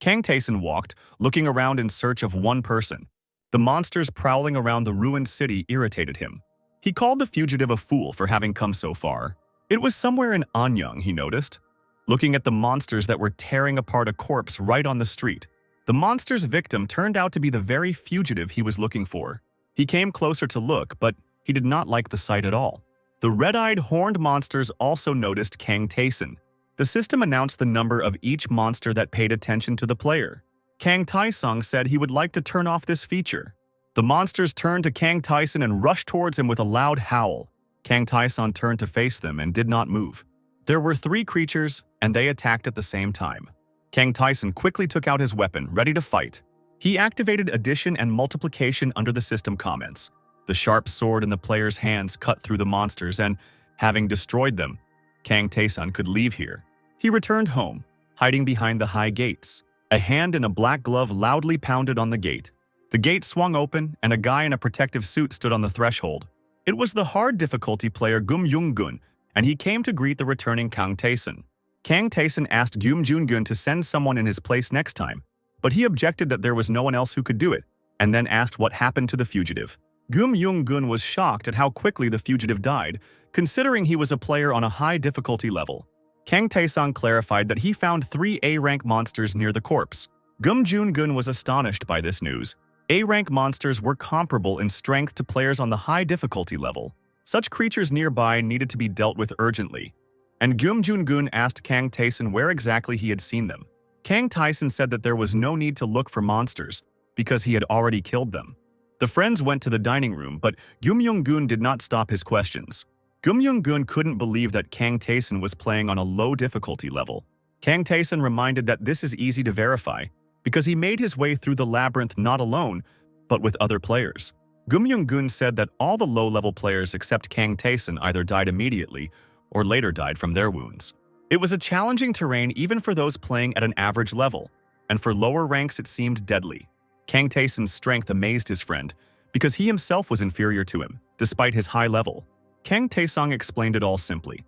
Kang Taeson walked, looking around in search of one person. The monsters prowling around the ruined city irritated him. He called the fugitive a fool for having come so far. It was somewhere in Anyang, he noticed, looking at the monsters that were tearing apart a corpse right on the street. The monster's victim turned out to be the very fugitive he was looking for. He came closer to look, but he did not like the sight at all. The red-eyed, horned monsters also noticed Kang Taeson. The system announced the number of each monster that paid attention to the player. Kang Taesong said he would like to turn off this feature. The monsters turned to Kang Taeson and rushed towards him with a loud howl. Kang Taeson turned to face them and did not move. There were 3 creatures, and they attacked at the same time. Kang Taeson quickly took out his weapon, ready to fight. He activated addition and multiplication under the system comments. The sharp sword in the player's hands cut through the monsters, and, having destroyed them, Kang Taeson could leave here. He returned home, hiding behind the high gates. A hand in a black glove loudly pounded on the gate. The gate swung open, and a guy in a protective suit stood on the threshold. It was the hard difficulty player Gum Jun, and he came to greet the returning Kang Taeson. Kang Taeson asked Gum Jun to send someone in his place next time, but he objected that there was no one else who could do it, and then asked what happened to the fugitive. Gum Jun was shocked at how quickly the fugitive died, considering he was a player on a high difficulty level. Kang Taesong clarified that he found 3 A-rank monsters near the corpse. Gum Jun was astonished by this news. A-rank monsters were comparable in strength to players on the high difficulty level. Such creatures nearby needed to be dealt with urgently, and Gum Jun asked Kang Taeson where exactly he had seen them. Kang Taeson said that there was no need to look for monsters because he had already killed them. The friends went to the dining room, but Gum Jun did not stop his questions. Gum Jun couldn't believe that Kang Taeson was playing on a low difficulty level. Kang Taeson reminded that this is easy to verify because he made his way through the labyrinth not alone, but with other players. Gum Jun said that all the low-level players except Kang Taeson either died immediately or later died from their wounds. It was a challenging terrain even for those playing at an average level, and for lower ranks it seemed deadly. Kang Taeson's strength amazed his friend because he himself was inferior to him, despite his high level. Kang Taesong explained it all simply.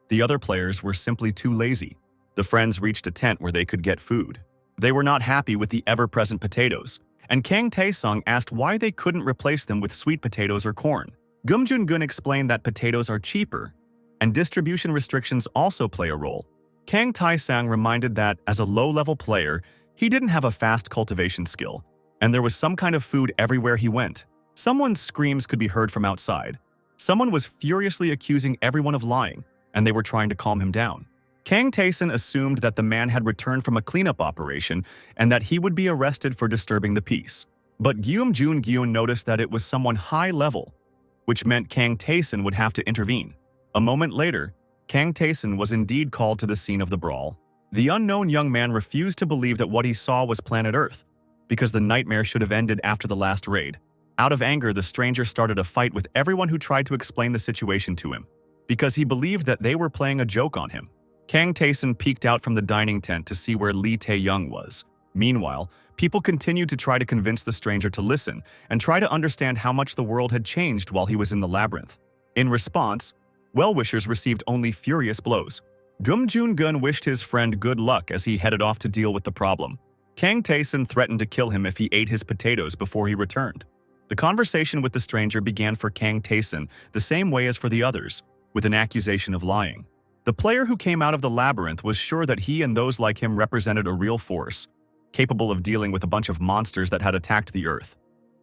The other players were simply too lazy. The friends reached a tent where they could get food. They were not happy with the ever-present potatoes, and Kang Taesong asked why they couldn't replace them with sweet potatoes or corn. Gum Jun explained that potatoes are cheaper, and distribution restrictions also play a role. Kang Taesong reminded that, as a low-level player, he didn't have a fast cultivation skill, and there was some kind of food everywhere he went. Someone's screams could be heard from outside. Someone was furiously accusing everyone of lying, and they were trying to calm him down. Kang Taeson assumed that the man had returned from a cleanup operation and that he would be arrested for disturbing the peace. But Gum Jun noticed that it was someone high level, which meant Kang Taeson would have to intervene. A moment later, Kang Taeson was indeed called to the scene of the brawl. The unknown young man refused to believe that what he saw was planet Earth, because the nightmare should have ended after the last raid. Out of anger, the stranger started a fight with everyone who tried to explain the situation to him, because he believed that they were playing a joke on him. Kang Taeson peeked out from the dining tent to see where Lee Tay Young was. Meanwhile, people continued to try to convince the stranger to listen and try to understand how much the world had changed while he was in the labyrinth. In response, well-wishers received only furious blows. Gum Jun wished his friend good luck as he headed off to deal with the problem. Kang Taeson threatened to kill him if he ate his potatoes before he returned. The conversation with the stranger began for Kang Taeson the same way as for the others, with an accusation of lying. The player who came out of the labyrinth was sure that he and those like him represented a real force, capable of dealing with a bunch of monsters that had attacked the Earth.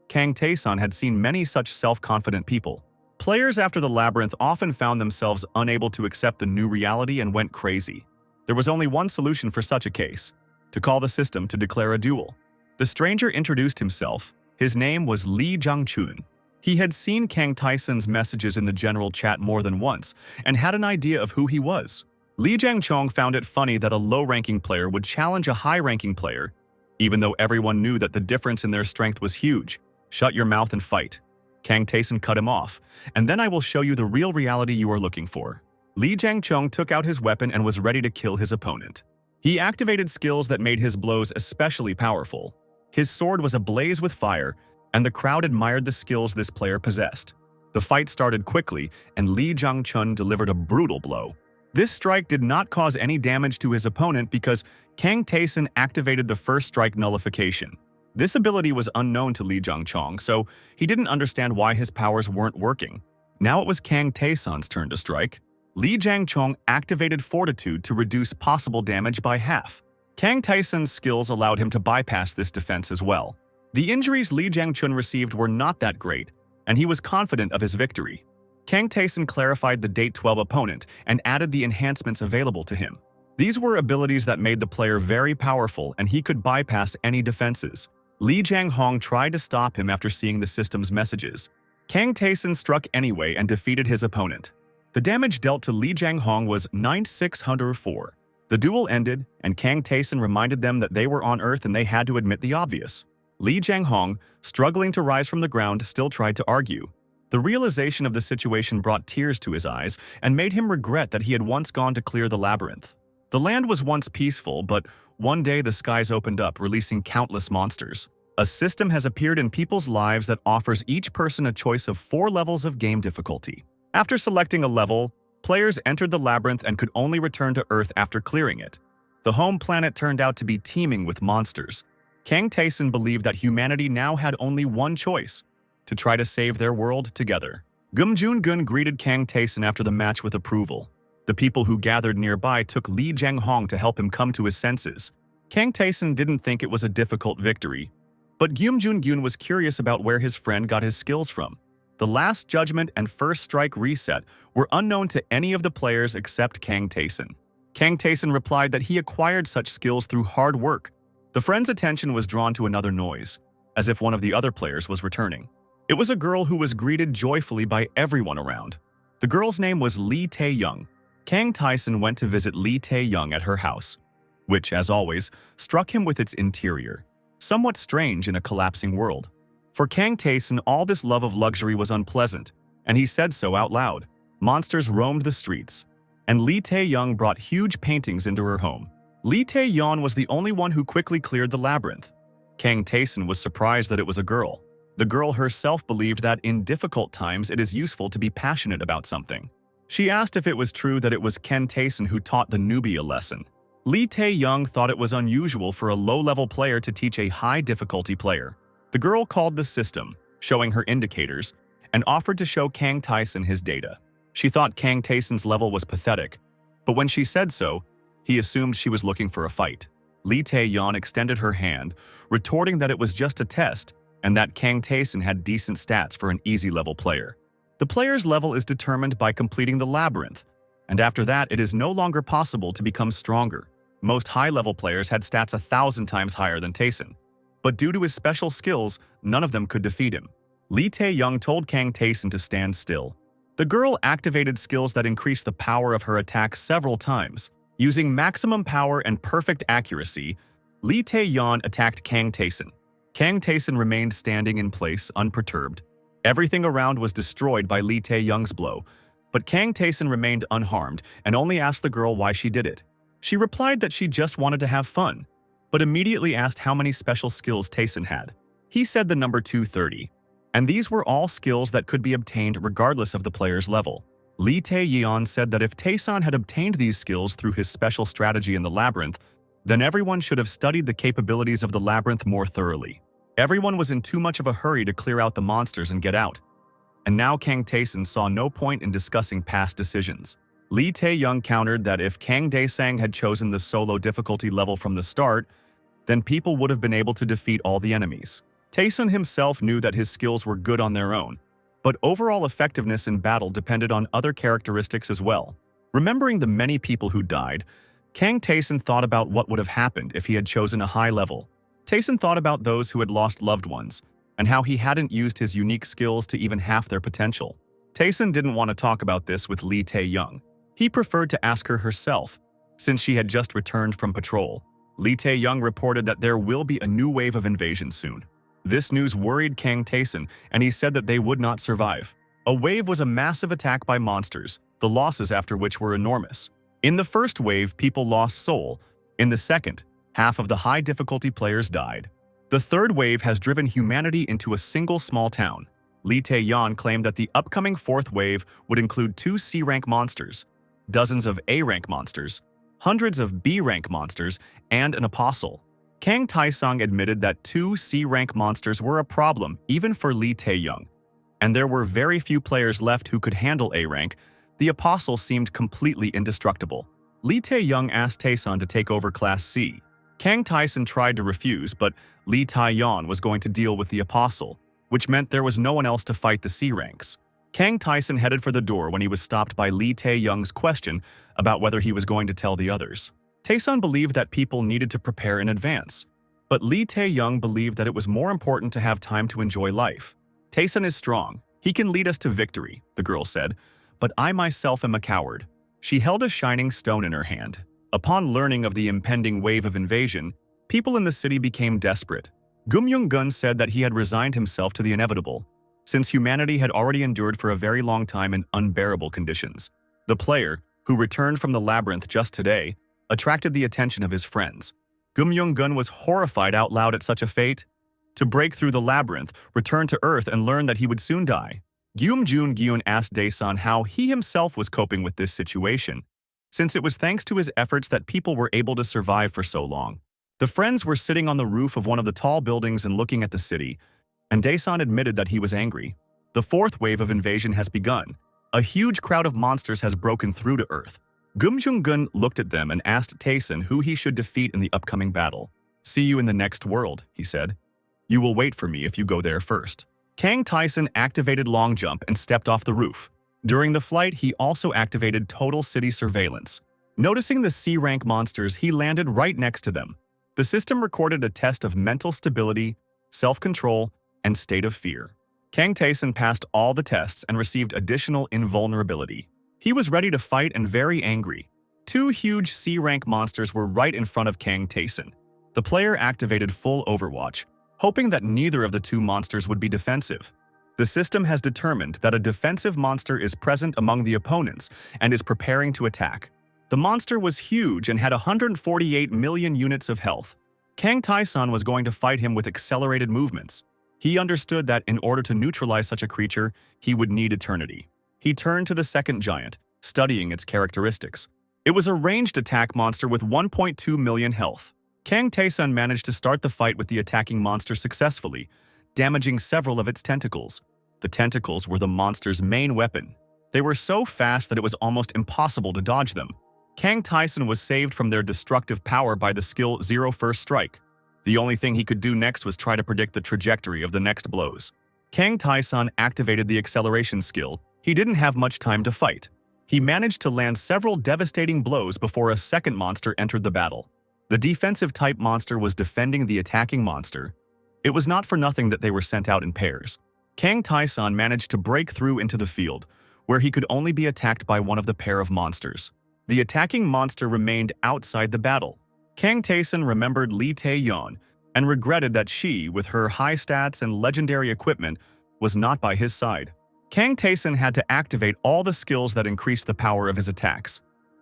Kang Taeson had seen many such self-confident people. Players after the labyrinth often found themselves unable to accept the new reality and went crazy. There was only one solution for such a case: to call the system to declare a duel. The stranger introduced himself. His name was Lee Jang Chun. He had seen Kang Taeson's messages in the general chat more than once and had an idea of who he was. Lee Jang Chun found it funny that a low-ranking player would challenge a high-ranking player, even though everyone knew that the difference in their strength was huge. "Shut your mouth and fight." Kang Taeson cut him off, "and then I will show you the real reality you are looking for." Lee Jang Chun took out his weapon and was ready to kill his opponent. He activated skills that made his blows especially powerful. His sword was ablaze with fire, and the crowd admired the skills this player possessed. The fight started quickly, and Lee Jang Chun delivered a brutal blow. This strike did not cause any damage to his opponent because Kang Tae-sun activated the first strike nullification. This ability was unknown to Lee Jang Chun, so he didn't understand why his powers weren't working. Now it was Kang Tae-sun's turn to strike. Lee Jang Chun activated Fortitude to reduce possible damage by half. Kang Tae-sun's skills allowed him to bypass this defense as well. The injuries Lee Jang Chun received were not that great, and he was confident of his victory. Kang Tae-sun clarified the Date 12 opponent and added the enhancements available to him. These were abilities that made the player very powerful, and he could bypass any defenses. Lee Jang Hong tried to stop him after seeing the system's messages. Kang Tae-sun struck anyway and defeated his opponent. The damage dealt to Lee Jang Hong was 9,604. The duel ended, and Kang Tae-sun reminded them that they were on Earth and they had to admit the obvious. Lee Jang Hong, struggling to rise from the ground, still tried to argue. The realization of the situation brought tears to his eyes and made him regret that he had once gone to clear the labyrinth. The land was once peaceful, but one day the skies opened up, releasing countless monsters. A system has appeared in people's lives that offers each person a choice of 4 levels of game difficulty. After selecting a level, players entered the labyrinth and could only return to Earth after clearing it. The home planet turned out to be teeming with monsters. Kang Tae-sun believed that humanity now had only one choice: to try to save their world together. Gum Jun greeted Kang Tae-sun after the match with approval. The people who gathered nearby took Lee Jang Hong to help him come to his senses. Kang Tae-sun didn't think it was a difficult victory, but Gum Jun was curious about where his friend got his skills from. The Last Judgment and First Strike Reset were unknown to any of the players except Kang Tae-sun. Kang Tae-sun replied that he acquired such skills through hard work. The friend's attention was drawn to another noise, as if one of the other players was returning. It was a girl who was greeted joyfully by everyone around. The girl's name was Lee Tay Young. Kang Tae-sun went to visit Lee Tay Young at her house, which, as always, struck him with its interior, somewhat strange in a collapsing world. For Kang Tae-sun, all this love of luxury was unpleasant, and he said so out loud. Monsters roamed the streets, and Lee Tay Young brought huge paintings into her home. Lee Tay Young was the only one who quickly cleared the labyrinth. Kang Tae-sun was surprised that it was a girl. The girl herself believed that in difficult times it is useful to be passionate about something. She asked if it was true that it was Kang Tae-sun who taught the newbie a lesson. Lee Tay Young thought it was unusual for a low-level player to teach a high-difficulty player. The girl called the system, showing her indicators, and offered to show Kang Tae-sun his data. She thought Kang Tae-sun's level was pathetic, but when she said so, he assumed she was looking for a fight. Lee Tay Young extended her hand, retorting that it was just a test and that Kang Tae-sun had decent stats for an easy-level player. The player's level is determined by completing the labyrinth, and after that it is no longer possible to become stronger. Most high-level players had stats 1,000 times higher than Tae-sun, but due to his special skills, none of them could defeat him. Lee Tay Young told Kang Tae-sun to stand still. The girl activated skills that increased the power of her attack several times. Using maximum power and perfect accuracy, Lee Tay Young attacked Kang Tae-sun. Kang Tae-sun remained standing in place, unperturbed. Everything around was destroyed by Lee Tay Young's blow, but Kang Tae-sun remained unharmed and only asked the girl why she did it. She replied that she just wanted to have fun, but immediately asked how many special skills Tae-sun had. He said the number 230, and these were all skills that could be obtained regardless of the player's level. Lee Tay Young said that if Tae-sun had obtained these skills through his special strategy in the labyrinth, then everyone should have studied the capabilities of the labyrinth more thoroughly. Everyone was in too much of a hurry to clear out the monsters and get out. And now Kang Tae-sun saw no point in discussing past decisions. Lee Tay Young countered that if Kang Dae-sang had chosen the solo difficulty level from the start, then people would have been able to defeat all the enemies. Tae-sun himself knew that his skills were good on their own, but overall effectiveness in battle depended on other characteristics as well. Remembering the many people who died, Kang Tae-sun thought about what would have happened if he had chosen a high level. Tae-sun thought about those who had lost loved ones, and how he hadn't used his unique skills to even half their potential. Tae-sun didn't want to talk about this with Lee Tay Young. He preferred to ask her herself, since she had just returned from patrol. Lee Tay Young reported that there will be a new wave of invasion soon. This news worried Kang Tae-sun, and he said that they would not survive. A wave was a massive attack by monsters, the losses after which were enormous. In the first wave, people lost soul. In the second, half of the high-difficulty players died. The third wave has driven humanity into a single small town. Lee Tay Young claimed that the upcoming fourth wave would include 2 C-rank monsters, dozens of A-rank monsters, hundreds of B-rank monsters, and an apostle. Kang Taesung admitted that 2 C-rank monsters were a problem even for Lee Tay Young, and there were very few players left who could handle A-rank. The apostle seemed completely indestructible. Lee Tay Young asked Taesun to take over Class C. Kang Taesun tried to refuse, but Lee Tay Young was going to deal with the apostle, which meant there was no one else to fight the C ranks. Kang Taesun headed for the door when he was stopped by Lee Tay Young's question about whether he was going to tell the others. Taesun believed that people needed to prepare in advance, but Lee Tay Young believed that it was more important to have time to enjoy life. Taesun is strong. He can lead us to victory, the girl said, but I myself am a coward. She held a shining stone in her hand. Upon learning of the impending wave of invasion, people in the city became desperate. Gum Jun said that he had resigned himself to the inevitable, since humanity had already endured for a very long time in unbearable conditions. The player, who returned from the labyrinth just today, attracted the attention of his friends. Gum Jun was horrified out loud at such a fate. To break through the labyrinth, return to Earth, and learn that he would soon die. Gum Jun asked Daesun how he himself was coping with this situation, since it was thanks to his efforts that people were able to survive for so long. The friends were sitting on the roof of one of the tall buildings and looking at the city, and Daesun admitted that he was angry. The 4th wave of invasion has begun. A huge crowd of monsters has broken through to Earth. Gum Jun looked at them and asked Taesun who he should defeat in the upcoming battle. "See you in the next world," he said. "You will wait for me if you go there first." Kang Taesun activated long jump and stepped off the roof. During the flight, he also activated total city surveillance. Noticing the C-rank monsters, he landed right next to them. The system recorded a test of mental stability, self-control, and state of fear. Kang Taesun passed all the tests and received additional invulnerability. He was ready to fight and very angry. 2 huge C-rank monsters were right in front of Kang Taesun. The player activated full Overwatch, hoping that neither of the 2 monsters would be defensive. The system has determined that a defensive monster is present among the opponents and is preparing to attack. The monster was huge and had 148 million units of health. Kang Taesun was going to fight him with accelerated movements. He understood that in order to neutralize such a creature, he would need eternity. He turned to the second giant, studying its characteristics. It was a ranged attack monster with 1.2 million health. Kang Taesun managed to start the fight with the attacking monster successfully, damaging several of its tentacles. The tentacles were the monster's main weapon. They were so fast that it was almost impossible to dodge them. Kang Taesun was saved from their destructive power by the skill Zero First Strike. The only thing he could do next was try to predict the trajectory of the next blows. Kang Taesun activated the acceleration skill. He didn't have much time to fight. He managed to land several devastating blows before a second monster entered the battle. The defensive type monster was defending the attacking monster. It was not for nothing that they were sent out in pairs. Kang Taesun managed to break through into the field, where he could only be attacked by one of the pair of monsters. The attacking monster remained outside the battle. Kang Taesun remembered Lee Tay Young and regretted that she, with her high stats and legendary equipment, was not by his side. Kang Taesun had to activate all the skills that increased the power of his attacks.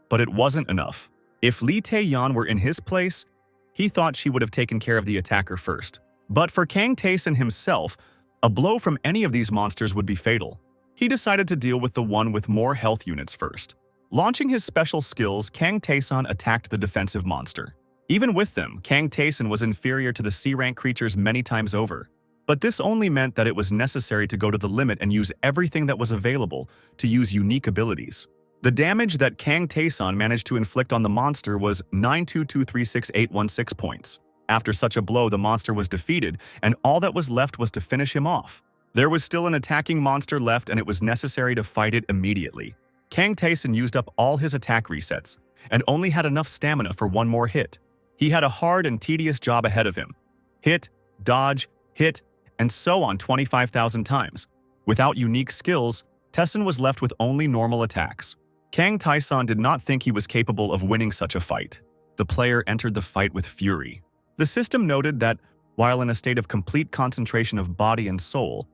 But it wasn't enough. If Lee Tay Young were in his place, he thought she would have taken care of the attacker first. But for Kang Taesun himself, a blow from any of these monsters would be fatal. He decided to deal with the one with more health units first. Launching his special skills, Kang Taesun attacked the defensive monster. Even with them, Kang Taesun was inferior to the C-rank creatures many times over. But this only meant that it was necessary to go to the limit and use everything that was available to use unique abilities. The damage that Kang Taesun managed to inflict on the monster was 922366816 points. After such a blow, the monster was defeated, and all that was left was to finish him off. There was still an attacking monster left, and it was necessary to fight it immediately. Kang Taesun used up all his attack resets, and only had enough stamina for one more hit. He had a hard and tedious job ahead of him. Hit, dodge, hit, and so on 25,000 times. Without unique skills, Taesun was left with only normal attacks. Kang Taesun did not think he was capable of winning such a fight. The player entered the fight with fury. The system noted that, while in a state of complete concentration of body and soul,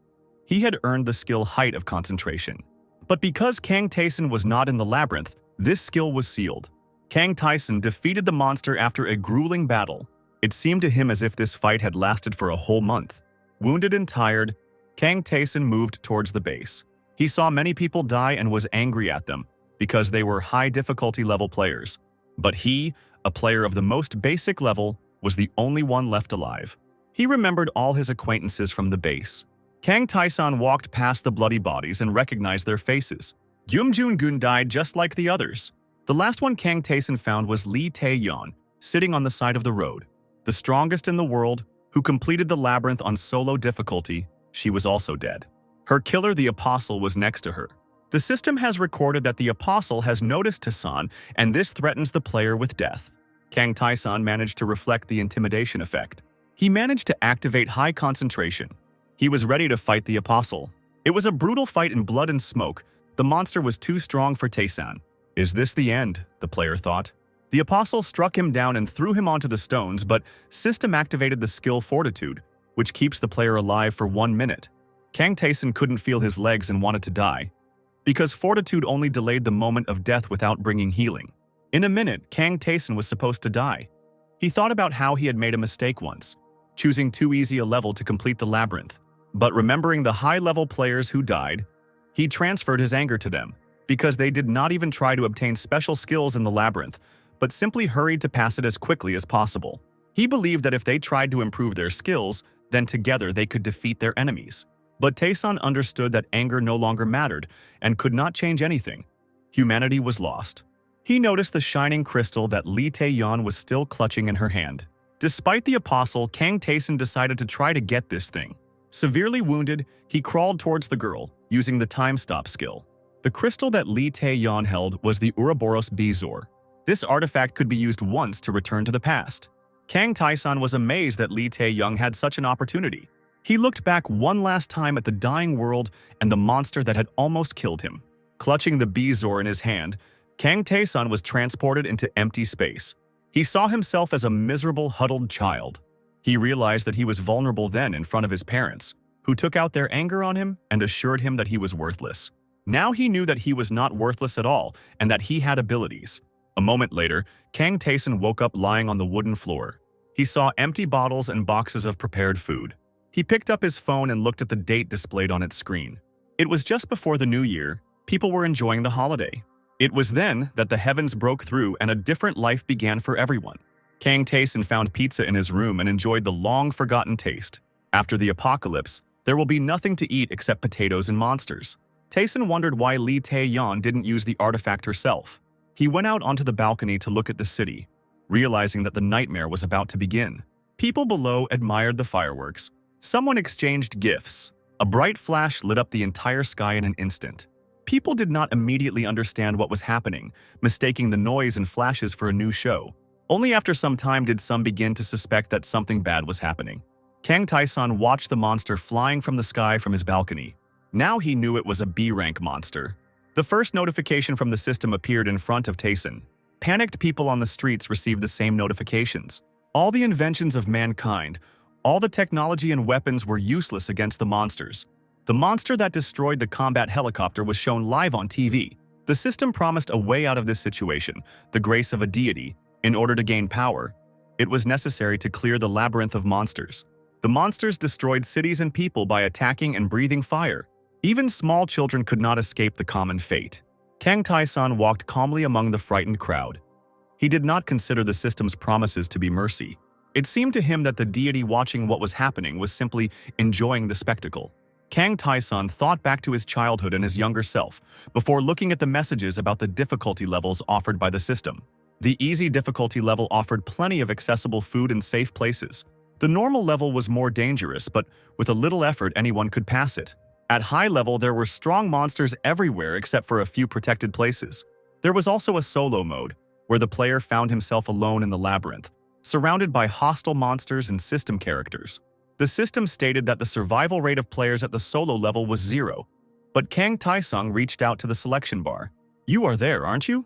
he had earned the skill Height of Concentration. But because Kang Taesun was not in the labyrinth, this skill was sealed. Kang Taesun defeated the monster after a grueling battle. It seemed to him as if this fight had lasted for a whole month. Wounded and tired, Kang Taesun moved towards the base. He saw many people die and was angry at them. because they were high difficulty level players. But he, a player of the most basic level, was the only one left alive. He remembered all his acquaintances from the base. Kang Tae-san walked past the bloody bodies and recognized their faces. Gum Jun died just like the others. The last one Kang Tae-san found was Lee Tay Young, sitting on the side of the road. The strongest in the world, who completed the labyrinth on solo difficulty, she was also dead. Her killer, the Apostle, was next to her. The system has recorded that the Apostle has noticed Tae-san, and this threatens the player with death. Kang Tae-san managed to reflect the intimidation effect. He managed to activate high concentration. He was ready to fight the Apostle. It was a brutal fight in blood and smoke. The monster was too strong for Tae-san. Is this the end? The player thought. The Apostle struck him down and threw him onto the stones, but system activated the skill Fortitude, which keeps the player alive for 1 minute. Kang Tae-san couldn't feel his legs and wanted to die, because Fortitude only delayed the moment of death without bringing healing. In a minute, Kang Tae-san was supposed to die. He thought about how he had made a mistake once, choosing too easy a level to complete the labyrinth. But remembering the high-level players who died, he transferred his anger to them, because they did not even try to obtain special skills in the labyrinth, but simply hurried to pass it as quickly as possible. He believed that if they tried to improve their skills, then together they could defeat their enemies. But Tae-san understood that anger no longer mattered and could not change anything. Humanity was lost. He noticed the shining crystal that Lee Tay Young was still clutching in her hand. Despite the Apostle, Kang Tae-san decided to try to get this thing. Severely wounded, he crawled towards the girl, using the time stop skill. The crystal that Lee Tay Young held was the Ouroboros Bezoar. This artifact could be used once to return to the past. Kang Tae-san was amazed that Lee Tay Young had such an opportunity. He looked back one last time at the dying world and the monster that had almost killed him. Clutching the Bezoar in his hand, Kang Tae-san was transported into empty space. He saw himself as a miserable, huddled child. He realized that he was vulnerable then in front of his parents, who took out their anger on him and assured him that he was worthless. Now he knew that he was not worthless at all and that he had abilities. A moment later, Kang Tae-san woke up lying on the wooden floor. He saw empty bottles and boxes of prepared food. He picked up his phone and looked at the date displayed on its screen. It was just before the new year. People were enjoying the holiday. It was then that the heavens broke through and a different life began for everyone. Kang Tae-san found pizza in his room and enjoyed the long-forgotten taste. After the apocalypse, there will be nothing to eat except potatoes and monsters. Tae-san wondered why Lee Tay Young didn't use the artifact herself. He went out onto the balcony to look at the city, realizing that the nightmare was about to begin. People below admired the fireworks. Someone exchanged gifts. A bright flash lit up the entire sky in an instant. People did not immediately understand what was happening, mistaking the noise and flashes for a new show. Only after some time did some begin to suspect that something bad was happening. Kang Tae-san watched the monster flying from the sky from his balcony. Now he knew it was a B-rank monster. The first notification from the system appeared in front of Tae-san. Panicked people on the streets received the same notifications. All the inventions of mankind, all the technology and weapons were useless against the monsters. The monster that destroyed the combat helicopter was shown live on TV. The system promised a way out of this situation, the grace of a deity. In order to gain power, it was necessary to clear the labyrinth of monsters. The monsters destroyed cities and people by attacking and breathing fire. Even small children could not escape the common fate. Kang Tae-san walked calmly among the frightened crowd. He did not consider the system's promises to be mercy. It seemed to him that the deity watching what was happening was simply enjoying the spectacle. Kang Tae-san thought back to his childhood and his younger self before looking at the messages about the difficulty levels offered by the system. The easy difficulty level offered plenty of accessible food and safe places. The normal level was more dangerous, but with a little effort anyone could pass it. At high level, there were strong monsters everywhere except for a few protected places. There was also a solo mode, where the player found himself alone in the labyrinth, surrounded by hostile monsters and system characters. The system stated that the survival rate of players at the solo level was 0, but Kang Tae-san reached out to the selection bar. "You are there, aren't you?"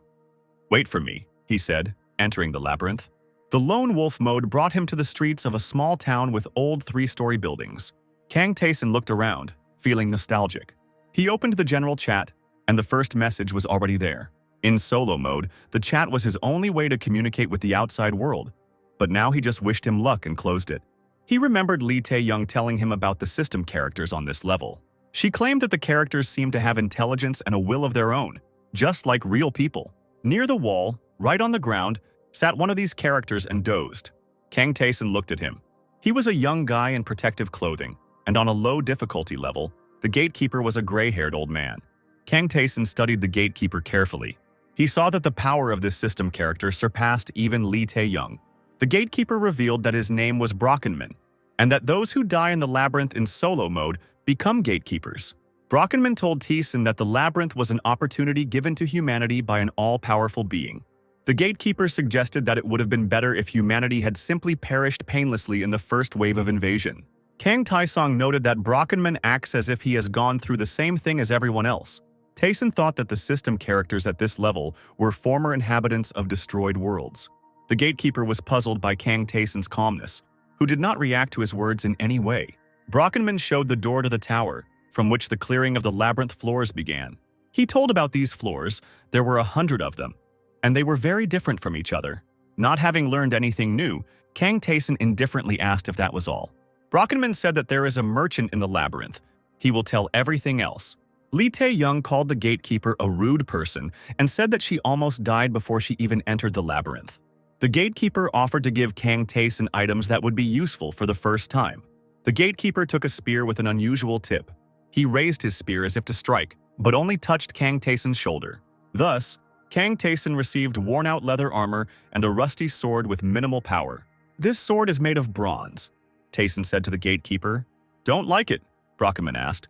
"Wait for me," he said, entering the labyrinth. The lone wolf mode brought him to the streets of a small town with old 3-story buildings. Kang Tae-san looked around, feeling nostalgic. He opened the general chat, and the first message was already there. In solo mode, the chat was his only way to communicate with the outside world, but now he just wished him luck and closed it. He remembered Lee Tay Young telling him about the system characters on this level. She claimed that the characters seemed to have intelligence and a will of their own. just like real people. Near the wall, right on the ground, sat one of these characters and dozed. Kang Tae-sun looked at him. He was a young guy in protective clothing, and on a low difficulty level, the gatekeeper was a gray-haired old man. Kang Tae-sun studied the gatekeeper carefully. He saw that the power of this system character surpassed even Lee Tay Young. The gatekeeper revealed that his name was Brockenman, and that those who die in the labyrinth in solo mode become gatekeepers. Brockenman told Tae-sun that the labyrinth was an opportunity given to humanity by an all-powerful being. The gatekeeper suggested that it would have been better if humanity had simply perished painlessly in the first wave of invasion. Kang Tae-sung noted that Brockenman acts as if he has gone through the same thing as everyone else. Tae-sun thought that the system characters at this level were former inhabitants of destroyed worlds. The gatekeeper was puzzled by Kang Tae-sun's calmness, who did not react to his words in any way. Brockenman showed the door to the tower, from which the clearing of the labyrinth floors began. He told about these floors. There were 100 of them, and they were very different from each other. Not having learned anything new, Kang Tae-sun indifferently asked if that was all. Brockenman said that there is a merchant in the labyrinth. He will tell everything else. Lee Tay Young called the gatekeeper a rude person and said that she almost died before she even entered the labyrinth. The gatekeeper offered to give Kang Tae-sun items that would be useful for the first time. The gatekeeper took a spear with an unusual tip. He raised his spear as if to strike, but only touched Kang Tae-sun's shoulder. Thus, Kang Tae-sun received worn-out leather armor and a rusty sword with minimal power. "This sword is made of bronze," Tae-sun said to the gatekeeper. "Don't like it?" Brockenman asked,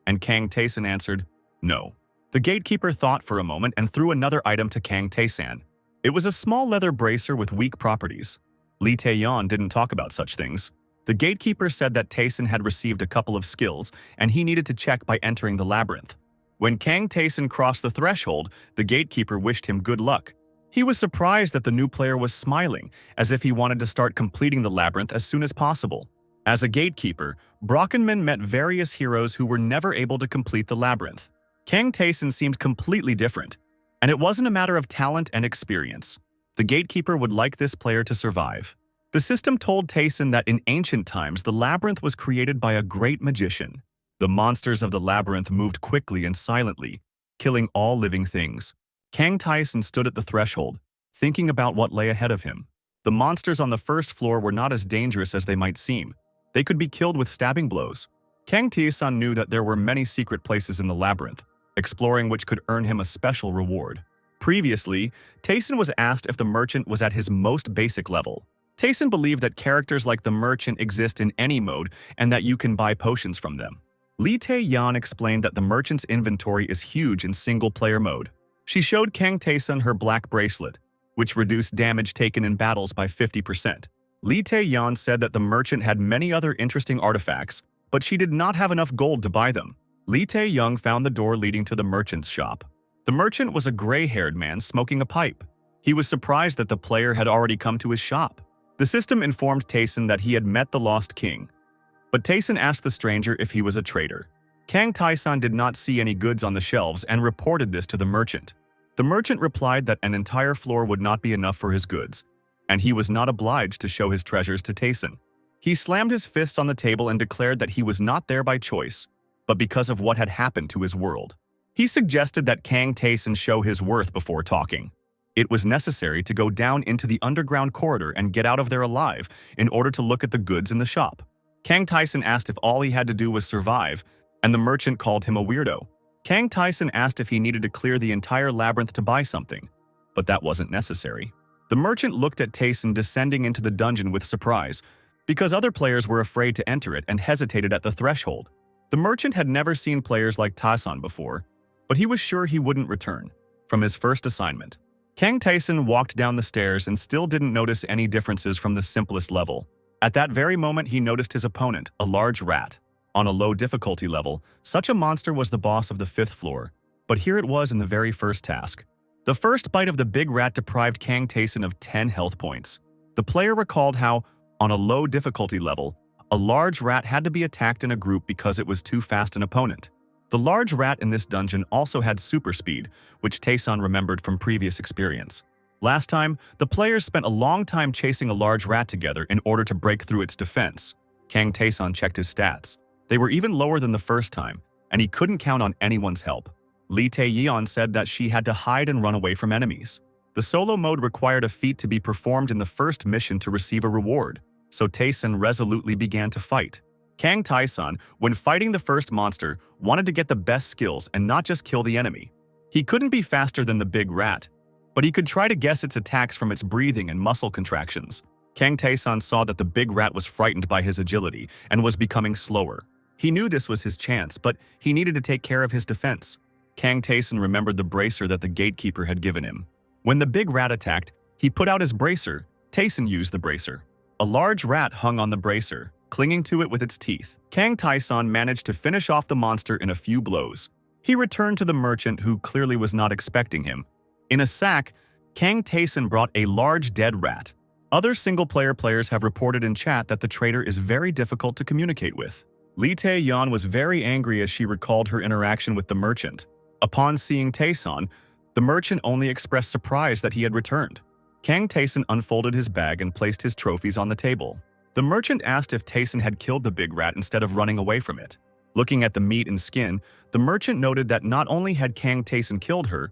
and Kang Tae-sun answered, "No." The gatekeeper thought for a moment and threw another item to Kang Tae-sun. It was a small leather bracer with weak properties. Lee Tay Young didn't talk about such things. The gatekeeper said that Tae-sun had received a couple of skills, and he needed to check by entering the labyrinth. When Kang Tae-sun crossed the threshold, the gatekeeper wished him good luck. He was surprised that the new player was smiling, as if he wanted to start completing the labyrinth as soon as possible. As a gatekeeper, Brockenman met various heroes who were never able to complete the labyrinth. Kang Tae-sun seemed completely different, and it wasn't a matter of talent and experience. The gatekeeper would like this player to survive. The system told Tae-sun that in ancient times the labyrinth was created by a great magician. The monsters of the labyrinth moved quickly and silently, killing all living things. Kang Tae-sun stood at the threshold, thinking about what lay ahead of him. The monsters on the first floor were not as dangerous as they might seem. They could be killed with stabbing blows. Kang Tae-sun knew that there were many secret places in the labyrinth, exploring which could earn him a special reward. Previously, Tae-sun was asked if the merchant was at his most basic level. Tae-sun believed that characters like the merchant exist in any mode and that you can buy potions from them. Lee Tay Young explained that the merchant's inventory is huge in single-player mode. She showed Kang Tae-sun her black bracelet, which reduced damage taken in battles by 50%. Lee Tay Young said that the merchant had many other interesting artifacts, but she did not have enough gold to buy them. Lee Tay Young found the door leading to the merchant's shop. The merchant was a gray-haired man smoking a pipe. He was surprised that the player had already come to his shop. The system informed Tae-sun that he had met the Lost King, but Tae-sun asked the stranger if he was a trader. Kang Tae-sun did not see any goods on the shelves and reported this to the merchant. The merchant replied that an entire floor would not be enough for his goods, and he was not obliged to show his treasures to Tae-sun. He slammed his fist on the table and declared that he was not there by choice, but because of what had happened to his world. He suggested that Kang Tae-sun show his worth before talking. It was necessary to go down into the underground corridor and get out of there alive in order to look at the goods in the shop. Kang Tae-sun asked if all he had to do was survive, and the merchant called him a weirdo. Kang Tae-sun asked if he needed to clear the entire labyrinth to buy something, but that wasn't necessary. The merchant looked at Tae-sun descending into the dungeon with surprise, because other players were afraid to enter it and hesitated at the threshold. The merchant had never seen players like Tae-sun before, but he was sure he wouldn't return from his first assignment. Kang Tae-sun walked down the stairs and still didn't notice any differences from the simplest level. At that very moment, he noticed his opponent, a large rat. On a low difficulty level, such a monster was the boss of the 5th floor, but here it was in the very first task. The first bite of the big rat deprived Kang Tae-sun of 10 health points. The player recalled how, on a low difficulty level, a large rat had to be attacked in a group because it was too fast an opponent. The large rat in this dungeon also had super speed, which Tae-sun remembered from previous experience. Last time, the players spent a long time chasing a large rat together in order to break through its defense. Kang Tae-sun checked his stats. They were even lower than the first time, and he couldn't count on anyone's help. Lee Tay Young said that she had to hide and run away from enemies. The solo mode required a feat to be performed in the first mission to receive a reward, so Tae-sun resolutely began to fight. Kang Tae-sun, when fighting the first monster, wanted to get the best skills and not just kill the enemy. He couldn't be faster than the big rat, but he could try to guess its attacks from its breathing and muscle contractions. Kang Tae-sun saw that the big rat was frightened by his agility and was becoming slower. He knew this was his chance, but he needed to take care of his defense. Kang Tae-sun remembered the bracer that the gatekeeper had given him. When the big rat attacked, he put out his bracer. Tae-sun used the bracer. A large rat hung on the bracer, clinging to it with its teeth. Kang Tae-sun managed to finish off the monster in a few blows. He returned to the merchant, who clearly was not expecting him. In a sack, Kang Tae-sun brought a large dead rat. Other single-player players have reported in chat that the trader is very difficult to communicate with. Lee Tay Young was very angry as she recalled her interaction with the merchant. Upon seeing Tae-sun, the merchant only expressed surprise that he had returned. Kang Tae-sun unfolded his bag and placed his trophies on the table. The merchant asked if Tae-sun had killed the big rat instead of running away from it. Looking at the meat and skin, the merchant noted that not only had Kang Tae-sun killed her,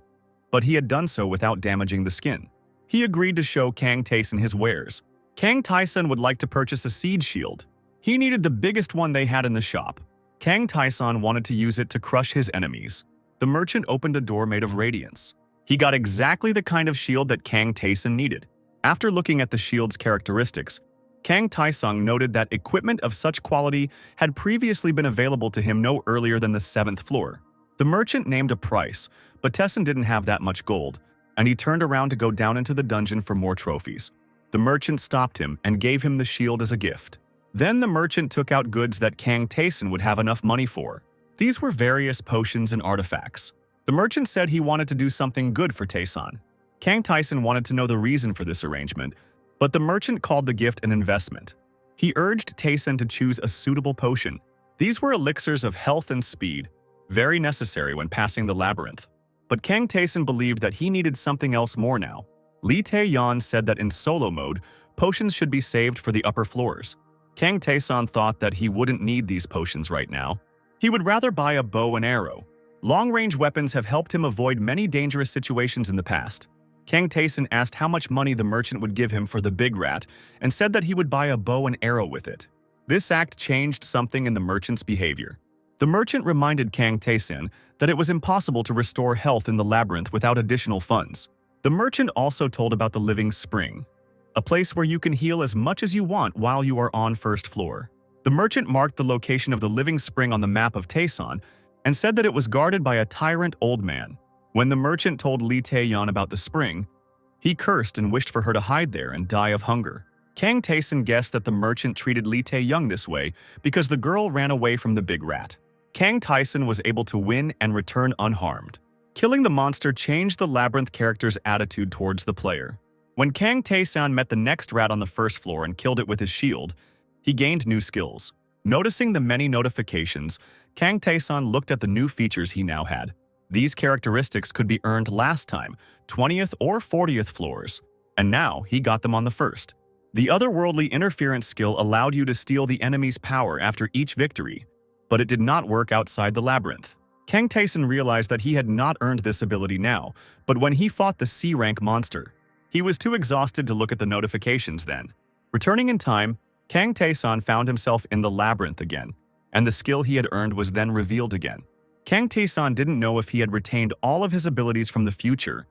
but he had done so without damaging the skin. He agreed to show Kang Tae-sun his wares. Kang Tae-sun would like to purchase a siege shield. He needed the biggest one they had in the shop. Kang Tae-sun wanted to use it to crush his enemies. The merchant opened a door made of radiance. He got exactly the kind of shield that Kang Tae-sun needed. After looking at the shield's characteristics, Kang Tae-sun noted that equipment of such quality had previously been available to him no earlier than the 7th floor. The merchant named a price, but Tae-sun didn't have that much gold, and he turned around to go down into the dungeon for more trophies. The merchant stopped him and gave him the shield as a gift. Then the merchant took out goods that Kang Tae-sun would have enough money for. These were various potions and artifacts. The merchant said he wanted to do something good for Tae-sun. Kang Tae-sun wanted to know the reason for this arrangement, but the merchant called the gift an investment. He urged Tae-sun to choose a suitable potion. These were elixirs of health and speed, very necessary when passing the labyrinth. But Kang Tae-sun believed that he needed something else more now. Lee Tay Young said that in solo mode, potions should be saved for the upper floors. Kang Tae-sun thought that he wouldn't need these potions right now. He would rather buy a bow and arrow. Long-range weapons have helped him avoid many dangerous situations in the past. Kang Tae-sun asked how much money the merchant would give him for the big rat and said that he would buy a bow and arrow with it. This act changed something in the merchant's behavior. The merchant reminded Kang Tae-sun that it was impossible to restore health in the labyrinth without additional funds. The merchant also told about the Living Spring, a place where you can heal as much as you want while you are on first floor. The merchant marked the location of the Living Spring on the map of Tae-sun and said that it was guarded by a tyrant old man. When the merchant told Lee Tay Young about the spring, he cursed and wished for her to hide there and die of hunger. Kang Tae-sun guessed that the merchant treated Lee Tay Young this way because the girl ran away from the big rat. Kang Tae-sun was able to win and return unharmed. Killing the monster changed the labyrinth character's attitude towards the player. When Kang Tae-sun met the next rat on the first floor and killed it with his shield, he gained new skills. Noticing the many notifications, Kang Tae-sun looked at the new features he now had. These characteristics could be earned last time, 20th or 40th floors, and now he got them on the first. The otherworldly interference skill allowed you to steal the enemy's power after each victory, but it did not work outside the labyrinth. Kang Tae-sun realized that he had not earned this ability now, but when he fought the C-rank monster, he was too exhausted to look at the notifications then. Returning in time, Kang Tae-sun found himself in the labyrinth again, and the skill he had earned was then revealed again. Kang Tae-sun didn't know if he had retained all of his abilities from the future,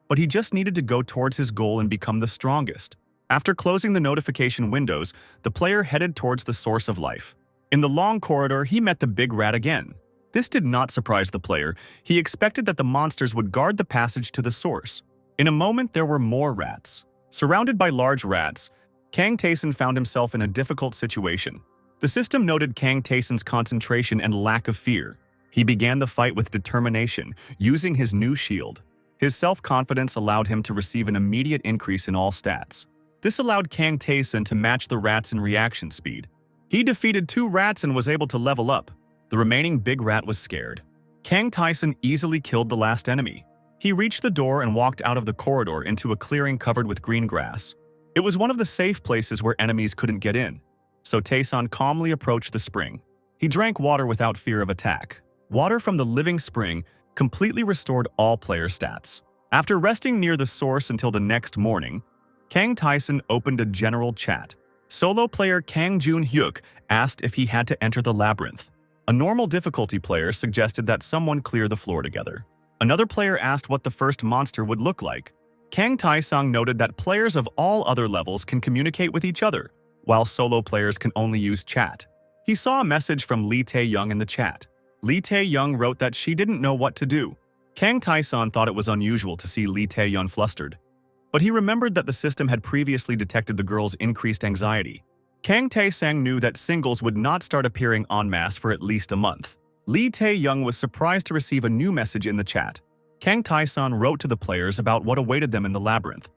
but he just needed to go towards his goal and become the strongest. After closing the notification windows, the player headed towards the source of life. In the long corridor, he met the big rat again. This did not surprise the player. He expected that the monsters would guard the passage to the source. In a moment, there were more rats. Surrounded by large rats, Kang Tae-sun found himself in a difficult situation. The system noted Kang Tae-sun's concentration and lack of fear. He began the fight with determination, using his new shield. His self-confidence allowed him to receive an immediate increase in all stats. This allowed Kang Tae-sun to match the rats in reaction speed. He defeated 2 rats and was able to level up. The remaining big rat was scared. Kang Tae-sun easily killed the last enemy. He reached the door and walked out of the corridor into a clearing covered with green grass. It was one of the safe places where enemies couldn't get in, so Tae-sun calmly approached the spring. He drank water without fear of attack. Water from the living spring completely restored all player stats. After resting near the source until the next morning, Kang Tae-sun opened a general chat. Solo player Kang Jun-hyuk asked if he had to enter the labyrinth. A normal difficulty player suggested that someone clear the floor together. Another player asked what the first monster would look like. Kang Tae-sung noted that players of all other levels can communicate with each other, while solo players can only use chat. He saw a message from Lee Tay Young in the chat. Lee Tay Young wrote that she didn't know what to do. Kang Tae-sun thought it was unusual to see Lee Tay Young flustered, but he remembered that the system had previously detected the girl's increased anxiety. Kang Tae-sang knew that singles would not start appearing en masse for at least a month. Lee Tay Young was surprised to receive a new message in the chat. Kang Tae-sun wrote to the players about what awaited them in the labyrinth.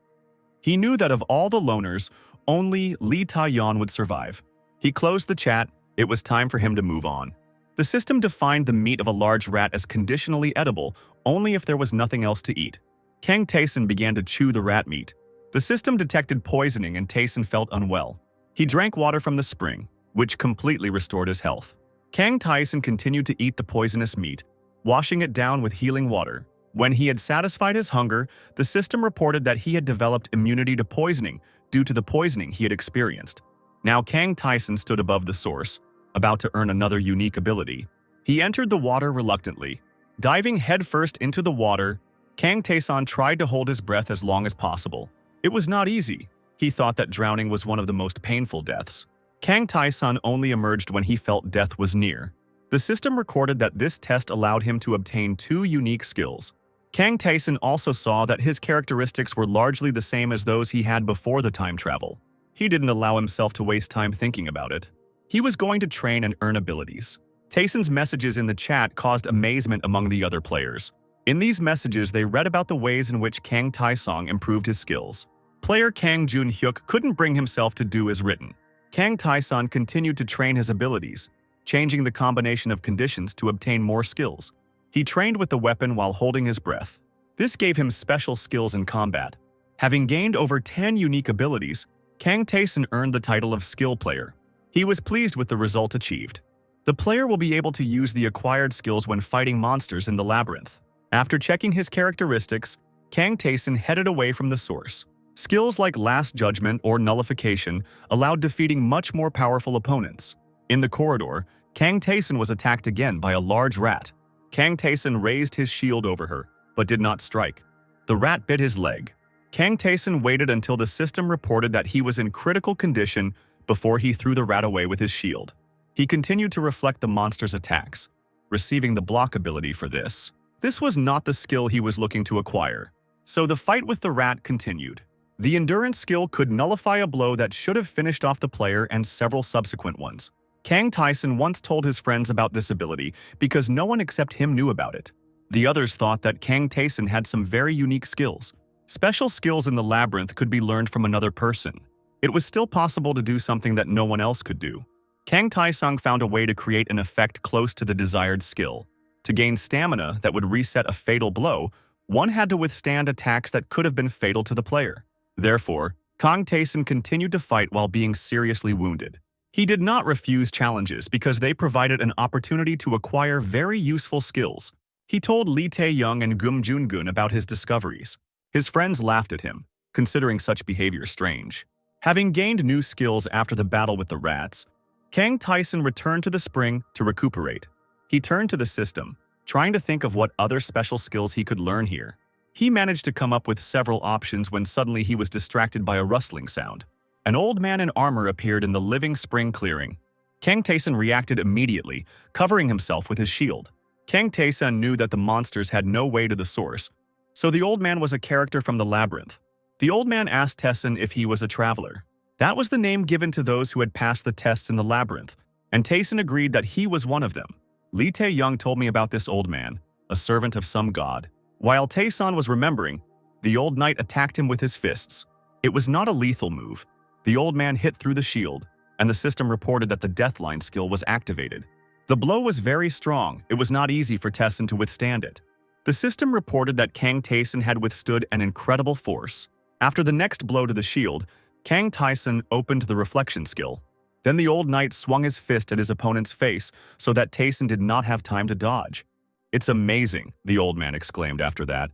He knew that of all the loners, only Lee Tay Young would survive. He closed the chat. It was time for him to move on. The system defined the meat of a large rat as conditionally edible only if there was nothing else to eat. Kang Tae-sun began to chew the rat meat. The system detected poisoning and Tae-sun felt unwell. He drank water from the spring, which completely restored his health. Kang Tae-sun continued to eat the poisonous meat, washing it down with healing water. When he had satisfied his hunger, the system reported that he had developed immunity to poisoning due to the poisoning he had experienced. Now Kang Tae-sun stood above the source, about to earn another unique ability. He entered the water reluctantly. Diving headfirst into the water, Kang Tae-sun tried to hold his breath as long as possible. It was not easy. He thought that drowning was one of the most painful deaths. Kang Tae-sun only emerged when he felt death was near. The system recorded that this test allowed him to obtain 2 unique skills. Kang Tae-sun also saw that his characteristics were largely the same as those he had before the time travel. He didn't allow himself to waste time thinking about it. He was going to train and earn abilities. Tae-sun's messages in the chat caused amazement among the other players. In these messages, they read about the ways in which Kang Tae-sung improved his skills. Player Kang Jun-hyuk couldn't bring himself to do as written. Kang Tae-sun continued to train his abilities, changing the combination of conditions to obtain more skills. He trained with the weapon while holding his breath. This gave him special skills in combat. Having gained over 10 unique abilities, Kang Tae-sun earned the title of Skill Player. He was pleased with the result achieved. The player will be able to use the acquired skills when fighting monsters in the labyrinth. After checking his characteristics, Kang Tae-sun headed away from the source. Skills like Last Judgment or Nullification allowed defeating much more powerful opponents. In the corridor, Kang Tae-sun was attacked again by a large rat. Kang Tae-sun raised his shield over her, but did not strike. The rat bit his leg. Kang Tae-sun waited until the system reported that he was in critical condition before he threw the rat away with his shield. He continued to reflect the monster's attacks, receiving the block ability for this. This was not the skill he was looking to acquire, so the fight with the rat continued. The endurance skill could nullify a blow that should have finished off the player and several subsequent ones. Kang Tae-sun once told his friends about this ability because no one except him knew about it. The others thought that Kang Tae-sun had some very unique skills. Special skills in the labyrinth could be learned from another person. It was still possible to do something that no one else could do. Kang Tae-sung found a way to create an effect close to the desired skill. To gain stamina that would reset a fatal blow, one had to withstand attacks that could have been fatal to the player. Therefore, Kang Tae-sun continued to fight while being seriously wounded. He did not refuse challenges because they provided an opportunity to acquire very useful skills. He told Lee Tay Young and Gum Jun about his discoveries. His friends laughed at him, considering such behavior strange. Having gained new skills after the battle with the rats, Kang Tae-sun returned to the spring to recuperate. He turned to the system, trying to think of what other special skills he could learn here. He managed to come up with several options when suddenly he was distracted by a rustling sound. An old man in armor appeared in the living spring clearing. Kang Tae-sun reacted immediately, covering himself with his shield. Kang Tae-sun knew that the monsters had no way to the source, so the old man was a character from the labyrinth. The old man asked Tae-sun if he was a traveler. That was the name given to those who had passed the tests in the labyrinth, and Tae-sun agreed that he was one of them. Lee Tay Young told me about this old man, a servant of some god. While Tae-sun was remembering, the old knight attacked him with his fists. It was not a lethal move. The old man hit through the shield, and the system reported that the Deathline skill was activated. The blow was very strong. It was not easy for Tae-sun to withstand it. The system reported that Kang Tae-sun had withstood an incredible force. After the next blow to the shield, Kang Tae-sun opened the reflection skill. Then the old knight swung his fist at his opponent's face so that Tae-sun did not have time to dodge. "It's amazing," the old man exclaimed after that.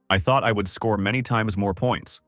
"I thought I would score many times more points."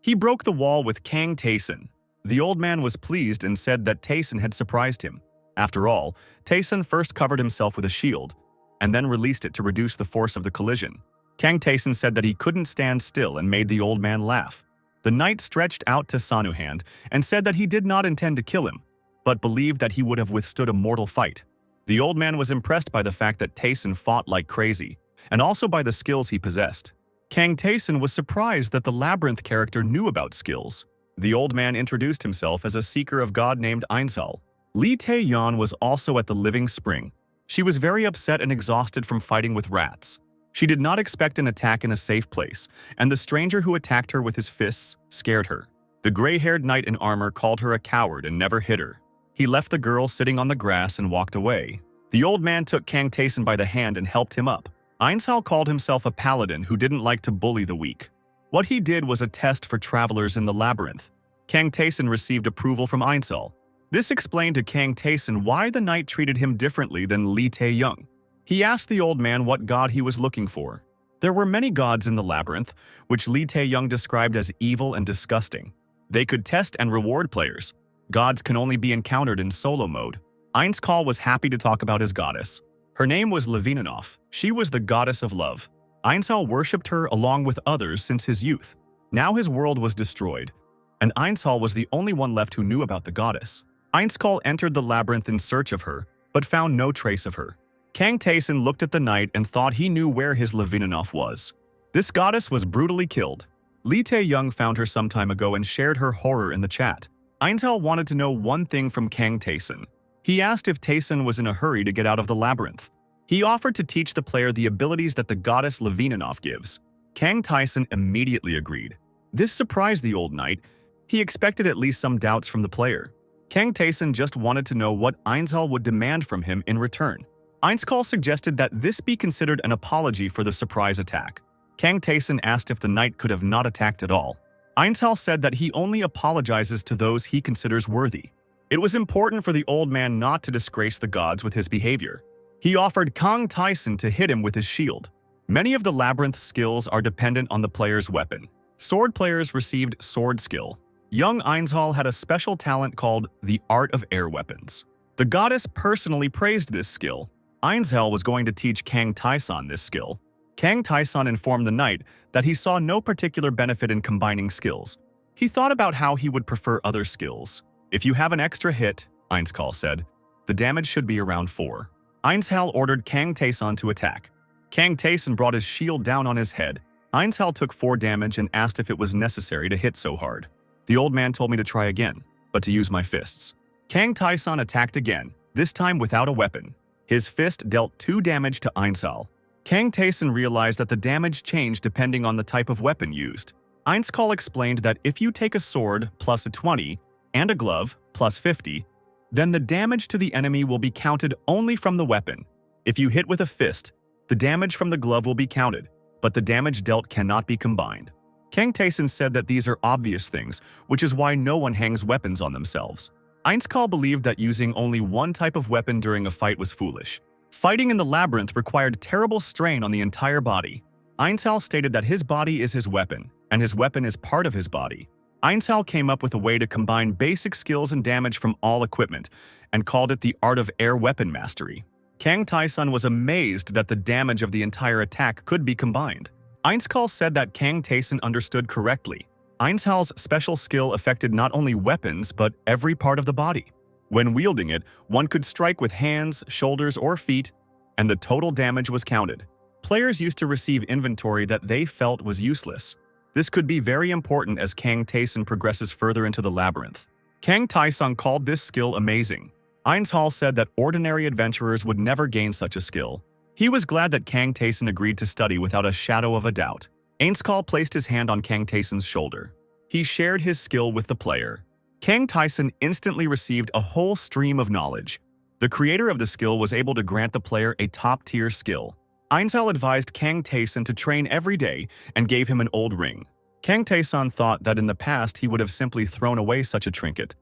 He broke the wall with Kang Taesun. The old man was pleased and said that Taesun had surprised him. After all, Taesun first covered himself with a shield, and then released it to reduce the force of the collision. Kang Taesun said that he couldn't stand still and made the old man laugh. The knight stretched out to Sanuhand and said that he did not intend to kill him, but believed that he would have withstood a mortal fight. The old man was impressed by the fact that Taesun fought like crazy, and also by the skills he possessed. Kang Taesun was surprised that the Labyrinth character knew about skills. The old man introduced himself as a seeker of God named Ainshal. Lee Tay Young was also at the Living Spring. She was very upset and exhausted from fighting with rats. She did not expect an attack in a safe place, and the stranger who attacked her with his fists scared her. The gray-haired knight in armor called her a coward and never hit her. He left the girl sitting on the grass and walked away. The old man took Kang Taesun by the hand and helped him up. Ainshal called himself a paladin who didn't like to bully the weak. What he did was a test for travelers in the labyrinth. Kang Taesun received approval from Ainshal. This explained to Kang Taesun why the knight treated him differently than Lee Tay Young. He asked the old man what god he was looking for. There were many gods in the labyrinth, which Lee Tay Young described as evil and disgusting. They could test and reward players. Gods can only be encountered in solo mode. Ainshal was happy to talk about his goddess. Her name was Levinanoff. She was the goddess of love. Ainshal worshipped her along with others since his youth. Now his world was destroyed, and Ainshal was the only one left who knew about the goddess. Ainshal entered the labyrinth in search of her, but found no trace of her. Kang Taesun looked at the knight and thought he knew where his Levinanoff was. This goddess was brutally killed. Lee Tay Young found her some time ago and shared her horror in the chat. Ainshal wanted to know one thing from Kang Taesun. He asked if Taesun was in a hurry to get out of the labyrinth. He offered to teach the player the abilities that the goddess Levinanoff gives. Kang Taesun immediately agreed. This surprised the old knight. He expected at least some doubts from the player. Kang Taesun just wanted to know what Ainshal would demand from him in return. Ainshal suggested that this be considered an apology for the surprise attack. Kang Taesun asked if the knight could have not attacked at all. Ainshal said that he only apologizes to those he considers worthy. It was important for the old man not to disgrace the gods with his behavior. He offered Kang Taesun to hit him with his shield. Many of the labyrinth skills are dependent on the player's weapon. Sword players received sword skill. Young Ainshal had a special talent called the Art of Air Weapons. The goddess personally praised this skill. Ainshal was going to teach Kang Taesun this skill. Kang Taesun informed the knight that he saw no particular benefit in combining skills. He thought about how he would prefer other skills. If you have an extra hit, Ainshal said, the damage should be around 4. Ainshal ordered Kang Taesun to attack. Kang Taesun brought his shield down on his head. Ainshal took 4 damage and asked if it was necessary to hit so hard. The old man told me to try again, but to use my fists. Kang Taesun attacked again, this time without a weapon. His fist dealt 2 damage to Ainshal. Kang Taesun realized that the damage changed depending on the type of weapon used. Ainshal explained that if you take a sword plus a 20 and a glove plus 50, then the damage to the enemy will be counted only from the weapon. If you hit with a fist, the damage from the glove will be counted, but the damage dealt cannot be combined. Kang Taesun said that these are obvious things, which is why no one hangs weapons on themselves. Ainshal believed that using only one type of weapon during a fight was foolish. Fighting in the labyrinth required terrible strain on the entire body. Ainshal stated that his body is his weapon, and his weapon is part of his body. Ainshal came up with a way to combine basic skills and damage from all equipment, and called it the Art of Air Weapon Mastery. Kang Taesun was amazed that the damage of the entire attack could be combined. Ainshal said that Kang Taesun understood correctly. Ainshal's special skill affected not only weapons, but every part of the body. When wielding it, one could strike with hands, shoulders, or feet, and the total damage was counted. Players used to receive inventory that they felt was useless. This could be very important as Kang Taesun progresses further into the labyrinth. Kang Taesun called this skill amazing. Ainshal said that ordinary adventurers would never gain such a skill. He was glad that Kang Taesun agreed to study without a shadow of a doubt. Ainshal placed his hand on Kang Taesun's shoulder. He shared his skill with the player. Kang Taesun instantly received a whole stream of knowledge. The creator of the skill was able to grant the player a top-tier skill. Ainshal advised Kang Taesun to train every day and gave him an old ring. Kang Taesun thought that in the past he would have simply thrown away such a trinket,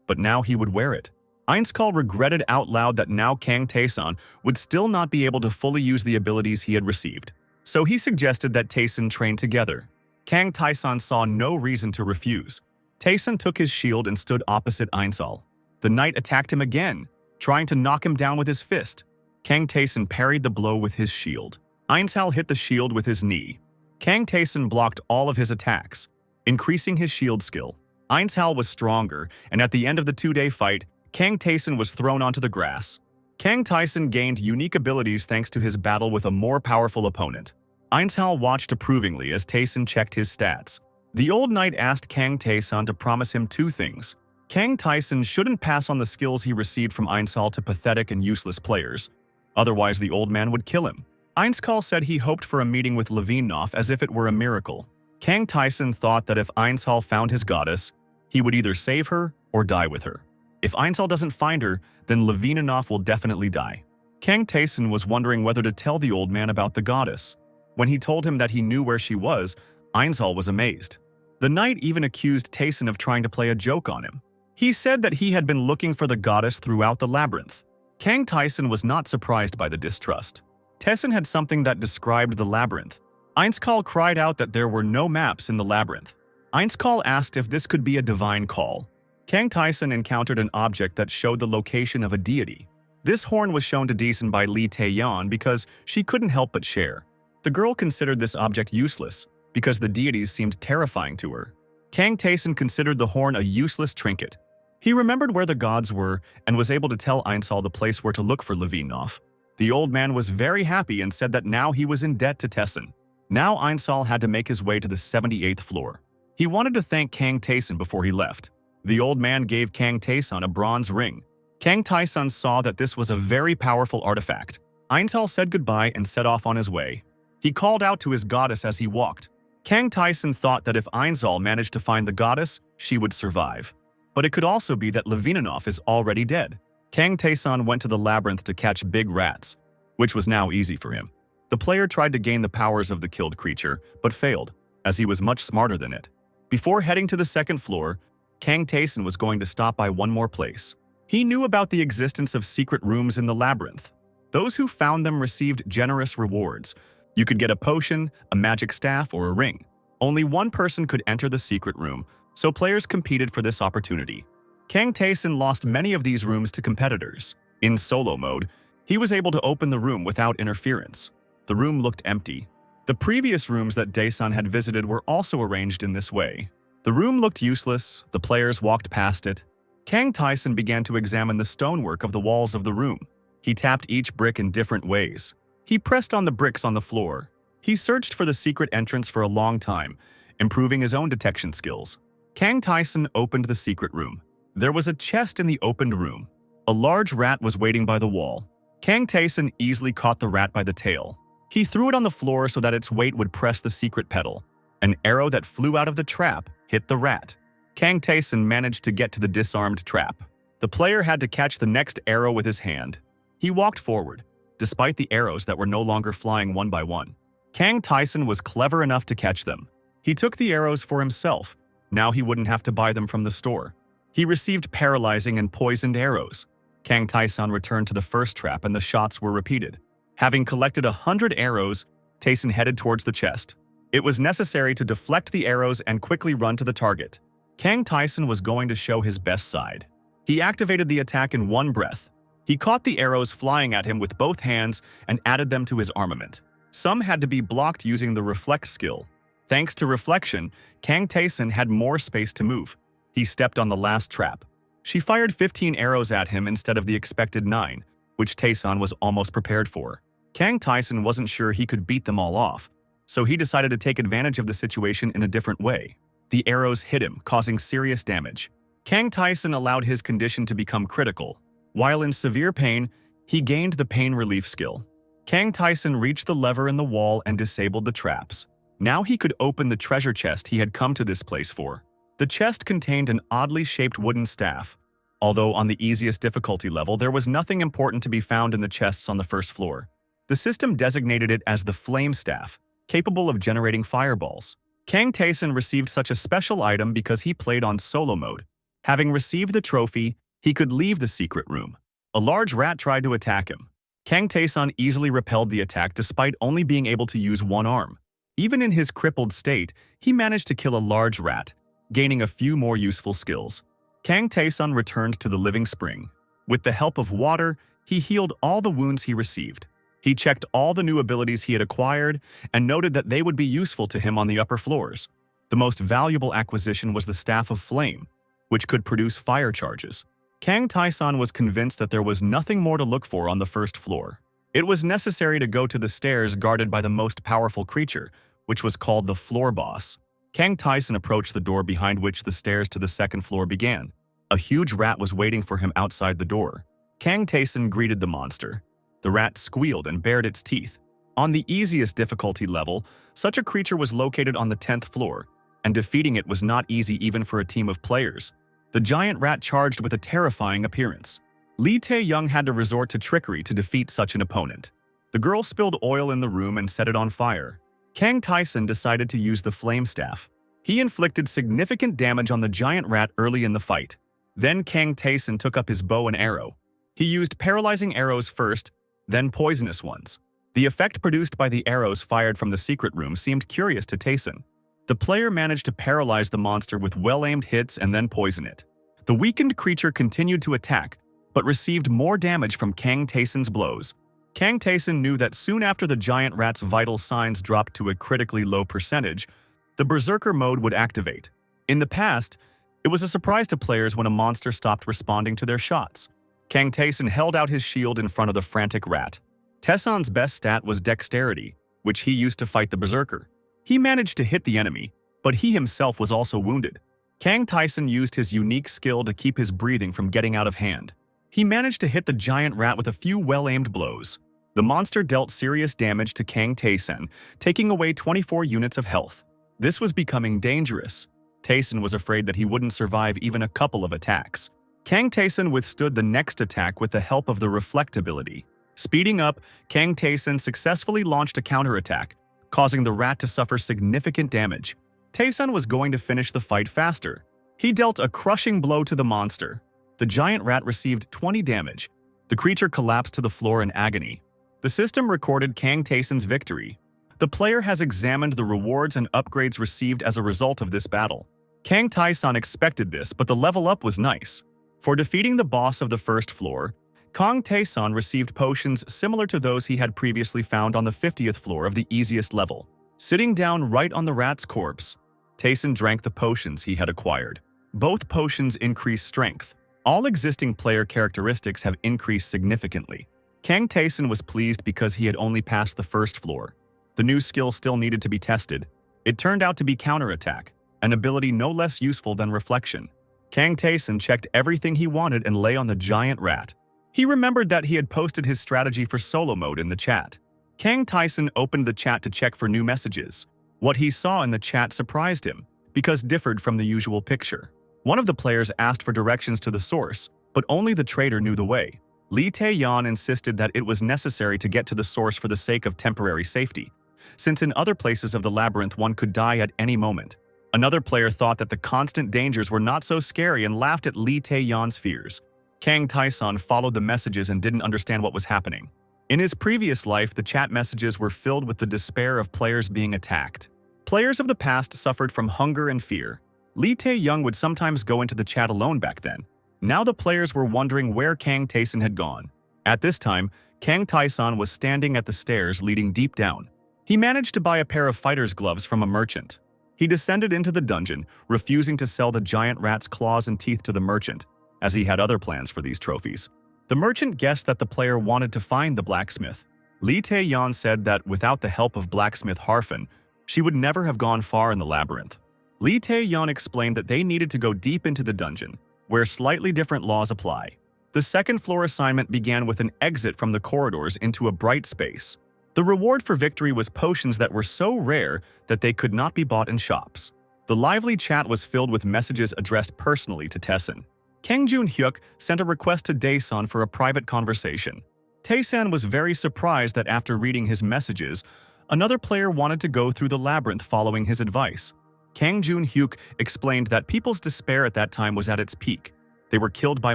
but now he would wear it. Einskall regretted out loud that now Kang Taesan would still not be able to fully use the abilities he had received. So he suggested that Taesan train together. Kang Taesan saw no reason to refuse. Taesan took his shield and stood opposite Einskall. The knight attacked him again, trying to knock him down with his fist. Kang Taesan parried the blow with his shield. Einskall hit the shield with his knee. Kang Taesan blocked all of his attacks, increasing his shield skill. Einskall was stronger, and at the end of the two-day fight, Kang Taesan was thrown onto the grass. Kang Taesan gained unique abilities thanks to his battle with a more powerful opponent. Einskall watched approvingly as Taesan checked his stats. The old knight asked Kang Taesan to promise him two things. Kang Taesan shouldn't pass on the skills he received from Einskall to pathetic and useless players. Otherwise, the old man would kill him. Einskall said he hoped for a meeting with LABYRINTH as if it were a miracle. Kang Taesan thought that if Einskall found his goddess, he would either save her or die with her. If Einskall doesn't find her, then LABYRINTH will definitely die. Kang Taesan was wondering whether to tell the old man about the goddess. When he told him that he knew where she was, Einskall was amazed. The knight even accused Taesan of trying to play a joke on him. He said that he had been looking for the goddess throughout the labyrinth. Kang Taesan was not surprised by the distrust. Taesan had something that described the labyrinth. Einskall cried out that there were no maps in the labyrinth. Einskall asked if this could be a divine call. Kang Taesan encountered an object that showed the location of a deity. This horn was shown to Taesan by Lee Tay Young because she couldn't help but share. The girl considered this object useless because the deities seemed terrifying to her. Kang Taesan considered the horn a useless trinket. He remembered where the gods were and was able to tell Einskall the place where to look for LABYRINTH. The old man was very happy and said that now he was in debt to Taesan. Now Einskall had to make his way to the 78th floor. He wanted to thank Kang Taesan before he left. The old man gave Kang Taesan a bronze ring. Kang Taesan saw that this was a very powerful artifact. Einskall said goodbye and set off on his way. He called out to his goddess as he walked. Kang Taesan thought that if Einskall managed to find the goddess, she would survive. But it could also be that LABYRINTH is already dead. Kang Taesan went to the labyrinth to catch big rats, which was now easy for him. The player tried to gain the powers of the killed creature, but failed, as he was much smarter than it. Before heading to the second floor, Kang Taesan was going to stop by one more place. He knew about the existence of secret rooms in the labyrinth. Those who found them received generous rewards. You could get a potion, a magic staff, or a ring. Only one person could enter the secret room, so players competed for this opportunity. Kang Taesan lost many of these rooms to competitors. In solo mode, he was able to open the room without interference. The room looked empty. The previous rooms that Taesan had visited were also arranged in this way. The room looked useless, the players walked past it. Kang Taesan began to examine the stonework of the walls of the room. He tapped each brick in different ways. He pressed on the bricks on the floor. He searched for the secret entrance for a long time, improving his own detection skills. Kang Taesan opened the secret room. There was a chest in the opened room. A large rat was waiting by the wall. Kang Taesan easily caught the rat by the tail. He threw it on the floor so that its weight would press the secret pedal. An arrow that flew out of the trap hit the rat. Kang Taesan managed to get to the disarmed trap. The player had to catch the next arrow with his hand. He walked forward, despite the arrows that were no longer flying one by one. Kang Taesan was clever enough to catch them. He took the arrows for himself. Now he wouldn't have to buy them from the store. He received paralyzing and poisoned arrows. Kang Taesan returned to the first trap and the shots were repeated. Having collected 100 arrows, Taesan headed towards the chest. It was necessary to deflect the arrows and quickly run to the target. Kang Taesan was going to show his best side. He activated the attack in one breath. He caught the arrows flying at him with both hands and added them to his armament. Some had to be blocked using the reflect skill. Thanks to reflection, Kang Taesan had more space to move. He stepped on the last trap. She fired 15 arrows at him instead of the expected 9, which Taesan was almost prepared for. Kang Taesan wasn't sure he could beat them all off, so he decided to take advantage of the situation in a different way. The arrows hit him, causing serious damage. Kang Taesan allowed his condition to become critical. While in severe pain, he gained the pain relief skill. Kang Taesan reached the lever in the wall and disabled the traps. Now he could open the treasure chest he had come to this place for. The chest contained an oddly shaped wooden staff. Although on the easiest difficulty level, there was nothing important to be found in the chests on the first floor. The system designated it as the Flame Staff, capable of generating fireballs. Kang Taesan received such a special item because he played on solo mode. Having received the trophy, he could leave the secret room. A large rat tried to attack him. Kang Tae-sun easily repelled the attack despite only being able to use one arm. Even in his crippled state, he managed to kill a large rat, gaining a few more useful skills. Kang Tae-sun returned to the living spring. With the help of water, he healed all the wounds he received. He checked all the new abilities he had acquired and noted that they would be useful to him on the upper floors. The most valuable acquisition was the Staff of Flame, which could produce fire charges. Kang Tae-sun was convinced that there was nothing more to look for on the first floor. It was necessary to go to the stairs guarded by the most powerful creature, which was called the Floor Boss. Kang Tae-sun approached the door behind which the stairs to the second floor began. A huge rat was waiting for him outside the door. Kang Tae-sun greeted the monster. The rat squealed and bared its teeth. On the easiest difficulty level, such a creature was located on the 10th floor, and defeating it was not easy even for a team of players. The giant rat charged with a terrifying appearance. Lee Tay Young had to resort to trickery to defeat such an opponent. The girl spilled oil in the room and set it on fire. Kang Tae-sun decided to use the flame staff. He inflicted significant damage on the giant rat early in the fight. Then Kang Tae-sun took up his bow and arrow. He used paralyzing arrows first, then poisonous ones. The effect produced by the arrows fired from the secret room seemed curious to Tae-sun. The player managed to paralyze the monster with well-aimed hits and then poison it. The weakened creature continued to attack, but received more damage from Kang Tae-sun's blows. Kang Tae-sun knew that soon after the giant rat's vital signs dropped to a critically low percentage, the Berserker mode would activate. In the past, it was a surprise to players when a monster stopped responding to their shots. Kang Tae-sun held out his shield in front of the frantic rat. Tae-sun's best stat was dexterity, which he used to fight the Berserker. He managed to hit the enemy, but he himself was also wounded. Kang Tae-sun used his unique skill to keep his breathing from getting out of hand. He managed to hit the giant rat with a few well-aimed blows. The monster dealt serious damage to Kang Tae-sun, taking away 24 units of health. This was becoming dangerous. Tae-sun was afraid that he wouldn't survive even a couple of attacks. Kang Tae-sun withstood the next attack with the help of the Reflect ability. Speeding up, Kang Tae-sun successfully launched a counterattack, causing the rat to suffer significant damage. Tae-sun was going to finish the fight faster. He dealt a crushing blow to the monster. The giant rat received 20 damage. The creature collapsed to the floor in agony. The system recorded Kang Tae-sun's victory. The player has examined the rewards and upgrades received as a result of this battle. Kang Tae-sun expected this, but the level up was nice. For defeating the boss of the first floor, Kang Tae-sun received potions similar to those he had previously found on the 50th floor of the easiest level. Sitting down right on the rat's corpse, Tae-sun drank the potions he had acquired. Both potions increase strength. All existing player characteristics have increased significantly. Kang Tae-sun was pleased because he had only passed the first floor. The new skill still needed to be tested. It turned out to be counterattack, an ability no less useful than reflection. Kang Tae-sun checked everything he wanted and lay on the giant rat. He remembered that he had posted his strategy for solo mode in the chat. Kang Tae-sun opened the chat to check for new messages. What he saw in the chat surprised him, because differed from the usual picture. One of the players asked for directions to the source, but only the trader knew the way. Lee Tay Young insisted that it was necessary to get to the source for the sake of temporary safety, since in other places of the labyrinth one could die at any moment. Another player thought that the constant dangers were not so scary and laughed at Lee Tay Young's fears. Kang Tae-sun followed the messages and didn't understand what was happening. In his previous life, the chat messages were filled with the despair of players being attacked. Players of the past suffered from hunger and fear. Lee Tay Young would sometimes go into the chat alone back then. Now the players were wondering where Kang Tae-sun had gone. At this time, Kang Tae-sun was standing at the stairs leading deep down. He managed to buy a pair of fighter's gloves from a merchant. He descended into the dungeon, refusing to sell the giant rat's claws and teeth to the merchant, as he had other plans for these trophies. The merchant guessed that the player wanted to find the blacksmith. Lee Tay Young said that without the help of blacksmith Harfin, she would never have gone far in the labyrinth. Lee Tay Young explained that they needed to go deep into the dungeon, where slightly different laws apply. The second floor assignment began with an exit from the corridors into a bright space. The reward for victory was potions that were so rare that they could not be bought in shops. The lively chat was filled with messages addressed personally to Tae-sun. Kang Jun-hyuk sent a request to Dae-sun for a private conversation. Tae-sun was very surprised that after reading his messages, another player wanted to go through the labyrinth following his advice. Kang Jun-hyuk explained that people's despair at that time was at its peak. They were killed by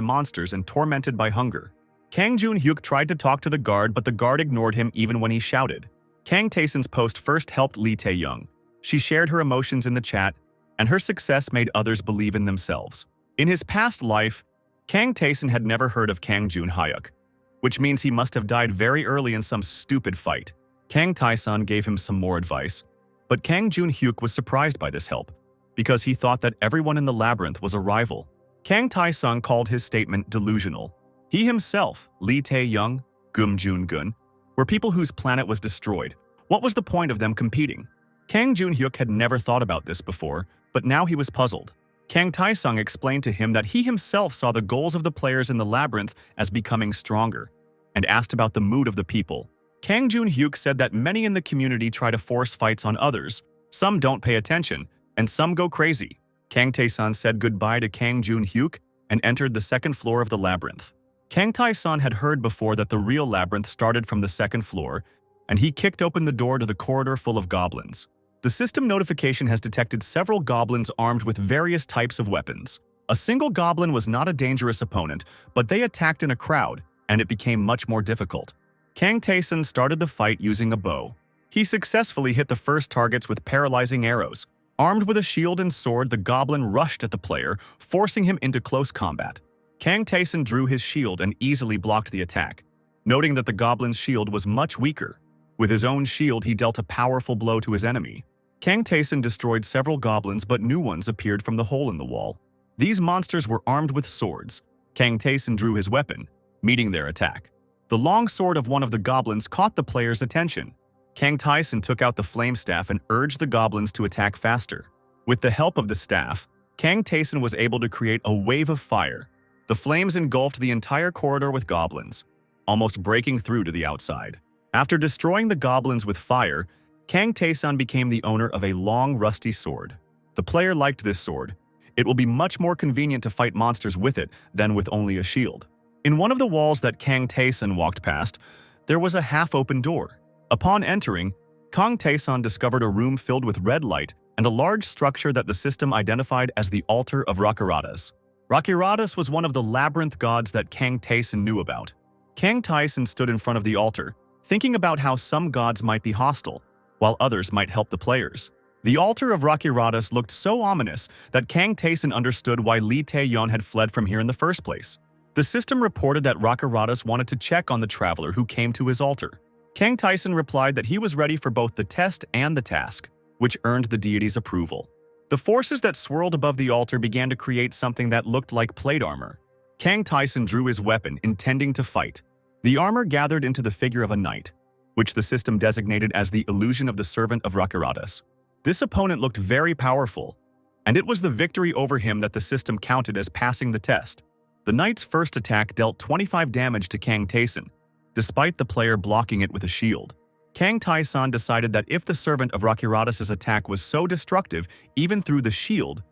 monsters and tormented by hunger. Kang Jun-hyuk tried to talk to the guard, but the guard ignored him even when he shouted. Kang Tae-sun's post first helped Lee Tay Young. She shared her emotions in the chat, and her success made others believe in themselves. In his past life, Kang Tae-sun had never heard of Kang Jun-hyuk, which means he must have died very early in some stupid fight. Kang Tae-sun gave him some more advice, but Kang Jun-hyuk was surprised by this help, because he thought that everyone in the labyrinth was a rival. Kang Tae-sun called his statement delusional. He himself, Lee Tay Young, Gum Jun, were people whose planet was destroyed. What was the point of them competing? Kang Jun-hyuk had never thought about this before, but now he was puzzled. Kang Tae-sun explained to him that he himself saw the goals of the players in the labyrinth as becoming stronger, and asked about the mood of the people. Kang Jun-hyuk said that many in the community try to force fights on others, some don't pay attention, and some go crazy. Kang Tae-sun said goodbye to Kang Jun-hyuk and entered the second floor of the labyrinth. Kang Tae-sun had heard before that the real labyrinth started from the second floor, and he kicked open the door to the corridor full of goblins. The system notification has detected several goblins armed with various types of weapons. A single goblin was not a dangerous opponent, but they attacked in a crowd, and it became much more difficult. Kang Tae-sun started the fight using a bow. He successfully hit the first targets with paralyzing arrows. Armed with a shield and sword, the goblin rushed at the player, forcing him into close combat. Kang Tae-sun drew his shield and easily blocked the attack, noting that the goblin's shield was much weaker. With his own shield, he dealt a powerful blow to his enemy. Kang Tae-sun destroyed several goblins, but new ones appeared from the hole in the wall. These monsters were armed with swords. Kang Tae-sun drew his weapon, meeting their attack. The long sword of one of the goblins caught the player's attention. Kang Tae-sun took out the flame staff and urged the goblins to attack faster. With the help of the staff, Kang Tae-sun was able to create a wave of fire. The flames engulfed the entire corridor with goblins, almost breaking through to the outside. After destroying the goblins with fire, Kang Tae-sun became the owner of a long, rusty sword. The player liked this sword. It will be much more convenient to fight monsters with it than with only a shield. In one of the walls that Kang Tae-sun walked past, there was a half-open door. Upon entering, Kang Tae-sun discovered a room filled with red light and a large structure that the system identified as the altar of Rakaratus. Rakaratus was one of the labyrinth gods that Kang Tae-sun knew about. Kang Tae-sun stood in front of the altar, thinking about how some gods might be hostile, while others might help the players. The altar of Rakaratus looked so ominous that Kang Tae-sun understood why Lee Tay Young had fled from here in the first place. The system reported that Rakaratus wanted to check on the traveler who came to his altar. Kang Tae-sun replied that he was ready for both the test and the task, which earned the deity's approval. The forces that swirled above the altar began to create something that looked like plate armor. Kang Tae-sun drew his weapon, intending to fight. The armor gathered into the figure of a knight, which the system designated as the illusion of the servant of Rakaratus. This opponent looked very powerful, and it was the victory over him that the system counted as passing the test. The knight's first attack dealt 25 damage to Kang Tae-sun, despite the player blocking it with a shield. Kang Tae-sun decided that if the servant of Rakaratus' attack was so destructive even through the shield,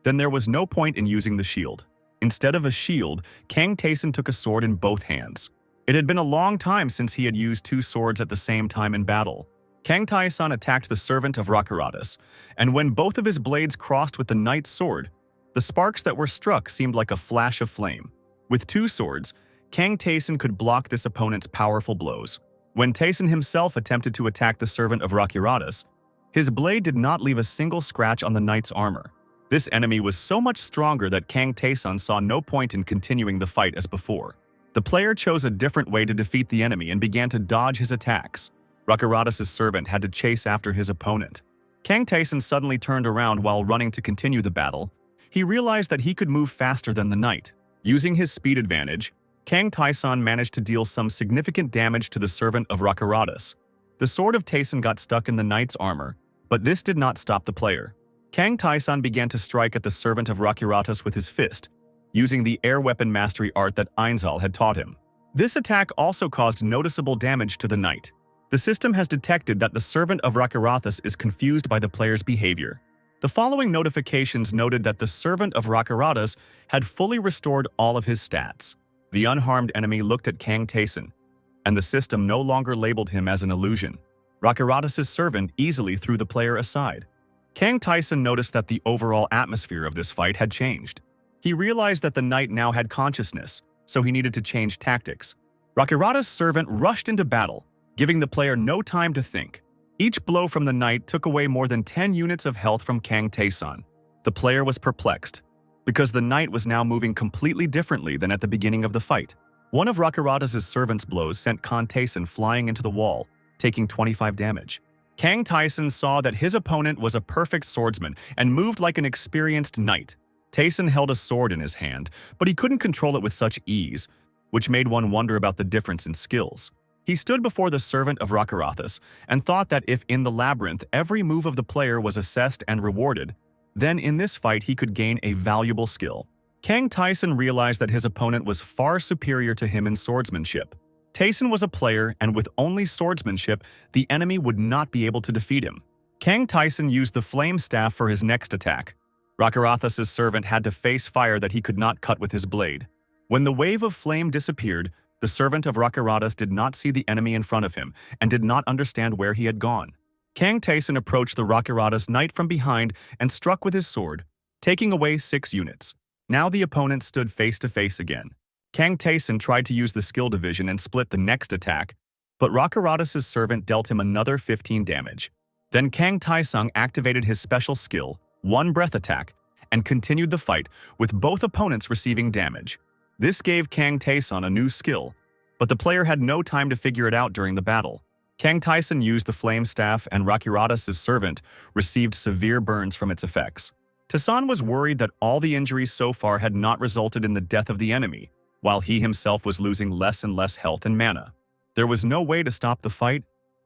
then there was no point in using the shield. Instead of a shield, Kang Tae-sun took a sword in both hands. It had been a long time since he had used two swords at the same time in battle. Kang Tae-sun attacked the servant of Rakaratus, and when both of his blades crossed with the knight's sword, the sparks that were struck seemed like a flash of flame. With two swords, Kang Tae-sun could block this opponent's powerful blows. When Tae-sun himself attempted to attack the servant of Rakaratus, his blade did not leave a single scratch on the knight's armor. This enemy was so much stronger that Kang Tae-sun saw no point in continuing the fight as before. The player chose a different way to defeat the enemy and began to dodge his attacks. Rakaratus' servant had to chase after his opponent. Kang Tae-sun suddenly turned around while running to continue the battle. He realized that he could move faster than the knight. Using his speed advantage, Kang Tae-sun managed to deal some significant damage to the servant of Rakaratus. The sword of Tae-sun got stuck in the knight's armor, but this did not stop the player. Kang Tae-sun began to strike at the servant of Rakaratus with his fist, using the air weapon mastery art that Ainzal had taught him. This attack also caused noticeable damage to the knight. The system has detected that the servant of Rakaratus is confused by the player's behavior. The following notifications noted that the servant of Rakaratus had fully restored all of his stats. The unharmed enemy looked at Kang Tae-sun, and the system no longer labeled him as an illusion. Rakaratus' servant easily threw the player aside. Kang Tae-sun noticed that the overall atmosphere of this fight had changed. He realized that the knight now had consciousness, so he needed to change tactics. Rakaratus' servant rushed into battle, giving the player no time to think. Each blow from the knight took away more than 10 units of health from Kang Tae-san. The player was perplexed, because the knight was now moving completely differently than at the beginning of the fight. One of Rakaratus' servant's blows sent Kang Tae-san flying into the wall, taking 25 damage. Kang Tae-san saw that his opponent was a perfect swordsman and moved like an experienced knight. Tae-san held a sword in his hand, but he couldn't control it with such ease, which made one wonder about the difference in skills. He stood before the servant of Rakaratus and thought that if in the labyrinth every move of the player was assessed and rewarded, then in this fight he could gain a valuable skill. Kang Tae-san realized that his opponent was far superior to him in swordsmanship. Tae-san was a player, and with only swordsmanship, the enemy would not be able to defeat him. Kang Tae-san used the flame staff for his next attack. Rakaratus' servant had to face fire that he could not cut with his blade. When the wave of flame disappeared, the servant of Rakaratus did not see the enemy in front of him and did not understand where he had gone. Kang Tae-san approached the Rakaratus knight from behind and struck with his sword, taking away 6 units. Now the opponent stood face to face again. Kang Tae-san tried to use the skill division and split the next attack, but Rakaratus' servant dealt him another 15 damage. Then Kang Tae-san activated his special skill, One Breath Attack, and continued the fight, with both opponents receiving damage. This gave Kang Tae-san a new skill, but the player had no time to figure it out during the battle. Kang Tae-san used the flame staff and Rakaratus' servant received severe burns from its effects. Tae-san was worried that all the injuries so far had not resulted in the death of the enemy, while he himself was losing less and less health and mana. There was no way to stop the fight,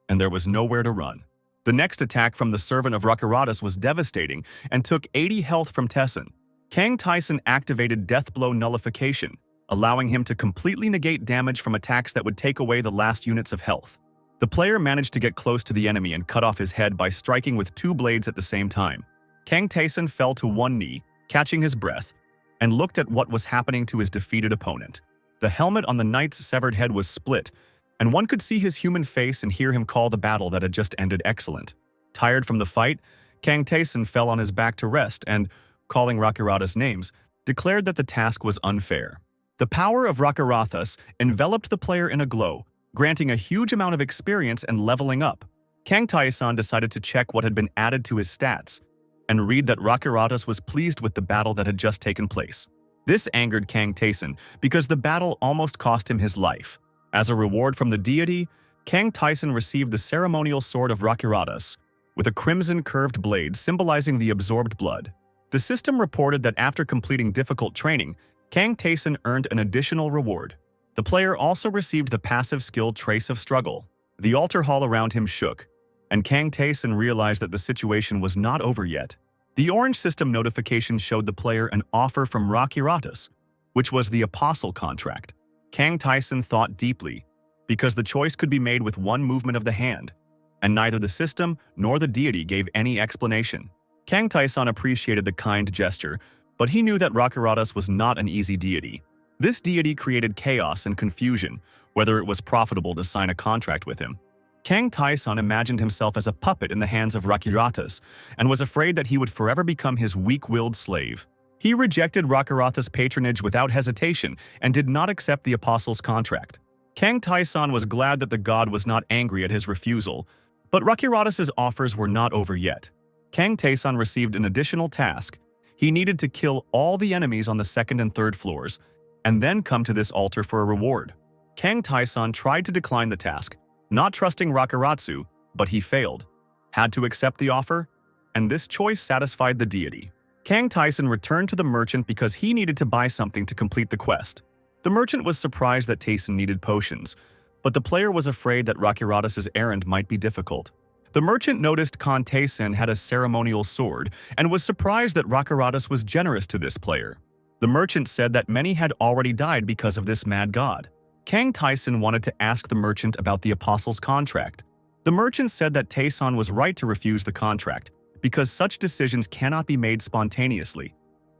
and there was nowhere to run. The next attack from the servant of Rakaratus was devastating and took 80 health from Tae-san. Kang Tae-san activated Death Blow Nullification, allowing him to completely negate damage from attacks that would take away the last units of health. The player managed to get close to the enemy and cut off his head by striking with 2 blades at the same time. Kang Tae-san fell to one knee, catching his breath, and looked at what was happening to his defeated opponent. The helmet on the knight's severed head was split, and one could see his human face and hear him call the battle that had just ended excellent. Tired from the fight, Kang Tae-san fell on his back to rest and, calling Rakaratus names, declared that the task was unfair. The power of Rakaratus enveloped the player in a glow, granting a huge amount of experience and leveling up. Kang Tae-san decided to check what had been added to his stats, and read that Rakaratus was pleased with the battle that had just taken place. This angered Kang Tae-san because the battle almost cost him his life. As a reward from the deity, Kang Tae-san received the ceremonial sword of Rakaratus, with a crimson curved blade symbolizing the absorbed blood. The system reported that after completing difficult training, Kang Tae-san earned an additional reward. The player also received the passive skill Trace of Struggle. The altar hall around him shook, and Kang Tae-san realized that the situation was not over yet. The orange system notification showed the player an offer from Rakaratus, which was the Apostle contract. Kang Tae-san thought deeply, because the choice could be made with one movement of the hand, and neither the system nor the deity gave any explanation. Kang Tae-san appreciated the kind gesture, but he knew that Rakaratus was not an easy deity. This deity created chaos and confusion, whether it was profitable to sign a contract with him. Kang Tae-san imagined himself as a puppet in the hands of Rakaratus and was afraid that he would forever become his weak-willed slave. He rejected Rakaratus' patronage without hesitation and did not accept the apostle's contract. Kang Tae-san was glad that the god was not angry at his refusal, but Rakaratus' offers were not over yet. Kang Tae-san received an additional task. He needed to kill all the enemies on the 2nd and 3rd floors, and then come to this altar for a reward. Kang Tae-san tried to decline the task, not trusting Rakaratus, but he failed, had to accept the offer, and this choice satisfied the deity. Kang Tae-san returned to the merchant because he needed to buy something to complete the quest. The merchant was surprised that Tae-san needed potions, but the player was afraid that Rakaratus' errand might be difficult. The merchant noticed Kang Tae-san had a ceremonial sword and was surprised that Rakaratus was generous to this player. The merchant said that many had already died because of this mad god. Kang Tae-san wanted to ask the merchant about the apostle's contract. The merchant said that Tae-san was right to refuse the contract, because such decisions cannot be made spontaneously.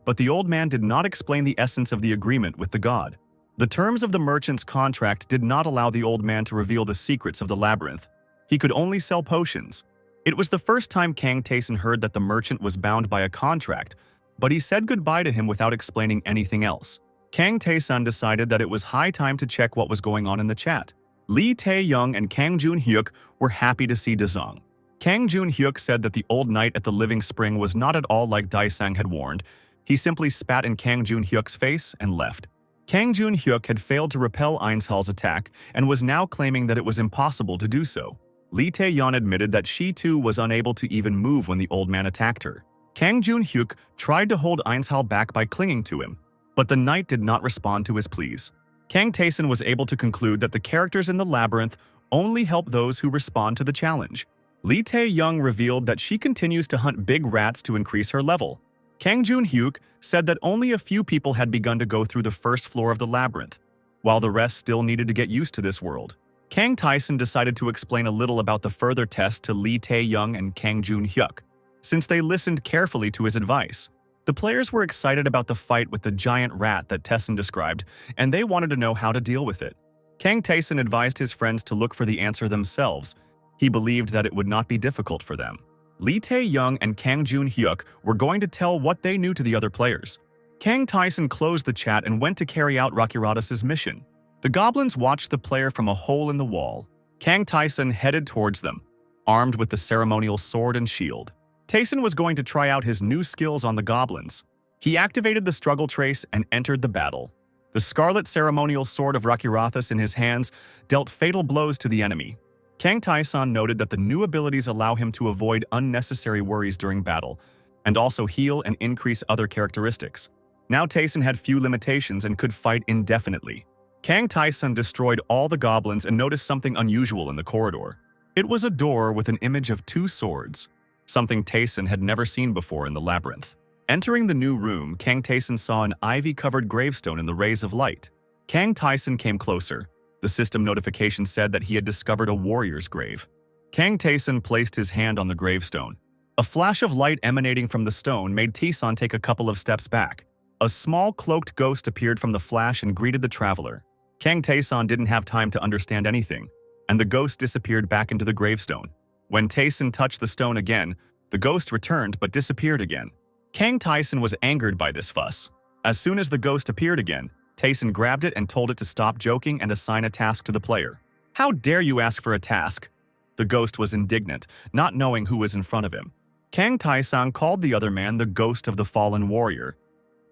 But the old man did not explain the essence of the agreement with the god. The terms of the merchant's contract did not allow the old man to reveal the secrets of the labyrinth. He could only sell potions. It was the first time Kang Tae-san heard that the merchant was bound by a contract, but he said goodbye to him without explaining anything else. Kang Tae-sun decided that it was high time to check what was going on in the chat. Lee Tay Young and Kang Jun-hyuk were happy to see Dazong. Kang Jun-hyuk said that the old knight at the Living Spring was not at all like Dae-sang had warned. He simply spat in Kang Jun-hyuk's face and left. Kang Jun-hyuk had failed to repel Einshal's attack and was now claiming that it was impossible to do so. Lee Tay Young admitted that she too was unable to even move when the old man attacked her. Kang Jun-hyuk tried to hold Einshal back by clinging to him, but the knight did not respond to his pleas. Kang Tae-sun was able to conclude that the characters in the labyrinth only help those who respond to the challenge. Lee Tay Young revealed that she continues to hunt big rats to increase her level. Kang Jun-hyuk said that only a few people had begun to go through the first floor of the labyrinth, while the rest still needed to get used to this world. Kang Tae-sun decided to explain a little about the further test to Lee Tay Young and Kang Jun-hyuk, since they listened carefully to his advice. The players were excited about the fight with the giant rat that Tae-sun described, and they wanted to know how to deal with it. Kang Tae-sun advised his friends to look for the answer themselves. He believed that it would not be difficult for them. Lee Tay Young and Kang Jun-hyuk were going to tell what they knew to the other players. Kang Tae-sun closed the chat and went to carry out Rakaratus' mission. The goblins watched the player from a hole in the wall. Kang Tae-sun headed towards them, armed with the ceremonial sword and shield. Tae-sun was going to try out his new skills on the goblins. He activated the struggle trace and entered the battle. The scarlet ceremonial sword of Rakaratus in his hands dealt fatal blows to the enemy. Kang Tae-sun noted that the new abilities allow him to avoid unnecessary worries during battle, and also heal and increase other characteristics. Now Tae-sun had few limitations and could fight indefinitely. Kang Tae-sun destroyed all the goblins and noticed something unusual in the corridor. It was a door with an image of two swords, something Tae-sun had never seen before in the labyrinth. Entering the new room, Kang Tae-sun saw an ivy-covered gravestone in the rays of light. Kang Tae-sun came closer. The system notification said that he had discovered a warrior's grave. Kang Tae-sun placed his hand on the gravestone. A flash of light emanating from the stone made Tae-sun take a couple of steps back. A small cloaked ghost appeared from the flash and greeted the traveler. Kang Tae-sun didn't have time to understand anything, and the ghost disappeared back into the gravestone. When Tae-sun touched the stone again, the ghost returned but disappeared again. Kang Tae-sun was angered by this fuss. As soon as the ghost appeared again, Tae-sun grabbed it and told it to stop joking and assign a task to the player. "How dare you ask for a task?" The ghost was indignant, not knowing who was in front of him. Kang Tae-sun called the other man the ghost of the fallen warrior,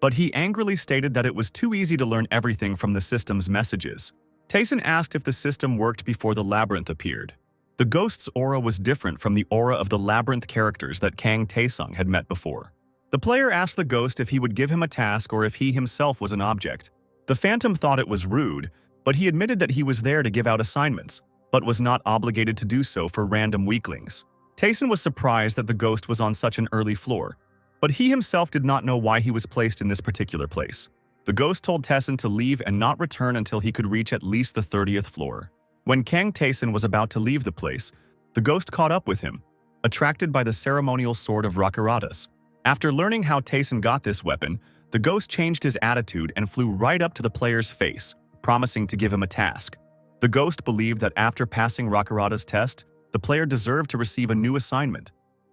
but he angrily stated that it was too easy to learn everything from the system's messages. Tae-sun asked if the system worked before the labyrinth appeared. The ghost's aura was different from the aura of the labyrinth characters that Kang Tae-sun had met before. The player asked the ghost if he would give him a task or if he himself was an object. The phantom thought it was rude, but he admitted that he was there to give out assignments, but was not obligated to do so for random weaklings. Tae-sun was surprised that the ghost was on such an early floor, but he himself did not know why he was placed in this particular place. The ghost told Tae-sun to leave and not return until he could reach at least the 30th floor. When Kang Tae-sun was about to leave the place, the ghost caught up with him, attracted by the ceremonial sword of Rakaratus. After learning how Tae-sun got this weapon, the ghost changed his attitude and flew right up to the player's face, promising to give him a task. The ghost believed that after passing Rakaratus' test, the player deserved to receive a new assignment.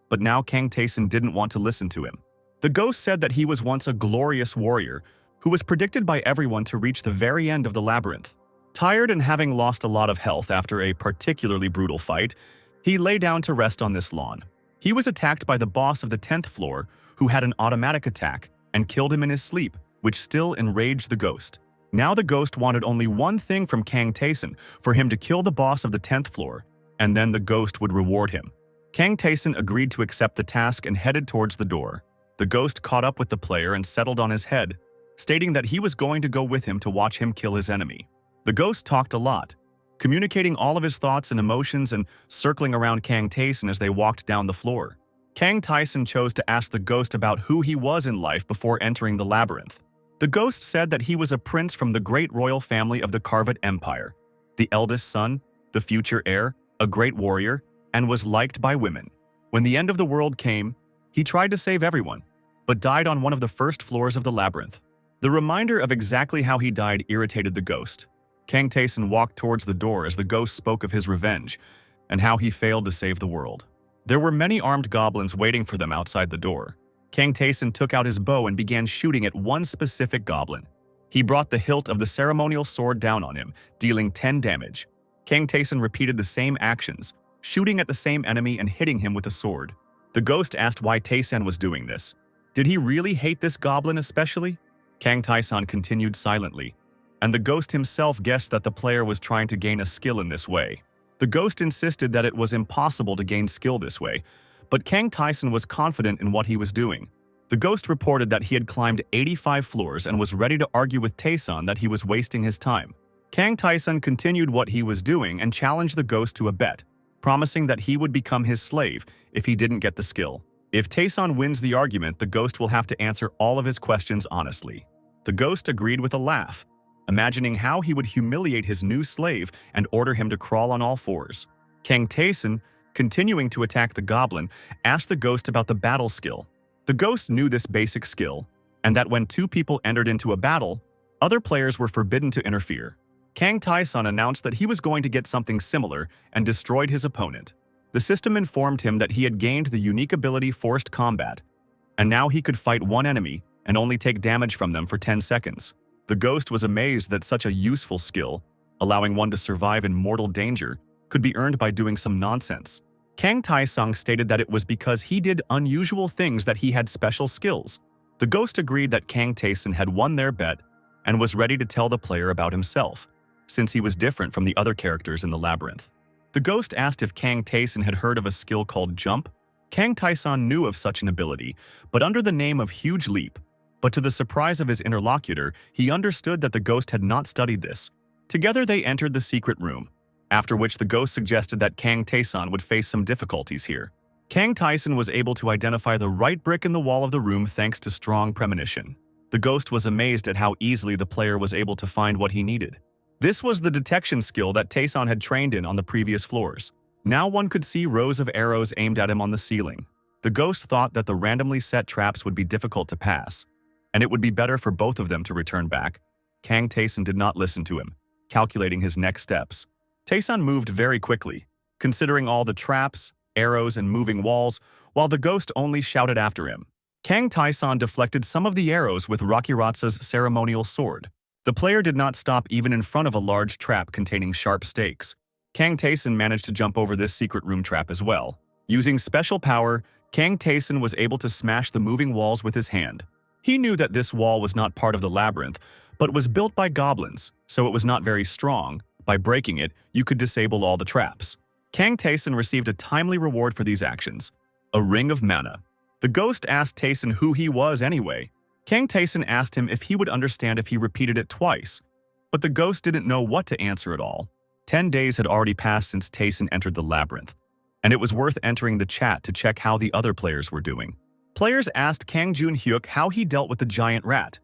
But now Kang Tae-sun didn't want to listen to him. The ghost said that he was once a glorious warrior who was predicted by everyone to reach the very end of the labyrinth. Tired and having lost a lot of health after a particularly brutal fight, he lay down to rest on this lawn. He was attacked by the boss of the 10th floor, who had an automatic attack and killed him in his sleep, which still enraged the ghost. Now the ghost wanted only one thing from Kang Tae-sun, for him to kill the boss of the 10th floor, and then the ghost would reward him. Kang Tae-sun agreed to accept the task and headed towards the door. The ghost caught up with the player and settled on his head, stating that he was going to go with him to watch him kill his enemy. The ghost talked a lot, communicating all of his thoughts and emotions and circling around Kang Tae-sun as they walked down the floor. Kang Tae-sun chose to ask the ghost about who he was in life before entering the labyrinth. The ghost said that he was a prince from the great royal family of the Karvat Empire, the eldest son, the future heir, a great warrior, and was liked by women. When the end of the world came, he tried to save everyone, but died on one of the first floors of the labyrinth. The reminder of exactly how he died irritated the ghost. Kang Tae-sun walked towards the door as the ghost spoke of his revenge and how he failed to save the world. There were many armed goblins waiting for them outside the door. Kang Tae-sun took out his bow and began shooting at one specific goblin. He brought the hilt of the ceremonial sword down on him, dealing 10 damage. Kang Tae-sun repeated the same actions, shooting at the same enemy and hitting him with a sword. The ghost asked why Tae-sun was doing this. Did he really hate this goblin especially? Kang Tae-sun continued silently, and the ghost himself guessed that the player was trying to gain a skill in this way. The ghost insisted that it was impossible to gain skill this way, but Kang Tae-sun was confident in what he was doing. The ghost reported that he had climbed 85 floors and was ready to argue with Tae-sun that he was wasting his time. Kang Tae-sun continued what he was doing and challenged the ghost to a bet, promising that he would become his slave if he didn't get the skill. If Tae-sun wins the argument, the ghost will have to answer all of his questions honestly. The ghost agreed with a laugh, imagining how he would humiliate his new slave and order him to crawl on all fours. Kang Tae-sun, continuing to attack the goblin, asked the ghost about the battle skill. The ghost knew this basic skill, and that when two people entered into a battle, other players were forbidden to interfere. Kang Tae-sun announced that he was going to get something similar and destroyed his opponent. The system informed him that he had gained the unique ability Forced Combat, and now he could fight one enemy and only take damage from them for 10 seconds. The ghost was amazed that such a useful skill, allowing one to survive in mortal danger, could be earned by doing some nonsense. Kang Tae-sun stated that it was because he did unusual things that he had special skills. The ghost agreed that Kang Tae-sun had won their bet and was ready to tell the player about himself, since he was different from the other characters in the labyrinth. The ghost asked if Kang Tae-sun had heard of a skill called Jump. Kang Tae-sun knew of such an ability, but under the name of Huge Leap. But to the surprise of his interlocutor, he understood that the ghost had not studied this. Together they entered the secret room, after which the ghost suggested that Kang Tae-sun would face some difficulties here. Kang Tae-sun was able to identify the right brick in the wall of the room thanks to strong premonition. The ghost was amazed at how easily the player was able to find what he needed. This was the detection skill that Tae-sun had trained in on the previous floors. Now one could see rows of arrows aimed at him on the ceiling. The ghost thought that the randomly set traps would be difficult to pass, and it would be better for both of them to return back. Kang Tae-sun did not listen to him, calculating his next steps. Tae-sun moved very quickly, considering all the traps, arrows, and moving walls, while the ghost only shouted after him. Kang Tae-sun deflected some of the arrows with Rakaratus' ceremonial sword. The player did not stop even in front of a large trap containing sharp stakes. Kang Tae-sun managed to jump over this secret room trap as well. Using special power, Kang Tae-sun was able to smash the moving walls with his hand. He knew that this wall was not part of the labyrinth, but was built by goblins, so it was not very strong. By breaking it, you could disable all the traps. Kang Tae-sun received a timely reward for these actions, a ring of mana. The ghost asked Tae-sun who he was anyway. Kang Tae-sun asked him if he would understand if he repeated it twice, but the ghost didn't know what to answer at all. 10 days had already passed since Tae-sun entered the labyrinth, and it was worth entering the chat to check how the other players were doing. Players asked Kang Jun-hyuk how he dealt with the giant rat,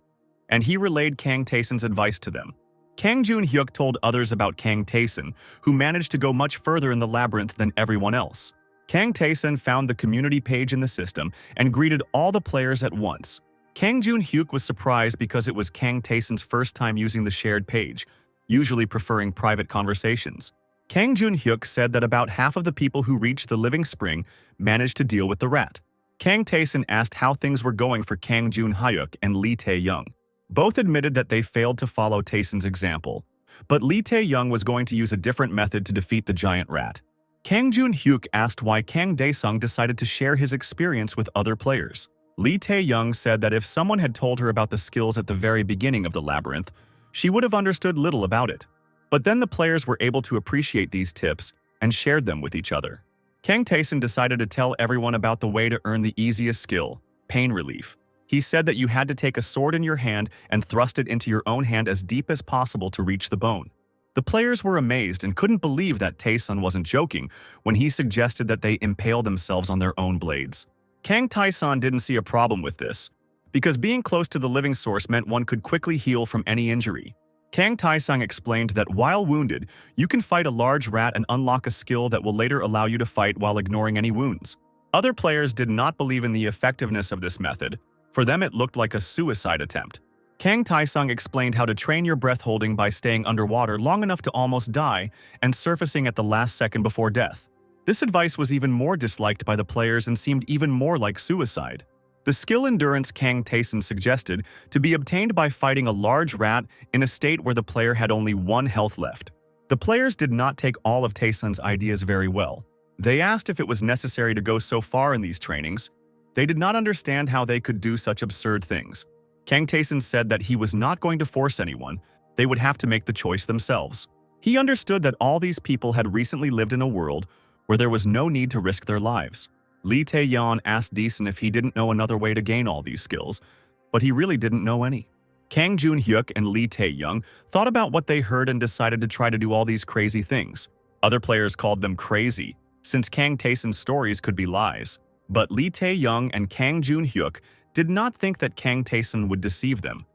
and he relayed Kang Tae-sun's advice to them. Kang Jun-hyuk told others about Kang Tae-sun, who managed to go much further in the labyrinth than everyone else. Kang Tae-sun found the community page in the system and greeted all the players at once. Kang Jun-hyuk was surprised because it was Kang Tae-sun's first time using the shared page, usually preferring private conversations. Kang Jun-hyuk said that about half of the people who reached the living spring managed to deal with the rat. Kang Tae-sun asked how things were going for Kang Jun-hyuk and Lee Tay Young. Both admitted that they failed to follow Tae-sun's example, but Lee Tay Young was going to use a different method to defeat the giant rat. Kang Jun-hyuk asked why Kang Dae-sung decided to share his experience with other players. Lee Tay Young said that if someone had told her about the skills at the very beginning of the labyrinth, she would have understood little about it. But then the players were able to appreciate these tips and shared them with each other. Kang Tae-sun decided to tell everyone about the way to earn the easiest skill, pain relief. He said that you had to take a sword in your hand and thrust it into your own hand as deep as possible to reach the bone. The players were amazed and couldn't believe that Tae-sun wasn't joking when he suggested that they impale themselves on their own blades. Kang Tae-sun didn't see a problem with this, because being close to the living source meant one could quickly heal from any injury. Kang Tae-sun explained that while wounded, you can fight a large rat and unlock a skill that will later allow you to fight while ignoring any wounds. Other players did not believe in the effectiveness of this method. For them, it looked like a suicide attempt. Kang Tae-sun explained how to train your breath holding by staying underwater long enough to almost die and surfacing at the last second before death. This advice was even more disliked by the players and seemed even more like suicide. The skill endurance Kang Tae-sun suggested to be obtained by fighting a large rat in a state where the player had only 1 health left. The players did not take all of Tae-sun's ideas very well. They asked if it was necessary to go so far in these trainings. They did not understand how they could do such absurd things. Kang Tae-sun said that he was not going to force anyone. They would have to make the choice themselves. He understood that all these people had recently lived in a world where there was no need to risk their lives. Lee Tay Young asked Tae-sun if he didn't know another way to gain all these skills, but he really didn't know any. Kang Jun-hyuk and Lee Tay Young thought about what they heard and decided to try to do all these crazy things. Other players called them crazy, since Kang Tae-sun's stories could be lies. But Lee Tay Young and Kang Jun-hyuk did not think that Kang Tae-sun would deceive them,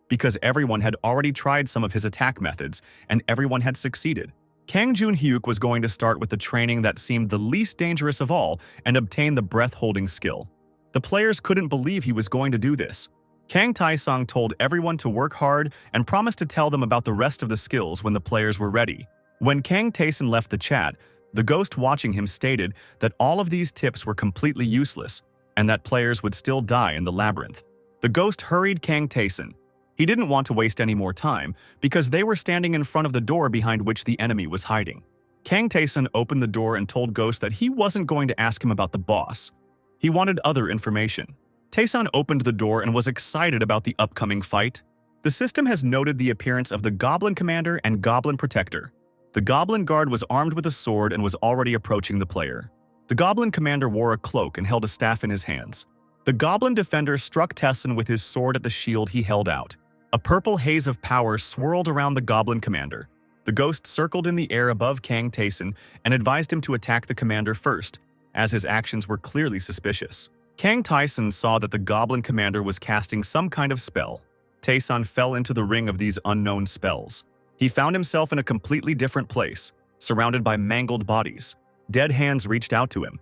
because everyone had already tried some of his attack methods and everyone had succeeded. Kang Jun-hyuk was going to start with the training that seemed the least dangerous of all and obtain the breath-holding skill. The players couldn't believe he was going to do this. Kang Tae-sung told everyone to work hard and promised to tell them about the rest of the skills when the players were ready. When Kang Tae-sun left the chat, the ghost watching him stated that all of these tips were completely useless and that players would still die in the labyrinth. The ghost hurried Kang Tae-sun. He didn't want to waste any more time because they were standing in front of the door behind which the enemy was hiding. Kang Tae-sun opened the door and told Ghost that he wasn't going to ask him about the boss. He wanted other information. Tae-sun opened the door and was excited about the upcoming fight. The system has noted the appearance of the Goblin Commander and Goblin Protector. The Goblin Guard was armed with a sword and was already approaching the player. The Goblin Commander wore a cloak and held a staff in his hands. The Goblin Defender struck Tae-sun with his sword at the shield he held out. A purple haze of power swirled around the Goblin Commander. The ghost circled in the air above Kang Tae-sun and advised him to attack the commander first, as his actions were clearly suspicious. Kang Tae-sun saw that the Goblin Commander was casting some kind of spell. Tae-sun fell into the ring of these unknown spells. He found himself in a completely different place, surrounded by mangled bodies. Dead hands reached out to him.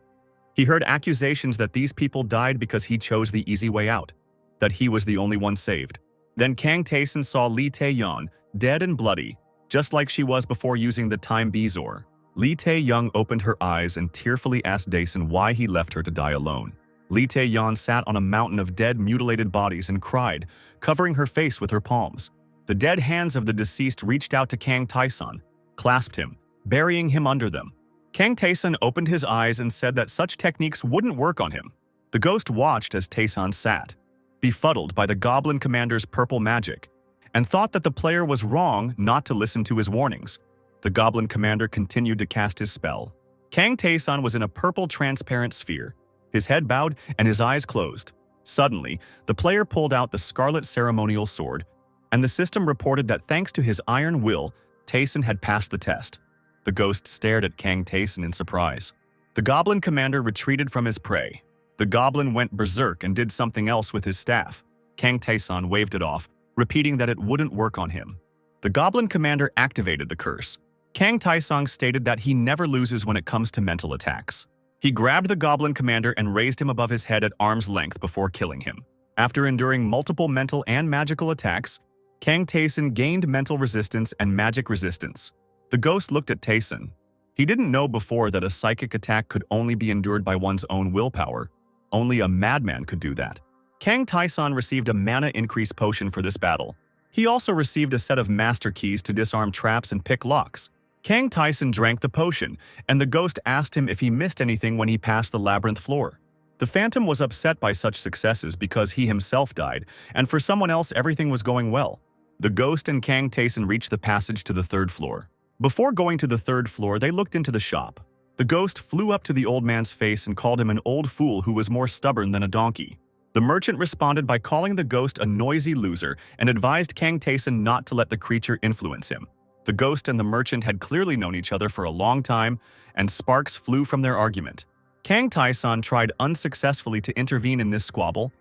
He heard accusations that these people died because he chose the easy way out, that he was the only one saved. Then Kang Tae-sun saw Lee Tay Young, dead and bloody, just like she was before using the Time Bezoar. Lee Tay Young opened her eyes and tearfully asked Tae-sun why he left her to die alone. Lee Tay Young sat on a mountain of dead, mutilated bodies and cried, covering her face with her palms. The dead hands of the deceased reached out to Kang Tae-sun, clasped him, burying him under them. Kang Tae-sun opened his eyes and said that such techniques wouldn't work on him. The ghost watched as Tae-sun sat, befuddled by the Goblin Commander's purple magic, and thought that the player was wrong not to listen to his warnings. The Goblin Commander continued to cast his spell. Kang Tae-sun was in a purple transparent sphere, his head bowed and his eyes closed. Suddenly, the player pulled out the Scarlet Ceremonial Sword, and the system reported that thanks to his iron will, Tae-sun had passed the test. The ghost stared at Kang Tae-sun in surprise. The Goblin Commander retreated from his prey. The goblin went berserk and did something else with his staff. Kang Tae-sun waved it off, repeating that it wouldn't work on him. The Goblin Commander activated the curse. Kang Tae-sun stated that he never loses when it comes to mental attacks. He grabbed the Goblin Commander and raised him above his head at arm's length before killing him. After enduring multiple mental and magical attacks, Kang Tae-sun gained mental resistance and magic resistance. The ghost looked at Tae-sun. He didn't know before that a psychic attack could only be endured by one's own willpower. Only a madman could do that. Kang Tae-sun received a mana increase potion for this battle. He also received a set of master keys to disarm traps and pick locks. Kang Tae-sun drank the potion, and the ghost asked him if he missed anything when he passed the labyrinth floor. The Phantom was upset by such successes because he himself died, and for someone else everything was going well. The ghost and Kang Tae-sun reached the passage to the 3rd floor. Before going to the 3rd floor, they looked into the shop. The ghost flew up to the old man's face and called him an old fool who was more stubborn than a donkey. The merchant responded by calling the ghost a noisy loser and advised Kang Tae-sun not to let the creature influence him. The ghost and the merchant had clearly known each other for a long time, and sparks flew from their argument. Kang Tae-sun tried unsuccessfully to intervene in this squabble.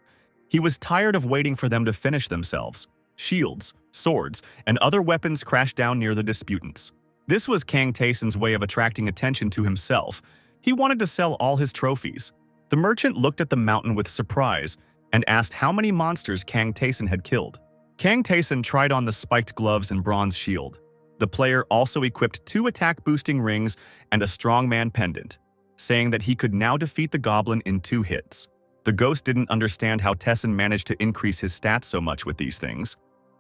He was tired of waiting for them to finish themselves. Shields, swords, and other weapons crashed down near the disputants. This was Kang Tae-sun's way of attracting attention to himself. He wanted to sell all his trophies. The merchant looked at the mountain with surprise and asked how many monsters Kang Tae-sun had killed. Kang Tae-sun tried on the spiked gloves and bronze shield. The player also equipped 2 attack-boosting rings and a strongman pendant, saying that he could now defeat the goblin in 2 hits. The ghost didn't understand how Tessin managed to increase his stats so much with these things.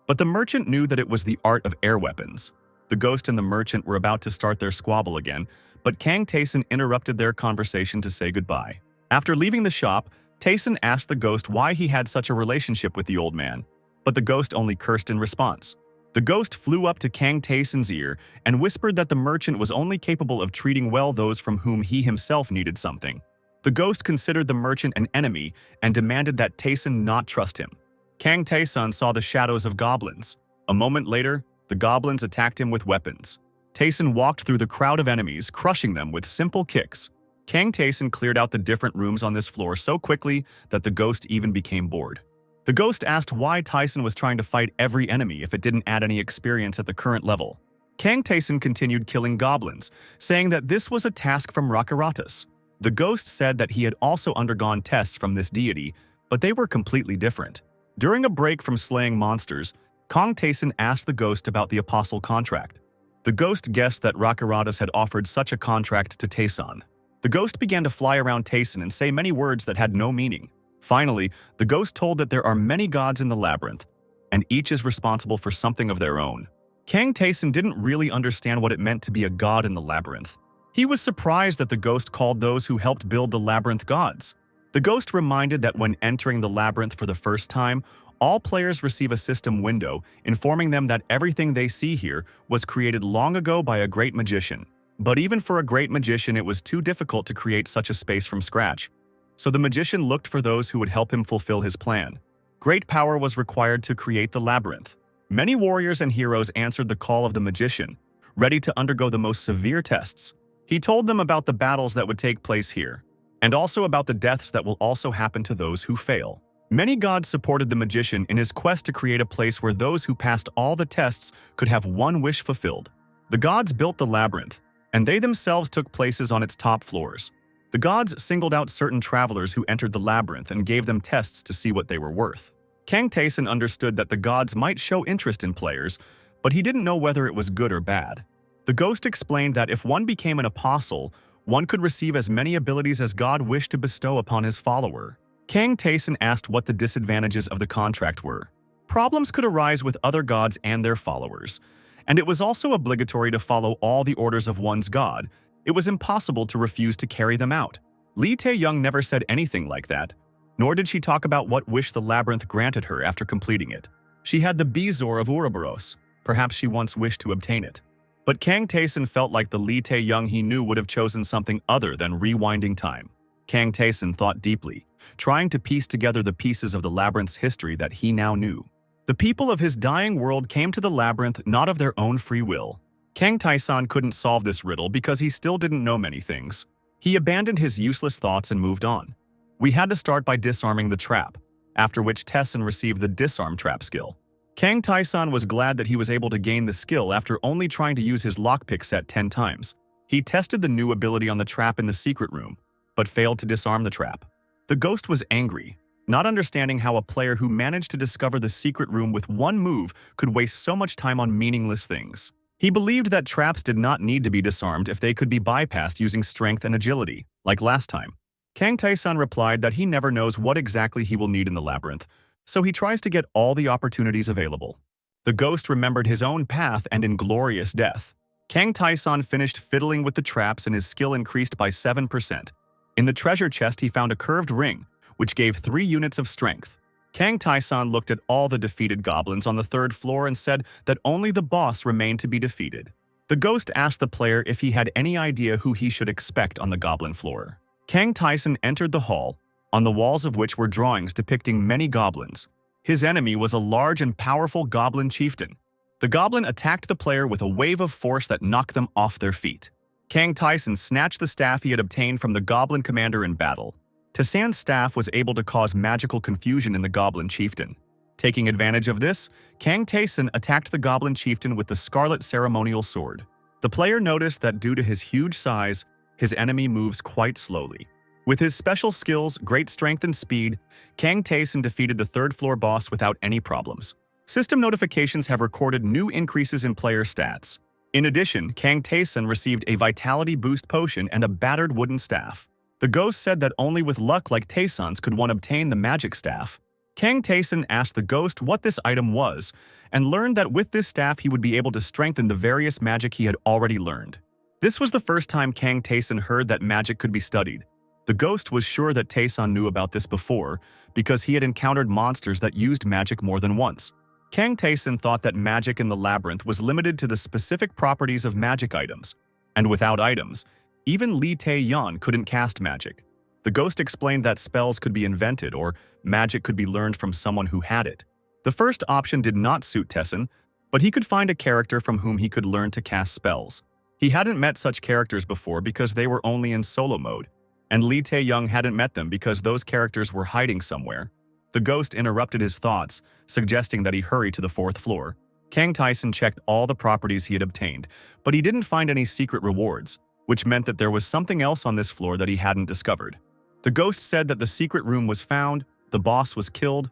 But the merchant knew that it was the art of air weapons. The ghost and the merchant were about to start their squabble again, but Kang Taesin interrupted their conversation to say goodbye. After leaving the shop, Taesin asked the ghost why he had such a relationship with the old man, but the ghost only cursed in response. The ghost flew up to Kang Taesin's ear and whispered that the merchant was only capable of treating well those from whom he himself needed something. The ghost considered the merchant an enemy and demanded that Taesin not trust him. Kang Taesin saw the shadows of goblins. A moment later, the goblins attacked him with weapons. Taesin walked through the crowd of enemies, crushing them with simple kicks. Kang Taesin cleared out the different rooms on this floor so quickly that the ghost even became bored. The ghost asked why Taesin was trying to fight every enemy if it didn't add any experience at the current level. Kang Taesin continued killing goblins, saying that this was a task from Rakaratus. The ghost said that he had also undergone tests from this deity, but they were completely different. During a break from slaying monsters, Kang Taesin asked the ghost about the apostle contract. The ghost guessed that Rakaratus had offered such a contract to Taesin. The ghost began to fly around Taesin and say many words that had no meaning. Finally, the ghost told that there are many gods in the labyrinth, and each is responsible for something of their own. Kang Taesin didn't really understand what it meant to be a god in the labyrinth. He was surprised that the ghost called those who helped build the labyrinth gods. The ghost reminded that when entering the labyrinth for the first time, all players receive a system window informing them that everything they see here was created long ago by a great magician. But even for a great magician, it was too difficult to create such a space from scratch. So the magician looked for those who would help him fulfill his plan. Great power was required to create the labyrinth. Many warriors and heroes answered the call of the magician, ready to undergo the most severe tests. He told them about the battles that would take place here, and also about the deaths that will also happen to those who fail. Many gods supported the magician in his quest to create a place where those who passed all the tests could have one wish fulfilled. The gods built the labyrinth, and they themselves took places on its top floors. The gods singled out certain travelers who entered the labyrinth and gave them tests to see what they were worth. Kang Taesin understood that the gods might show interest in players, but he didn't know whether it was good or bad. The ghost explained that if one became an apostle, one could receive as many abilities as God wished to bestow upon his follower. Kang Taesin asked what the disadvantages of the contract were. Problems could arise with other gods and their followers, and it was also obligatory to follow all the orders of one's god. It was impossible to refuse to carry them out. Lee Tay Young never said anything like that, nor did she talk about what wish the labyrinth granted her after completing it. She had the Bezoar of Ouroboros. Perhaps she once wished to obtain it. But Kang Taesin felt like the Lee Tay Young he knew would have chosen something other than rewinding time. Kang Taesin thought deeply, trying to piece together the pieces of the labyrinth's history that he now knew. The people of his dying world came to the labyrinth not of their own free will. Kang Taesin couldn't solve this riddle because he still didn't know many things. He abandoned his useless thoughts and moved on. We had to start by disarming the trap, after which Taesin received the disarm trap skill. Kang Taesin was glad that he was able to gain the skill after only trying to use his lockpick set 10 times. He tested the new ability on the trap in the secret room, but failed to disarm the trap. The ghost was angry, not understanding how a player who managed to discover the secret room with one move could waste so much time on meaningless things. He believed that traps did not need to be disarmed if they could be bypassed using strength and agility, like last time. Kang Taesin replied that he never knows what exactly he will need in the labyrinth, so he tries to get all the opportunities available. The ghost remembered his own path and inglorious death. Kang Taesin finished fiddling with the traps and his skill increased by 7%. In the treasure chest, he found a curved ring, which gave 3 units of strength. Kang Taesin looked at all the defeated goblins on the 3rd floor and said that only the boss remained to be defeated. The ghost asked the player if he had any idea who he should expect on the goblin floor. Kang Taesin entered the hall, on the walls of which were drawings depicting many goblins. His enemy was a large and powerful goblin chieftain. The goblin attacked the player with a wave of force that knocked them off their feet. Kang Taesin snatched the staff he had obtained from the goblin commander in battle. Taesan's staff was able to cause magical confusion in the goblin chieftain. Taking advantage of this, Kang Taesin attacked the goblin chieftain with the scarlet ceremonial sword. The player noticed that due to his huge size, his enemy moves quite slowly. With his special skills, great strength and speed, Kang Taesin defeated the 3rd floor boss without any problems. System notifications have recorded new increases in player stats. In addition, Kang Taesin received a vitality boost potion and a battered wooden staff. The ghost said that only with luck like Taeson's could one obtain the magic staff. Kang Taeson asked the ghost what this item was, and learned that with this staff he would be able to strengthen the various magic he had already learned. This was the first time Kang Taeson heard that magic could be studied. The ghost was sure that Taeson knew about this before, because he had encountered monsters that used magic more than once. Kang Taeson thought that magic in the labyrinth was limited to the specific properties of magic items, and without items, even Lee Tay Young couldn't cast magic. The ghost explained that spells could be invented or magic could be learned from someone who had it. The first option did not suit Taeson, but he could find a character from whom he could learn to cast spells. He hadn't met such characters before because they were only in solo mode, and Lee Tay Young hadn't met them because those characters were hiding somewhere. The ghost interrupted his thoughts, suggesting that he hurry to the 4th floor. Kang Taeson checked all the properties he had obtained, but he didn't find any secret rewards, which meant that there was something else on this floor that he hadn't discovered. The ghost said that the secret room was found, the boss was killed.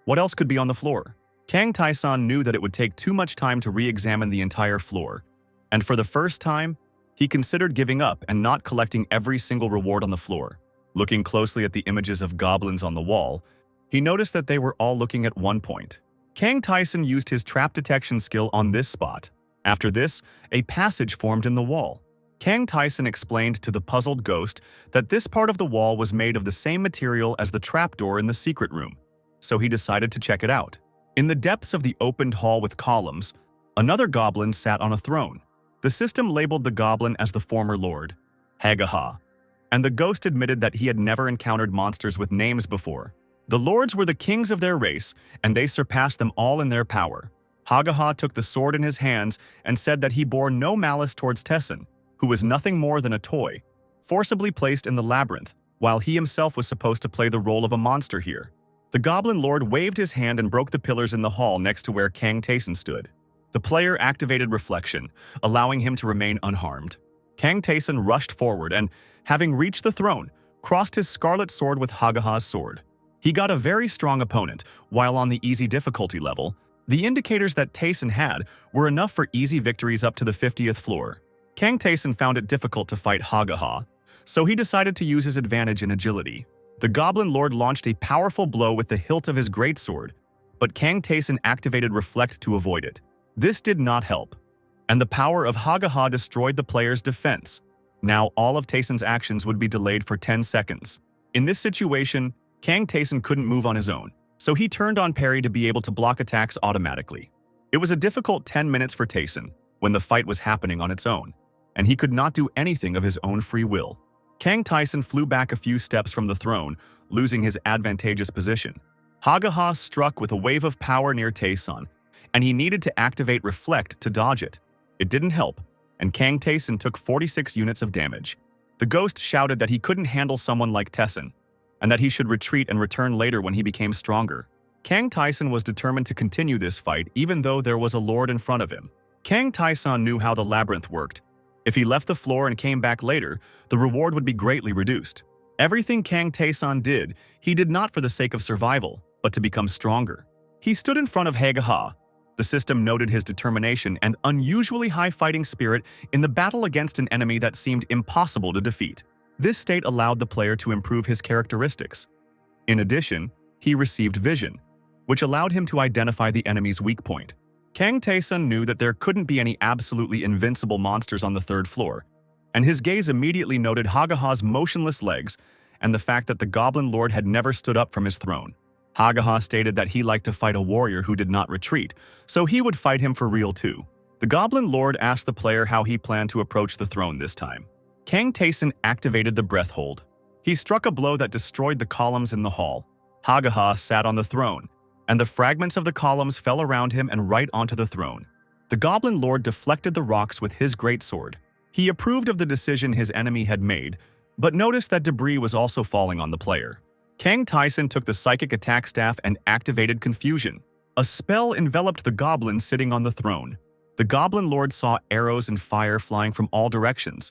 What else could be on the floor? Kang Taeson knew that it would take too much time to re-examine the entire floor, and for the first time, he considered giving up and not collecting every single reward on the floor. Looking closely at the images of goblins on the wall, he noticed that they were all looking at one point. Kang Taeson used his trap detection skill on this spot. After this, a passage formed in the wall. Kang Taeson explained to the puzzled ghost that this part of the wall was made of the same material as the trapdoor in the secret room, so he decided to check it out. In the depths of the opened hall with columns, another goblin sat on a throne. The system labeled the goblin as the former lord, Hagaha, and the ghost admitted that he had never encountered monsters with names before. The lords were the kings of their race, and they surpassed them all in their power. Hagaha took the sword in his hands and said that he bore no malice towards Taeson, who was nothing more than a toy, forcibly placed in the labyrinth, while he himself was supposed to play the role of a monster here. The Goblin Lord waved his hand and broke the pillars in the hall next to where Kang Taeson stood. The player activated Reflection, allowing him to remain unharmed. Kang Taeson rushed forward and, having reached the throne, crossed his scarlet sword with Hagaha's sword. He got a very strong opponent, while on the easy difficulty level, the indicators that Taeson had were enough for easy victories up to the 50th floor. Kang Taeson found it difficult to fight Hagaha, so he decided to use his advantage in agility. The Goblin Lord launched a powerful blow with the hilt of his greatsword, but Kang Taeson activated Reflect to avoid it. This did not help, and the power of Hagaha destroyed the player's defense. Now all of Taeson's actions would be delayed for 10 seconds. In this situation, Kang Taeson couldn't move on his own, so he turned on parry to be able to block attacks automatically. It was a difficult 10 minutes for Taeson when the fight was happening on its own, and he could not do anything of his own free will. Kang Taeson flew back a few steps from the throne, losing his advantageous position. Hagaha struck with a wave of power near Taeson, and he needed to activate Reflect to dodge it. It didn't help, and Kang Taeson took 46 units of damage. The ghost shouted that he couldn't handle someone like Taeson, and that he should retreat and return later when he became stronger. Kang Taeson was determined to continue this fight even though there was a lord in front of him. Kang Taeson knew how the labyrinth worked. If he left the floor and came back later, the reward would be greatly reduced. Everything Kang Taeson did, he did not for the sake of survival, but to become stronger. He stood in front of Hagaha. The system noted his determination and unusually high fighting spirit in the battle against an enemy that seemed impossible to defeat. This state allowed the player to improve his characteristics. In addition, he received vision, which allowed him to identify the enemy's weak point. Kang Taeson knew that there couldn't be any absolutely invincible monsters on the 3rd floor, and his gaze immediately noted Hagaha's motionless legs and the fact that the Goblin Lord had never stood up from his throne. Hagaha stated that he liked to fight a warrior who did not retreat, so he would fight him for real too. The Goblin Lord asked the player how he planned to approach the throne this time. Kang Taeson activated the breath hold. He struck a blow that destroyed the columns in the hall. Hagaha sat on the throne, and the fragments of the columns fell around him and right onto the throne. The Goblin Lord deflected the rocks with his greatsword. He approved of the decision his enemy had made, but noticed that debris was also falling on the player. Kang Taeson took the psychic attack staff and activated Confusion. A spell enveloped the goblin sitting on the throne. The Goblin Lord saw arrows and fire flying from all directions,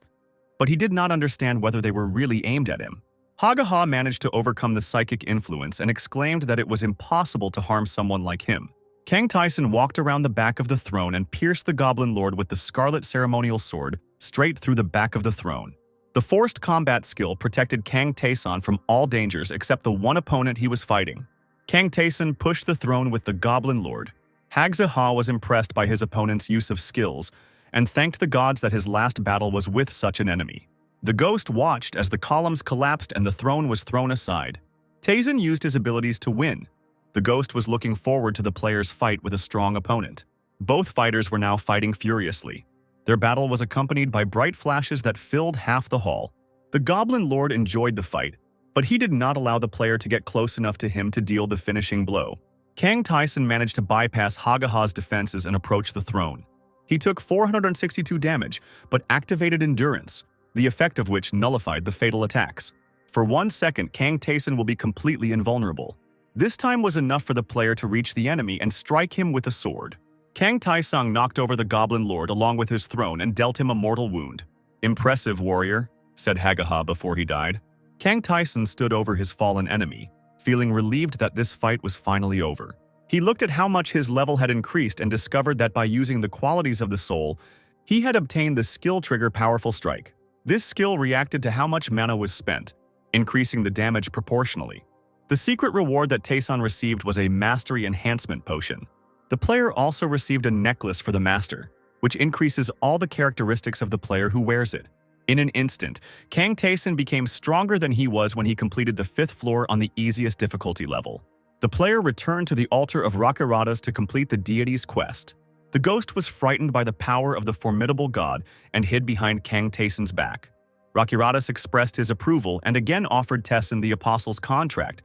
but he did not understand whether they were really aimed at him. Hagaha managed to overcome the psychic influence and exclaimed that it was impossible to harm someone like him. Kang Taeson walked around the back of the throne and pierced the Goblin Lord with the scarlet ceremonial sword straight through the back of the throne. The forced combat skill protected Kang Taeson from all dangers except the one opponent he was fighting. Kang Taeson pushed the throne with the Goblin Lord. Hagzaha was impressed by his opponent's use of skills and thanked the gods that his last battle was with such an enemy. The ghost watched as the columns collapsed and the throne was thrown aside. Taeson used his abilities to win. The ghost was looking forward to the player's fight with a strong opponent. Both fighters were now fighting furiously. Their battle was accompanied by bright flashes that filled half the hall. The Goblin Lord enjoyed the fight, but he did not allow the player to get close enough to him to deal the finishing blow. Kang Taeson managed to bypass Hagaha's defenses and approach the throne. He took 462 damage, but activated Endurance, the effect of which nullified the fatal attacks. For 1 second, Kang Taeson will be completely invulnerable. This time was enough for the player to reach the enemy and strike him with a sword. Kang Taesong knocked over the Goblin Lord along with his throne and dealt him a mortal wound. "Impressive, warrior," said Hagaha before he died. Kang Taeson stood over his fallen enemy, feeling relieved that this fight was finally over. He looked at how much his level had increased and discovered that by using the qualities of the soul, he had obtained the skill trigger Powerful Strike. This skill reacted to how much mana was spent, increasing the damage proportionally. The secret reward that Taeson received was a Mastery Enhancement Potion. The player also received a necklace for the Master, which increases all the characteristics of the player who wears it. In an instant, Kang Taeson became stronger than he was when he completed the 5th floor on the easiest difficulty level. The player returned to the altar of Rakaratus to complete the deity's quest. The ghost was frightened by the power of the formidable god and hid behind Kang Taeson's back. Rakaratus expressed his approval and again offered Taeson the apostle's contract,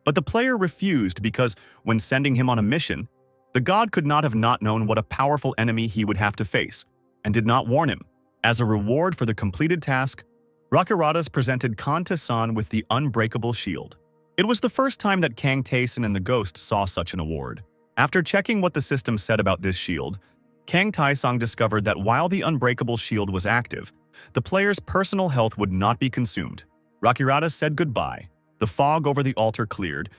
but the player refused because, when sending him on a mission, the god could not have not known what a powerful enemy he would have to face, and did not warn him. As a reward for the completed task, Rakaratus presented Kang Taeson with the Unbreakable Shield. It was the first time that Kang Taeson and the ghost saw such an award. After checking what the system said about this shield, Kang Taesong discovered that while the Unbreakable Shield was active, the player's personal health would not be consumed. Rakaratus said goodbye. The fog over the altar cleared,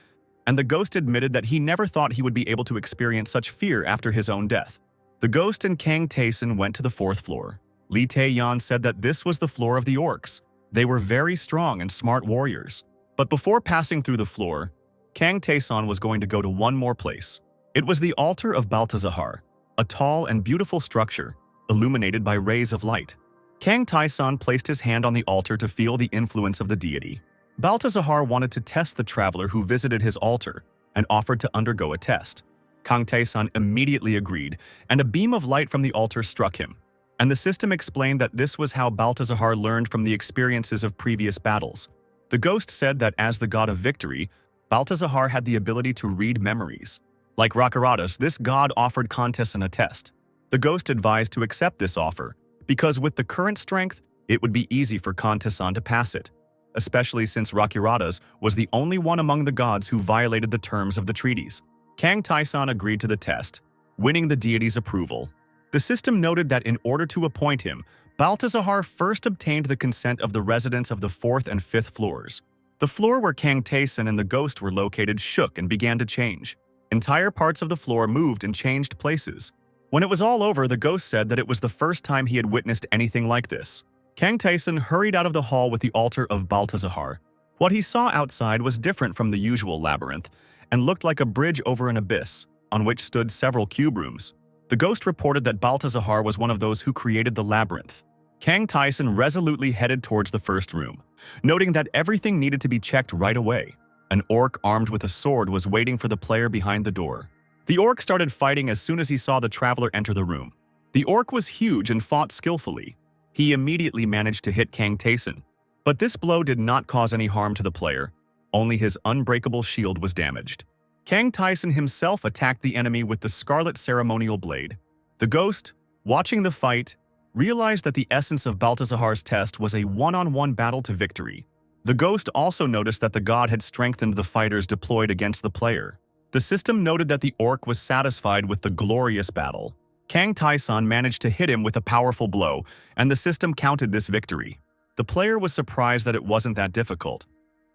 and the ghost admitted that he never thought he would be able to experience such fear after his own death. The ghost and Kang Taeson went to the 4th floor. Lee Tay Young said that this was the floor of the orcs. They were very strong and smart warriors. But before passing through the floor, Kang Taeson was going to go to one more place. It was the altar of Baltazar, a tall and beautiful structure, illuminated by rays of light. Kang Taeson placed his hand on the altar to feel the influence of the deity. Baltazar wanted to test the traveler who visited his altar and offered to undergo a test. Kang Taeson immediately agreed, and a beam of light from the altar struck him. And the system explained that this was how Baltazar learned from the experiences of previous battles. The ghost said that as the god of victory, Baltazar had the ability to read memories. Like Rakaratus, this god offered Kang Taeson a test. The ghost advised to accept this offer, because with the current strength, it would be easy for Kang Taeson to pass it, especially since Rakaratus was the only one among the gods who violated the terms of the treaties. Kang Taeson agreed to the test, winning the deity's approval. The system noted that in order to appoint him, Baltazar first obtained the consent of the residents of the 4th and 5th floors. The floor where Kang Taeson and the ghost were located shook and began to change. Entire parts of the floor moved and changed places. When it was all over, the ghost said that it was the first time he had witnessed anything like this. Kang Taeson hurried out of the hall with the altar of Baltazar. What he saw outside was different from the usual labyrinth and looked like a bridge over an abyss, on which stood several cube rooms. The ghost reported that Baltazar was one of those who created the labyrinth. Kang Taeson resolutely headed towards the first room, noting that everything needed to be checked right away. An orc armed with a sword was waiting for the player behind the door. The orc started fighting as soon as he saw the traveler enter the room. The orc was huge and fought skillfully. He immediately managed to hit Kang Taeson, but this blow did not cause any harm to the player. Only his unbreakable shield was damaged. Kang Taeson himself attacked the enemy with the Scarlet Ceremonial Blade. The ghost, watching the fight, realized that the essence of Baltazar's test was a one-on-one battle to victory. The ghost also noticed that the god had strengthened the fighters deployed against the player. The system noted that the orc was satisfied with the glorious battle. Kang Taeson managed to hit him with a powerful blow, and the system counted this victory. The player was surprised that it wasn't that difficult,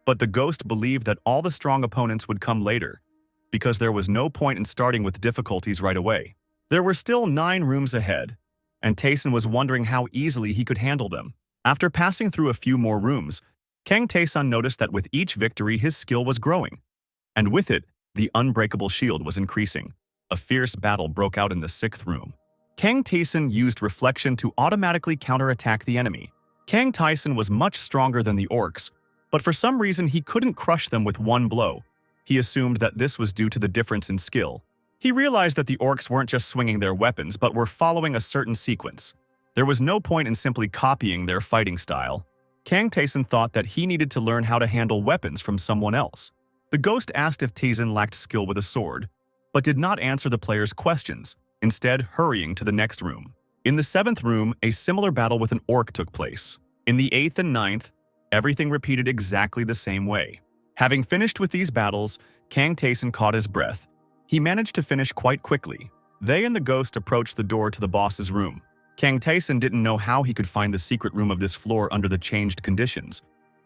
but the ghost believed that all the strong opponents would come later, because there was no point in starting with difficulties right away. There were still 9 rooms ahead, and Taeson was wondering how easily he could handle them. After passing through a few more rooms, Kang Tae-sun noticed that with each victory his skill was growing. And with it, the unbreakable shield was increasing. A fierce battle broke out in the 6th room. Kang Tae-sun used reflection to automatically counterattack the enemy. Kang Tae-sun was much stronger than the orcs, but for some reason he couldn't crush them with one blow. He assumed that this was due to the difference in skill. He realized that the orcs weren't just swinging their weapons but were following a certain sequence. There was no point in simply copying their fighting style. Kang Tae-sun thought that he needed to learn how to handle weapons from someone else. The ghost asked if Tae-sun lacked skill with a sword, but did not answer the player's questions, instead hurrying to the next room. In the 7th room, a similar battle with an orc took place. In the 8th and 9th, everything repeated exactly the same way. Having finished with these battles, Kang Tae-sun caught his breath. He managed to finish quite quickly. They and the ghost approached the door to the boss's room. Kang Tae-sun didn't know how he could find the secret room of this floor under the changed conditions.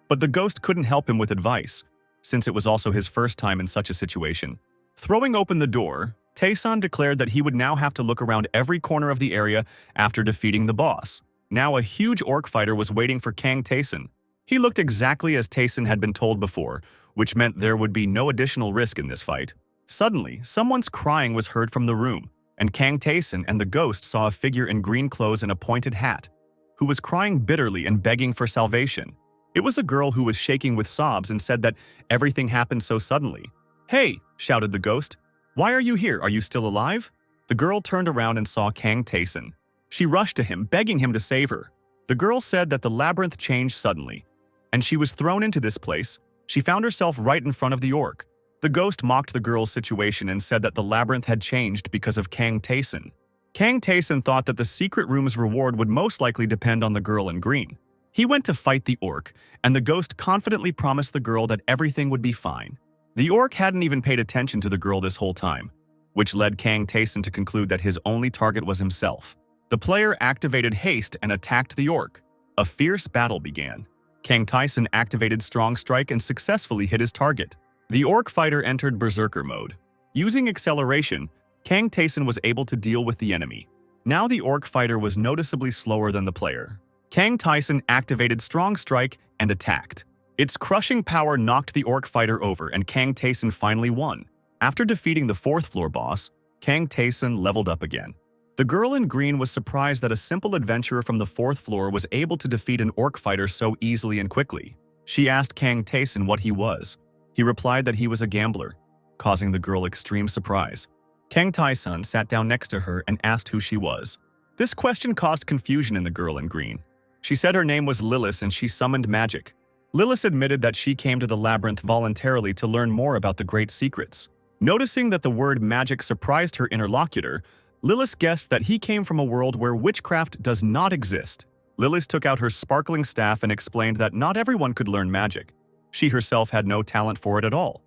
But the ghost couldn't help him with advice, since it was also his first time in such a situation. Throwing open the door, Tae-sun declared that he would now have to look around every corner of the area after defeating the boss. Now a huge orc fighter was waiting for Kang Tae-sun. He looked exactly as Tae-sun had been told before, which meant there would be no additional risk in this fight. Suddenly, someone's crying was heard from the room, and Kang Tae-sun and the ghost saw a figure in green clothes and a pointed hat, who was crying bitterly and begging for salvation. It was a girl who was shaking with sobs and said that everything happened so suddenly. "Hey!" shouted the ghost. "Why are you here? Are you still alive?" The girl turned around and saw Kang Tae-sun. She rushed to him, begging him to save her. The girl said that the labyrinth changed suddenly, and she was thrown into this place. She found herself right in front of the orc. The ghost mocked the girl's situation and said that the labyrinth had changed because of Kang Tae-sun. Kang Tae-sun thought that the secret room's reward would most likely depend on the girl in green. He went to fight the orc, and the ghost confidently promised the girl that everything would be fine. The orc hadn't even paid attention to the girl this whole time, which led Kang Tae-sun to conclude that his only target was himself. The player activated haste and attacked the orc. A fierce battle began. Kang Tae-sun activated Strong Strike and successfully hit his target. The orc fighter entered Berserker mode. Using acceleration, Kang Tae-sun was able to deal with the enemy. Now the orc fighter was noticeably slower than the player. Kang Tae-sun activated Strong Strike and attacked. Its crushing power knocked the orc fighter over and Kang Tae-sun finally won. After defeating the 4th floor boss, Kang Tae-sun leveled up again. The girl in green was surprised that a simple adventurer from the 4th floor was able to defeat an orc fighter so easily and quickly. She asked Kang Tae-sun what he was. He replied that he was a gambler, causing the girl extreme surprise. Kang Tae-sun sat down next to her and asked who she was. This question caused confusion in the girl in green. She said her name was Lilith and she summoned magic. Lilith admitted that she came to the labyrinth voluntarily to learn more about the great secrets. Noticing that the word magic surprised her interlocutor, Lilith guessed that he came from a world where witchcraft does not exist. Lilith took out her sparkling staff and explained that not everyone could learn magic. She herself had no talent for it at all,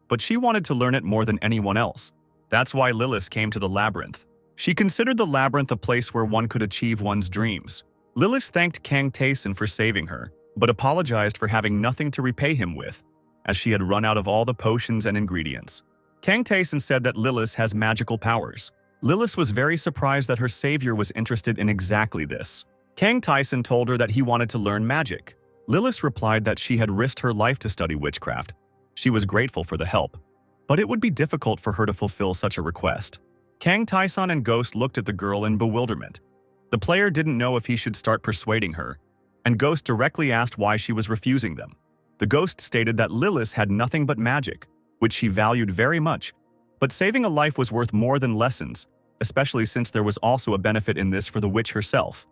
but she wanted to learn it more than anyone else. That's why Lilith came to the labyrinth. She considered the labyrinth a place where one could achieve one's dreams. Lilith thanked Kang Tae-sun for saving her, but apologized for having nothing to repay him with, as she had run out of all the potions and ingredients. Kang Tae-sun said that Lilith has magical powers. Lilith was very surprised that her savior was interested in exactly this. Kang Tae-sun told her that he wanted to learn magic. Lilith replied that she had risked her life to study witchcraft. She was grateful for the help, but it would be difficult for her to fulfill such a request. Kang Tae-sun and Ghost looked at the girl in bewilderment. The player didn't know if he should start persuading her, and Ghost directly asked why she was refusing them. The Ghost stated that Lilith had nothing but magic, which she valued very much, but saving a life was worth more than lessons, especially since there was also a benefit in this for the witch herself,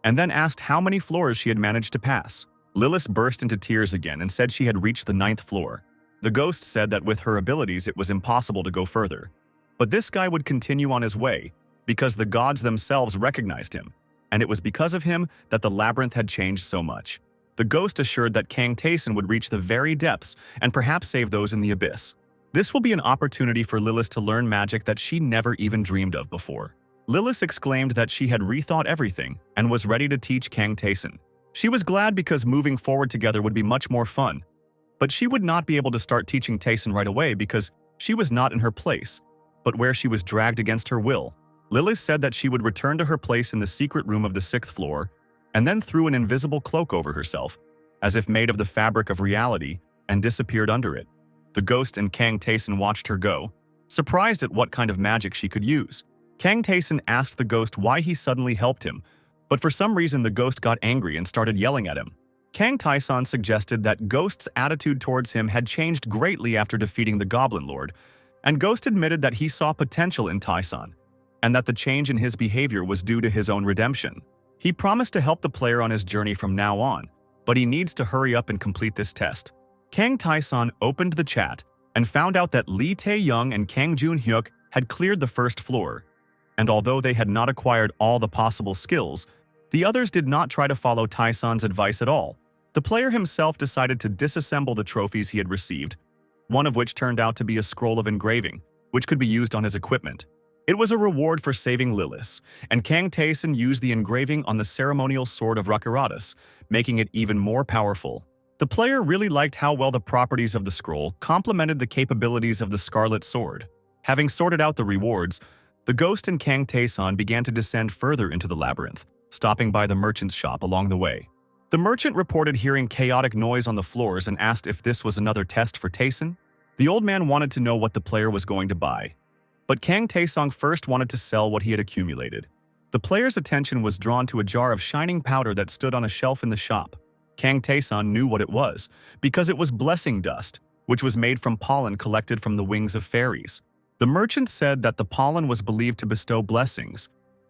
and then asked how many floors she had managed to pass. Lilith burst into tears again and said she had reached the 9th floor. The ghost said that with her abilities it was impossible to go further. But this guy would continue on his way, because the gods themselves recognized him, and it was because of him that the labyrinth had changed so much. The ghost assured that Kang Tae-sun would reach the very depths and perhaps save those in the abyss. This will be an opportunity for Lilith to learn magic that she never even dreamed of before. Lilith exclaimed that she had rethought everything and was ready to teach Kang Tae-sun. She was glad because moving forward together would be much more fun. But she would not be able to start teaching Tae-sun right away because she was not in her place, but where she was dragged against her will. Lilith said that she would return to her place in the secret room of the 6th floor and then threw an invisible cloak over herself, as if made of the fabric of reality, and disappeared under it. The ghost and Kang Tae-san watched her go, surprised at what kind of magic she could use. Kang Tae-san asked the ghost why he suddenly helped him, but for some reason the ghost got angry and started yelling at him. Kang Tae-san suggested that Ghost's attitude towards him had changed greatly after defeating the Goblin Lord, and Ghost admitted that he saw potential in Tae-san, and that the change in his behavior was due to his own redemption. He promised to help the player on his journey from now on, but he needs to hurry up and complete this test. Kang Tae-san opened the chat and found out that Lee Tay Young and Kang Jun-hyuk had cleared the first floor, and although they had not acquired all the possible skills, the others did not try to follow Tae-san's advice at all. The player himself decided to disassemble the trophies he had received, one of which turned out to be a scroll of engraving, which could be used on his equipment. It was a reward for saving Lilith, and Kang Tae-san used the engraving on the ceremonial sword of Rakaratus, making it even more powerful. The player really liked how well the properties of the scroll complemented the capabilities of the Scarlet Sword. Having sorted out the rewards, the ghost and Kang Tae-san began to descend further into the labyrinth, stopping by the merchant's shop along the way. The merchant reported hearing chaotic noise on the floors and asked if this was another test for Tae-san. The old man wanted to know what the player was going to buy, but Kang Tae-san first wanted to sell what he had accumulated. The player's attention was drawn to a jar of shining powder that stood on a shelf in the shop. Kang Tae-san knew what it was, because it was blessing dust, which was made from pollen collected from the wings of fairies. The merchant said that the pollen was believed to bestow blessings,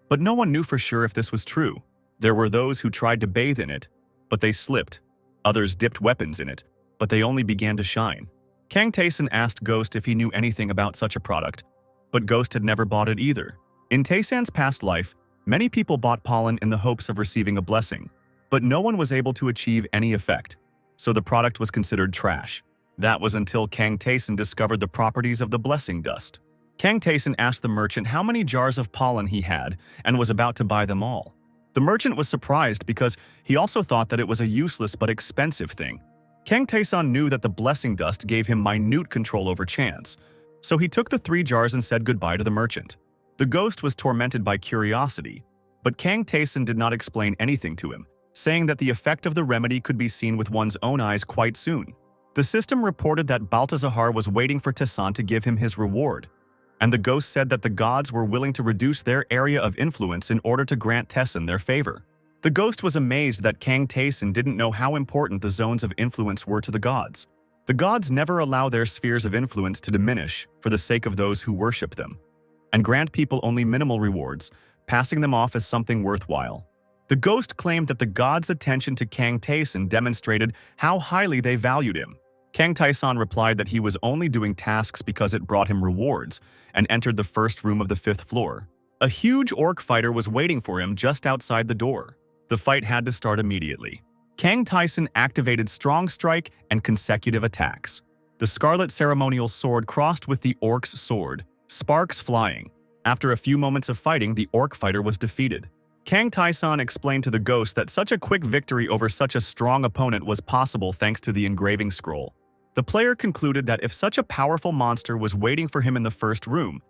but no one knew for sure if this was true. There were those who tried to bathe in it, but they slipped. Others dipped weapons in it, but they only began to shine. Kang Tae-san asked Ghost if he knew anything about such a product, but Ghost had never bought it either. In Tae-san's past life, many people bought pollen in the hopes of receiving a blessing, but no one was able to achieve any effect, so the product was considered trash. That was until Kang Tae-san discovered the properties of the blessing dust. Kang Tae-san asked the merchant how many jars of pollen he had and was about to buy them all. The merchant was surprised because he also thought that it was a useless but expensive thing. Kang Tae-san knew that the blessing dust gave him minute control over chance, so he took the 3 jars and said goodbye to the merchant. The ghost was tormented by curiosity, but Kang Tae-san did not explain anything to him, saying that the effect of the remedy could be seen with one's own eyes quite soon. The system reported that Baltazar was waiting for Tae-san to give him his reward, and the ghost said that the gods were willing to reduce their area of influence in order to grant Tae-san their favor. The ghost was amazed that Kang Tae-san didn't know how important the zones of influence were to the gods. The gods never allow their spheres of influence to diminish for the sake of those who worship them, and grant people only minimal rewards, passing them off as something worthwhile. The ghost claimed that the gods' attention to Kang Tae-san demonstrated how highly they valued him. Kang Tae-san replied that he was only doing tasks because it brought him rewards, and entered the first room of the 5th floor. A huge orc fighter was waiting for him just outside the door. The fight had to start immediately. Kang Tae-san activated Strong Strike and consecutive attacks. The Scarlet Ceremonial Sword crossed with the orc's sword, sparks flying. After a few moments of fighting, the orc fighter was defeated. Kang Tae-san explained to the ghost that such a quick victory over such a strong opponent was possible thanks to the engraving scroll. The player concluded that if such a powerful monster was waiting for him in the first room,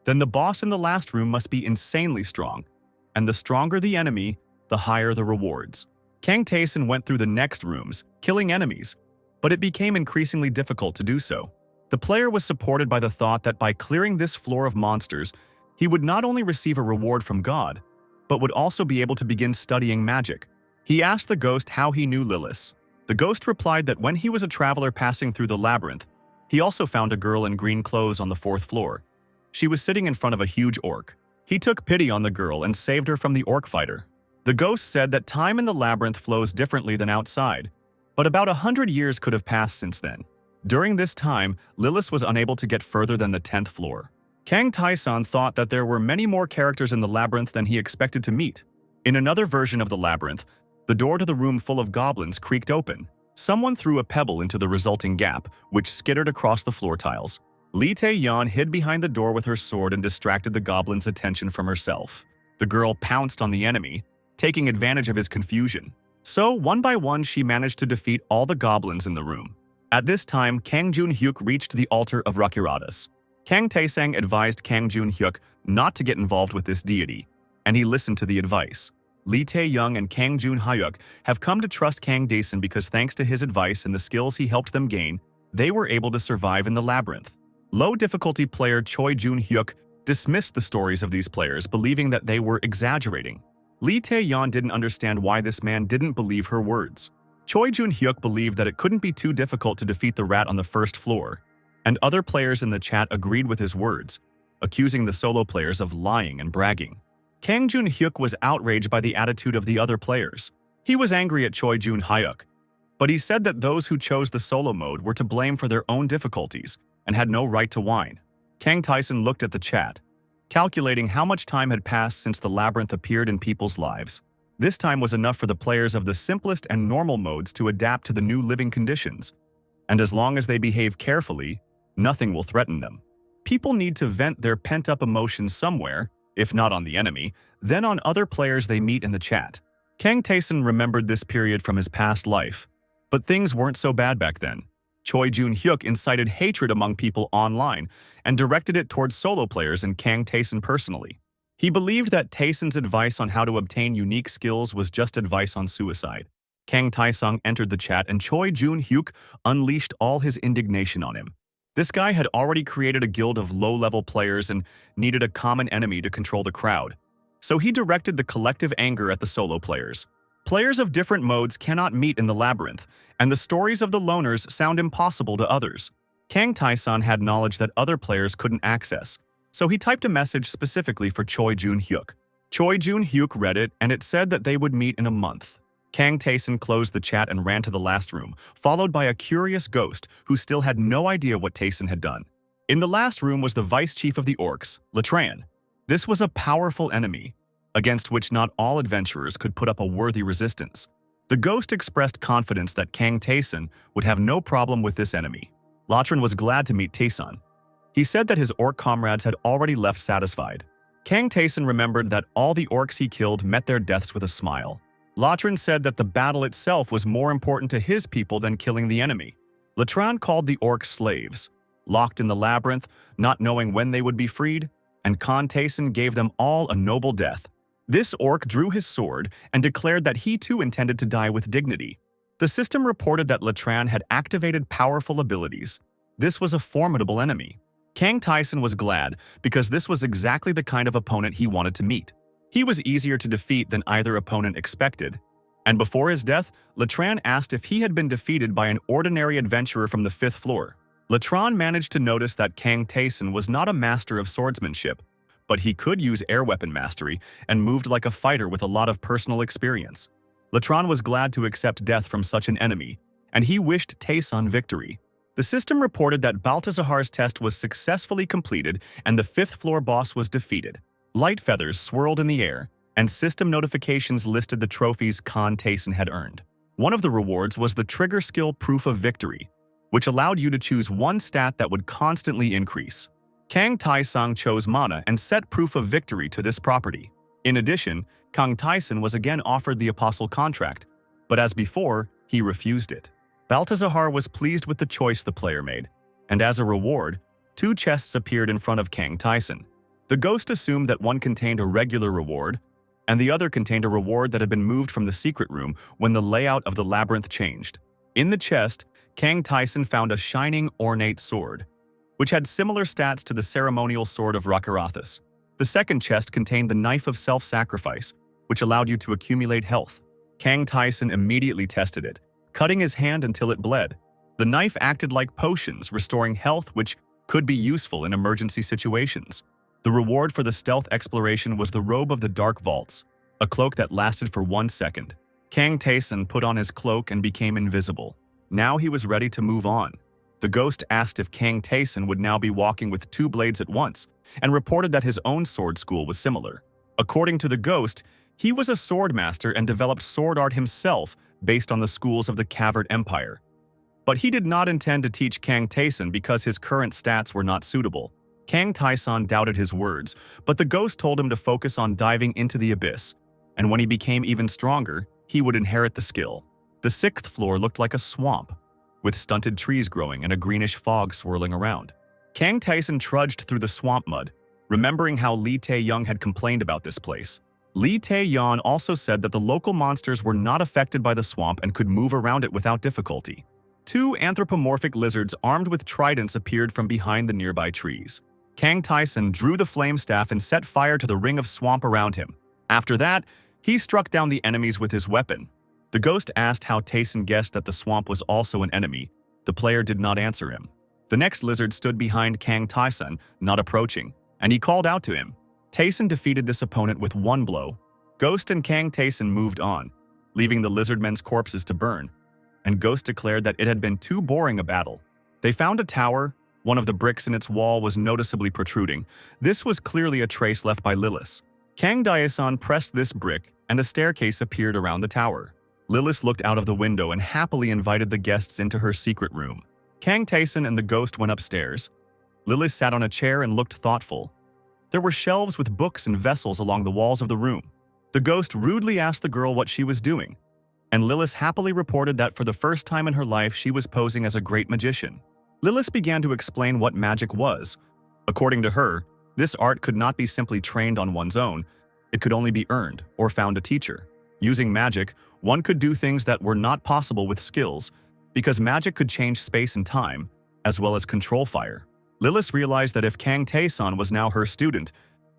then the boss in the last room must be insanely strong, and the stronger the enemy, the higher the rewards. Kang Tae-san went through the next rooms, killing enemies, but it became increasingly difficult to do so. The player was supported by the thought that by clearing this floor of monsters, he would not only receive a reward from God, but would also be able to begin studying magic. He asked the ghost how he knew Lilith. The ghost replied that when he was a traveler passing through the labyrinth, he also found a girl in green clothes on the 4th floor. She was sitting in front of a huge orc. He took pity on the girl and saved her from the orc fighter. The ghost said that time in the labyrinth flows differently than outside, but about 100 years could have passed since then. During this time, Lilith was unable to get further than the 10th floor. Kang Tae-san thought that there were many more characters in the labyrinth than he expected to meet. In another version of the labyrinth, the door to the room full of goblins creaked open. Someone threw a pebble into the resulting gap, which skittered across the floor tiles. Lee Tay Young hid behind the door with her sword and distracted the goblin's attention from herself. The girl pounced on the enemy, taking advantage of his confusion. So, one by one, she managed to defeat all the goblins in the room. At this time, Kang Jun-hyuk reached the altar of Rakaratus. Kang Tae-sang advised Kang Jun-hyuk not to get involved with this deity, and he listened to the advice. Lee Tay Young and Kang Jun Hyuk have come to trust Kang Daesun because thanks to his advice and the skills he helped them gain, they were able to survive in the labyrinth. Low-difficulty player Choi Jun Hyuk dismissed the stories of these players, believing that they were exaggerating. Lee Tay Young didn't understand why this man didn't believe her words. Choi Jun Hyuk believed that it couldn't be too difficult to defeat the rat on the first floor, and other players in the chat agreed with his words, accusing the solo players of lying and bragging. Kang Jun Hyuk was outraged by the attitude of the other players. He was angry at Choi Jun Hyuk, but he said that those who chose the solo mode were to blame for their own difficulties and had no right to whine. Kang Taesun looked at the chat, calculating how much time had passed since the labyrinth appeared in people's lives. This time was enough for the players of the simplest and normal modes to adapt to the new living conditions, and as long as they behave carefully, nothing will threaten them. People need to vent their pent-up emotions somewhere, if not on the enemy, then on other players they meet in the chat. Kang Taesun remembered this period from his past life, but things weren't so bad back then. Choi Jun Hyuk incited hatred among people online and directed it towards solo players and Kang Taesun personally. He believed that Taesun's advice on how to obtain unique skills was just advice on suicide. Kang Taesung entered the chat and Choi Jun Hyuk unleashed all his indignation on him. This guy had already created a guild of low-level players and needed a common enemy to control the crowd. So he directed the collective anger at the solo players. Players of different modes cannot meet in the labyrinth, and the stories of the loners sound impossible to others. Kang Taesun had knowledge that other players couldn't access, so he typed a message specifically for Choi Jun Hyuk. Choi Jun Hyuk read it, and it said that they would meet in a month. Kang Taesun closed the chat and ran to the last room, followed by a curious ghost who still had no idea what Taesun had done. In the last room was the vice chief of the orcs, Latran. This was a powerful enemy, against which not all adventurers could put up a worthy resistance. The ghost expressed confidence that Kang Taesun would have no problem with this enemy. Latran was glad to meet Taesun. He said that his orc comrades had already left satisfied. Kang Taesun remembered that all the orcs he killed met their deaths with a smile. Latran said that the battle itself was more important to his people than killing the enemy. Latran called the orcs slaves, locked in the labyrinth, not knowing when they would be freed, and Kang Taesun gave them all a noble death. This orc drew his sword and declared that he too intended to die with dignity. The system reported that Latran had activated powerful abilities. This was a formidable enemy. Kang Taesun was glad because this was exactly the kind of opponent he wanted to meet. He was easier to defeat than either opponent expected. And before his death, Latran asked if he had been defeated by an ordinary adventurer from the 5th floor. Latran managed to notice that Kang Taesun was not a master of swordsmanship, but he could use air weapon mastery and moved like a fighter with a lot of personal experience. Latran was glad to accept death from such an enemy, and he wished Taesun victory. The system reported that Baltazar's test was successfully completed and the 5th floor boss was defeated. Light feathers swirled in the air, and system notifications listed the trophies Kang Taesun had earned. One of the rewards was the trigger skill Proof of Victory, which allowed you to choose one stat that would constantly increase. Kang Taesung chose Mana and set Proof of Victory to this property. In addition, Kang Taesun was again offered the Apostle contract, but as before, he refused it. Baltazar was pleased with the choice the player made, and as a reward, 2 chests appeared in front of Kang Taesun. The ghost assumed that one contained a regular reward, and the other contained a reward that had been moved from the secret room when the layout of the labyrinth changed. In the chest, Kang Taesun found a shining, ornate sword, which had similar stats to the ceremonial sword of Rakaratus. The second chest contained the Knife of Self-Sacrifice, which allowed you to accumulate health. Kang Taesun immediately tested it, cutting his hand until it bled. The knife acted like potions, restoring health which could be useful in emergency situations. The reward for the stealth exploration was the Robe of the Dark Vaults, a cloak that lasted for 1 second. Kang Taesun put on his cloak and became invisible. Now he was ready to move on. The ghost asked if Kang Taesun would now be walking with 2 blades at once, and reported that his own sword school was similar. According to the ghost, he was a sword master and developed sword art himself based on the schools of the Cavered Empire. But he did not intend to teach Kang Taesun because his current stats were not suitable. Kang Taesun doubted his words, but the ghost told him to focus on diving into the abyss, and when he became even stronger, he would inherit the skill. The 6th floor looked like a swamp, with stunted trees growing and a greenish fog swirling around. Kang Taesun trudged through the swamp mud, remembering how Lee Tay Young had complained about this place. Lee Tay Young also said that the local monsters were not affected by the swamp and could move around it without difficulty. Two anthropomorphic lizards armed with tridents appeared from behind the nearby trees. Kang Tyson drew the flame staff and set fire to the ring of swamp around him. After that, he struck down the enemies with his weapon. The ghost asked how Tyson guessed that the swamp was also an enemy. The player did not answer him. The next lizard stood behind Kang Tyson, not approaching, and he called out to him. Tyson defeated this opponent with one blow. Ghost and Kang Tyson moved on, leaving the lizardmen's corpses to burn, and Ghost declared that it had been too boring a battle. They found a tower. One of the bricks in its wall was noticeably protruding. This was clearly a trace left by Lilith. Kang Tyson pressed this brick, and a staircase appeared around the tower. Lilith looked out of the window and happily invited the guests into her secret room. Kang Tyson and the ghost went upstairs. Lilith sat on a chair and looked thoughtful. There were shelves with books and vessels along the walls of the room. The ghost rudely asked the girl what she was doing, and Lilith happily reported that for the first time in her life she was posing as a great magician. Lilith began to explain what magic was. According to her, this art could not be simply trained on one's own. It could only be earned or found a teacher. Using magic, one could do things that were not possible with skills, because magic could change space and time, as well as control fire. Lilith realized that if Kang Tyson was now her student,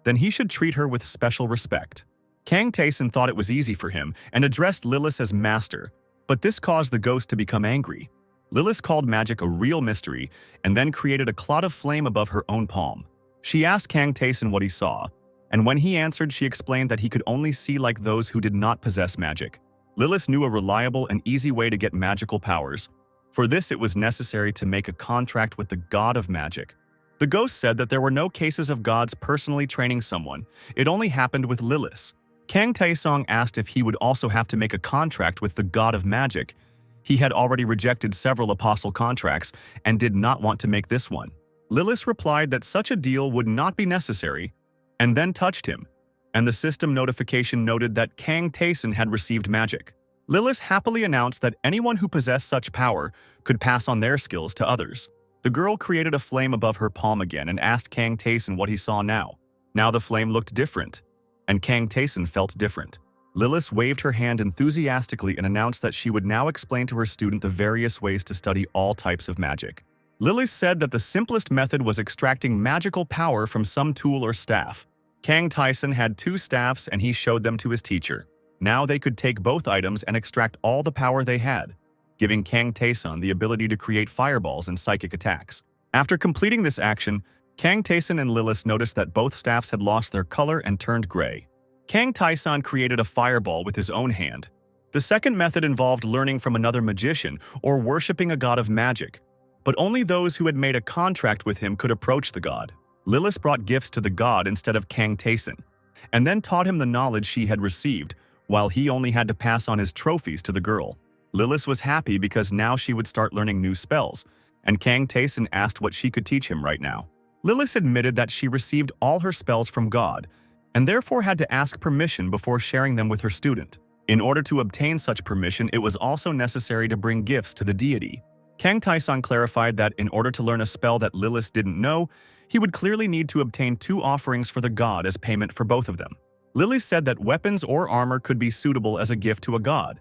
then he should treat her with special respect. Kang Tyson thought it was easy for him and addressed Lilith as master, but this caused the ghost to become angry. Lilith called magic a real mystery and then created a cloud of flame above her own palm. She asked Kang Tyson what he saw, and when he answered, she explained that he could only see like those who did not possess magic. Lilith knew a reliable and easy way to get magical powers. For this, it was necessary to make a contract with the god of magic. The ghost said that there were no cases of gods personally training someone. It only happened with Lilith. Kang Tyson asked if he would also have to make a contract with the god of magic. He had already rejected several apostle contracts and did not want to make this one. Lilith replied that such a deal would not be necessary, and then touched him, and the system notification noted that Kang Tyson had received magic. Lilith happily announced that anyone who possessed such power could pass on their skills to others. The girl created a flame above her palm again and asked Kang Tyson what he saw now. Now the flame looked different, and Kang Tyson felt different. Lilith waved her hand enthusiastically and announced that she would now explain to her student the various ways to study all types of magic. Lilith said that the simplest method was extracting magical power from some tool or staff. Kang Tyson had two staffs and he showed them to his teacher. Now they could take both items and extract all the power they had, giving Kang Tyson the ability to create fireballs and psychic attacks. After completing this action, Kang Tyson and Lilith noticed that both staffs had lost their color and turned gray. Kang Tyson created a fireball with his own hand. The second method involved learning from another magician or worshipping a god of magic, but only those who had made a contract with him could approach the god. Lilith brought gifts to the god instead of Kang Tyson, and then taught him the knowledge she had received, while he only had to pass on his trophies to the girl. Lilith was happy because now she would start learning new spells, and Kang Tyson asked what she could teach him right now. Lilith admitted that she received all her spells from God, and therefore had to ask permission before sharing them with her student. In order to obtain such permission, it was also necessary to bring gifts to the deity. Kang Tyson clarified that in order to learn a spell that Lilith didn't know, he would clearly need to obtain 2 offerings for the god as payment for both of them. Lilith said that weapons or armor could be suitable as a gift to a god,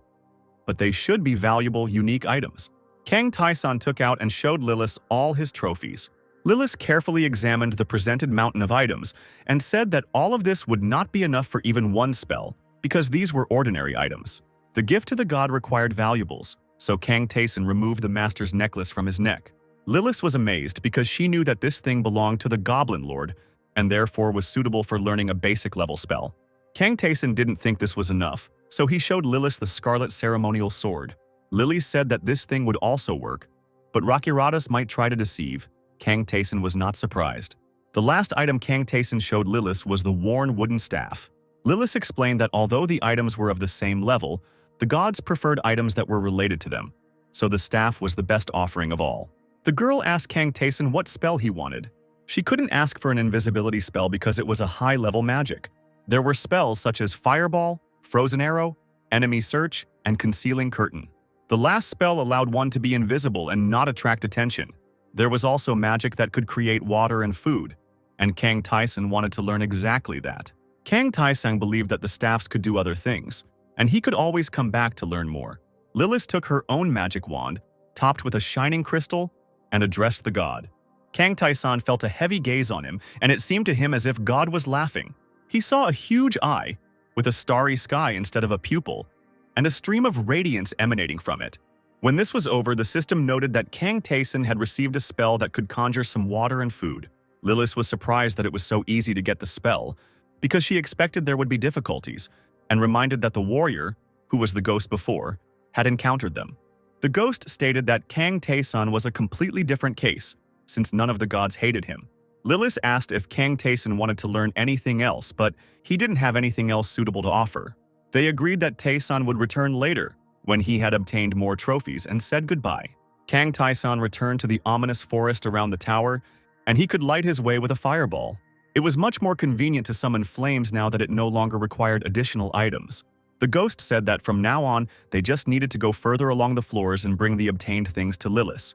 but they should be valuable, unique items. Kang Tyson took out and showed Lilith all his trophies. Lilith carefully examined the presented mountain of items and said that all of this would not be enough for even one spell, because these were ordinary items. The gift to the god required valuables, so Kang Tyson removed the master's necklace from his neck. Lilith was amazed because she knew that this thing belonged to the Goblin Lord, and therefore was suitable for learning a basic level spell. Kang Tyson didn't think this was enough, so he showed Lilith the Scarlet Ceremonial Sword. Lilith said that this thing would also work, but Rakaratus might try to deceive. Kang Tyson was not surprised. The last item Kang Tyson showed Lilith was the worn wooden staff. Lilith explained that although the items were of the same level, the gods preferred items that were related to them, so the staff was the best offering of all. The girl asked Kang Tyson what spell he wanted. She couldn't ask for an invisibility spell because it was a high-level magic. There were spells such as Fireball, Frozen Arrow, Enemy Search, and Concealing Curtain. The last spell allowed one to be invisible and not attract attention. There was also magic that could create water and food, and Kang Tyson wanted to learn exactly that. Kang Taesang believed that the staffs could do other things, and he could always come back to learn more. Lilith took her own magic wand, topped with a shining crystal, and addressed the god. Kang Taesang felt a heavy gaze on him, and it seemed to him as if God was laughing. He saw a huge eye, with a starry sky instead of a pupil, and a stream of radiance emanating from it. When this was over, the system noted that Kang Taesang had received a spell that could conjure some water and food. Lilith was surprised that it was so easy to get the spell, because she expected there would be difficulties, and reminded that the warrior, who was the ghost before, had encountered them. The ghost stated that Kang Taesang was a completely different case, since none of the gods hated him. Lilith asked if Kang Taesang wanted to learn anything else, but he didn't have anything else suitable to offer. They agreed that Taesang would return later, when he had obtained more trophies, and said goodbye. Kang Taesang returned to the ominous forest around the tower, and he could light his way with a fireball. It was much more convenient to summon flames now that it no longer required additional items. The ghost said that from now on, they just needed to go further along the floors and bring the obtained things to Lilith.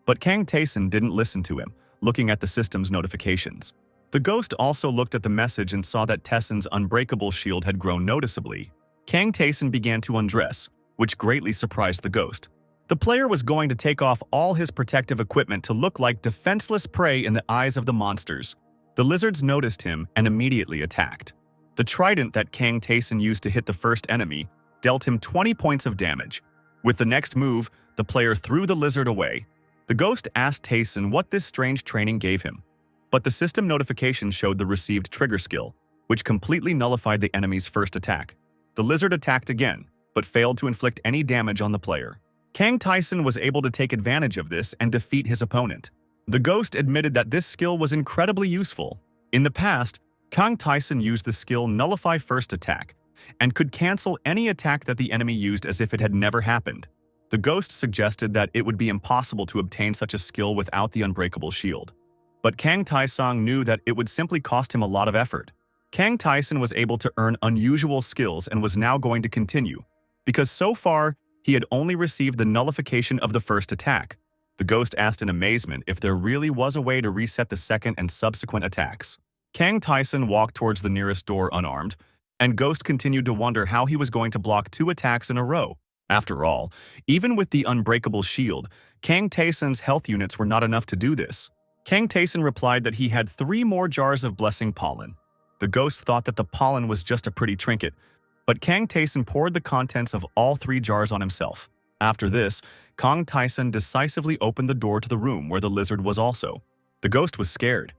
But Kang Taesang didn't listen to him, looking at the system's notifications. The ghost also looked at the message and saw that Taesang's unbreakable shield had grown noticeably. Kang Taesang began to undress, which greatly surprised the ghost. The player was going to take off all his protective equipment to look like defenseless prey in the eyes of the monsters. The lizards noticed him and immediately attacked. The trident that Kang Taesang used to hit the first enemy dealt him 20 points of damage. With the next move, the player threw the lizard away. The ghost asked Taesang what this strange training gave him, but the system notification showed the received trigger skill, which completely nullified the enemy's first attack. The lizard attacked again, but failed to inflict any damage on the player. Kang Taesang was able to take advantage of this and defeat his opponent. The ghost admitted that this skill was incredibly useful. In the past, Kang Taesang used the skill Nullify First Attack and could cancel any attack that the enemy used as if it had never happened. The ghost suggested that it would be impossible to obtain such a skill without the unbreakable shield. But Kang Taesang knew that it would simply cost him a lot of effort. Kang Taesang was able to earn unusual skills and was now going to continue, because so far, he had only received the nullification of the first attack. The ghost asked in amazement if there really was a way to reset the second and subsequent attacks. Kang Taesang walked towards the nearest door unarmed, and Ghost continued to wonder how he was going to block 2 attacks in a row. After all, even with the unbreakable shield, Kang Taesang's health units were not enough to do this. Kang Taesang replied that he had 3 more jars of blessing pollen. The ghost thought that the pollen was just a pretty trinket, but Kang Taesang poured the contents of all 3 jars on himself. After this, Kang Taesang decisively opened the door to the room where the lizard was also. The ghost was scared.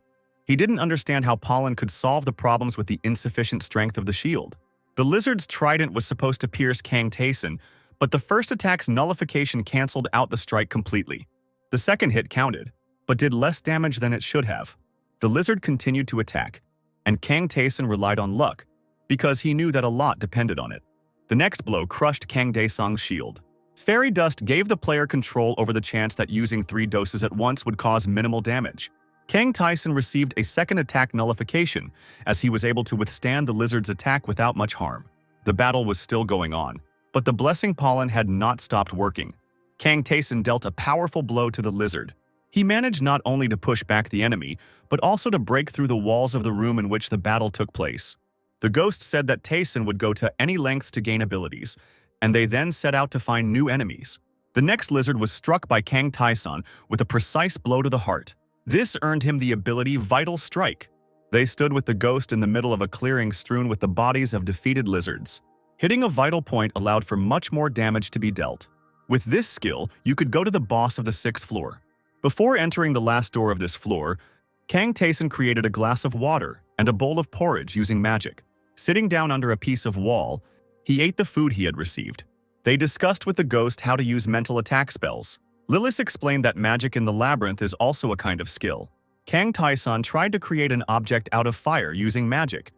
He didn't understand how pollen could solve the problems with the insufficient strength of the shield. The lizard's trident was supposed to pierce Kang Taesang, but the first attack's nullification canceled out the strike completely. The second hit counted, but did less damage than it should have. The lizard continued to attack, and Kang Taesang relied on luck, because he knew that a lot depended on it. The next blow crushed Kang Taesang's shield. Fairy Dust gave the player control over the chance that using 3 doses at once would cause minimal damage. Kang Taesang received a second attack nullification, as he was able to withstand the lizard's attack without much harm. The battle was still going on, but the blessing pollen had not stopped working. Kang Taesang dealt a powerful blow to the lizard. He managed not only to push back the enemy, but also to break through the walls of the room in which the battle took place. The ghost said that Taesang would go to any lengths to gain abilities, and they then set out to find new enemies. The next lizard was struck by Kang Taesang with a precise blow to the heart. This earned him the ability Vital Strike. They stood with the ghost in the middle of a clearing strewn with the bodies of defeated lizards. Hitting a vital point allowed for much more damage to be dealt. With this skill, you could go to the boss of the 6th floor. Before entering the last door of this floor, Kang Taesang created a glass of water and a bowl of porridge using magic. Sitting down under a piece of wall, he ate the food he had received. They discussed with the ghost how to use mental attack spells. Lilith explained that magic in the labyrinth is also a kind of skill. Kang Taesang tried to create an object out of fire using magic,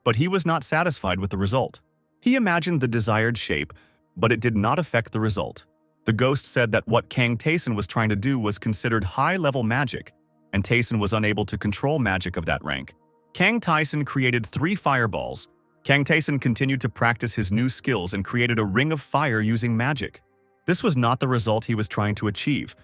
but he was not satisfied with the result. He imagined the desired shape, but it did not affect the result. The ghost said that what Kang Taesang was trying to do was considered high-level magic, and Taesang was unable to control magic of that rank. Kang Taesang created 3 fireballs. Kang Taesang continued to practice his new skills and created a ring of fire using magic. This was not the result he was trying to achieve,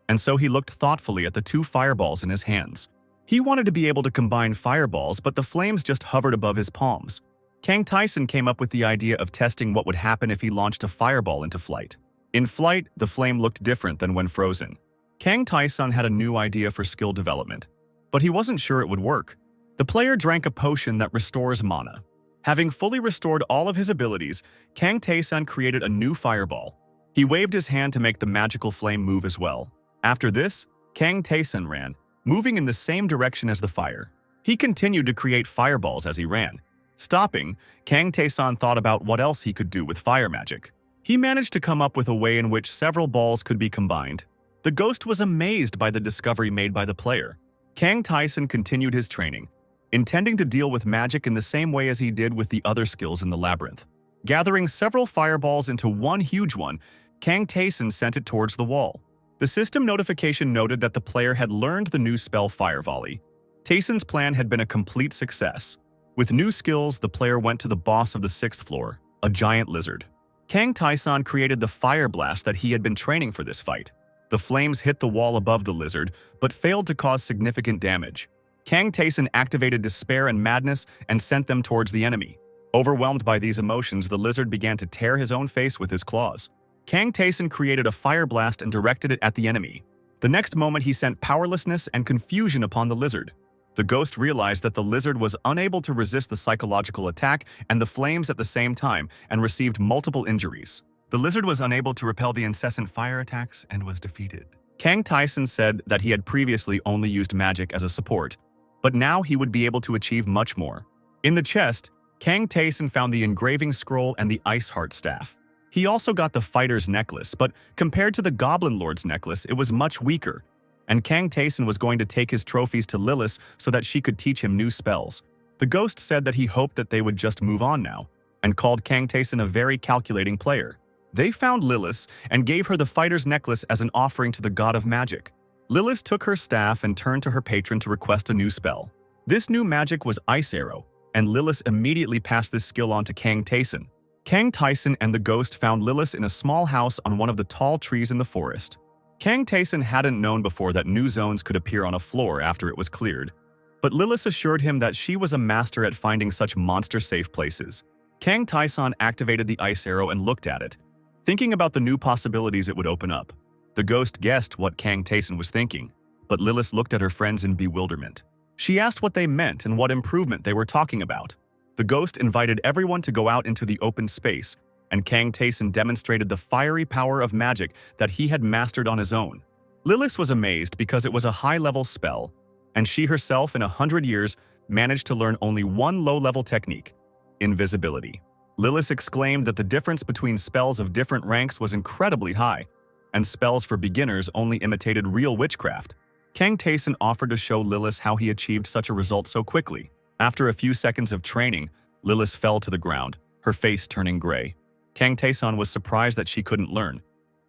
and so he looked thoughtfully at the 2 fireballs in his hands. He wanted to be able to combine fireballs, but the flames just hovered above his palms. Kang Tyson came up with the idea of testing what would happen if he launched a fireball into flight. In flight, the flame looked different than when frozen. Kang Tyson had a new idea for skill development, but he wasn't sure it would work. The player drank a potion that restores mana. Having fully restored all of his abilities, Kang Tae-san created a new fireball. He waved his hand to make the magical flame move as well. After this, Kang Tae-san ran, moving in the same direction as the fire. He continued to create fireballs as he ran. Stopping, Kang Tae-san thought about what else he could do with fire magic. He managed to come up with a way in which several balls could be combined. The ghost was amazed by the discovery made by the player. Kang Tae-san continued his training, intending to deal with magic in the same way as he did with the other skills in the labyrinth. Gathering several fireballs into one huge one, Kang Tae-san sent it towards the wall. The system notification noted that the player had learned the new spell Fire Volley. Tae-san's plan had been a complete success. With new skills, the player went to the boss of the 6th floor, a giant lizard. Kang Tae-san created the fire blast that he had been training for this fight. The flames hit the wall above the lizard, but failed to cause significant damage. Kang Tae-san activated despair and madness and sent them towards the enemy. Overwhelmed by these emotions, the lizard began to tear his own face with his claws. Kang Tae-san created a fire blast and directed it at the enemy. The next moment, he sent powerlessness and confusion upon the lizard. The ghost realized that the lizard was unable to resist the psychological attack and the flames at the same time and received multiple injuries. The lizard was unable to repel the incessant fire attacks and was defeated. Kang Tae-san said that he had previously only used magic as a support, but now he would be able to achieve much more. In the chest, Kang Tae-san found the engraving scroll and the ice heart staff. He also got the fighter's necklace, but compared to the Goblin Lord's necklace, it was much weaker, and Kang Tae-san was going to take his trophies to Lilith so that she could teach him new spells. The ghost said that he hoped that they would just move on now, and called Kang Tae-san a very calculating player. They found Lilith and gave her the fighter's necklace as an offering to the god of magic. Lilith took her staff and turned to her patron to request a new spell. This new magic was Ice Arrow, and Lilith immediately passed this skill on to Kang Tae-san. Kang Tae-san and the ghost found Lilith in a small house on one of the tall trees in the forest. Kang Tae-san hadn't known before that new zones could appear on a floor after it was cleared, but Lilith assured him that she was a master at finding such monster-safe places. Kang Tae-san activated the ice arrow and looked at it, thinking about the new possibilities it would open up. The ghost guessed what Kang Tae-san was thinking, but Lilith looked at her friends in bewilderment. She asked what they meant and what improvement they were talking about. The ghost invited everyone to go out into the open space, and Kang Tae-san demonstrated the fiery power of magic that he had mastered on his own. Lilith was amazed because it was a high-level spell, and she herself in 100 years managed to learn only one low-level technique, invisibility. Lilith exclaimed that the difference between spells of different ranks was incredibly high, and spells for beginners only imitated real witchcraft. Kang Tae-san offered to show Lilith how he achieved such a result so quickly. After a few seconds of training, Lilith fell to the ground, her face turning gray. Kang Tae-san was surprised that she couldn't learn,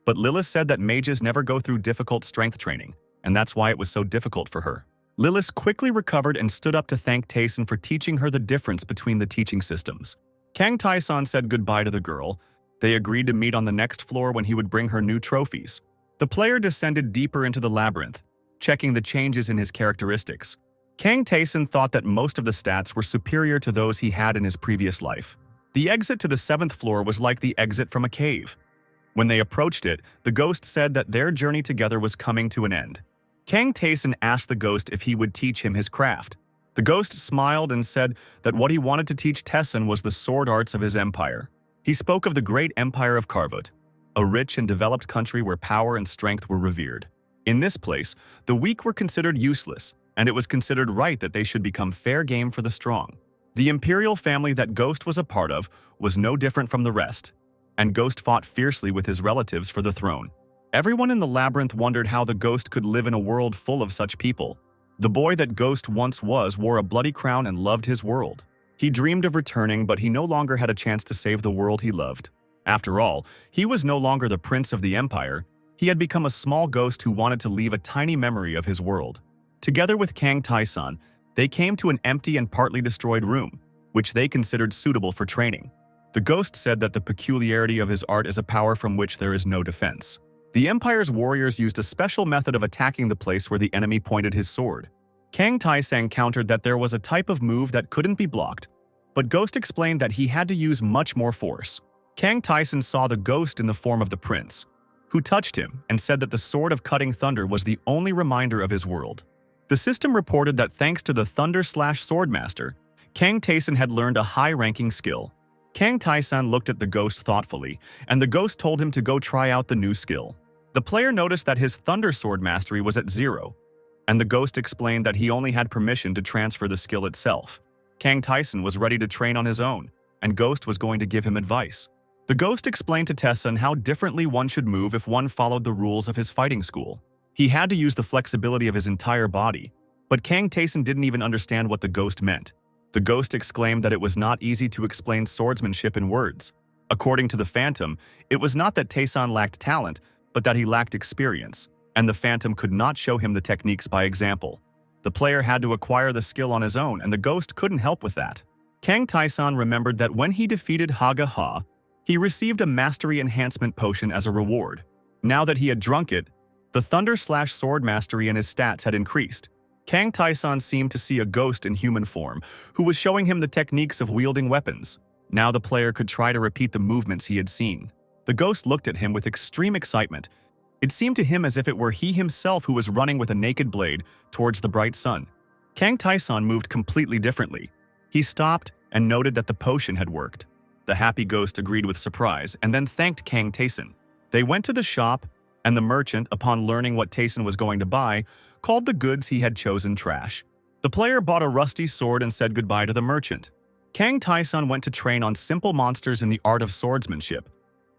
but Lilith said that mages never go through difficult strength training, and that's why it was so difficult for her. Lilith quickly recovered and stood up to thank Tae-san for teaching her the difference between the teaching systems. Kang Tae-san said goodbye to the girl. They agreed to meet on the next floor when he would bring her new trophies. The player descended deeper into the labyrinth, checking the changes in his characteristics. Kang Tae-san thought that most of the stats were superior to those he had in his previous life. The exit to the 7th floor was like the exit from a cave. When they approached it, the ghost said that their journey together was coming to an end. Kang Tae-san asked the ghost if he would teach him his craft. The ghost smiled and said that what he wanted to teach Tae-san was the sword arts of his empire. He spoke of the great empire of Karvut, a rich and developed country where power and strength were revered. In this place, the weak were considered useless, and it was considered right that they should become fair game for the strong. The imperial family that Ghost was a part of was no different from the rest, and Ghost fought fiercely with his relatives for the throne. Everyone in the labyrinth wondered how the Ghost could live in a world full of such people. The boy that Ghost once was wore a bloody crown and loved his world. He dreamed of returning, but he no longer had a chance to save the world he loved. After all, he was no longer the prince of the empire. He had become a small ghost who wanted to leave a tiny memory of his world. Together with Kang Tae-san, they came to an empty and partly destroyed room, which they considered suitable for training. The ghost said that the peculiarity of his art is a power from which there is no defense. The Empire's warriors used a special method of attacking the place where the enemy pointed his sword. Kang Tai-sang countered that there was a type of move that couldn't be blocked, but Ghost explained that he had to use much more force. Kang Tai-san saw the ghost in the form of the prince, who touched him and said that the Sword of Cutting Thunder was the only reminder of his world. The system reported that thanks to the Thunder/Swordmaster, Kang Tai-san had learned a high-ranking skill. Kang Tai-san looked at the ghost thoughtfully, and the ghost told him to go try out the new skill. The player noticed that his Thunder Sword mastery was at 0, and the ghost explained that he only had permission to transfer the skill itself. Kang Tai-san was ready to train on his own, and Ghost was going to give him advice. The ghost explained to Tessun how differently one should move if one followed the rules of his fighting school. He had to use the flexibility of his entire body, but Kang Tai-san didn't even understand what the ghost meant. The ghost exclaimed that it was not easy to explain swordsmanship in words. According to the Phantom, it was not that Tai-san lacked talent, but that he lacked experience, and the Phantom could not show him the techniques by example. The player had to acquire the skill on his own, and the ghost couldn't help with that. Kang Tai-san remembered that when he defeated Haga Ha, he received a mastery enhancement potion as a reward. Now that he had drunk it, the Thunder/Sword mastery and his stats had increased. Kang Tai-san seemed to see a ghost in human form, who was showing him the techniques of wielding weapons. Now the player could try to repeat the movements he had seen. The ghost looked at him with extreme excitement. It seemed to him as if it were he himself who was running with a naked blade towards the bright sun. Kang Tai-san moved completely differently. He stopped and noted that the potion had worked. The happy ghost agreed with surprise and then thanked Kang Tai-san. They went to the shop, and the merchant, upon learning what Tai-san was going to buy, called the goods he had chosen trash. The player bought a rusty sword and said goodbye to the merchant. Kang Tai-san went to train on simple monsters in the art of swordsmanship.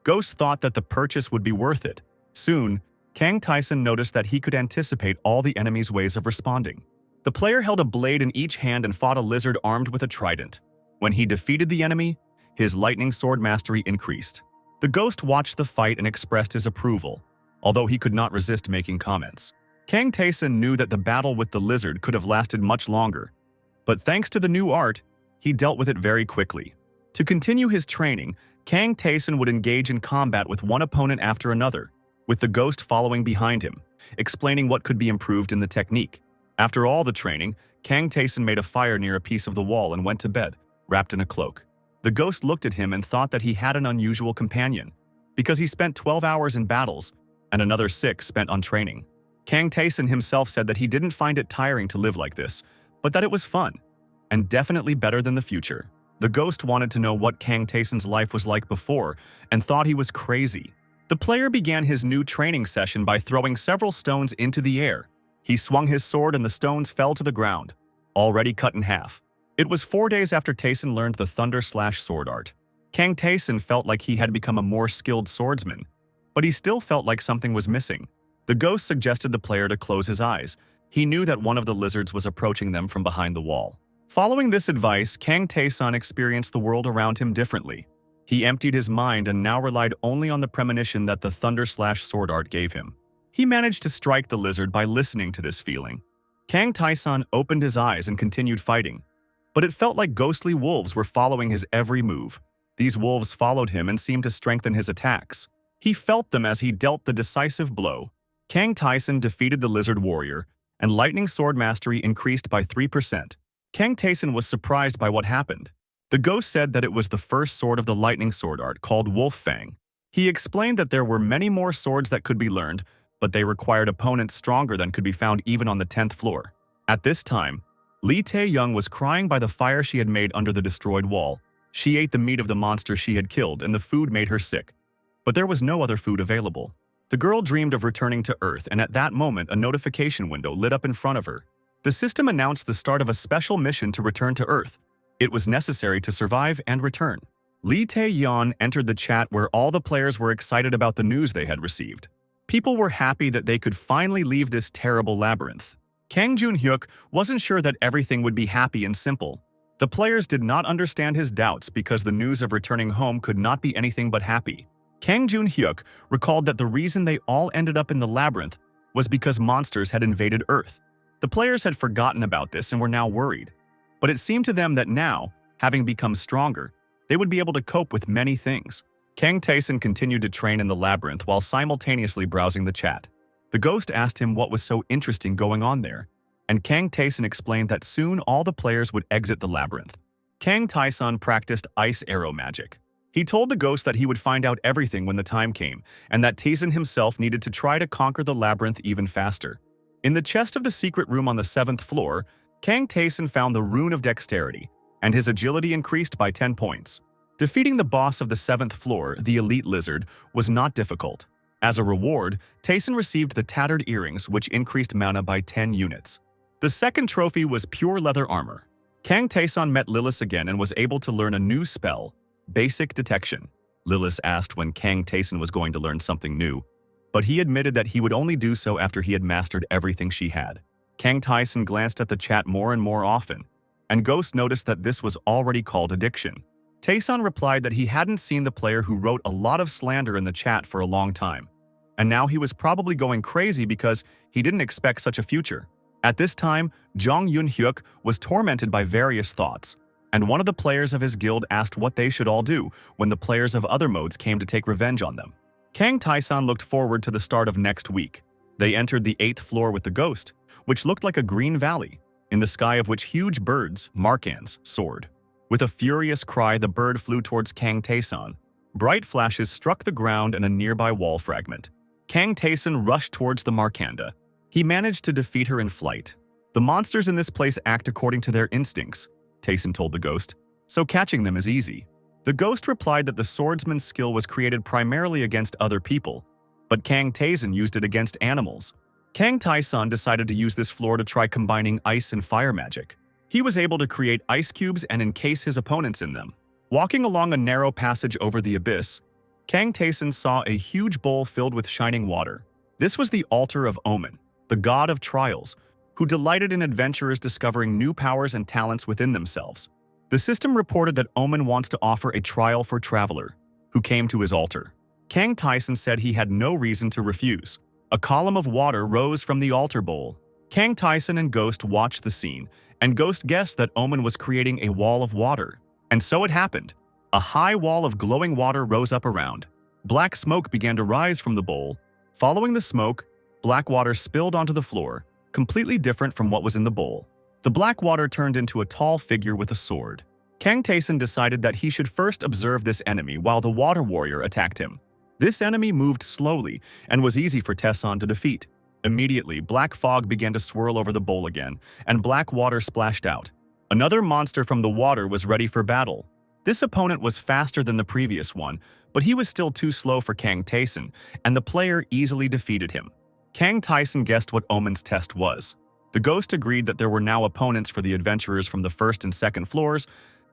Ghost thought that the purchase would be worth it. Soon, Kang Tai-san noticed that he could anticipate all the enemy's ways of responding. The player held a blade in each hand and fought a lizard armed with a trident. When he defeated the enemy, his lightning sword mastery increased. The ghost watched the fight and expressed his approval, although he could not resist making comments. Kang Tai-san knew that the battle with the lizard could have lasted much longer, but thanks to the new art, he dealt with it very quickly. To continue his training, Kang Tai-san would engage in combat with one opponent after another, with the ghost following behind him, explaining what could be improved in the technique. After all the training, Kang Tai-san made a fire near a piece of the wall and went to bed, wrapped in a cloak. The ghost looked at him and thought that he had an unusual companion, because he spent 12 hours in battles and another 6 spent on training. Kang Tai-san himself said that he didn't find it tiring to live like this, but that it was fun, and definitely better than the future. The ghost wanted to know what Kang Tai-san's life was like before and thought he was crazy. The player began his new training session by throwing several stones into the air. He swung his sword and the stones fell to the ground, already cut in half. It was 4 days after Tai-san learned the Thunder/Sword art. Kang Tai-san felt like he had become a more skilled swordsman, but he still felt like something was missing. The ghost suggested the player to close his eyes. He knew that one of the lizards was approaching them from behind the wall. Following this advice, Kang Tai-san experienced the world around him differently. He emptied his mind and now relied only on the premonition that the Thunder/Sword art gave him. He managed to strike the lizard by listening to this feeling. Kang Tai-san opened his eyes and continued fighting, but it felt like ghostly wolves were following his every move. These wolves followed him and seemed to strengthen his attacks. He felt them as he dealt the decisive blow. Kang Tai-san defeated the lizard warrior, and lightning sword mastery increased by 3%. Kang Tai-san was surprised by what happened. The ghost said that it was the first sword of the lightning sword art called Wolf Fang. He explained that there were many more swords that could be learned, but they required opponents stronger than could be found even on the 10th floor. At this time, Lee Tay Young was crying by the fire she had made under the destroyed wall. She ate the meat of the monster she had killed, and the food made her sick. But there was no other food available. The girl dreamed of returning to Earth, and at that moment, a notification window lit up in front of her. The system announced the start of a special mission to return to Earth. It was necessary to survive and return. Lee Tay Young entered the chat where all the players were excited about the news they had received. People were happy that they could finally leave this terrible labyrinth. Kang Jun-hyuk wasn't sure that everything would be happy and simple. The players did not understand his doubts because the news of returning home could not be anything but happy. Kang Jun-hyuk recalled that the reason they all ended up in the labyrinth was because monsters had invaded Earth. The players had forgotten about this and were now worried. But it seemed to them that now, having become stronger, they would be able to cope with many things. Kang Tai-san continued to train in the labyrinth while simultaneously browsing the chat. The ghost asked him what was so interesting going on there. and Kang Tae-sun explained that soon all the players would exit the labyrinth. Kang Tae-sun practiced ice arrow magic. He told the ghost that he would find out everything when the time came, and that Tae-sun himself needed to try to conquer the labyrinth even faster. In the chest of the secret room on the 7th floor, Kang Tae-sun found the Rune of Dexterity, and his agility increased by 10 points. Defeating the boss of the 7th floor, the Elite Lizard, was not difficult. As a reward, Tae-sun received the Tattered Earrings, which increased mana by 10 units. The second trophy was Pure Leather Armor. Kang Tae-sun met Lilith again and was able to learn a new spell, Basic Detection. Lilith asked when Kang Tae-sun was going to learn something new, but he admitted that he would only do so after he had mastered everything she had. Kang Tae-sun glanced at the chat more and more often, and Ghost noticed that this was already called addiction. Tae-sun replied that he hadn't seen the player who wrote a lot of slander in the chat for a long time, and now he was probably going crazy because he didn't expect such a future. At this time, Jong Yun-hyuk was tormented by various thoughts, and one of the players of his guild asked what they should all do when the players of other modes came to take revenge on them. Kang Tae-sun looked forward to the start of next week. They entered the 8th floor with the ghost, which looked like a green valley, in the sky of which huge birds, markans, soared. With a furious cry, the bird flew towards Kang Tae-sun. Bright flashes struck the ground and a nearby wall fragment. Kang Tae-sun rushed towards the markanda. He managed to defeat her in flight. The monsters in this place act according to their instincts, Tae-sun told the ghost, so catching them is easy. The ghost replied that the swordsman's skill was created primarily against other people, but Kang Tae-sun used it against animals. Kang Tae-sun decided to use this floor to try combining ice and fire magic. He was able to create ice cubes and encase his opponents in them. Walking along a narrow passage over the abyss, Kang Tae-sun saw a huge bowl filled with shining water. This was the altar of Omen, the god of trials, who delighted in adventurers discovering new powers and talents within themselves. The system reported that Omen wants to offer a trial for traveler who came to his altar. Kang Tae-sun said he had no reason to refuse. A column of water rose from the altar bowl. Kang Tae-sun and Ghost watched the scene, and Ghost guessed that Omen was creating a wall of water. And so it happened. A high wall of glowing water rose up around. Black smoke began to rise from the bowl. Following the smoke, black water spilled onto the floor, completely different from what was in the bowl. The black water turned into a tall figure with a sword. Kang Tae-sun decided that he should first observe this enemy while the water warrior attacked him. This enemy moved slowly and was easy for Tae-sun to defeat. Immediately, black fog began to swirl over the bowl again, and black water splashed out. Another monster from the water was ready for battle. This opponent was faster than the previous one, but he was still too slow for Kang Tae-sun, and the player easily defeated him. Kang Tae-sun guessed what Omen's test was. The ghost agreed that there were now opponents for the adventurers from the 1st and 2nd floors,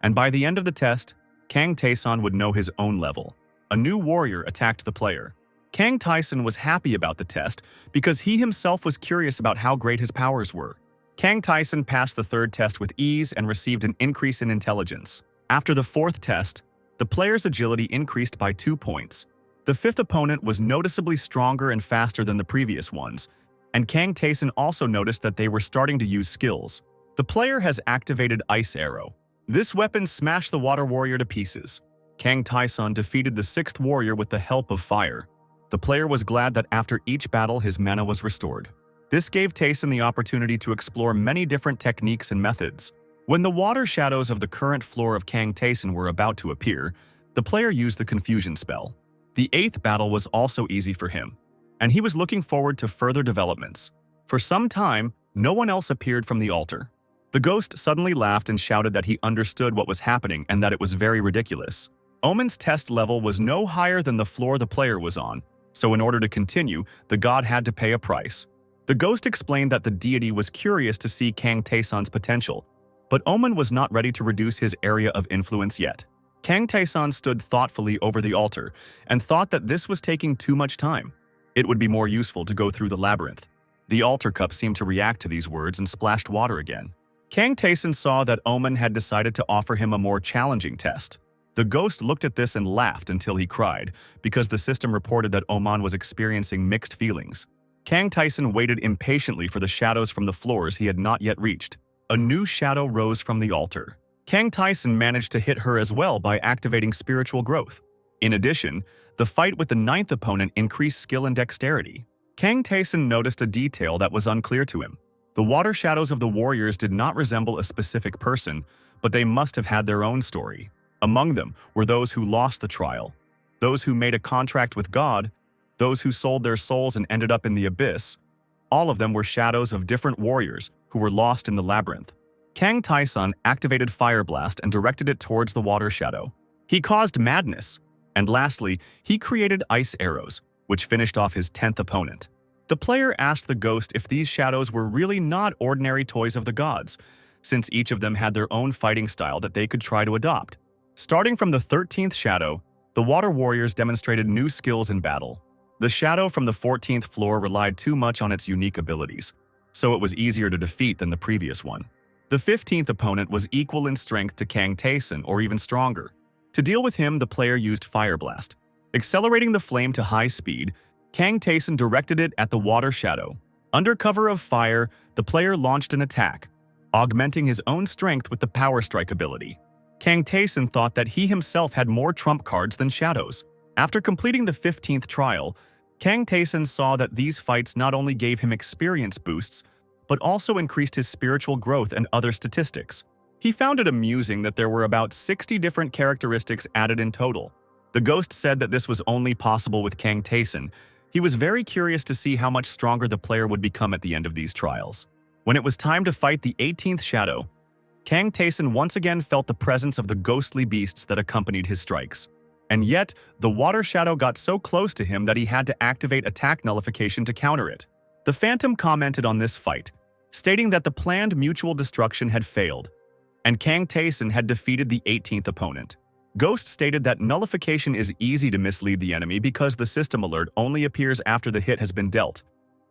and by the end of the test, Kang Tae-sun would know his own level. A new warrior attacked the player. Kang Tae-sun was happy about the test because he himself was curious about how great his powers were. Kang Tae-sun passed the 3rd test with ease and received an increase in intelligence. After the 4th test, the player's agility increased by 2 points. The 5th opponent was noticeably stronger and faster than the previous ones, and Kang Tae-sun also noticed that they were starting to use skills. The player has activated Ice Arrow. This weapon smashed the water warrior to pieces. Kang Tae-sun defeated the 6th warrior with the help of fire. The player was glad that after each battle his mana was restored. This gave Tae-sun the opportunity to explore many different techniques and methods. When the water shadows of the current floor of Kang Tae-sun were about to appear, the player used the confusion spell. The 8th battle was also easy for him, and he was looking forward to further developments. For some time, no one else appeared from the altar. The ghost suddenly laughed and shouted that he understood what was happening and that it was very ridiculous. Omen's test level was no higher than the floor the player was on, so in order to continue, the god had to pay a price. The ghost explained that the deity was curious to see Kang Tae-sun's potential, but Omen was not ready to reduce his area of influence yet. Kang Tae-sun stood thoughtfully over the altar and thought that this was taking too much time. It would be more useful to go through the labyrinth. The altar cup seemed to react to these words and splashed water again. Kang Tae-sun saw that Omen had decided to offer him a more challenging test. The ghost looked at this and laughed until he cried, because the system reported that Oman was experiencing mixed feelings. Kang Tae-sun waited impatiently for the shadows from the floors he had not yet reached. A new shadow rose from the altar. Kang Tae-sun managed to hit her as well by activating spiritual growth. In addition, the fight with the 9th opponent increased skill and dexterity. Kang Tae-sun noticed a detail that was unclear to him. The water shadows of the warriors did not resemble a specific person, but they must have had their own story. Among them were those who lost the trial, those who made a contract with God, those who sold their souls and ended up in the abyss. All of them were shadows of different warriors who were lost in the labyrinth. Kang Tae-sun activated Fire Blast and directed it towards the water shadow. He caused madness. And lastly, he created ice arrows, which finished off his 10th opponent. The player asked the ghost if these shadows were really not ordinary toys of the gods, since each of them had their own fighting style that they could try to adopt. Starting from the 13th shadow, the water warriors demonstrated new skills in battle. The shadow from the 14th floor relied too much on its unique abilities, so it was easier to defeat than the previous one. The 15th opponent was equal in strength to Kang Tae-sun or even stronger. To deal with him, the player used Fire Blast. Accelerating the flame to high speed, Kang Tae-sun directed it at the water shadow. Under cover of fire, the player launched an attack, augmenting his own strength with the Power Strike ability. Kang Tae-sun thought that he himself had more trump cards than shadows. After completing the 15th trial, Kang Tae-sun saw that these fights not only gave him experience boosts, but also increased his spiritual growth and other statistics. He found it amusing that there were about 60 different characteristics added in total. The ghost said that this was only possible with Kang Tae-sun. He was very curious to see how much stronger the player would become at the end of these trials. When it was time to fight the 18th shadow, Kang Tae-sun once again felt the presence of the ghostly beasts that accompanied his strikes. And yet, the water shadow got so close to him that he had to activate attack nullification to counter it. The Phantom commented on this fight, stating that the planned mutual destruction had failed, and Kang Tae-sun had defeated the 18th opponent. Ghost stated that nullification is easy to mislead the enemy because the system alert only appears after the hit has been dealt,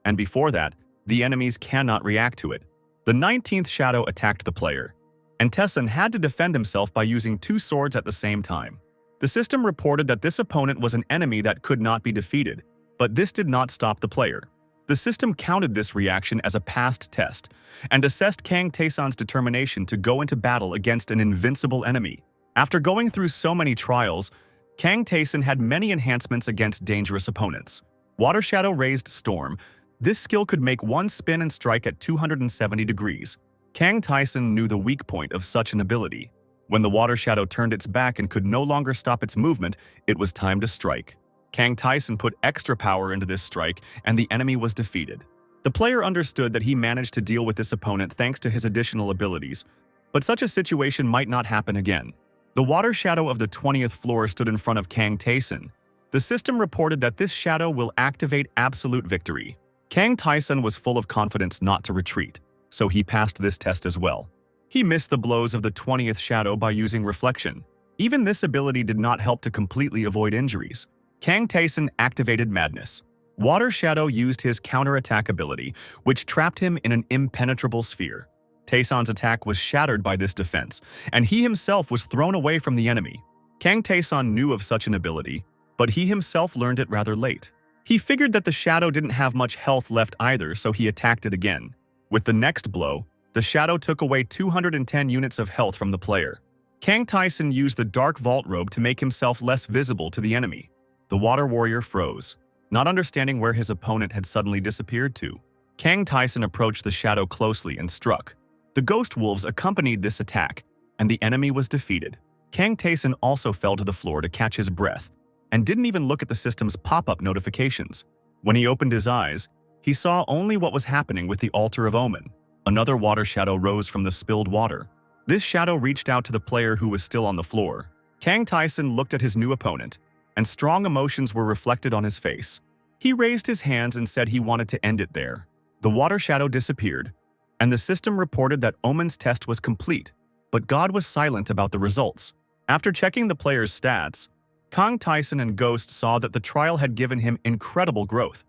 and before that, the enemies cannot react to it. The 19th shadow attacked the player, and Tae-sun had to defend himself by using 2 swords at the same time. The system reported that this opponent was an enemy that could not be defeated, but this did not stop the player. The system counted this reaction as a passed test and assessed Kang Tae-sun's determination to go into battle against an invincible enemy. After going through so many trials, Kang Tae-sun had many enhancements against dangerous opponents. Water Shadow Raised Storm. This skill could make one spin and strike at 270 degrees. Kang Tae-sun knew the weak point of such an ability. When the Water Shadow turned its back and could no longer stop its movement, it was time to strike. Kang Tae-sun put extra power into this strike, and the enemy was defeated. The player understood that he managed to deal with this opponent thanks to his additional abilities, but such a situation might not happen again. The water shadow of the 20th floor stood in front of Kang Tae-sun. The system reported that this shadow will activate absolute victory. Kang Tae-sun was full of confidence not to retreat, so he passed this test as well. He missed the blows of the 20th shadow by using reflection. Even this ability did not help to completely avoid injuries. Kang Tae-sun activated Madness. Water Shadow used his counterattack ability, which trapped him in an impenetrable sphere. Tae-sun's attack was shattered by this defense, and he himself was thrown away from the enemy. Kang Tae-sun knew of such an ability, but he himself learned it rather late. He figured that the shadow didn't have much health left either, so he attacked it again. With the next blow, the shadow took away 210 units of health from the player. Kang Tae-sun used the Dark Vault Robe to make himself less visible to the enemy. The Water Warrior froze, not understanding where his opponent had suddenly disappeared to. Kang Tae-sun approached the shadow closely and struck. The Ghost Wolves accompanied this attack, and the enemy was defeated. Kang Tae-sun also fell to the floor to catch his breath, and didn't even look at the system's pop-up notifications. When he opened his eyes, he saw only what was happening with the Altar of Omen. Another water shadow rose from the spilled water. This shadow reached out to the player who was still on the floor. Kang Tae-sun looked at his new opponent, and strong emotions were reflected on his face. He raised his hands and said he wanted to end it there. The water shadow disappeared, and the system reported that Omen's test was complete, but God was silent about the results. After checking the player's stats, Kang Tae-sun and Ghost saw that the trial had given him incredible growth.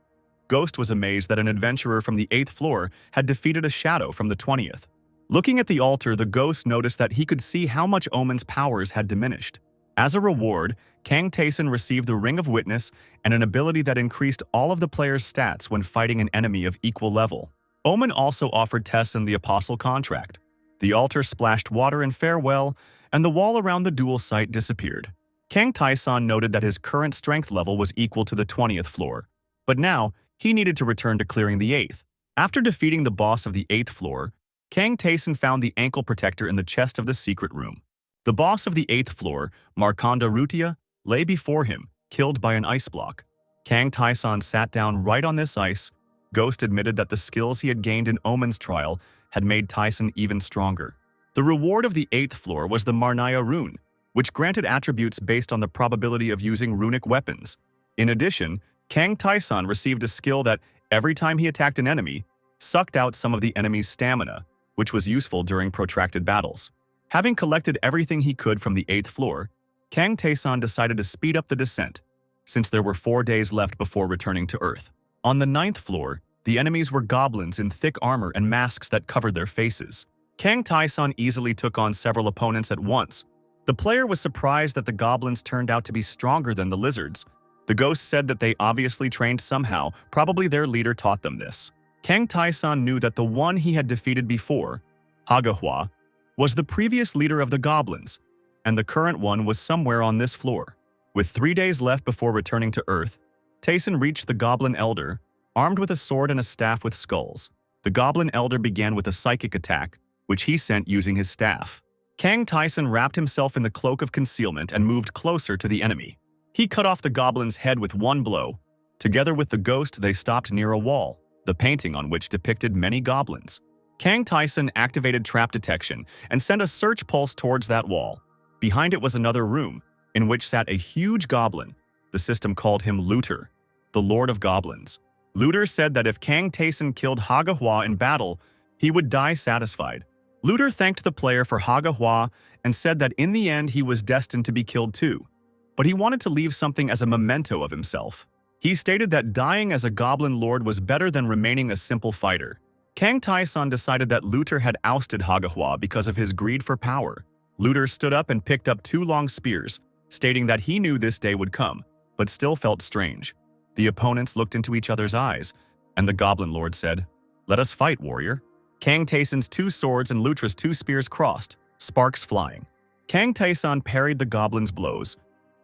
Ghost was amazed that an adventurer from the 8th floor had defeated a shadow from the 20th. Looking at the altar, the Ghost noticed that he could see how much Omen's powers had diminished. As a reward, Kang Tae-sun received the Ring of Witness and an ability that increased all of the player's stats when fighting an enemy of equal level. Omen also offered Tae-sun the Apostle contract. The altar splashed water in farewell, and the wall around the duel site disappeared. Kang Tae-sun noted that his current strength level was equal to the 20th floor, but now he needed to return to clearing the 8th. After defeating the boss of the 8th floor, Kang Taeson found the ankle protector in the chest of the secret room. The boss of the 8th floor, Markonda Rutia, lay before him, killed by an ice block. Kang Taeson sat down right on this ice. Ghost admitted that the skills he had gained in Omen's trial had made Taeson even stronger. The reward of the 8th floor was the Marnaya rune, which granted attributes based on the probability of using runic weapons. In addition, Kang Taeson received a skill that, every time he attacked an enemy, sucked out some of the enemy's stamina, which was useful during protracted battles. Having collected everything he could from the 8th floor, Kang Taeson decided to speed up the descent, since there were 4 days left before returning to Earth. On the 9th floor, the enemies were goblins in thick armor and masks that covered their faces. Kang Taeson easily took on several opponents at once. The player was surprised that the goblins turned out to be stronger than the lizards. The ghost said that they obviously trained somehow, probably their leader taught them this. Kang Taeson knew that the one he had defeated before, Hagahwa, was the previous leader of the goblins, and the current one was somewhere on this floor. With 3 days left before returning to Earth, Taeson reached the Goblin Elder, armed with a sword and a staff with skulls. The Goblin Elder began with a psychic attack, which he sent using his staff. Kang Taeson wrapped himself in the cloak of concealment and moved closer to the enemy. He cut off the goblin's head with one blow. Together with the ghost, they stopped near a wall, the painting on which depicted many goblins. Kang Taeson activated trap detection and sent a search pulse towards that wall. Behind it was another room, in which sat a huge goblin. The system called him Looter, the Lord of Goblins. Looter said that if Kang Taeson killed Hagahwa in battle, he would die satisfied. Looter thanked the player for Hagahwa and said that in the end he was destined to be killed too, but he wanted to leave something as a memento of himself. He stated that dying as a goblin lord was better than remaining a simple fighter. Kang Taeson decided that Looter had ousted Hagahwa because of his greed for power. Looter stood up and picked up 2 long spears, stating that he knew this day would come, but still felt strange. The opponents looked into each other's eyes, and the goblin lord said, "Let us fight, warrior." Kang Taeson's 2 swords and Lutra's 2 spears crossed, sparks flying. Kang Taeson parried the goblin's blows,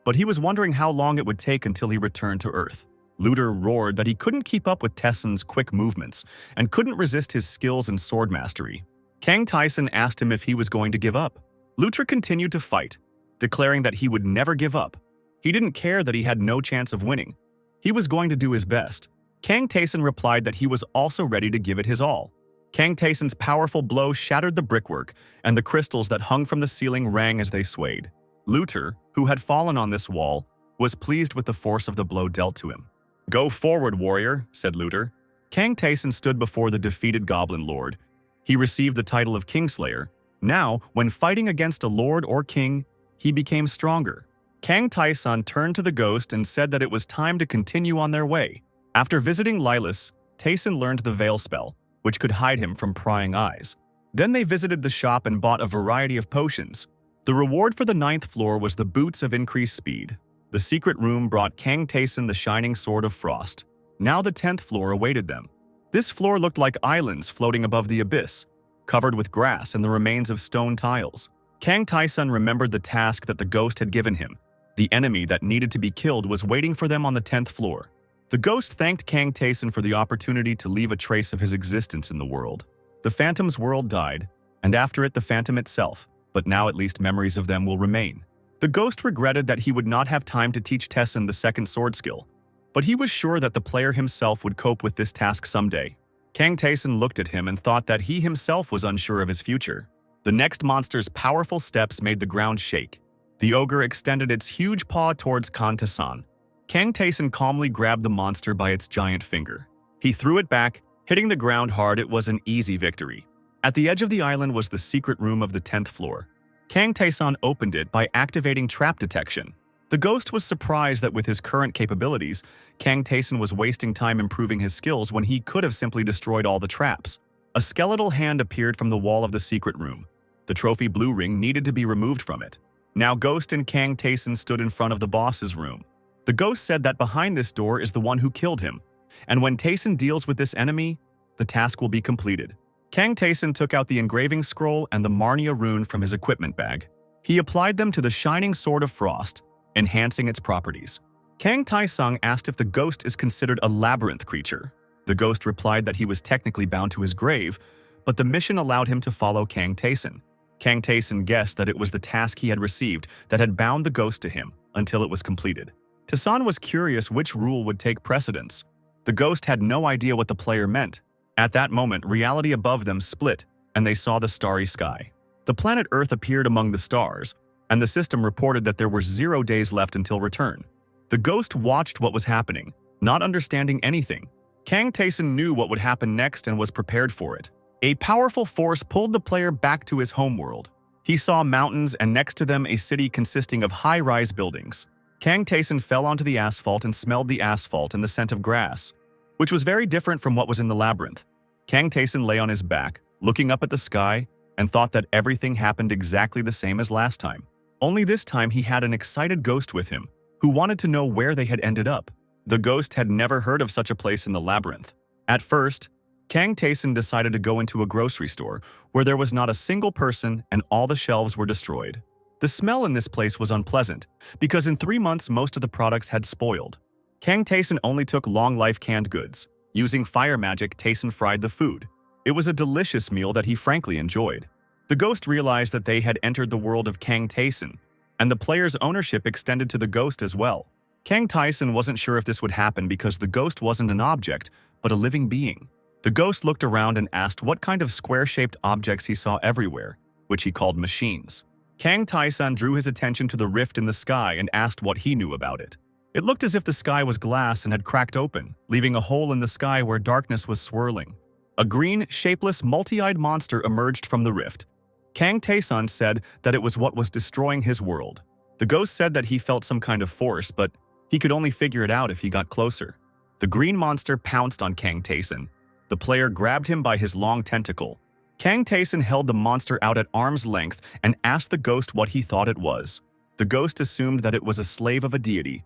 but he was wondering how long it would take until he returned to Earth. Looter roared that he couldn't keep up with Taeson's quick movements and couldn't resist his skills and sword mastery. Kang Taeson asked him if he was going to give up. Looter continued to fight, declaring that he would never give up. He didn't care that he had no chance of winning. He was going to do his best. Kang Taeson replied that he was also ready to give it his all. Kang Taeson's powerful blow shattered the brickwork, and the crystals that hung from the ceiling rang as they swayed. Looter, who had fallen on this wall, was pleased with the force of the blow dealt to him. "Go forward, warrior," said Looter. Kang Taeson stood before the defeated Goblin Lord. He received the title of Kingslayer. Now, when fighting against a lord or king, he became stronger. Kang Taeson turned to the ghost and said that it was time to continue on their way. After visiting Lilith, Taeson learned the Veil spell, which could hide him from prying eyes. Then they visited the shop and bought a variety of potions. The reward for the 9th floor was the boots of increased speed. The secret room brought Kang Taeson the shining sword of frost. Now the 10th floor awaited them. This floor looked like islands floating above the abyss, covered with grass and the remains of stone tiles. Kang Taeson remembered the task that the ghost had given him. The enemy that needed to be killed was waiting for them on the 10th floor. The ghost thanked Kang Taeson for the opportunity to leave a trace of his existence in the world. The Phantom's world died, and after it the Phantom itself, but now at least memories of them will remain. The ghost regretted that he would not have time to teach Taeson the second sword skill, but he was sure that the player himself would cope with this task someday. Kang Taeson looked at him and thought that he himself was unsure of his future. The next monster's powerful steps made the ground shake. The ogre extended its huge paw towards Kang Taeson. Kang Taeson calmly grabbed the monster by its giant finger. He threw it back, hitting the ground hard. It was an easy victory. At the edge of the island was the secret room of the 10th floor. Kang Taeson opened it by activating trap detection. The ghost was surprised that with his current capabilities, Kang Taeson was wasting time improving his skills when he could have simply destroyed all the traps. A skeletal hand appeared from the wall of the secret room. The trophy blue ring needed to be removed from it. Now Ghost and Kang Taeson stood in front of the boss's room. The ghost said that behind this door is the one who killed him, and when Taeson deals with this enemy, the task will be completed. Kang Taeson took out the engraving scroll and the Marnaya rune from his equipment bag. He applied them to the shining sword of frost, enhancing its properties. Kang Taesung asked if the ghost is considered a labyrinth creature. The The ghost replied that he was technically bound to his grave, but the mission allowed him to follow Kang Taeson. Kang Taeson guessed that it was the task he had received that had bound the ghost to him until it was completed. Taeson was curious which rule would take precedence. The ghost had no idea what the player meant. At that moment, reality above them split, and they saw the starry sky. The planet Earth appeared among the stars, and the system reported that there were 0 days left until return. The ghost watched what was happening, not understanding anything. Kang Taeson knew what would happen next and was prepared for it. A powerful force pulled the player back to his homeworld. He saw mountains and next to them a city consisting of high-rise buildings. Kang Taeson fell onto the asphalt and smelled the asphalt and the scent of grass, which was very different from what was in the labyrinth. Kang Taeson lay on his back, looking up at the sky, and thought that everything happened exactly the same as last time. Only this time he had an excited ghost with him, who wanted to know where they had ended up. The ghost had never heard of such a place in the labyrinth. At first, Kang Taeson decided to go into a grocery store where there was not a single person and all the shelves were destroyed. The smell in this place was unpleasant because in 3 months most of the products had spoiled. Kang Taeson only took long-life canned goods. Using fire magic, Taeson fried the food. It was a delicious meal that he frankly enjoyed. The ghost realized that they had entered the world of Kang Taeson, and the player's ownership extended to the ghost as well. Kang Taeson wasn't sure if this would happen because the ghost wasn't an object, but a living being. The ghost looked around and asked what kind of square-shaped objects he saw everywhere, which he called machines. Kang Taeson drew his attention to the rift in the sky and asked what he knew about it. It looked as if the sky was glass and had cracked open, leaving a hole in the sky where darkness was swirling. A green, shapeless, multi-eyed monster emerged from the rift. Kang Taeson said that it was what was destroying his world. The ghost said that he felt some kind of force, but he could only figure it out if he got closer. The green monster pounced on Kang Taeson. The player grabbed him by his long tentacle. Kang Taeson held the monster out at arm's length and asked the ghost what he thought it was. The ghost assumed that it was a slave of a deity,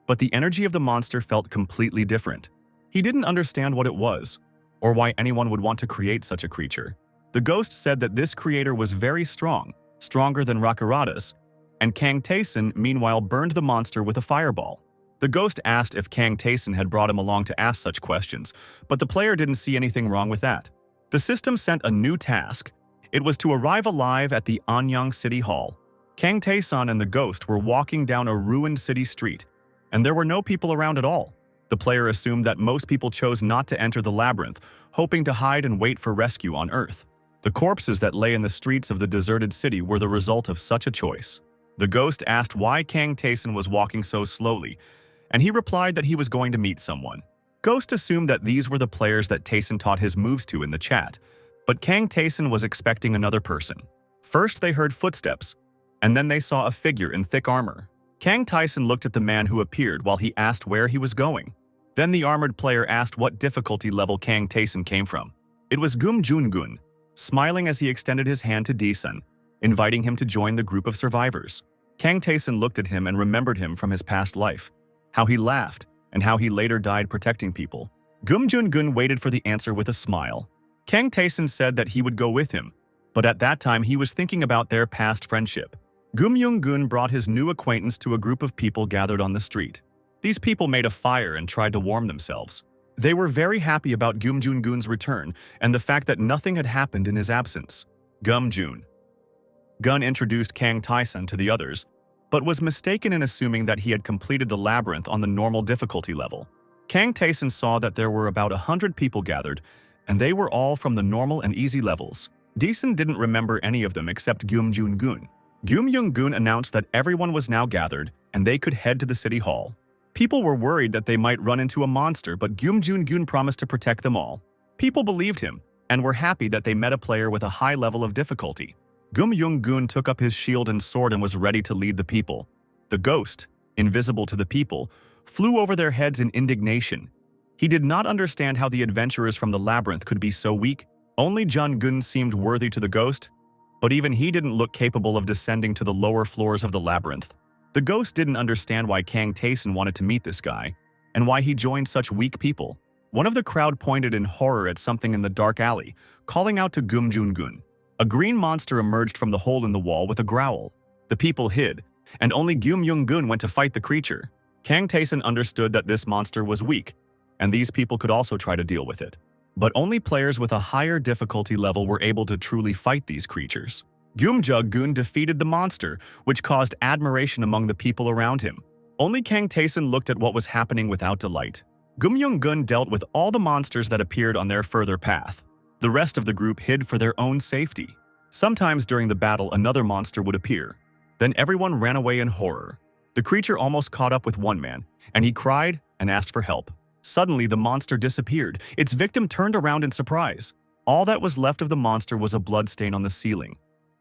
but the energy of the monster felt completely different. He didn't understand what it was, or why anyone would want to create such a creature. The ghost said that this creator was very strong, stronger than Rakaratus, and Kang Taeson meanwhile burned the monster with a fireball. The ghost asked if Kang Taeson had brought him along to ask such questions, but the player didn't see anything wrong with that. The system sent a new task. It was to arrive alive at the Anyang City Hall. Kang Taeson and the ghost were walking down a ruined city street, and there were no people around at all. The player assumed that most people chose not to enter the labyrinth, hoping to hide and wait for rescue on Earth. The corpses that lay in the streets of the deserted city were the result of such a choice. The ghost asked why Kang Taeson was walking so slowly, and he replied that he was going to meet someone. Ghost assumed that these were the players that Taeson taught his moves to in the chat, but Kang Taeson was expecting another person. First they heard footsteps, and then they saw a figure in thick armor. Kang Taeson looked at the man who appeared while he asked where he was going. Then the armored player asked what difficulty level Kang Taeson came from. It was Gum Jun, smiling as he extended his hand to Daesun, inviting him to join the group of survivors. Kang Taeson looked at him and remembered him from his past life, how he laughed, and how he later died protecting people. Gum Jun waited for the answer with a smile. Kang Taeson said that he would go with him, but at that time he was thinking about their past friendship. Gum Jun brought his new acquaintance to a group of people gathered on the street. These people made a fire and tried to warm themselves. They were very happy about Gum Jun's return and the fact that nothing had happened in his absence. Gum Jun introduced Kang Taeson to the others, but was mistaken in assuming that he had completed the labyrinth on the normal difficulty level. Kang Taeson saw that there were about 100 people gathered, and they were all from the normal and easy levels. Daesun didn't remember any of them except Gum Jun. Gum announced that everyone was now gathered, and they could head to the city hall. People were worried that they might run into a monster, but Gum Jun promised to protect them all. People believed him, and were happy that they met a player with a high level of difficulty. Gum Jun took up his shield and sword and was ready to lead the people. The ghost, invisible to the people, flew over their heads in indignation. He did not understand how the adventurers from the labyrinth could be so weak. Only Jun seemed worthy to the ghost, but even he didn't look capable of descending to the lower floors of the labyrinth. The ghost didn't understand why Kang Taeson wanted to meet this guy, and why he joined such weak people. One of the crowd pointed in horror at something in the dark alley, calling out to Gum Jun. A green monster emerged from the hole in the wall with a growl. The people hid, and only Gum Jun went to fight the creature. Kang Taeson understood that this monster was weak, and these people could also try to deal with it. But only players with a higher difficulty level were able to truly fight these creatures. Gum Jun defeated the monster, which caused admiration among the people around him. Only Kang Tae-sun looked at what was happening without delight. Gum Jun dealt with all the monsters that appeared on their further path. The rest of the group hid for their own safety. Sometimes during the battle, another monster would appear. Then everyone ran away in horror. The creature almost caught up with one man, and he cried and asked for help. Suddenly, the monster disappeared. Its victim turned around in surprise. All that was left of the monster was a bloodstain on the ceiling.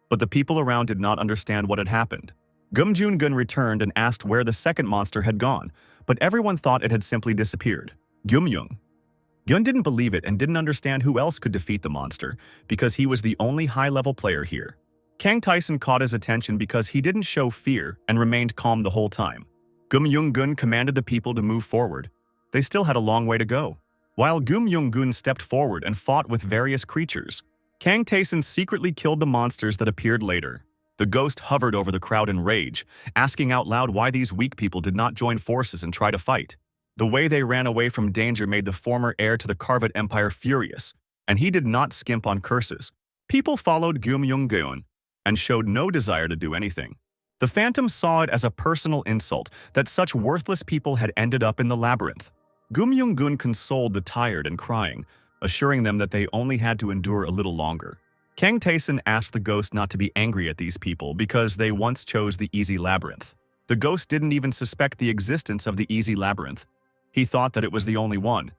But the people around did not understand what had happened. Gum Jun returned and asked where the second monster had gone, but everyone thought it had simply disappeared. Gum Jun didn't believe it and didn't understand who else could defeat the monster, because he was the only high-level player here. Kang Tae-sun caught his attention because he didn't show fear and remained calm the whole time. Gum Jun commanded the people to move forward. They still had a long way to go. While Gum Jun stepped forward and fought with various creatures, Kang Tae-sun secretly killed the monsters that appeared later. The ghost hovered over the crowd in rage, asking out loud why these weak people did not join forces and try to fight. The way they ran away from danger made the former heir to the Karvat Empire furious, and he did not skimp on curses. People followed Gum Jun and showed no desire to do anything. The Phantom saw it as a personal insult that such worthless people had ended up in the labyrinth. Gum Jun consoled the tired and crying, assuring them that they only had to endure a little longer. Kang Tae-sun asked the ghost not to be angry at these people because they once chose the easy labyrinth. The ghost didn't even suspect the existence of the easy labyrinth. He thought that it was the only one.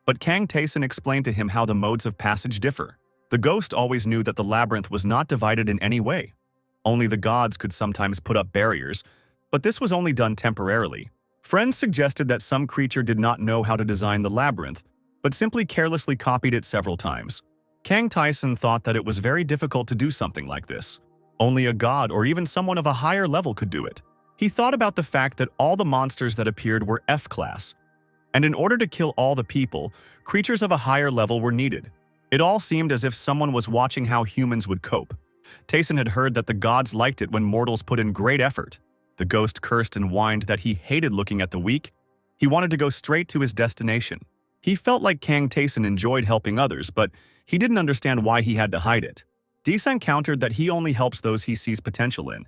But Kang Tae-sun explained to him how the modes of passage differ. The ghost always knew that the labyrinth was not divided in any way. Only the gods could sometimes put up barriers, but this was only done temporarily. Friends suggested that some creature did not know how to design the labyrinth, but simply carelessly copied it several times. Kang Tae-sun thought that it was very difficult to do something like this. Only a god or even someone of a higher level could do it. He thought about the fact that all the monsters that appeared were F-class, and in order to kill all the people, creatures of a higher level were needed. It all seemed as if someone was watching how humans would cope. Tae-sun had heard that the gods liked it when mortals put in great effort. The ghost cursed and whined that he hated looking at the weak. He wanted to go straight to his destination. He felt like Kang Tae-sun enjoyed helping others, but he didn't understand why he had to hide it. Dae-san countered that he only helps those he sees potential in,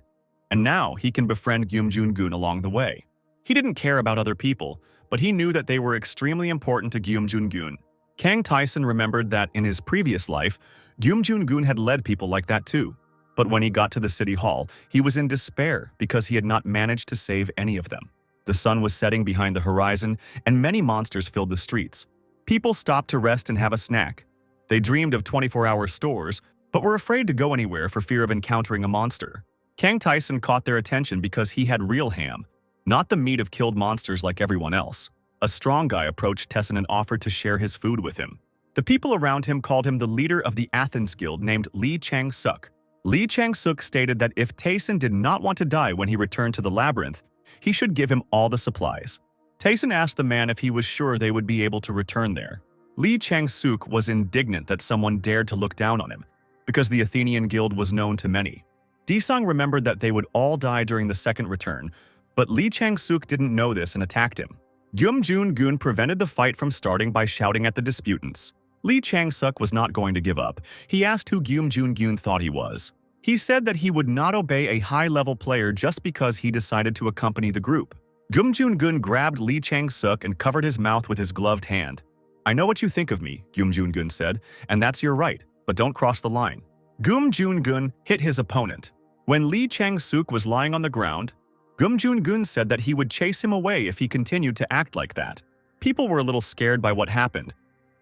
and now he can befriend Gum Jun along the way. He didn't care about other people, but he knew that they were extremely important to Gum Jun. Kang Tae-sun remembered that in his previous life, Gum Jun had led people like that too. But when he got to the city hall, he was in despair because he had not managed to save any of them. The sun was setting behind the horizon, and many monsters filled the streets. People stopped to rest and have a snack. They dreamed of 24-hour stores, but were afraid to go anywhere for fear of encountering a monster. Kang Tae-sun caught their attention because he had real ham, not the meat of killed monsters like everyone else. A strong guy approached Tae-sun and offered to share his food with him. The people around him called him the leader of the Athens Guild named Lee Chang-suk. Lee Chang-suk stated that if Tae-sun did not want to die when he returned to the labyrinth, he should give him all the supplies. Tae-sun asked the man if he was sure they would be able to return there. Lee Chang-suk was indignant that someone dared to look down on him, because the Athenian Guild was known to many. Dae-sung remembered that they would all die during the second return, but Lee Chang-suk didn't know this and attacked him. Gum Jun prevented the fight from starting by shouting at the disputants. Lee Chang-suk was not going to give up. He asked who Gum Jun thought he was. He said that he would not obey a high-level player just because he decided to accompany the group. Gum Jun grabbed Lee Chang-suk and covered his mouth with his gloved hand. "I know what you think of me," Gum Jun said, "and that's your right, but don't cross the line." Gum Jun hit his opponent. When Lee Chang-suk was lying on the ground, Gum Jun said that he would chase him away if he continued to act like that. People were a little scared by what happened.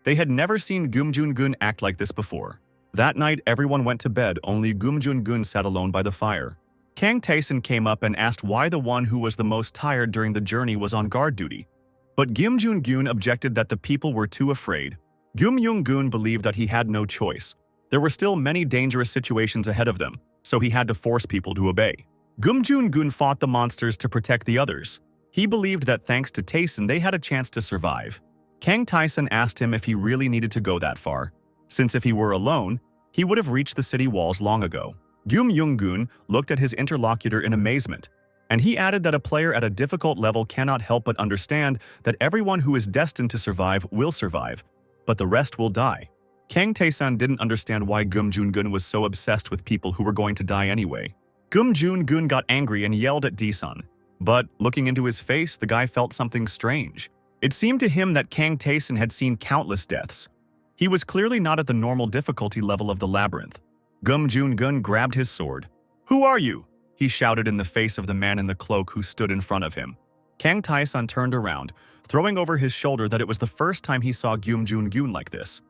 They had never seen Gum Jun act like this before. That night, everyone went to bed, only Gum Jun sat alone by the fire. Kang Tae-sun came up and asked why the one who was the most tired during the journey was on guard duty. But Gum Jun objected that the people were too afraid. Gum Jun believed that he had no choice. There were still many dangerous situations ahead of them, so he had to force people to obey. Gum Jun fought the monsters to protect the others. He believed that thanks to Tae-sun they had a chance to survive. Kang Tae-sun asked him if he really needed to go that far, since if he were alone, he would have reached the city walls long ago. Gum Jun looked at his interlocutor in amazement. And he added that a player at a difficult level cannot help but understand that everyone who is destined to survive will survive, but the rest will die. Kang Tae-san didn't understand why Gum Jun-gun was so obsessed with people who were going to die anyway. Gum Jun-gun got angry and yelled at D-san, but looking into his face, the guy felt something strange. It seemed to him that Kang Tae-san had seen countless deaths. He was clearly not at the normal difficulty level of the labyrinth. Gum Jun-gun grabbed his sword. "Who are you?" he shouted in the face of the man in the cloak who stood in front of him. Kang Tae-san turned around, throwing over his shoulder that it was the first time he saw Gum Jun-gun like this,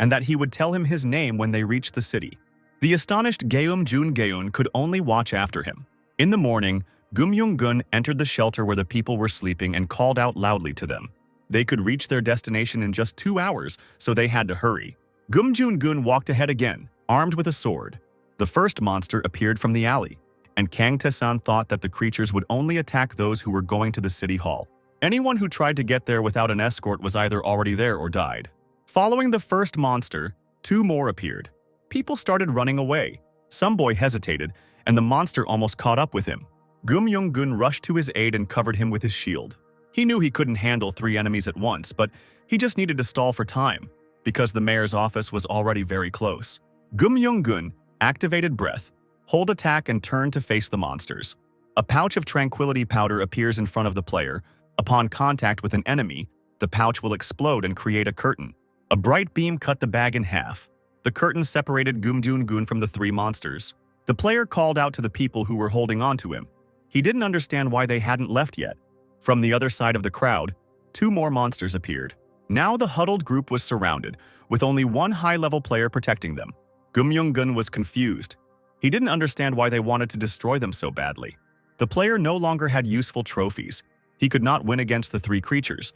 and that he would tell him his name when they reached the city. The astonished Gum Jun-geun could only watch after him. In the morning, Gum Jun-gun entered the shelter where the people were sleeping and called out loudly to them. They could reach their destination in just 2 hours, so they had to hurry. Gum Jun-gun walked ahead again, armed with a sword. The first monster appeared from the alley, and Kang Tae-san thought that the creatures would only attack those who were going to the city hall. Anyone who tried to get there without an escort was either already there or died. Following the first monster, 2 more appeared. People started running away. Some boy hesitated, and the monster almost caught up with him. Gum Jun-gun rushed to his aid and covered him with his shield. He knew he couldn't handle 3 enemies at once, but he just needed to stall for time, because the mayor's office was already very close. Gum Jun-gun activated breath, hold attack, and turned to face the monsters. A pouch of tranquility powder appears in front of the player. Upon contact with an enemy, the pouch will explode and create a curtain. A bright beam cut the bag in half. The curtain separated Gum Jun-gun from the 3 monsters. The player called out to the people who were holding on to him. He didn't understand why they hadn't left yet. From the other side of the crowd, 2 more monsters appeared. Now the huddled group was surrounded, with only 1 high-level player protecting them. Gum Jun-gun was confused. He didn't understand why they wanted to destroy them so badly. The player no longer had useful trophies. He could not win against the 3 creatures.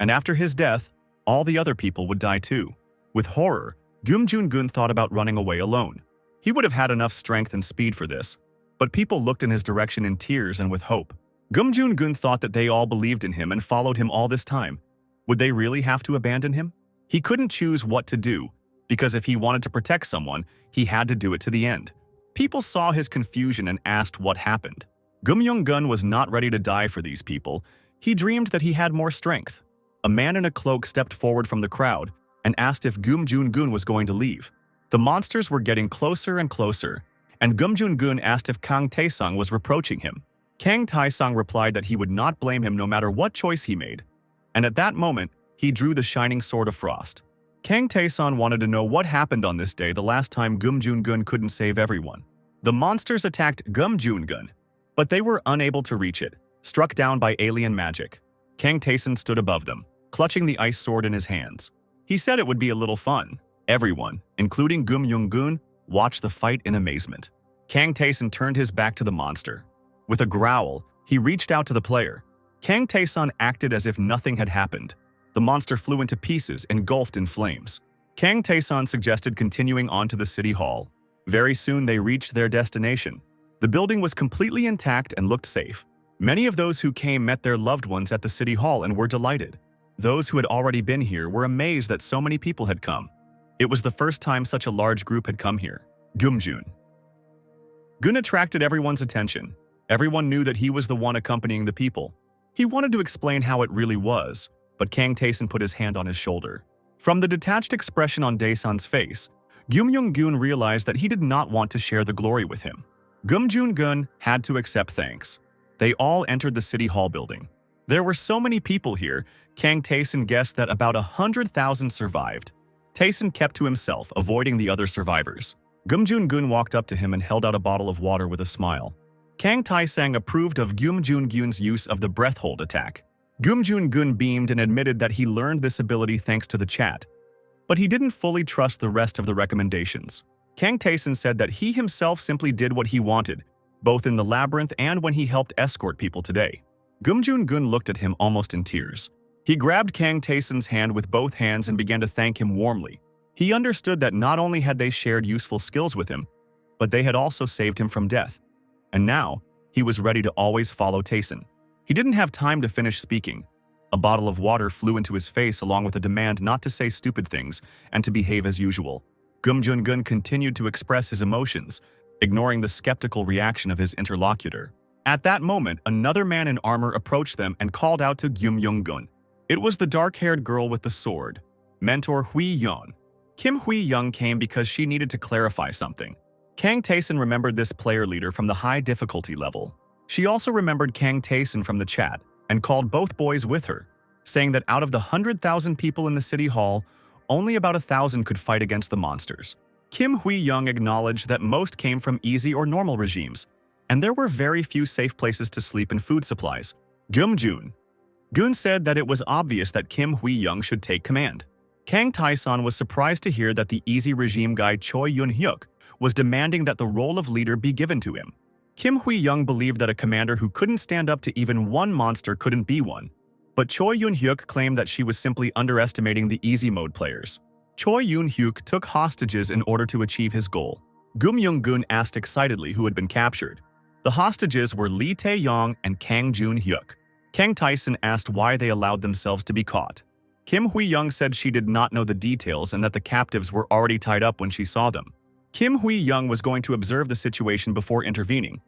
And after his death, all the other people would die too. With horror, Gum Jun-gun thought about running away alone. He would have had enough strength and speed for this, but people looked in his direction in tears and with hope. Gum Jun-gun thought that they all believed in him and followed him all this time. Would they really have to abandon him? He couldn't choose what to do, because if he wanted to protect someone, he had to do it to the end. People saw his confusion and asked what happened. Gum Jun-gun was not ready to die for these people. He dreamed that he had more strength. A man in a cloak stepped forward from the crowd and asked if Gum Jun-gun was going to leave. The monsters were getting closer and closer, and Gum Jun-gun asked if Kang Tae-sang was reproaching him. Kang Tae-sang replied that he would not blame him no matter what choice he made. And at that moment, he drew the shining sword of frost. Kang Tae-san wanted to know what happened on this day the last time Gum Jun-gun couldn't save everyone. The monsters attacked Gum Jun-gun, but they were unable to reach it, struck down by alien magic. Kang Tae-san stood above them, clutching the ice sword in his hands. He said it would be a little fun. Everyone, including Gum Jun-gun, watched the fight in amazement. Kang Tae-san turned his back to the monster. With a growl, he reached out to the player. Kang Tae-san acted as if nothing had happened. The monster flew into pieces, engulfed in flames. Kang Tae-san suggested continuing on to the city hall. Very soon they reached their destination. The building was completely intact and looked safe. Many of those who came met their loved ones at the city hall and were delighted. Those who had already been here were amazed that so many people had come. It was the first time such a large group had come here. Gum Jun-gun attracted everyone's attention. Everyone knew that he was the one accompanying the people. He wanted to explain how it really was, but Kang Tae-san put his hand on his shoulder. From the detached expression on Dae-san's face, Gum Jun-gun realized that he did not want to share the glory with him. Gum Jun-gun had to accept thanks. They all entered the city hall building. There were so many people here, Kang Tae-san guessed that about 100,000 survived. Tae-san kept to himself, avoiding the other survivors. Gum Jun-gun walked up to him and held out a bottle of water with a smile. Kang Tae-sang approved of Gum Jun-gun's use of the breath hold attack. Gum Jun-gun beamed and admitted that he learned this ability thanks to the chat, but he didn't fully trust the rest of the recommendations. Kang Tae-san said that he himself simply did what he wanted, both in the labyrinth and when he helped escort people today. Gum Jun-gun looked at him almost in tears. He grabbed Kang Tae-san's hand with both hands and began to thank him warmly. He understood that not only had they shared useful skills with him, but they had also saved him from death. And now, he was ready to always follow Tae-san. He didn't have time to finish speaking. A bottle of water flew into his face along with a demand not to say stupid things and to behave as usual. Gum Jun-gun continued to express his emotions, ignoring the skeptical reaction of his interlocutor. At that moment, another man in armor approached them and called out to Gum Jun. It was the dark-haired girl with the sword, Mentor Hui Yon. Kim Hui Young came because she needed to clarify something. Kang Taeson remembered this player leader from the high difficulty level. She also remembered Kang Taeson from the chat and called both boys with her, saying that out of the 100,000 people in the city hall, only about 1,000 could fight against the monsters. Kim Hui Young acknowledged that most came from easy or normal regimes, and there were very few safe places to sleep and food supplies. Gum Jun said that it was obvious that Kim Hui Young should take command. Kang Taeson was surprised to hear that the easy regime guy Choi Yun-hyuk was demanding that the role of leader be given to him. Kim Hui Young believed that a commander who couldn't stand up to even one monster couldn't be one, but Choi Yun-hyuk claimed that she was simply underestimating the easy mode players. Choi Yun-hyuk took hostages in order to achieve his goal. Gum Jun asked excitedly who had been captured. The hostages were Lee Tay Young and Kang Jun-hyuk. Kang Taeson asked why they allowed themselves to be caught. Kim Hui Young said she did not know the details and that the captives were already tied up when she saw them. Kim Hui Young was going to observe the situation before intervening,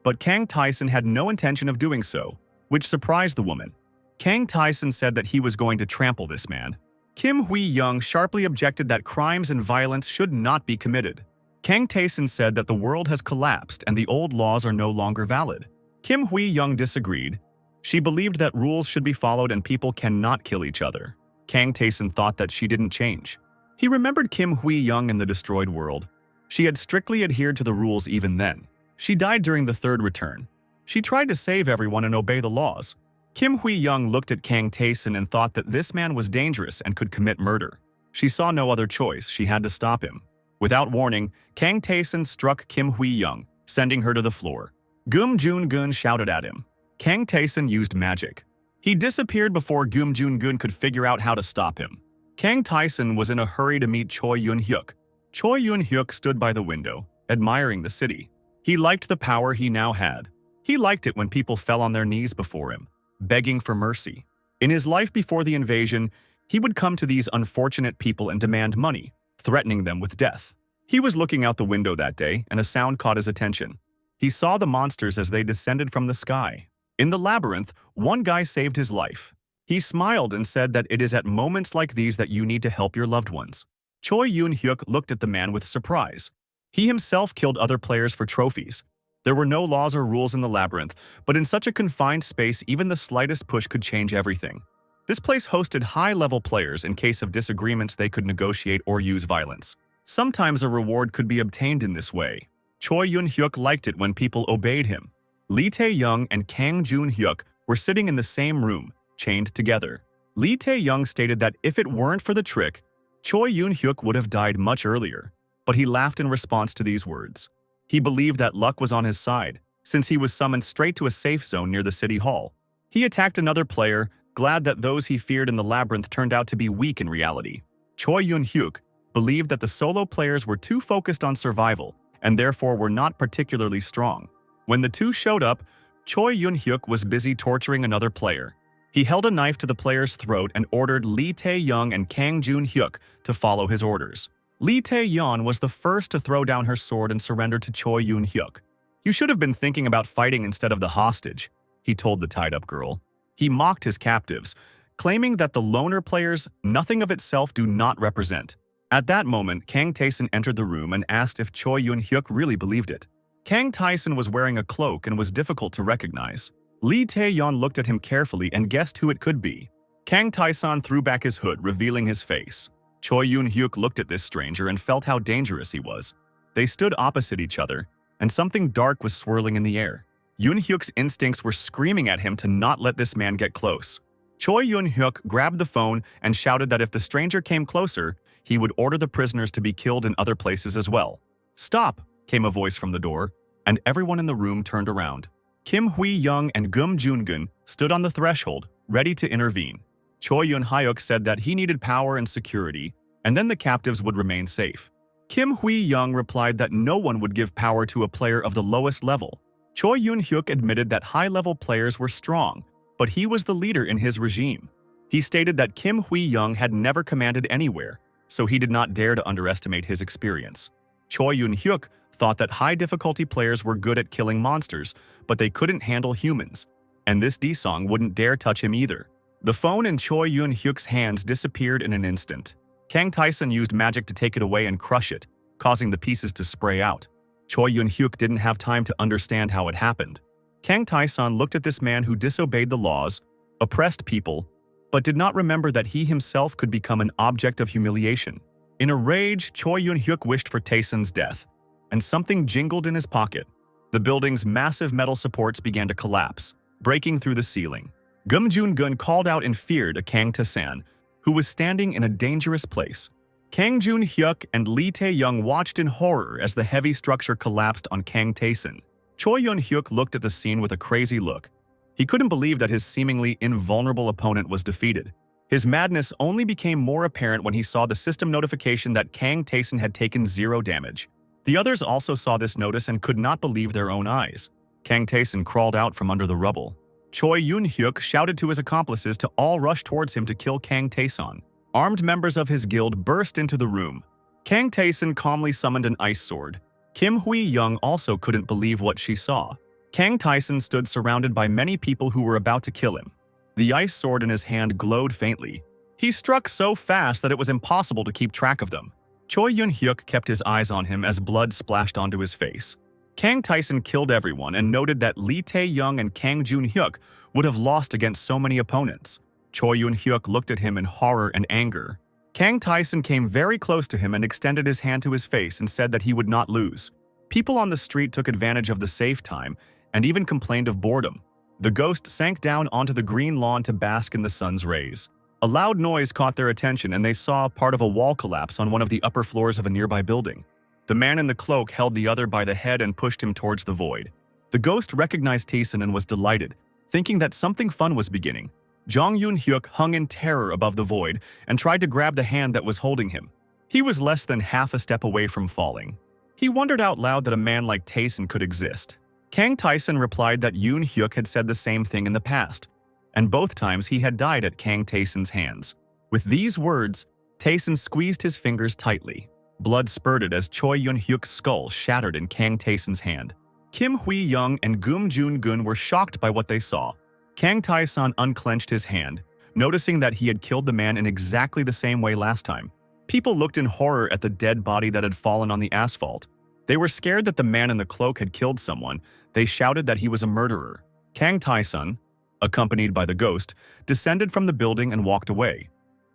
but Kang Taeson had no intention of doing so, which surprised the woman. Kang Taeson said that he was going to trample this man. Kim Hui Young sharply objected that crimes and violence should not be committed. Kang Taeson said that the world has collapsed and the old laws are no longer valid. Kim Hui Young disagreed. She believed that rules should be followed and people cannot kill each other. Kang Taeson thought that she didn't change. He remembered Kim Hui Young in the destroyed world. She had strictly adhered to the rules even then. She died during the third return. She tried to save everyone and obey the laws. Kim Hui Young looked at Kang Taeson and thought that this man was dangerous and could commit murder. She saw no other choice. She had to stop him. Without warning, Kang Taeson struck Kim Hui Young, sending her to the floor. Gum Jun shouted at him. Kang Taeson used magic. He disappeared before Gum Jun could figure out how to stop him. Kang Taeson was in a hurry to meet Choi Yun-hyuk. Choi Yun-hyuk stood by the window, admiring the city. He liked the power he now had. He liked it when people fell on their knees before him, begging for mercy. In his life before the invasion, he would come to these unfortunate people and demand money, threatening them with death. He was looking out the window that day, and a sound caught his attention. He saw the monsters as they descended from the sky. In the labyrinth, one guy saved his life. He smiled and said that it is at moments like these that you need to help your loved ones. Choi Yun-hyuk looked at the man with surprise. He himself killed other players for trophies. There were no laws or rules in the labyrinth, but in such a confined space, even the slightest push could change everything. This place hosted high-level players. In case of disagreements, they could negotiate or use violence. Sometimes a reward could be obtained in this way. Choi Yun-hyuk liked it when people obeyed him. Lee Tay Young and Kang Jun-hyuk were sitting in the same room, chained together. Lee Tay Young stated that if it weren't for the trick, Choi Yun-hyuk would have died much earlier, but he laughed in response to these words. He believed that luck was on his side, since he was summoned straight to a safe zone near the city hall. He attacked another player, glad that those he feared in the labyrinth turned out to be weak in reality. Choi Yun-hyuk believed that the solo players were too focused on survival and therefore were not particularly strong. When the two showed up, Choi Yun-hyuk was busy torturing another player. He held a knife to the player's throat and ordered Lee Tay Young and Kang Jun-hyuk to follow his orders. Lee Tay Young was the first to throw down her sword and surrender to Choi Yun-hyuk. "You should have been thinking about fighting instead of the hostage," he told the tied-up girl. He mocked his captives, claiming that the loner players, nothing of itself, do not represent. At that moment, Kang Taeson entered the room and asked if Choi Yun-hyuk really believed it. Kang Taeson was wearing a cloak and was difficult to recognize. Lee Tay Young looked at him carefully and guessed who it could be. Kang Taeson threw back his hood, revealing his face. Choi Yun-hyuk looked at this stranger and felt how dangerous he was. They stood opposite each other, and something dark was swirling in the air. Yun-hyuk's instincts were screaming at him to not let this man get close. Choi Yun-hyuk grabbed the phone and shouted that if the stranger came closer, he would order the prisoners to be killed in other places as well. "Stop!" came a voice from the door, and everyone in the room turned around. Kim Hui Young and Gum Jun stood on the threshold, ready to intervene. Choi Yun-hyuk said that he needed power and security, and then the captives would remain safe. Kim Hui Young replied that no one would give power to a player of the lowest level. Choi Yun-hyuk admitted that high-level players were strong, but he was the leader in his regime. He stated that Kim Hui Young had never commanded anywhere, so he did not dare to underestimate his experience. Choi Yun-hyuk thought that high-difficulty players were good at killing monsters, but they couldn't handle humans, and this Song wouldn't dare touch him either. The phone in Choi Yun-hyuk's hands disappeared in an instant. Kang Tae-sun used magic to take it away and crush it, causing the pieces to spray out. Choi Yun-hyuk didn't have time to understand how it happened. Kang Tae-sun looked at this man who disobeyed the laws, oppressed people, but did not remember that he himself could become an object of humiliation. In a rage, Choi Yun-hyuk wished for Tae-sun's death, and something jingled in his pocket. The building's massive metal supports began to collapse, breaking through the ceiling. Gum Jun called out in fear to Kang Tae-san, who was standing in a dangerous place. Kang Jun-hyuk and Lee Tay Young watched in horror as the heavy structure collapsed on Kang Tae-sun. Choi Yun-hyuk looked at the scene with a crazy look. He couldn't believe that his seemingly invulnerable opponent was defeated. His madness only became more apparent when he saw the system notification that Kang Tae-sun had taken 0 damage. The others also saw this notice and could not believe their own eyes. Kang Tae-sun crawled out from under the rubble. Choi Yun-hyuk shouted to his accomplices to all rush towards him to kill Kang Tae-sun. Armed members of his guild burst into the room. Kang Tae-sun calmly summoned an ice sword. Kim Hui-young also couldn't believe what she saw. Kang Tae-sun stood surrounded by many people who were about to kill him. The ice sword in his hand glowed faintly. He struck so fast that it was impossible to keep track of them. Choi Yun-hyuk kept his eyes on him as blood splashed onto his face. Kang Tae-sun killed everyone and noted that Lee Tay Young and Kang Jun-hyuk would have lost against so many opponents. Choi Yun-hyuk looked at him in horror and anger. Kang Tae-sun came very close to him and extended his hand to his face and said that he would not lose. People on the street took advantage of the safe time and even complained of boredom. The ghost sank down onto the green lawn to bask in the sun's rays. A loud noise caught their attention and they saw part of a wall collapse on one of the upper floors of a nearby building. The man in the cloak held the other by the head and pushed him towards the void. The ghost recognized Tae-sun and was delighted, thinking that something fun was beginning. Jong Yun-hyuk hung in terror above the void and tried to grab the hand that was holding him. He was less than half a step away from falling. He wondered out loud that a man like Tae-sun could exist. Kang Tae-sun replied that Yun-hyuk had said the same thing in the past, and both times he had died at Kang Tae-sun's hands. With these words, Tae-sun squeezed his fingers tightly. Blood spurted as Choi Yun-hyuk's skull shattered in Kang Tae-sun's hand. Kim Hui-young and Gum Jun were shocked by what they saw. Kang Tae-sun unclenched his hand, noticing that he had killed the man in exactly the same way last time. People looked in horror at the dead body that had fallen on the asphalt. They were scared that the man in the cloak had killed someone. They shouted that he was a murderer. Kang Tae-sun, accompanied by the ghost, descended from the building and walked away,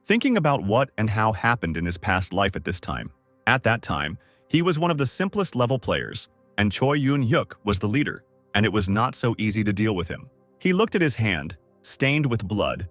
thinking about what and how happened in his past life at this time. At that time, he was one of the simplest level players, and Choi Yun-hyuk was the leader, and it was not so easy to deal with him. He looked at his hand, stained with blood,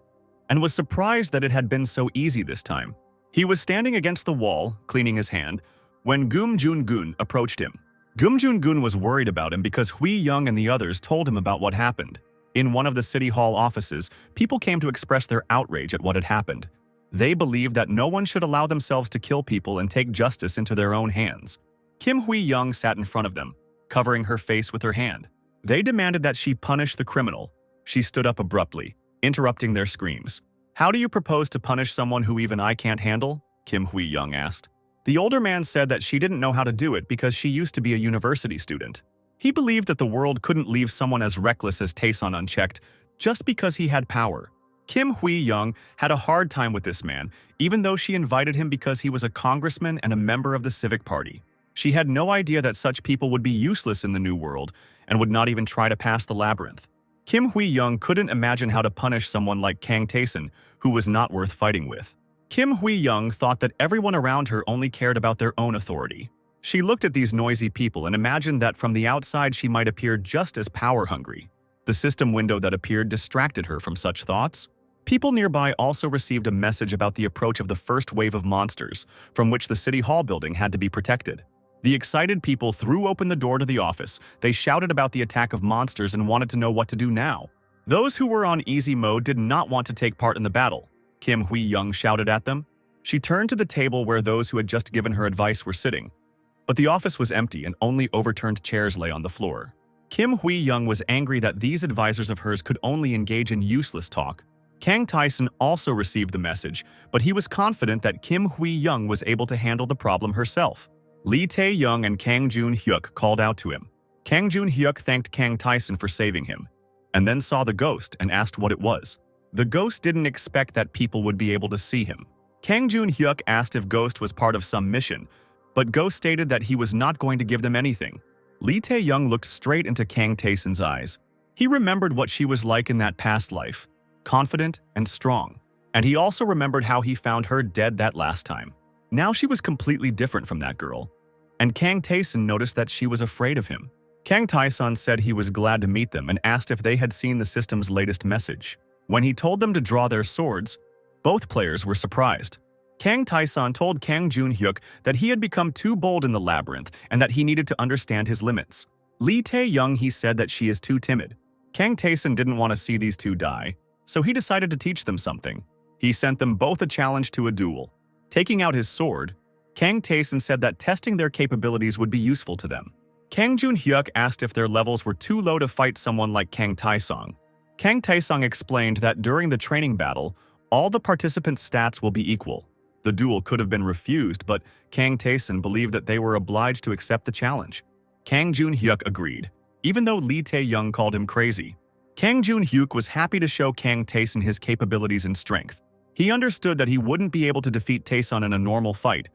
and was surprised that it had been so easy this time. He was standing against the wall, cleaning his hand, when Gum Jun approached him. Gum Jun was worried about him because Hui-young and the others told him about what happened. In one of the city hall offices, people came to express their outrage at what had happened. They believed that no one should allow themselves to kill people and take justice into their own hands. Kim Hui-young sat in front of them, covering her face with her hand. They demanded that she punish the criminal. She stood up abruptly, interrupting their screams. "How do you propose to punish someone who even I can't handle?" Kim Hui-young asked. The older man said that she didn't know how to do it because she used to be a university student. He believed that the world couldn't leave someone as reckless as Tae-sun unchecked just because he had power. Kim Hui-young had a hard time with this man, even though she invited him because he was a congressman and a member of the Civic Party. She had no idea that such people would be useless in the new world and would not even try to pass the labyrinth. Kim Hui-young couldn't imagine how to punish someone like Kang Tae-sun, who was not worth fighting with. Kim Hui-young thought that everyone around her only cared about their own authority. She looked at these noisy people and imagined that from the outside she might appear just as power-hungry. The system window that appeared distracted her from such thoughts. People nearby also received a message about the approach of the first wave of monsters, from which the City Hall building had to be protected. The excited people threw open the door to the office. They shouted about the attack of monsters and wanted to know what to do now. Those who were on easy mode did not want to take part in the battle. Kim Hui-young shouted at them. She turned to the table where those who had just given her advice were sitting. But the office was empty and only overturned chairs lay on the floor. Kim Hui-young was angry that these advisors of hers could only engage in useless talk. Kang Tae-sun also received the message, but he was confident that Kim Hui-young was able to handle the problem herself. Lee Tay Young and Kang Jun-hyuk called out to him. Kang Jun-hyuk thanked Kang Tae-sun for saving him, and then saw the ghost and asked what it was. The ghost didn't expect that people would be able to see him. Kang Jun-hyuk asked if Ghost was part of some mission, but Ghost stated that he was not going to give them anything. Lee Tay Young looked straight into Kang Tae-sun's eyes. He remembered what she was like in that past life, confident and strong. And he also remembered how he found her dead that last time. Now she was completely different from that girl. And Kang Tae-sun noticed that she was afraid of him. Kang Tae-sun said he was glad to meet them and asked if they had seen the system's latest message. When he told them to draw their swords, both players were surprised. Kang Tae-sun told Kang Jun-hyuk that he had become too bold in the labyrinth and that he needed to understand his limits. Lee Tay Young, he said that she is too timid. Kang Tae-sun didn't want to see these two die, so he decided to teach them something. He sent them both a challenge to a duel. Taking out his sword, Kang Tae-sun said that testing their capabilities would be useful to them. Kang Jun-hyuk asked if their levels were too low to fight someone like Kang Tae-sun. Kang Tae-sun explained that during the training battle, all the participants' stats will be equal. The duel could have been refused, but Kang Tae-sun believed that they were obliged to accept the challenge. Kang Jun-hyuk agreed, even though Lee Tay Young called him crazy. Kang Jun-hyuk was happy to show Kang Tae-sun his capabilities and strength. He understood that he wouldn't be able to defeat Tae-sun in a normal fight,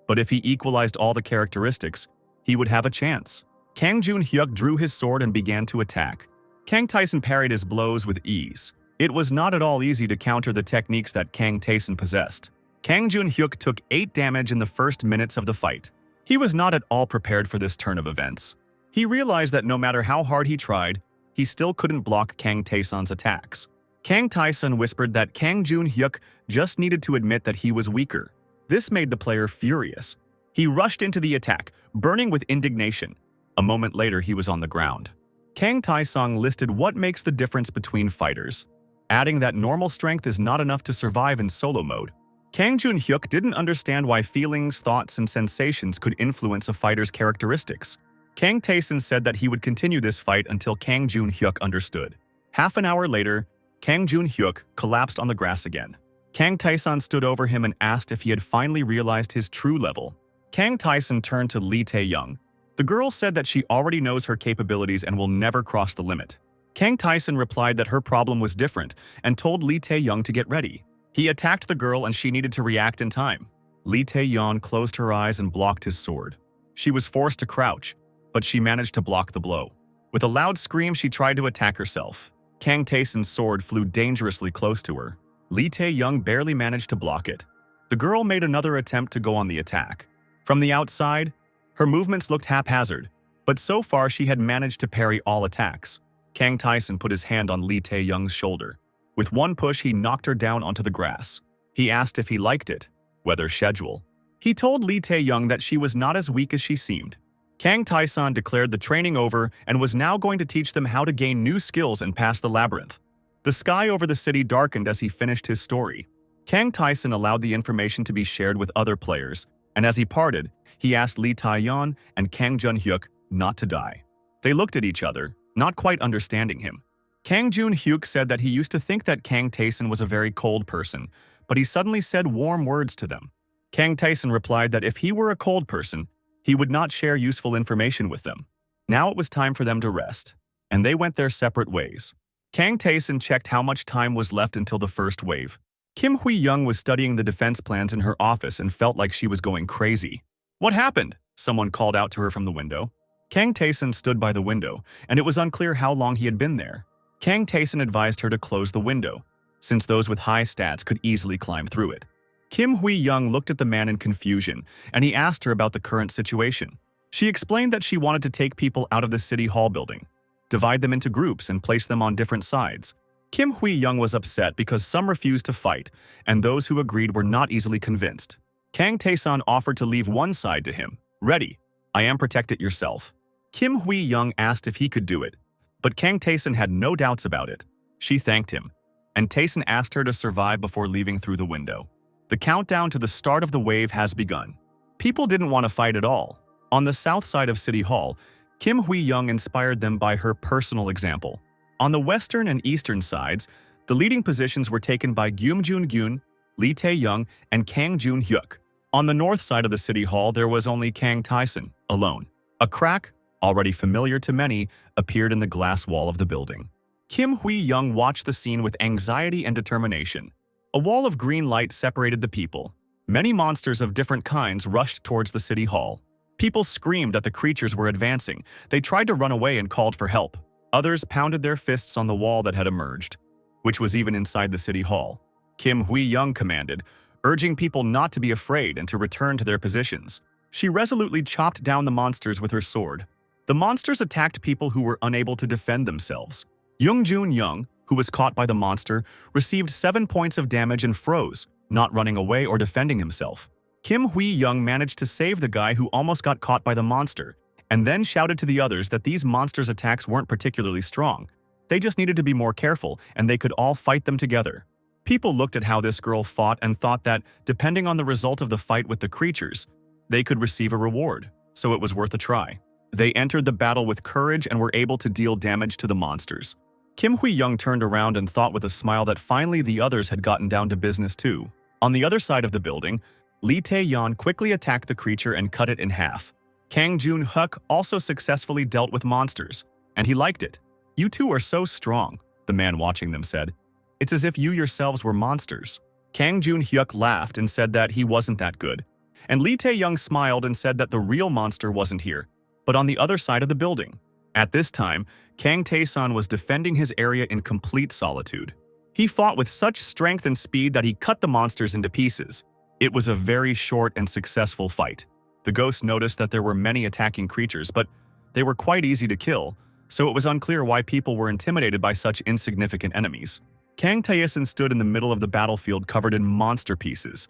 but if he equalized all the characteristics, he would have a chance. Kang Jun-hyuk drew his sword and began to attack. Kang Tae-sun parried his blows with ease. It was not at all easy to counter the techniques that Kang Tae-sun possessed. Kang Jun-hyuk took 8 damage in the first minutes of the fight. He was not at all prepared for this turn of events. He realized that no matter how hard he tried, he still couldn't block Kang Tae-sun's attacks. Kang Tae-sun whispered that Kang Jun-hyuk just needed to admit that he was weaker. This made the player furious. He rushed into the attack, burning with indignation. A moment later, he was on the ground. Kang Tae-sun listed what makes the difference between fighters, adding that normal strength is not enough to survive in solo mode. Kang Jun-hyuk didn't understand why feelings, thoughts, and sensations could influence a fighter's characteristics. Kang Tae-sun said that he would continue this fight until Kang Jun-hyuk understood. Half an hour later, Kang Jun-hyuk collapsed on the grass again. Kang Tae-sun stood over him and asked if he had finally realized his true level. Kang Tae-sun turned to Lee Tay Young. The girl said that she already knows her capabilities and will never cross the limit. Kang Tae-sun replied that her problem was different and told Lee Tay Young to get ready. He attacked the girl and she needed to react in time. Lee Tay Young closed her eyes and blocked his sword. She was forced to crouch, but she managed to block the blow. With a loud scream, she tried to attack herself. Kang Tae-sun's sword flew dangerously close to her. Lee Tay Young barely managed to block it. The girl made another attempt to go on the attack. From the outside, her movements looked haphazard, but so far she had managed to parry all attacks. Kang Tae-sun put his hand on Lee Tay Young's shoulder. With one push, he knocked her down onto the grass. He asked if he liked it, whether schedule. He told Lee Tay Young that she was not as weak as she seemed. Kang Tae-sun declared the training over and was now going to teach them how to gain new skills and pass the labyrinth. The sky over the city darkened as he finished his story. Kang Tae-sun allowed the information to be shared with other players, and as he parted, he asked Lee Tay Young and Kang Jun-hyuk not to die. They looked at each other, not quite understanding him. Kang Jun-hyuk said that he used to think that Kang Tae-sun was a very cold person, but he suddenly said warm words to them. Kang Tae-sun replied that if he were a cold person, he would not share useful information with them. Now it was time for them to rest, and they went their separate ways. Kang Tae-sun checked how much time was left until the first wave. Kim Hui-young was studying the defense plans in her office and felt like she was going crazy. "What happened?" someone called out to her from the window. Kang Tae-sun stood by the window, and it was unclear how long he had been there. Kang Tae-sun advised her to close the window, since those with high stats could easily climb through it. Kim Hui-young looked at the man in confusion, and he asked her about the current situation. She explained that she wanted to take people out of the city hall building, divide them into groups, and place them on different sides. Kim Hui-young was upset because some refused to fight, and those who agreed were not easily convinced. Kang Tae-sun offered to leave one side to him. "Ready. I am protect it yourself." Kim Hui-young asked if he could do it, but Kang Tae-sun had no doubts about it. She thanked him, and Tae-sun asked her to survive before leaving through the window. The countdown to the start of the wave has begun. People didn't want to fight at all. On the south side of City Hall, Kim Hui-young inspired them by her personal example. On the western and eastern sides, the leading positions were taken by Gum Jun, Lee Tay Young, and Kang Jun-hyuk. On the north side of the city hall, there was only Kang Tae-sun, alone. A crack, already familiar to many, appeared in the glass wall of the building. Kim Hui-young watched the scene with anxiety and determination. A wall of green light separated the people. Many monsters of different kinds rushed towards the city hall. People screamed that the creatures were advancing. They tried to run away and called for help. Others pounded their fists on the wall that had emerged, which was even inside the city hall. Kim Hui-young commanded, urging people not to be afraid and to return to their positions. She resolutely chopped down the monsters with her sword. The monsters attacked people who were unable to defend themselves. Young, who was caught by the monster, received 7 points of damage and froze, not running away or defending himself. Kim Hui-young managed to save the guy who almost got caught by the monster, and then shouted to the others that these monsters' attacks weren't particularly strong. They just needed to be more careful, and they could all fight them together. People looked at how this girl fought and thought that, depending on the result of the fight with the creatures, they could receive a reward, so it was worth a try. They entered the battle with courage and were able to deal damage to the monsters. Kim Hui-young turned around and thought with a smile that finally the others had gotten down to business too. On the other side of the building, Lee Tay Young quickly attacked the creature and cut it in half. Kang Jun-hyuk also successfully dealt with monsters, and he liked it. "You two are so strong," the man watching them said. "It's as if you yourselves were monsters." Kang Jun-hyuk laughed and said that he wasn't that good. And Lee Tay Young smiled and said that the real monster wasn't here, but on the other side of the building. At this time, Kang Tae-sun was defending his area in complete solitude. He fought with such strength and speed that he cut the monsters into pieces. It was a very short and successful fight. The ghost noticed that there were many attacking creatures, but they were quite easy to kill, so it was unclear why people were intimidated by such insignificant enemies. Kang Tae-sun stood in the middle of the battlefield covered in monster pieces,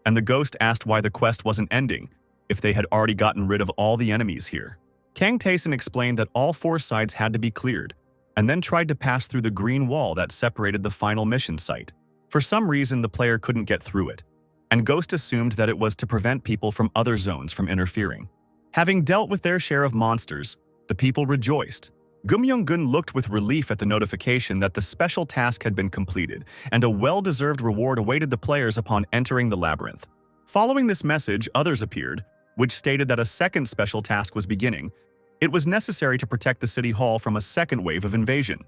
and the ghost asked why the quest wasn't ending, if they had already gotten rid of all the enemies here. Kang Tae-sun explained that all 4 sides had to be cleared, and then tried to pass through the green wall that separated the final mission site. For some reason, the player couldn't get through it, and Ghost assumed that it was to prevent people from other zones from interfering. Having dealt with their share of monsters, the people rejoiced. Gum Jun looked with relief at the notification that the special task had been completed, and a well-deserved reward awaited the players upon entering the labyrinth. Following this message, others appeared, which stated that a second special task was beginning. It was necessary to protect the city hall from a second wave of invasion.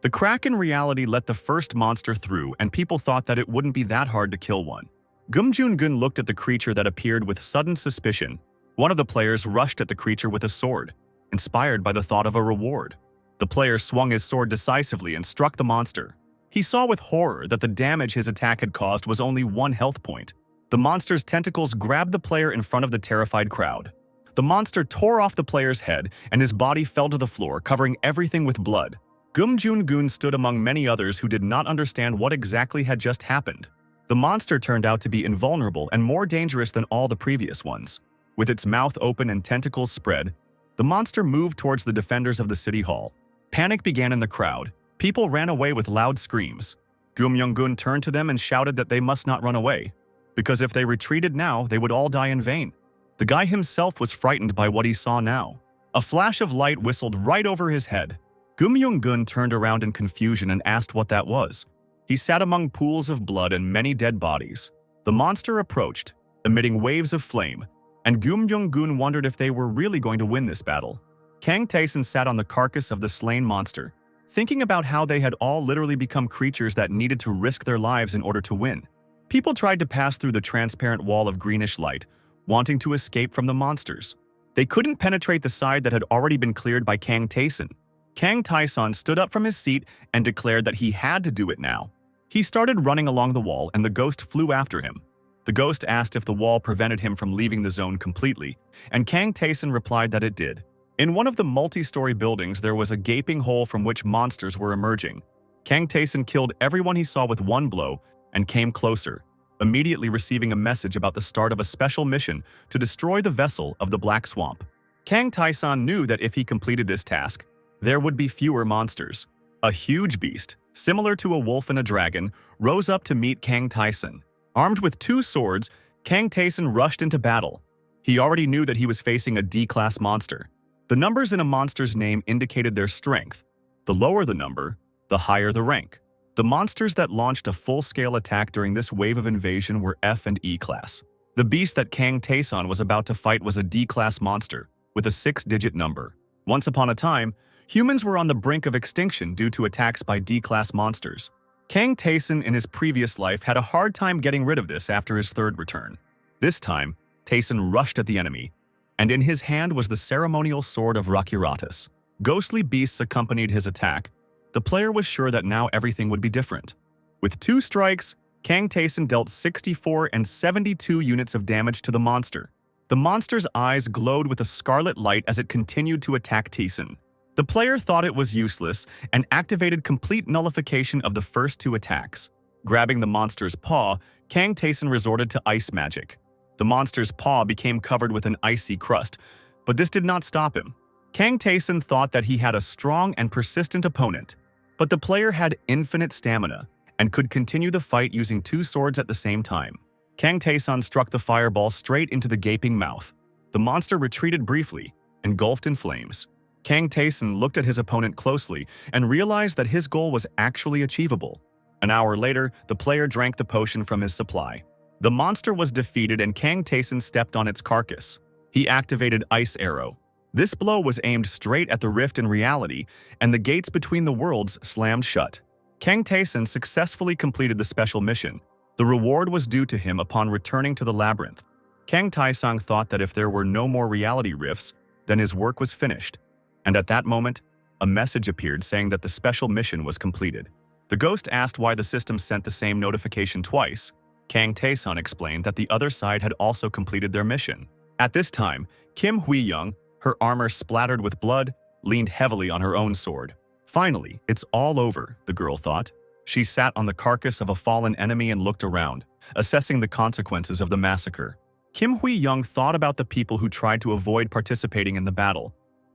The crack in reality let the first monster through, and people thought that it wouldn't be that hard to kill one. Gum Jun looked at the creature that appeared with sudden suspicion. One of the players rushed at the creature with a sword, inspired by the thought of a reward. The player swung his sword decisively and struck the monster. He saw with horror that the damage his attack had caused was only 1 health point. The monster's tentacles grabbed the player in front of the terrified crowd. The monster tore off the player's head, and his body fell to the floor, covering everything with blood. Gum Jun stood among many others who did not understand what exactly had just happened. The monster turned out to be invulnerable and more dangerous than all the previous ones. With its mouth open and tentacles spread, the monster moved towards the defenders of the city hall. Panic began in the crowd. People ran away with loud screams. Gum Jun turned to them and shouted that they must not run away, because if they retreated now, they would all die in vain. The guy himself was frightened by what he saw now. A flash of light whistled right over his head. Gum Jun turned around in confusion and asked what that was. He sat among pools of blood and many dead bodies. The monster approached, emitting waves of flame, and Gum Jun wondered if they were really going to win this battle. Kang Tae-sun sat on the carcass of the slain monster, thinking about how they had all literally become creatures that needed to risk their lives in order to win. People tried to pass through the transparent wall of greenish light, wanting to escape from the monsters. They couldn't penetrate the side that had already been cleared by Kang Tae-sun. Kang Tae-sun stood up from his seat and declared that he had to do it now. He started running along the wall, and the ghost flew after him. The ghost asked if the wall prevented him from leaving the zone completely, and Kang Tae-sun replied that it did. In one of the multi-story buildings, there was a gaping hole from which monsters were emerging. Kang Tae-sun killed everyone he saw with 1 blow and came closer, immediately receiving a message about the start of a special mission to destroy the vessel of the Black Swamp. Kang Tae-sun knew that if he completed this task, there would be fewer monsters. A huge beast, similar to a wolf and a dragon, rose up to meet Kang Tae-sun. Armed with 2 swords, Kang Tae-sun rushed into battle. He already knew that he was facing a D-class monster. The numbers in a monster's name indicated their strength. The lower the number, the higher the rank. The monsters that launched a full-scale attack during this wave of invasion were F and E class. The beast that Kang Tae-san was about to fight was a D-class monster with a 6-digit number. Once upon a time, humans were on the brink of extinction due to attacks by D-class monsters. Kang Tae-san in his previous life had a hard time getting rid of this after his third return. This time, Tae-san rushed at the enemy, and in his hand was the ceremonial sword of Rakaratus. Ghostly beasts accompanied his attack. The player was sure that now everything would be different. With 2 strikes, Kang Tae-san dealt 64 and 72 units of damage to the monster. The monster's eyes glowed with a scarlet light as it continued to attack Tae-san. The player thought it was useless and activated complete nullification of the first 2 attacks. Grabbing the monster's paw, Kang Tae-san resorted to ice magic. The monster's paw became covered with an icy crust, but this did not stop him. Kang Tae-san thought that he had a strong and persistent opponent, but the player had infinite stamina and could continue the fight using 2 swords at the same time. Kang Tae-san struck the fireball straight into the gaping mouth. The monster retreated briefly, engulfed in flames. Kang Tae-san looked at his opponent closely and realized that his goal was actually achievable. An hour later, the player drank the potion from his supply. The monster was defeated and Kang Tae-san stepped on its carcass. He activated Ice Arrow. This blow was aimed straight at the rift in reality, and the gates between the worlds slammed shut. Kang Tae-san successfully completed the special mission. The reward was due to him upon returning to the labyrinth. Kang Tae-san thought that if there were no more reality rifts, then his work was finished. And at that moment, a message appeared saying that the special mission was completed. The ghost asked why the system sent the same notification twice. Kang Tae-san explained that the other side had also completed their mission. At this time, Kim Hui-young, her armor splattered with blood, leaned heavily on her own sword. Finally, it's all over, the girl thought. She sat on the carcass of a fallen enemy and looked around, assessing the consequences of the massacre. Kim Hui-young thought about the people who tried to avoid participating in the battle.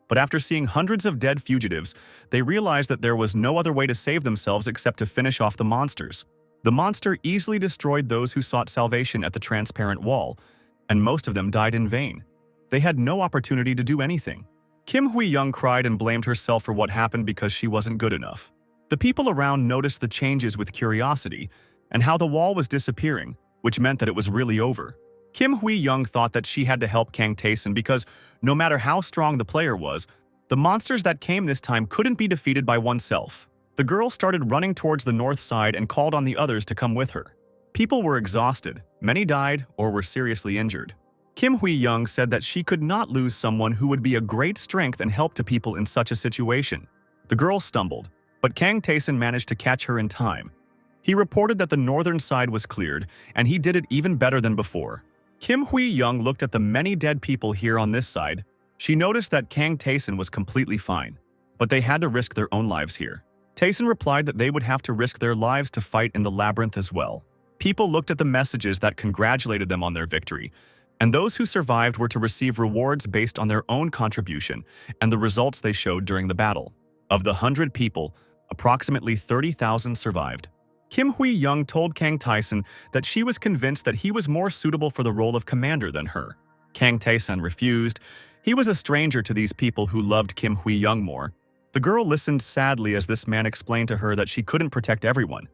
But after seeing hundreds of dead fugitives, they realized that there was no other way to save themselves except to finish off the monsters. The monster easily destroyed those who sought salvation at the transparent wall, and most of them died in vain. They had no opportunity to do anything. Kim Hui-young cried and blamed herself for what happened because she wasn't good enough. The people around noticed the changes with curiosity and how the wall was disappearing, which meant that it was really over. Kim Hui-young thought that she had to help Kang Tae-san because no matter how strong the player was, the monsters that came this time couldn't be defeated by oneself. The girl started running towards the north side and called on the others to come with her. People were exhausted, many died or were seriously injured. Kim Hui-young said that she could not lose someone who would be a great strength and help to people in such a situation. The girl stumbled, but Kang Tae-san managed to catch her in time. He reported that the northern side was cleared, and he did it even better than before. Kim Hui-young looked at the many dead people here on this side. She noticed that Kang Tae-san was completely fine, but they had to risk their own lives here. Tae-san replied that they would have to risk their lives to fight in the labyrinth as well. People looked at the messages that congratulated them on their victory, and those who survived were to receive rewards based on their own contribution and the results they showed during the battle. Of the 100 people, approximately 30,000 survived. Kim Hui-young told Kang Tae-san that she was convinced that he was more suitable for the role of commander than her. Kang Tae-san refused. He was a stranger to these people who loved Kim Hui-young more. The girl listened sadly as this man explained to her that she couldn't protect everyone.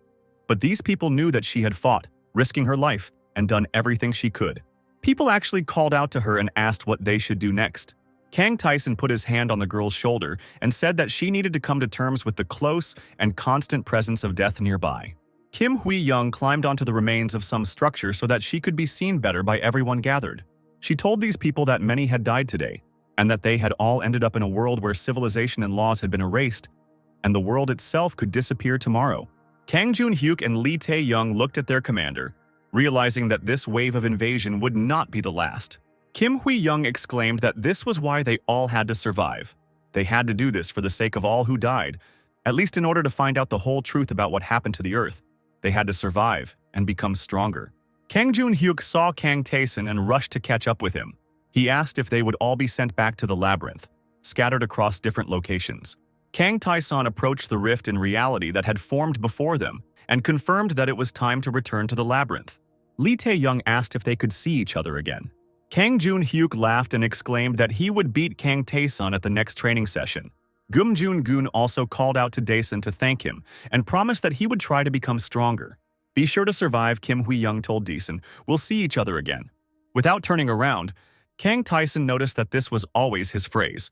But these people knew that she had fought, risking her life, and done everything she could. People actually called out to her and asked what they should do next. Kang Tae-san put his hand on the girl's shoulder and said that she needed to come to terms with the close and constant presence of death nearby. Kim Hui-young climbed onto the remains of some structure so that she could be seen better by everyone gathered. She told these people that many had died today, and that they had all ended up in a world where civilization and laws had been erased, and the world itself could disappear tomorrow. Kang Jun-hyuk and Lee Tay Young looked at their commander, realizing that this wave of invasion would not be the last. Kim Hui-young exclaimed that this was why they all had to survive. They had to do this for the sake of all who died, at least in order to find out the whole truth about what happened to the Earth. They had to survive and become stronger. Kang Jun-hyuk saw Kang Tae-san and rushed to catch up with him. He asked if they would all be sent back to the labyrinth, scattered across different locations. Kang Tae-san approached the rift in reality that had formed before them and confirmed that it was time to return to the labyrinth. Lee Tay Young asked if they could see each other again. Kang Jun-hyuk laughed and exclaimed that he would beat Kang Tae-san at the next training session. Gum Jun also called out to Dae-san to thank him and promised that he would try to become stronger. Be sure to survive, Kim Hui-young told Dae-san. We'll see each other again. Without turning around, Kang Tyson noticed that this was always his phrase,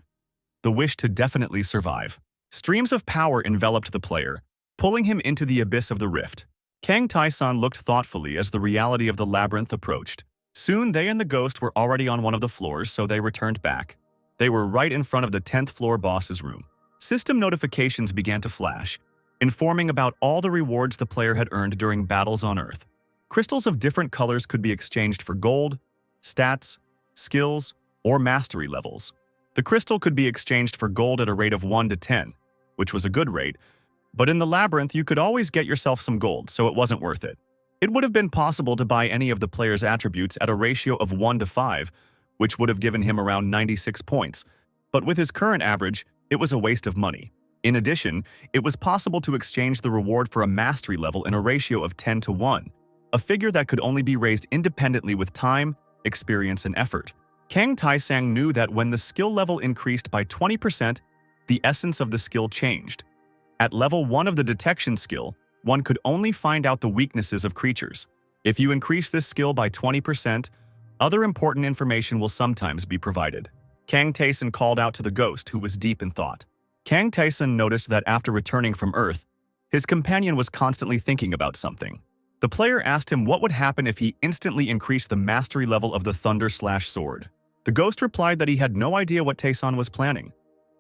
the wish to definitely survive. Streams of power enveloped the player, pulling him into the abyss of the rift. Kang Tyson looked thoughtfully as the reality of the labyrinth approached. Soon they and the ghost were already on one of the floors, so they returned back. They were right in front of the 10th floor boss's room. System notifications began to flash, informing about all the rewards the player had earned during battles on Earth. Crystals of different colors could be exchanged for gold, stats, skills, or mastery levels. The crystal could be exchanged for gold at a rate of 1 to 10, which was a good rate, but in the labyrinth you could always get yourself some gold, so it wasn't worth it. It would have been possible to buy any of the player's attributes at a ratio of 1 to 5, which would have given him around 96 points, but with his current average, it was a waste of money. In addition, it was possible to exchange the reward for a mastery level in a ratio of 10 to 1, a figure that could only be raised independently with time, experience, and effort. Kang Taisang knew that when the skill level increased by 20%, the essence of the skill changed. At level 1 of the detection skill, one could only find out the weaknesses of creatures. If you increase this skill by 20%, other important information will sometimes be provided. Kang Taisen called out to the ghost, who was deep in thought. Kang Taisen noticed that after returning from Earth, his companion was constantly thinking about something. The player asked him what would happen if he instantly increased the mastery level of the Thunder/Sword. The ghost replied that he had no idea what Taeson was planning,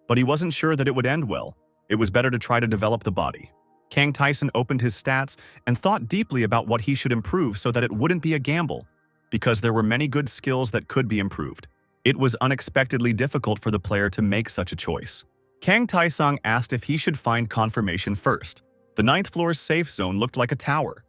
but he wasn't sure that it would end well. It was better to try to develop the body. Kang Taisen opened his stats and thought deeply about what he should improve so that it wouldn't be a gamble, because there were many good skills that could be improved. It was unexpectedly difficult for the player to make such a choice. Kang Taisang asked if he should find confirmation first. The 9th floor's safe zone looked like a tower,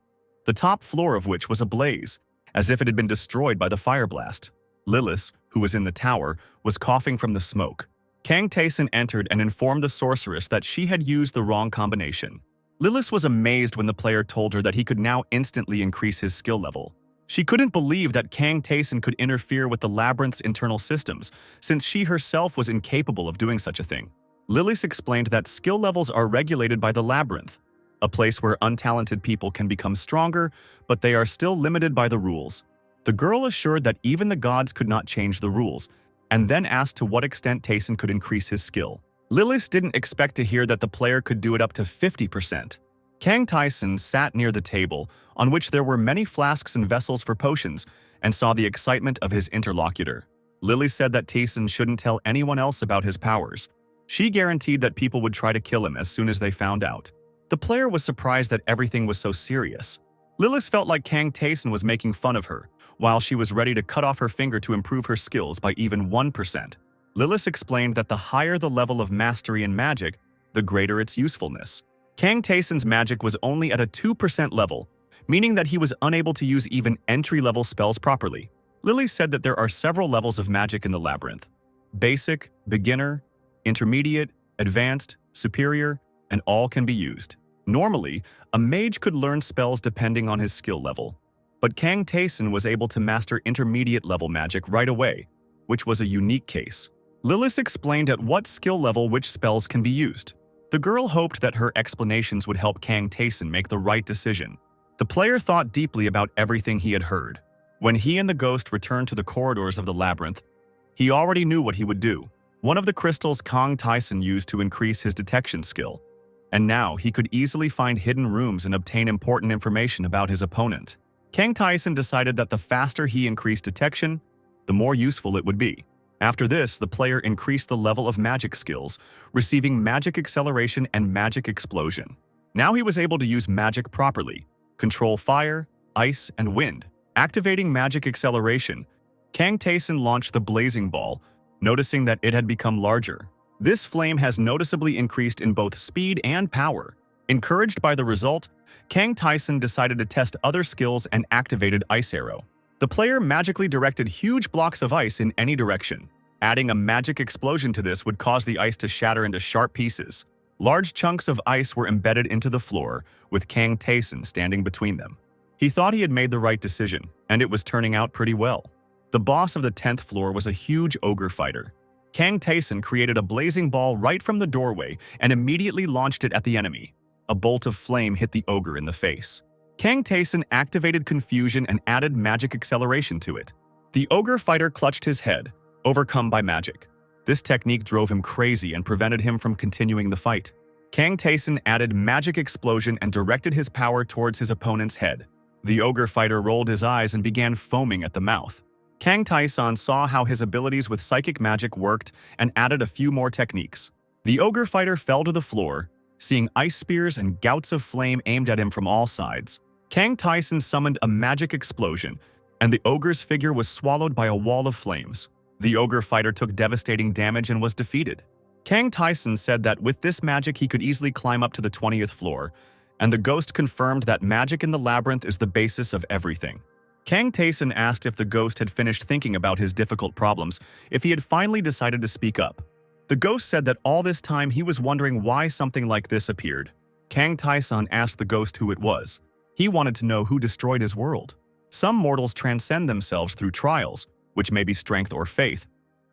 the top floor of which was ablaze, as if it had been destroyed by the fire blast. Lilith, who was in the tower, was coughing from the smoke. Kang Taisen entered and informed the sorceress that she had used the wrong combination. Lilith was amazed when the player told her that he could now instantly increase his skill level. She couldn't believe that Kang Taisen could interfere with the labyrinth's internal systems, since she herself was incapable of doing such a thing. Lilith explained that skill levels are regulated by the labyrinth, a place where untalented people can become stronger, but they are still limited by the rules. The girl assured that even the gods could not change the rules, and then asked to what extent Taisen could increase his skill. Lilith didn't expect to hear that the player could do it up to 50%. Kang Taisen sat near the table, on which there were many flasks and vessels for potions, and saw the excitement of his interlocutor. Lily said that Taisen shouldn't tell anyone else about his powers. She guaranteed that people would try to kill him as soon as they found out. The player was surprised that everything was so serious. Lilith felt like Kang Taisen was making fun of her, while she was ready to cut off her finger to improve her skills by even 1%. Lilith explained that the higher the level of mastery in magic, the greater its usefulness. Kang Taisen's magic was only at a 2% level, meaning that he was unable to use even entry-level spells properly. Lily said that there are several levels of magic in the labyrinth: basic, beginner, intermediate, advanced, superior, and all can be used. Normally, a mage could learn spells depending on his skill level, but Kang Taisen was able to master intermediate-level magic right away, which was a unique case. Lilith explained at what skill level which spells can be used. The girl hoped that her explanations would help Kang Taisen make the right decision. The player thought deeply about everything he had heard. When he and the ghost returned to the corridors of the labyrinth, he already knew what he would do. One of the crystals Kang Taisen used to increase his detection skill, and now he could easily find hidden rooms and obtain important information about his opponent. Kang Taisen decided that the faster he increased detection, the more useful it would be. After this, the player increased the level of magic skills, receiving magic acceleration and magic explosion. Now he was able to use magic properly, control fire, ice, and wind. Activating magic acceleration, Kang Taisen launched the blazing ball, noticing that it had become larger. This flame has noticeably increased in both speed and power. Encouraged by the result, Kang Taisen decided to test other skills and activated Ice Arrow. The player magically directed huge blocks of ice in any direction. Adding a magic explosion to this would cause the ice to shatter into sharp pieces. Large chunks of ice were embedded into the floor, with Kang Taisen standing between them. He thought he had made the right decision, and it was turning out pretty well. The boss of the 10th floor was a huge ogre fighter. Kang Taisen created a blazing ball right from the doorway and immediately launched it at the enemy. A bolt of flame hit the ogre in the face. Kang Taisen activated confusion and added magic acceleration to it. The ogre fighter clutched his head, overcome by magic. This technique drove him crazy and prevented him from continuing the fight. Kang Tae-san added magic explosion and directed his power towards his opponent's head. The ogre fighter rolled his eyes and began foaming at the mouth. Kang Tae-san saw how his abilities with psychic magic worked and added a few more techniques. The ogre fighter fell to the floor, seeing ice spears and gouts of flame aimed at him from all sides. Kang Tae-san summoned a magic explosion, and the ogre's figure was swallowed by a wall of flames. The ogre fighter took devastating damage and was defeated. Kang Tae-san said that with this magic he could easily climb up to the 20th floor, and the ghost confirmed that magic in the labyrinth is the basis of everything. Kang Tae-san asked if the ghost had finished thinking about his difficult problems, if he had finally decided to speak up. The ghost said that all this time he was wondering why something like this appeared. Kang Tae-san asked the ghost who it was. He wanted to know who destroyed his world. Some mortals transcend themselves through trials, which may be strength or faith,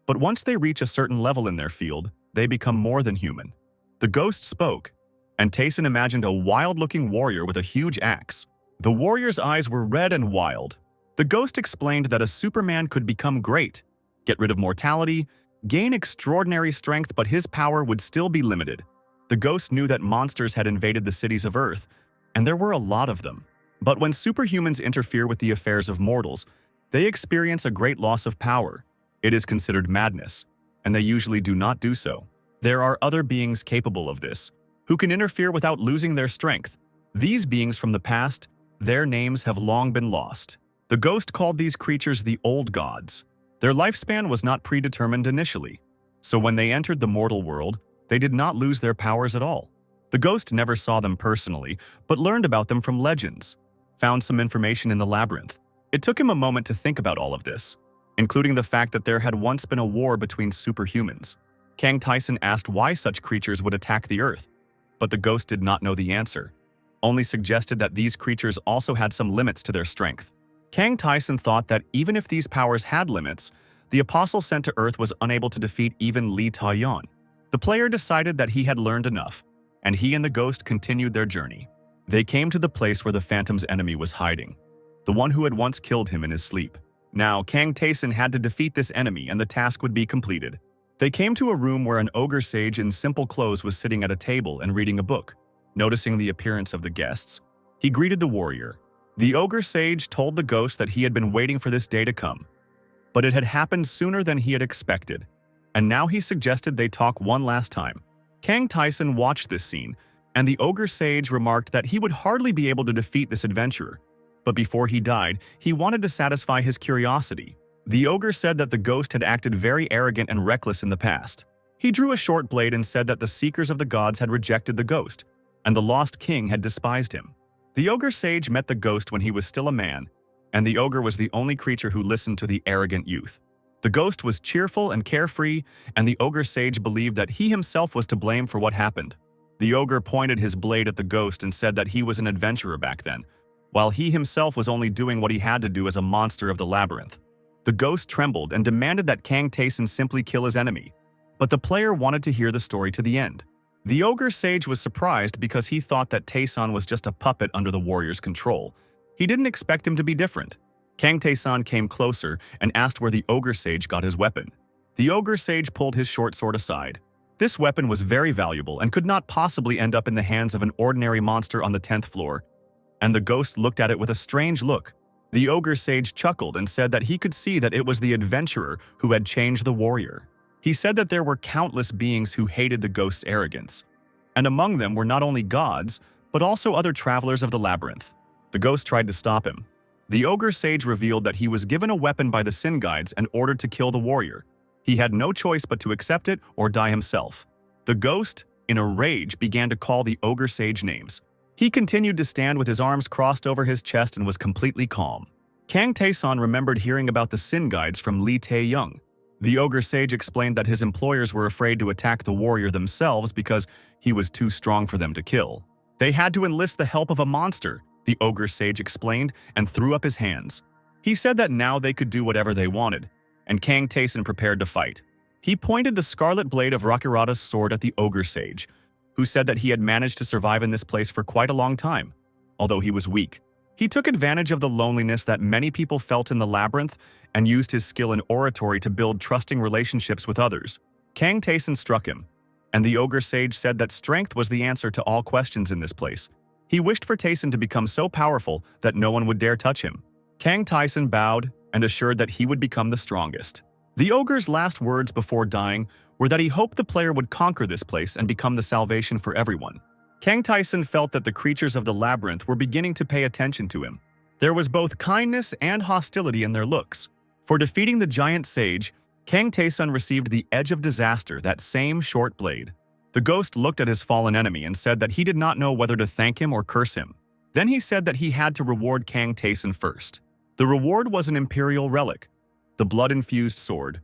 but once they reach a certain level in their field, they become more than human. The ghost spoke, and Tae-san imagined a wild-looking warrior with a huge axe. The warrior's eyes were red and wild. The ghost explained that a Superman could become great, get rid of mortality, gain extraordinary strength, but his power would still be limited. The ghost knew that monsters had invaded the cities of Earth, and there were a lot of them. But when superhumans interfere with the affairs of mortals, they experience a great loss of power. It is considered madness, and they usually do not do so. There are other beings capable of this, who can interfere without losing their strength. These beings from the past, their names have long been lost. The ghost called these creatures the Old Gods. Their lifespan was not predetermined initially, so when they entered the mortal world, they did not lose their powers at all. The ghost never saw them personally, but learned about them from legends, found some information in the labyrinth. It took him a moment to think about all of this, including the fact that there had once been a war between superhumans. Kang Tae-san asked why such creatures would attack the Earth, but the ghost did not know the answer, only suggested that these creatures also had some limits to their strength. Kang Tae-san thought that even if these powers had limits, the apostle sent to Earth was unable to defeat even Lee Tay Young. The player decided that he had learned enough, and he and the ghost continued their journey. They came to the place where the Phantom's enemy was hiding, the one who had once killed him in his sleep. Now, Kang Tae-san had to defeat this enemy and the task would be completed. They came to a room where an ogre sage in simple clothes was sitting at a table and reading a book. Noticing the appearance of the guests, he greeted the warrior. The ogre sage told the ghost that he had been waiting for this day to come, but it had happened sooner than he had expected, and now he suggested they talk one last time. Kang Tae-san watched this scene, and the ogre sage remarked that he would hardly be able to defeat this adventurer, but before he died, he wanted to satisfy his curiosity. The ogre said that the ghost had acted very arrogant and reckless in the past. He drew a short blade and said that the seekers of the gods had rejected the ghost, and the lost king had despised him. The ogre sage met the ghost when he was still a man, and the ogre was the only creature who listened to the arrogant youth. The ghost was cheerful and carefree, and the ogre sage believed that he himself was to blame for what happened. The ogre pointed his blade at the ghost and said that he was an adventurer back then, while he himself was only doing what he had to do as a monster of the labyrinth. The ghost trembled and demanded that Kang Tae-san simply kill his enemy, but the player wanted to hear the story to the end. The ogre sage was surprised because he thought that Tae-san was just a puppet under the warrior's control. He didn't expect him to be different. Kang Tae-san came closer and asked where the ogre sage got his weapon. The ogre sage pulled his short sword aside. This weapon was very valuable and could not possibly end up in the hands of an ordinary monster on the 10th floor, and the ghost looked at it with a strange look. The ogre sage chuckled and said that he could see that it was the adventurer who had changed the warrior. He said that there were countless beings who hated the ghost's arrogance, and among them were not only gods, but also other travelers of the labyrinth. The ghost tried to stop him. The ogre sage revealed that he was given a weapon by the Sin Guides and ordered to kill the warrior. He had no choice but to accept it or die himself. The ghost, in a rage, began to call the ogre sage names. He continued to stand with his arms crossed over his chest and was completely calm. Kang Tae-san remembered hearing about the Sin Guides from Lee Tay Young. The ogre sage explained that his employers were afraid to attack the warrior themselves because he was too strong for them to kill. They had to enlist the help of a monster, the ogre sage explained, and threw up his hands. He said that now they could do whatever they wanted, and Kang Tae-san prepared to fight. He pointed the scarlet blade of Rakaratus' sword at the ogre sage, who said that he had managed to survive in this place for quite a long time, although he was weak. He took advantage of the loneliness that many people felt in the labyrinth and used his skill in oratory to build trusting relationships with others. Kang Taeson struck him, and the ogre sage said that strength was the answer to all questions in this place. He wished for Taeson to become so powerful that no one would dare touch him. Kang Taeson bowed and assured that he would become the strongest. The ogre's last words before dying were that he hoped the player would conquer this place and become the salvation for everyone. Kang Taeson felt that the creatures of the labyrinth were beginning to pay attention to him. There was both kindness and hostility in their looks. For defeating the giant sage, Kang Taeson received the Edge of Disaster, that same short blade. The ghost looked at his fallen enemy and said that he did not know whether to thank him or curse him. Then he said that he had to reward Kang Taeson first. The reward was an imperial relic, the blood-infused sword.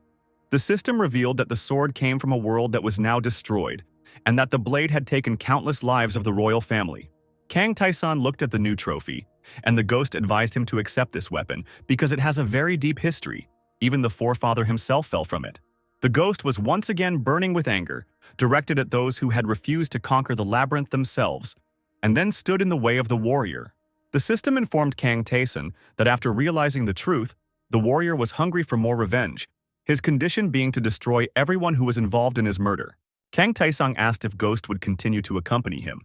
The system revealed that the sword came from a world that was now destroyed, and that the blade had taken countless lives of the royal family. Kang Taeson looked at the new trophy, and the ghost advised him to accept this weapon because it has a very deep history. Even the forefather himself fell from it. The ghost was once again burning with anger, directed at those who had refused to conquer the labyrinth themselves, and then stood in the way of the warrior. The system informed Kang Taeson that after realizing the truth, the warrior was hungry for more revenge, his condition being to destroy everyone who was involved in his murder. Kang Taesong asked if Ghost would continue to accompany him,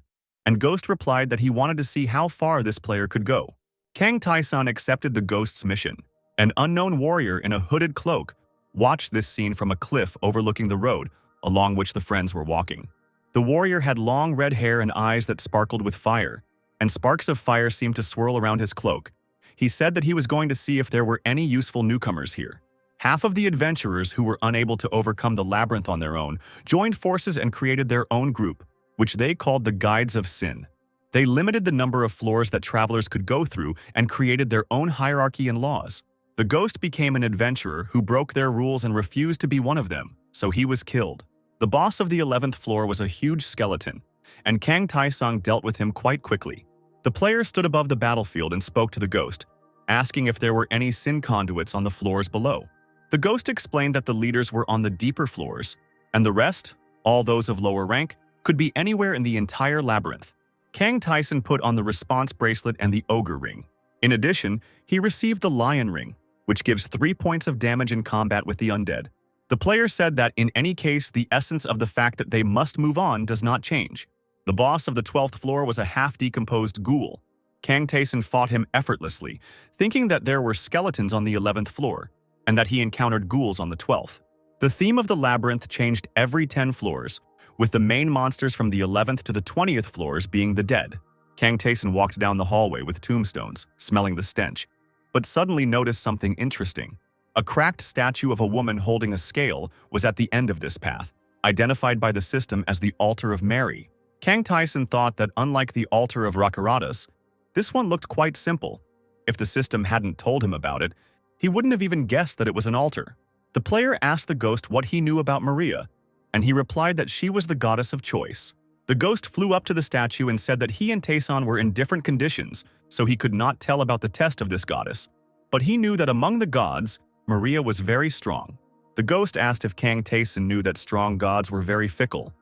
and Ghost replied that he wanted to see how far this player could go. Kang Taeson accepted the Ghost's mission. An unknown warrior in a hooded cloak watched this scene from a cliff overlooking the road along which the friends were walking. The warrior had long red hair and eyes that sparkled with fire, and sparks of fire seemed to swirl around his cloak. He said that he was going to see if there were any useful newcomers here. Half of the adventurers who were unable to overcome the labyrinth on their own joined forces and created their own group, which they called the Guides of Sin. They limited the number of floors that travelers could go through and created their own hierarchy and laws. The ghost became an adventurer who broke their rules and refused to be one of them, so he was killed. The boss of the 11th floor was a huge skeleton, and Kang Taesong dealt with him quite quickly. The player stood above the battlefield and spoke to the ghost, asking if there were any sin conduits on the floors below. The ghost explained that the leaders were on the deeper floors, and the rest, all those of lower rank, could be anywhere in the entire labyrinth. Kang Taeson put on the response bracelet and the ogre ring. In addition, he received the lion ring, which gives 3 points of damage in combat with the undead. The player said that in any case, the essence of the fact that they must move on does not change. The boss of the 12th floor was a half-decomposed ghoul. Kang Taeson fought him effortlessly, thinking that there were skeletons on the 11th floor, and that he encountered ghouls on the 12th. The theme of the labyrinth changed every 10 floors, with the main monsters from the 11th to the 20th floors being the dead. Kang Taeson walked down the hallway with tombstones, smelling the stench, but suddenly noticed something interesting. A cracked statue of a woman holding a scale was at the end of this path, identified by the system as the Altar of Mary. Kang Taeson thought that unlike the Altar of Rakaratus, this one looked quite simple. If the system hadn't told him about it, he wouldn't have even guessed that it was an altar. The player asked the ghost what he knew about Maria, and he replied that she was the goddess of choice. The ghost flew up to the statue and said that he and Taeson were in different conditions, so he could not tell about the test of this goddess. But he knew that among the gods, Maria was very strong. The ghost asked if Kang Taeson knew that strong gods were very fickle,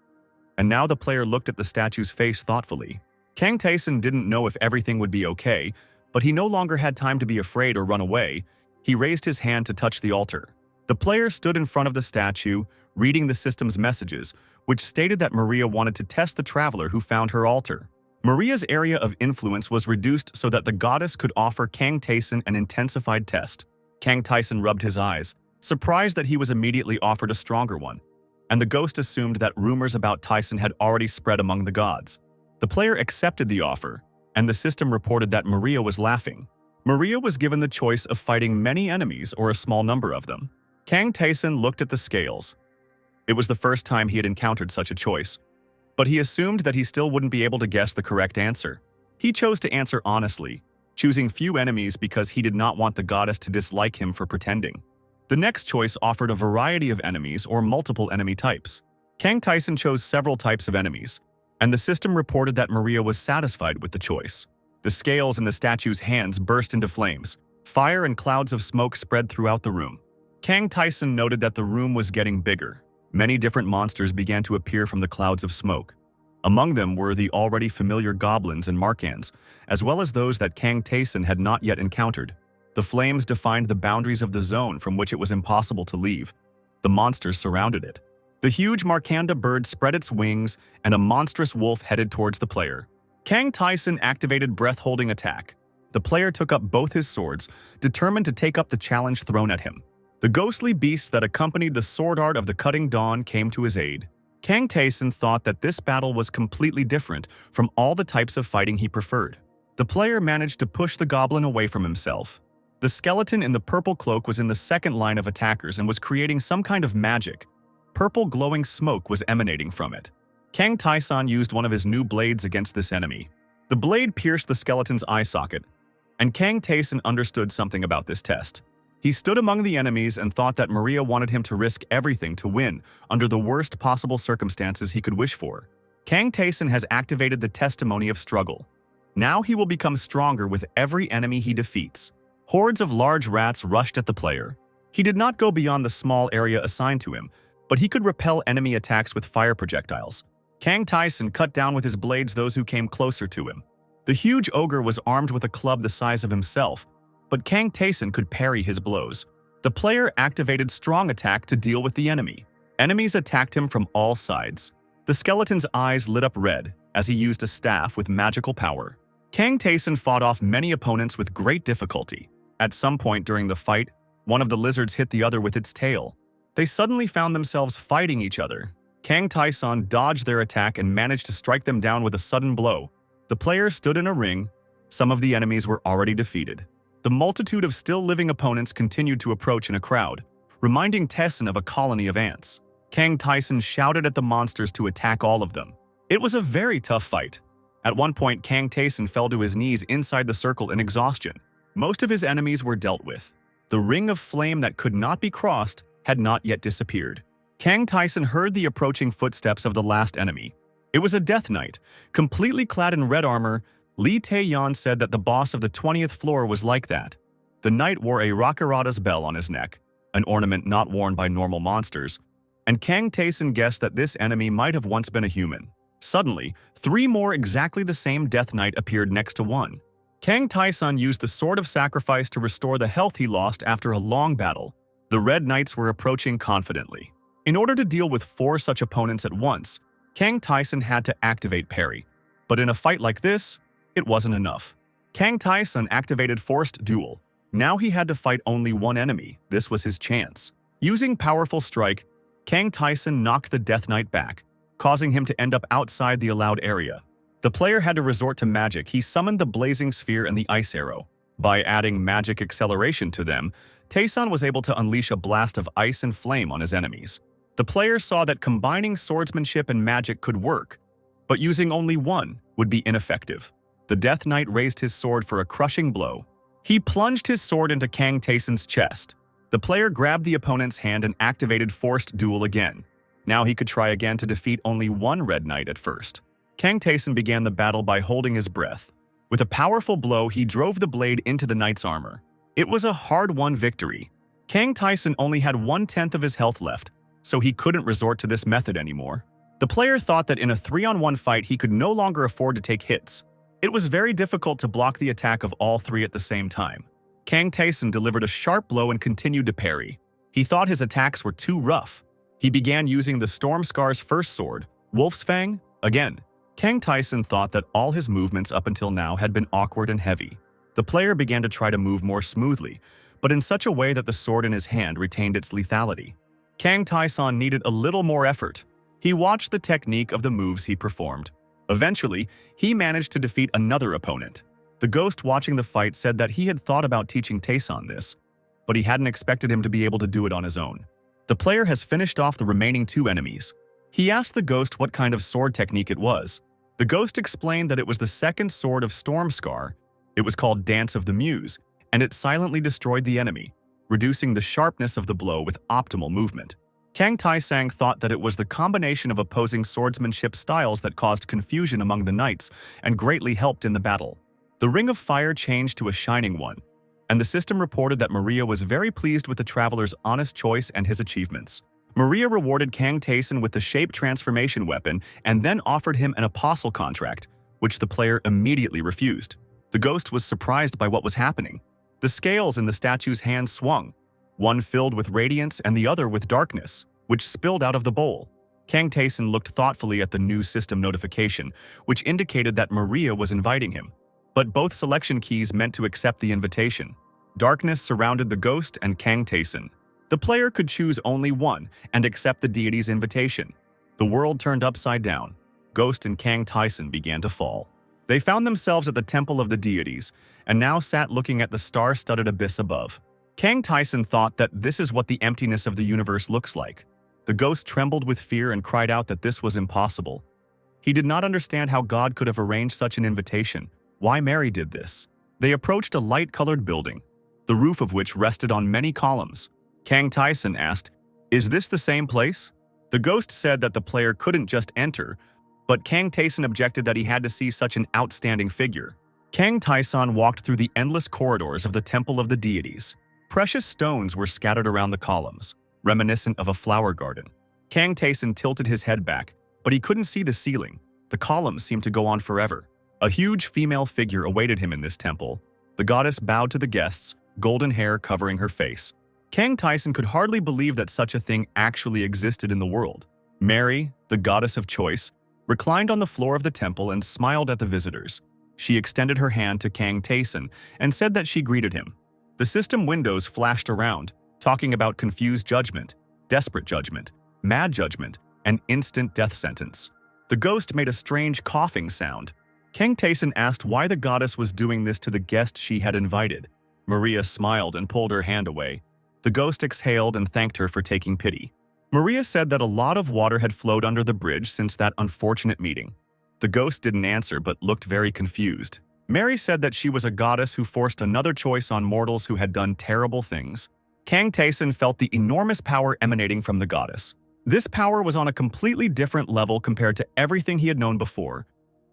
and now the player looked at the statue's face thoughtfully. Kang Taeson didn't know if everything would be okay, but he no longer had time to be afraid or run away. He raised his hand to touch the altar. The player stood in front of the statue, reading the system's messages, which stated that Maria wanted to test the traveler who found her altar. Maria's area of influence was reduced so that the goddess could offer Kang Taeson an intensified test. Kang Taeson rubbed his eyes, surprised that he was immediately offered a stronger one, and the ghost assumed that rumors about Taeson had already spread among the gods. The player accepted the offer, and the system reported that Maria was laughing. Maria was given the choice of fighting many enemies or a small number of them. Kang Taeson looked at the scales. It was the first time he had encountered such a choice, but he assumed that he still wouldn't be able to guess the correct answer. He chose to answer honestly, choosing few enemies because he did not want the goddess to dislike him for pretending. The next choice offered a variety of enemies or multiple enemy types. Kang Taeson chose several types of enemies, and the system reported that Maria was satisfied with the choice. The scales in the statue's hands burst into flames. Fire and clouds of smoke spread throughout the room. Kang Taeson noted that the room was getting bigger. Many different monsters began to appear from the clouds of smoke. Among them were the already familiar goblins and marcans, as well as those that Kang Tae-sun had not yet encountered. The flames defined the boundaries of the zone from which it was impossible to leave. The monsters surrounded it. The huge Markanda bird spread its wings, and a monstrous wolf headed towards the player. Kang Tae-sun activated breath-holding attack. The player took up both his swords, determined to take up the challenge thrown at him. The ghostly beasts that accompanied the sword art of the cutting dawn came to his aid. Kang Tae-sun thought that this battle was completely different from all the types of fighting he preferred. The player managed to push the goblin away from himself. The skeleton in the purple cloak was in the second line of attackers and was creating some kind of magic. Purple glowing smoke was emanating from it. Kang Tae-sun used one of his new blades against this enemy. The blade pierced the skeleton's eye socket, and Kang Tae-sun understood something about this test. He stood among the enemies and thought that Maria wanted him to risk everything to win under the worst possible circumstances he could wish for. Kang Tae-sun has activated the testimony of struggle. Now he will become stronger with every enemy he defeats. Hordes of large rats rushed at the player. He did not go beyond the small area assigned to him, but he could repel enemy attacks with fire projectiles. Kang Tae-sun cut down with his blades those who came closer to him. The huge ogre was armed with a club the size of himself, but Kang Tae-sun could parry his blows. The player activated strong attack to deal with the enemy. Enemies attacked him from all sides. The skeleton's eyes lit up red as he used a staff with magical power. Kang Tae-sun fought off many opponents with great difficulty. At some point during the fight, one of the lizards hit the other with its tail. They suddenly found themselves fighting each other. Kang Tae-sun dodged their attack and managed to strike them down with a sudden blow. The player stood in a ring. Some of the enemies were already defeated. The multitude of still living opponents continued to approach in a crowd, reminding Tae-sun of a colony of ants. Kang Tae-sun shouted at the monsters to attack all of them. It was a very tough fight. At one point, Kang Tae-sun fell to his knees inside the circle in exhaustion. Most of his enemies were dealt with. The ring of flame that could not be crossed had not yet disappeared. Kang Tae-sun heard the approaching footsteps of the last enemy. It was a death knight. Completely clad in red armor, Lee Tay Young said that the boss of the 20th floor was like that. The knight wore a Rakaratus bell on his neck, an ornament not worn by normal monsters, and Kang Tae-sun guessed that this enemy might have once been a human. Suddenly, 3 more exactly the same death knight appeared next to one. Kang Tae-sun used the Sword of Sacrifice to restore the health he lost after a long battle. The Red Knights were approaching confidently. In order to deal with 4 such opponents at once, Kang Tae-sun had to activate parry. But in a fight like this, it wasn't enough. Kang Tae-sun activated Forced Duel. Now he had to fight only one enemy. This was his chance. Using Powerful Strike, Kang Tae-sun knocked the Death Knight back, causing him to end up outside the allowed area. The player had to resort to magic. He summoned the Blazing Sphere and the Ice Arrow. By adding magic acceleration to them, Tae-sun was able to unleash a blast of ice and flame on his enemies. The player saw that combining swordsmanship and magic could work, but using only one would be ineffective. The Death Knight raised his sword for a crushing blow. He plunged his sword into Kang Tae-sun's chest. The player grabbed the opponent's hand and activated Forced Duel again. Now he could try again to defeat only one Red Knight at first. Kang Tae-sun began the battle by holding his breath. With a powerful blow, he drove the blade into the knight's armor. It was a hard-won victory. Kang Tae-sun only had 1/10 of his health left, so he couldn't resort to this method anymore. The player thought that in a 3-on-1 fight he could no longer afford to take hits. It was very difficult to block the attack of all 3 at the same time. Kang Tae-sun delivered a sharp blow and continued to parry. He thought his attacks were too rough. He began using the Storm Scar's first sword, Wolf's Fang, again. Kang Tae-sun thought that all his movements up until now had been awkward and heavy. The player began to try to move more smoothly, but in such a way that the sword in his hand retained its lethality. Kang Tae-sun needed a little more effort. He watched the technique of the moves he performed. Eventually, he managed to defeat another opponent. The ghost watching the fight said that he had thought about teaching Tae-sun this, but he hadn't expected him to be able to do it on his own. The player has finished off the remaining 2 enemies. He asked the ghost what kind of sword technique it was. The ghost explained that it was the second sword of Storm Scar. It was called Dance of the Muse, and it silently destroyed the enemy, reducing the sharpness of the blow with optimal movement. Kang Tae-sun thought that it was the combination of opposing swordsmanship styles that caused confusion among the knights and greatly helped in the battle. The Ring of Fire changed to a shining one, and the system reported that Maria was very pleased with the traveler's honest choice and his achievements. Maria rewarded Kang Taeson with the shape transformation weapon and then offered him an apostle contract, which the player immediately refused. The ghost was surprised by what was happening. The scales in the statue's hands swung, one filled with radiance and the other with darkness, which spilled out of the bowl. Kang Taeson looked thoughtfully at the new system notification, which indicated that Maria was inviting him. But both selection keys meant to accept the invitation. Darkness surrounded the ghost and Kang Taeson. The player could choose only one and accept the deity's invitation. The world turned upside down. Ghost and Kang Taeson began to fall. They found themselves at the temple of the deities and now sat looking at the star-studded abyss above. Kang Taeson thought that this is what the emptiness of the universe looks like. The ghost trembled with fear and cried out that this was impossible. He did not understand how God could have arranged such an invitation, why Mary did this. They approached a light-colored building, the roof of which rested on many columns. Kang Taeson asked, "Is this the same place?" The ghost said that the player couldn't just enter, but Kang Taeson objected that he had to see such an outstanding figure. Kang Taeson walked through the endless corridors of the Temple of the Deities. Precious stones were scattered around the columns, reminiscent of a flower garden. Kang Taeson tilted his head back, but he couldn't see the ceiling. The columns seemed to go on forever. A huge female figure awaited him in this temple. The goddess bowed to the guests, golden hair covering her face. Kang Taeson could hardly believe that such a thing actually existed in the world. Mary, the goddess of choice, reclined on the floor of the temple and smiled at the visitors. She extended her hand to Kang Taeson and said that she greeted him. The system windows flashed around, talking about confused judgment, desperate judgment, mad judgment, and instant death sentence. The ghost made a strange coughing sound. Kang Taeson asked why the goddess was doing this to the guest she had invited. Maria smiled and pulled her hand away. The ghost exhaled and thanked her for taking pity. Maria said that a lot of water had flowed under the bridge since that unfortunate meeting. The ghost didn't answer but looked very confused. Mary said that she was a goddess who forced another choice on mortals who had done terrible things. Kang Taeson felt the enormous power emanating from the goddess. This power was on a completely different level compared to everything he had known before.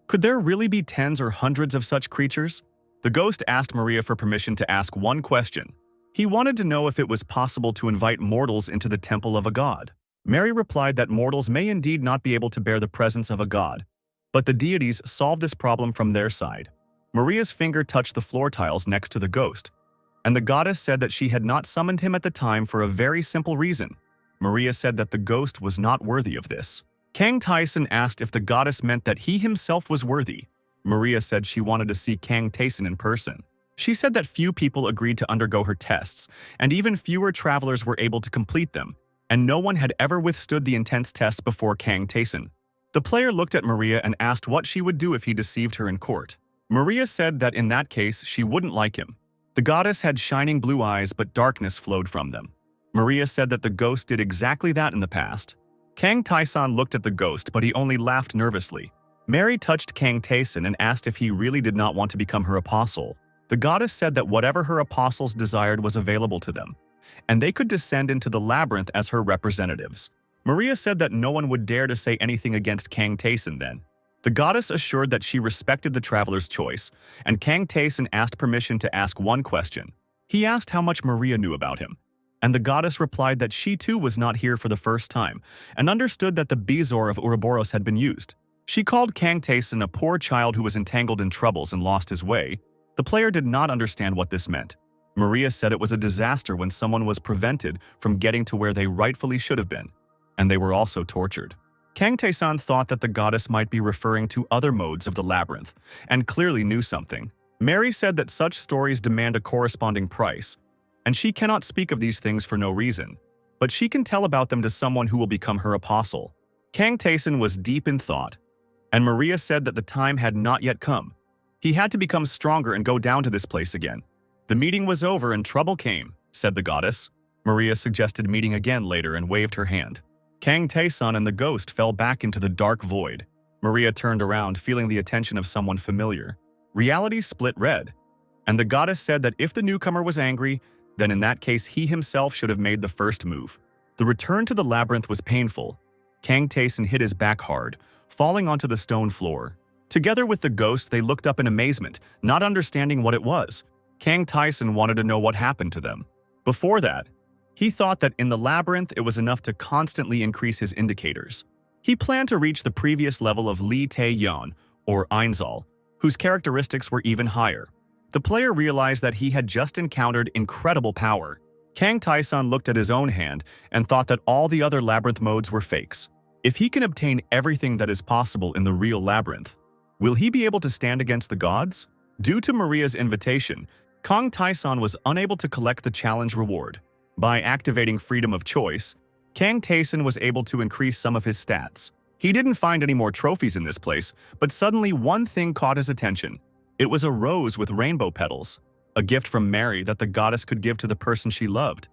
Could there really be tens or hundreds of such creatures? The ghost asked Maria for permission to ask one question. He wanted to know if it was possible to invite mortals into the temple of a god. Mary replied that mortals may indeed not be able to bear the presence of a god, but the deities solved this problem from their side. Maria's finger touched the floor tiles next to the ghost, and the goddess said that she had not summoned him at the time for a very simple reason. Maria said that the ghost was not worthy of this. Kang Taeson asked if the goddess meant that he himself was worthy. Maria said she wanted to see Kang Taeson in person. She said that few people agreed to undergo her tests, and even fewer travelers were able to complete them, and no one had ever withstood the intense test before Kang Taeson. The player looked at Maria and asked what she would do if he deceived her in court. Maria said that in that case, she wouldn't like him. The goddess had shining blue eyes, but darkness flowed from them. Maria said that the ghost did exactly that in the past. Kang Taeson looked at the ghost, but he only laughed nervously. Mary touched Kang Taeson and asked if he really did not want to become her apostle. The goddess said that whatever her apostles desired was available to them, and they could descend into the labyrinth as her representatives. Maria said that no one would dare to say anything against Kang Taeson then. The goddess assured that she respected the traveler's choice, and Kang Taeson asked permission to ask one question. He asked how much Maria knew about him, and the goddess replied that she too was not here for the first time and understood that the Bezoar of Ouroboros had been used. She called Kang Taeson a poor child who was entangled in troubles and lost his way. The player did not understand what this meant. Maria said it was a disaster when someone was prevented from getting to where they rightfully should have been, and they were also tortured. Kang Taeson thought that the goddess might be referring to other modes of the labyrinth, and clearly knew something. Mary said that such stories demand a corresponding price, and she cannot speak of these things for no reason, but she can tell about them to someone who will become her apostle. Kang Taeson was deep in thought, and Maria said that the time had not yet come. He had to become stronger and go down to this place again. The meeting was over and trouble came, said the goddess. Maria suggested meeting again later and waved her hand. Kang Taeson and the ghost fell back into the dark void. Maria turned around, feeling the attention of someone familiar. Reality split red, and the goddess said that if the newcomer was angry, then in that case he himself should have made the first move. The return to the labyrinth was painful. Kang Taeson hit his back hard, falling onto the stone floor. Together with the ghost, they looked up in amazement, not understanding what it was. Kang Taeson wanted to know what happened to them. Before that, He thought that in the labyrinth it was enough to constantly increase his indicators. He planned to reach the previous level of Lee Tay Young, or Einzel, whose characteristics were even higher. The player realized that he had just encountered incredible power. Kang Tae-san looked at his own hand and thought that all the other labyrinth modes were fakes. If he can obtain everything that is possible in the real labyrinth, will he be able to stand against the gods? Due to Maria's invitation, Kang Tae-san was unable to collect the challenge reward. By activating freedom of choice, Kang Tae-san was able to increase some of his stats. He didn't find any more trophies in this place, but suddenly one thing caught his attention. It was a rose with rainbow petals, a gift from Mary that the goddess could give to the person she loved,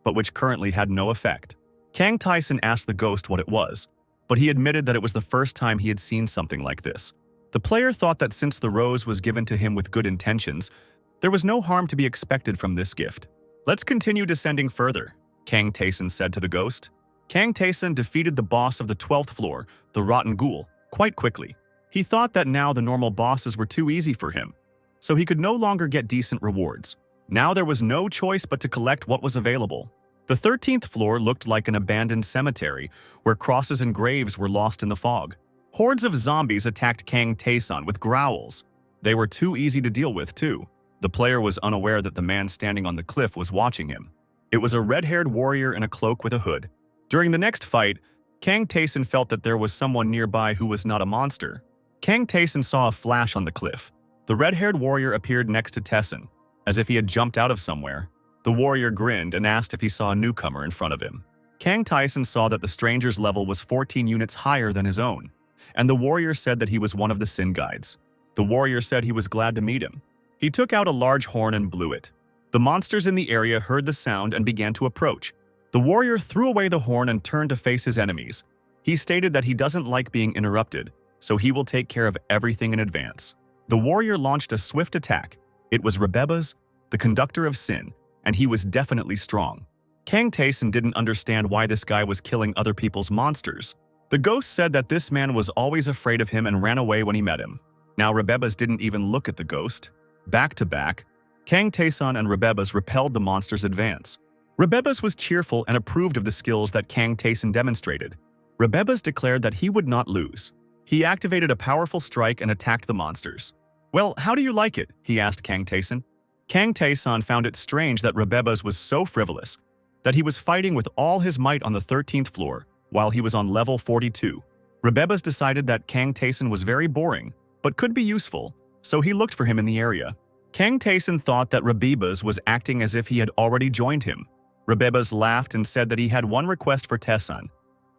but which currently had no effect. Kang Tae-san asked the ghost what it was, but he admitted that it was the first time he had seen something like this. The player thought that since the rose was given to him with good intentions, there was no harm to be expected from this gift. "Let's continue descending further," Kang Tae-san said to the ghost. Kang Tae-san defeated the boss of the 12th floor, the Rotten Ghoul, quite quickly. He thought that now the normal bosses were too easy for him, so he could no longer get decent rewards. Now there was no choice but to collect what was available. The 13th floor looked like an abandoned cemetery, where crosses and graves were lost in the fog. Hordes of zombies attacked Kang Tae-san with growls. They were too easy to deal with, too. The player was unaware that the man standing on the cliff was watching him. It was a red-haired warrior in a cloak with a hood. During the next fight, Kang Tae-san felt that there was someone nearby who was not a monster. Kang Tae-san saw a flash on the cliff. The red-haired warrior appeared next to Tae-san, as if he had jumped out of somewhere. The warrior grinned and asked if he saw a newcomer in front of him. Kang Tae-san saw that the stranger's level was 14 units higher than his own, and the warrior said that he was one of the Sin Guides. The warrior said he was glad to meet him. He took out a large horn and blew it. The monsters in the area heard the sound and began to approach. The warrior threw away the horn and turned to face his enemies. He stated that he doesn't like being interrupted, so he will take care of everything in advance. The warrior launched a swift attack. It was Rebeba's, the conductor of sin, and he was definitely strong. Kang Tae-san didn't understand why this guy was killing other people's monsters. The ghost said that this man was always afraid of him and ran away when he met him. Now Rebeba's didn't even look at the ghost. Back to back, Kang Tae-san and Rebeba's repelled the monster's advance. Rebeba's was cheerful and approved of the skills that Kang Tae-san demonstrated. Rebeba's declared that he would not lose. He activated a powerful strike and attacked the monsters. "Well, how do you like it?" he asked Kang Tae-san. Kang Tae-san found it strange that Rebeba's was so frivolous that he was fighting with all his might on the 13th floor while he was on level 42. Rebeba's decided that Kang Tae-san was very boring, but could be useful, so he looked for him in the area. Kang Tae-san thought that Rebeba's was acting as if he had already joined him. Rebeba's laughed and said that he had one request for Tae-san,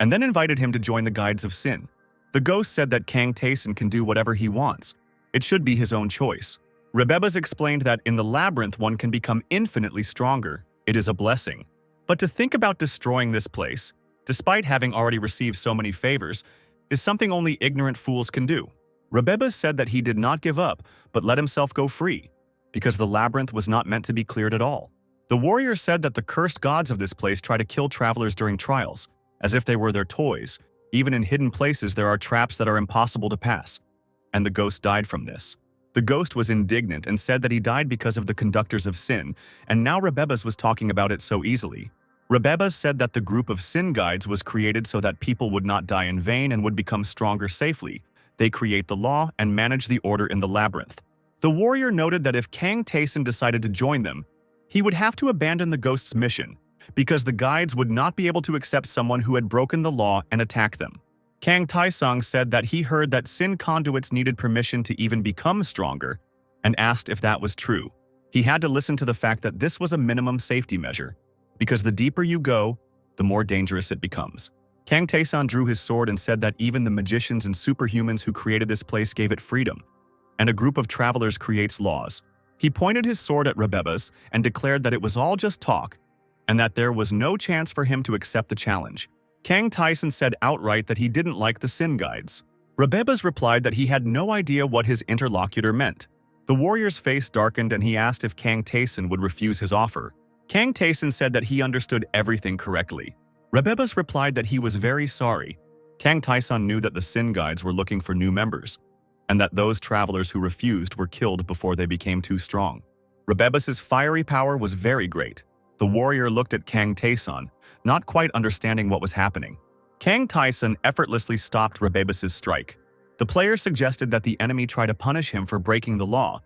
and then invited him to join the Guides of Sin. The ghost said that Kang Tae-san can do whatever he wants. It should be his own choice. Rebeba's explained that in the labyrinth one can become infinitely stronger. It is a blessing. But to think about destroying this place, despite having already received so many favors, is something only ignorant fools can do. Rebeba said that he did not give up, but let himself go free, because the labyrinth was not meant to be cleared at all. The warrior said that the cursed gods of this place try to kill travelers during trials, as if they were their toys. Even in hidden places there are traps that are impossible to pass. And the ghost died from this. The ghost was indignant and said that he died because of the conductors of sin, and now Rebeba's was talking about it so easily. Rebeba's said that the group of sin guides was created so that people would not die in vain and would become stronger safely. They create the law and manage the order in the labyrinth. The warrior noted that if Kang Tae-san decided to join them, he would have to abandon the ghost's mission, because the guides would not be able to accept someone who had broken the law and attack them. Kang Tae-sang said that he heard that sin conduits needed permission to even become stronger, and asked if that was true. He had to listen to the fact that this was a minimum safety measure, because the deeper you go, the more dangerous it becomes. Kang Tae-san drew his sword and said that even the magicians and superhumans who created this place gave it freedom, and a group of travelers creates laws. He pointed his sword at Rebeba's and declared that it was all just talk, and that there was no chance for him to accept the challenge. Kang Tae-san said outright that he didn't like the sin guides. Rebeba's replied that he had no idea what his interlocutor meant. The warrior's face darkened and he asked if Kang Tae-san would refuse his offer. Kang Tae-san said that he understood everything correctly. Rebeba's replied that he was very sorry. Kang Tae-san knew that the sin guides were looking for new members, and that those travelers who refused were killed before they became too strong. Rebeba's fiery power was very great. The warrior looked at Kang Tae-sun, not quite understanding what was happening. Kang Tae-sun effortlessly stopped Rebebus's strike. The player suggested that the enemy try to punish him for breaking the law,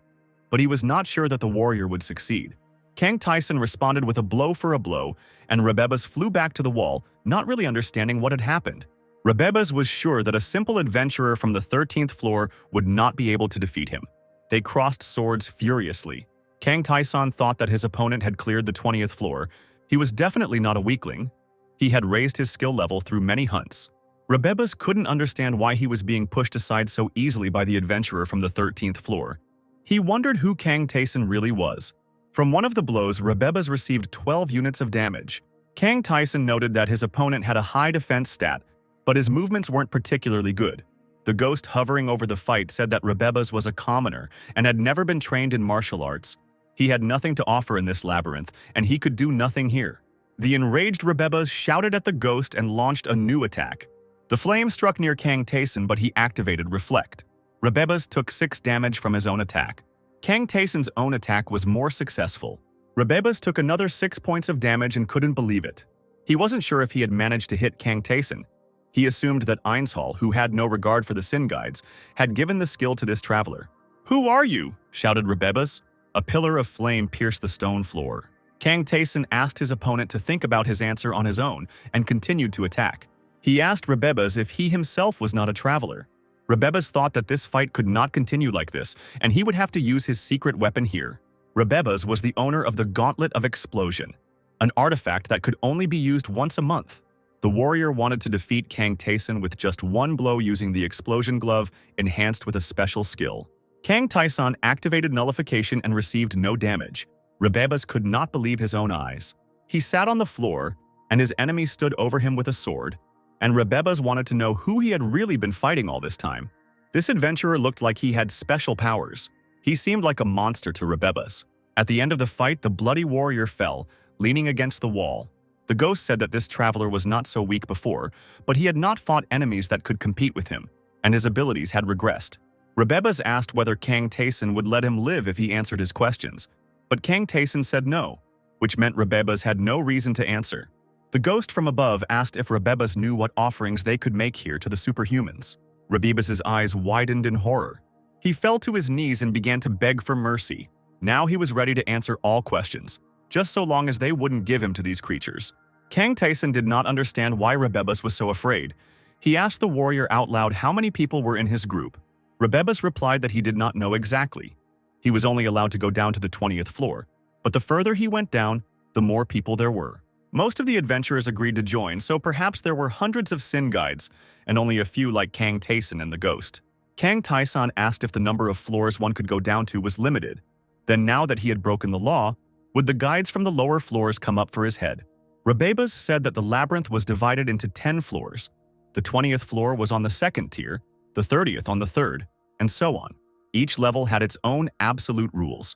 but he was not sure that the warrior would succeed. Kang Tae-sun responded with a blow for a blow, and Rebebus flew back to the wall, not really understanding what had happened. Rebebus was sure that a simple adventurer from the 13th floor would not be able to defeat him. They crossed swords furiously. Kang Tae-sun thought that his opponent had cleared the 20th floor. He was definitely not a weakling. He had raised his skill level through many hunts. Rebebus couldn't understand why he was being pushed aside so easily by the adventurer from the 13th floor. He wondered who Kang Tae-sun really was. From one of the blows, Rebebus received 12 units of damage. Kang Tae-sun noted that his opponent had a high defense stat, but his movements weren't particularly good. The ghost hovering over the fight said that Rebebus was a commoner and had never been trained in martial arts. He had nothing to offer in this labyrinth, and he could do nothing here. The enraged Rebebus shouted at the ghost and launched a new attack. The flame struck near Kang Tae-sun, but he activated Reflect. Rebebus took 6 damage from his own attack. Kang Tae-sun's own attack was more successful. Rebebus took another 6 points of damage and couldn't believe it. He wasn't sure if he had managed to hit Kang Tae-sun. He assumed that Einshall, who had no regard for the Sin Guides, had given the skill to this traveler. "Who are you?" shouted Rebebus. A pillar of flame pierced the stone floor. Kang Tae-sun asked his opponent to think about his answer on his own and continued to attack. He asked Rebebus if he himself was not a traveler. Rebebus thought that this fight could not continue like this, and he would have to use his secret weapon here. Rebebus was the owner of the Gauntlet of Explosion, an artifact that could only be used once a month. The warrior wanted to defeat Kang Tae-sun with just one blow using the explosion glove enhanced with a special skill. Kang Tae-sun activated nullification and received no damage. Rebebus could not believe his own eyes. He sat on the floor, and his enemy stood over him with a sword, and Rebebus wanted to know who he had really been fighting all this time. This adventurer looked like he had special powers. He seemed like a monster to Rebebus. At the end of the fight, the bloody warrior fell, leaning against the wall. The ghost said that this traveler was not so weak before, but he had not fought enemies that could compete with him, and his abilities had regressed. Rebebus asked whether Kang Tae-sun would let him live if he answered his questions, but Kang Tae-sun said no, which meant Rebebus had no reason to answer. The ghost from above asked if Rebebus knew what offerings they could make here to the superhumans. Rebebus's eyes widened in horror. He fell to his knees and began to beg for mercy. Now he was ready to answer all questions, just so long as they wouldn't give him to these creatures. Kang Tae-sun did not understand why Rebebus was so afraid. He asked the warrior out loud how many people were in his group. Rebebus replied that he did not know exactly. He was only allowed to go down to the 20th floor, but the further he went down, the more people there were. Most of the adventurers agreed to join, so perhaps there were hundreds of Sin Guides, and only a few like Kang Tae-sun and the ghost. Kang Tae-sun asked if the number of floors one could go down to was limited. Then now that he had broken the law, would the guides from the lower floors come up for his head? Rebebus said that the labyrinth was divided into 10 floors. The 20th floor was on the 2nd tier, the 30th on the 3rd, and so on. Each level had its own absolute rules.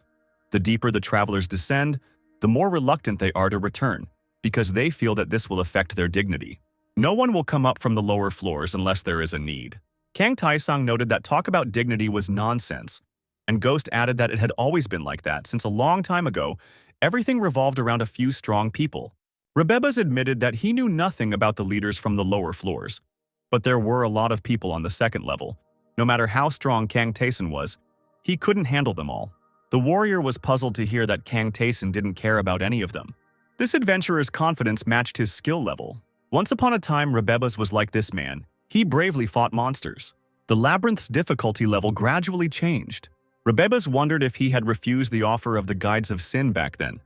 The deeper the travelers descend, the more reluctant they are to return, because they feel that this will affect their dignity. No one will come up from the lower floors unless there is a need. Kang Tae-sun noted that talk about dignity was nonsense, and Ghost added that it had always been like that since a long time ago. Everything revolved around a few strong people. Rebebus admitted that he knew nothing about the leaders from the lower floors, but there were a lot of people on the 2nd level. No matter how strong Kang Tae-sun was, he couldn't handle them all. The warrior was puzzled to hear that Kang Tae-sun didn't care about any of them. This adventurer's confidence matched his skill level. Once upon a time, Rebebus was like this man. He bravely fought monsters. The labyrinth's difficulty level gradually changed. Rebebus wondered if he had refused the offer of the Guides of Sin back then.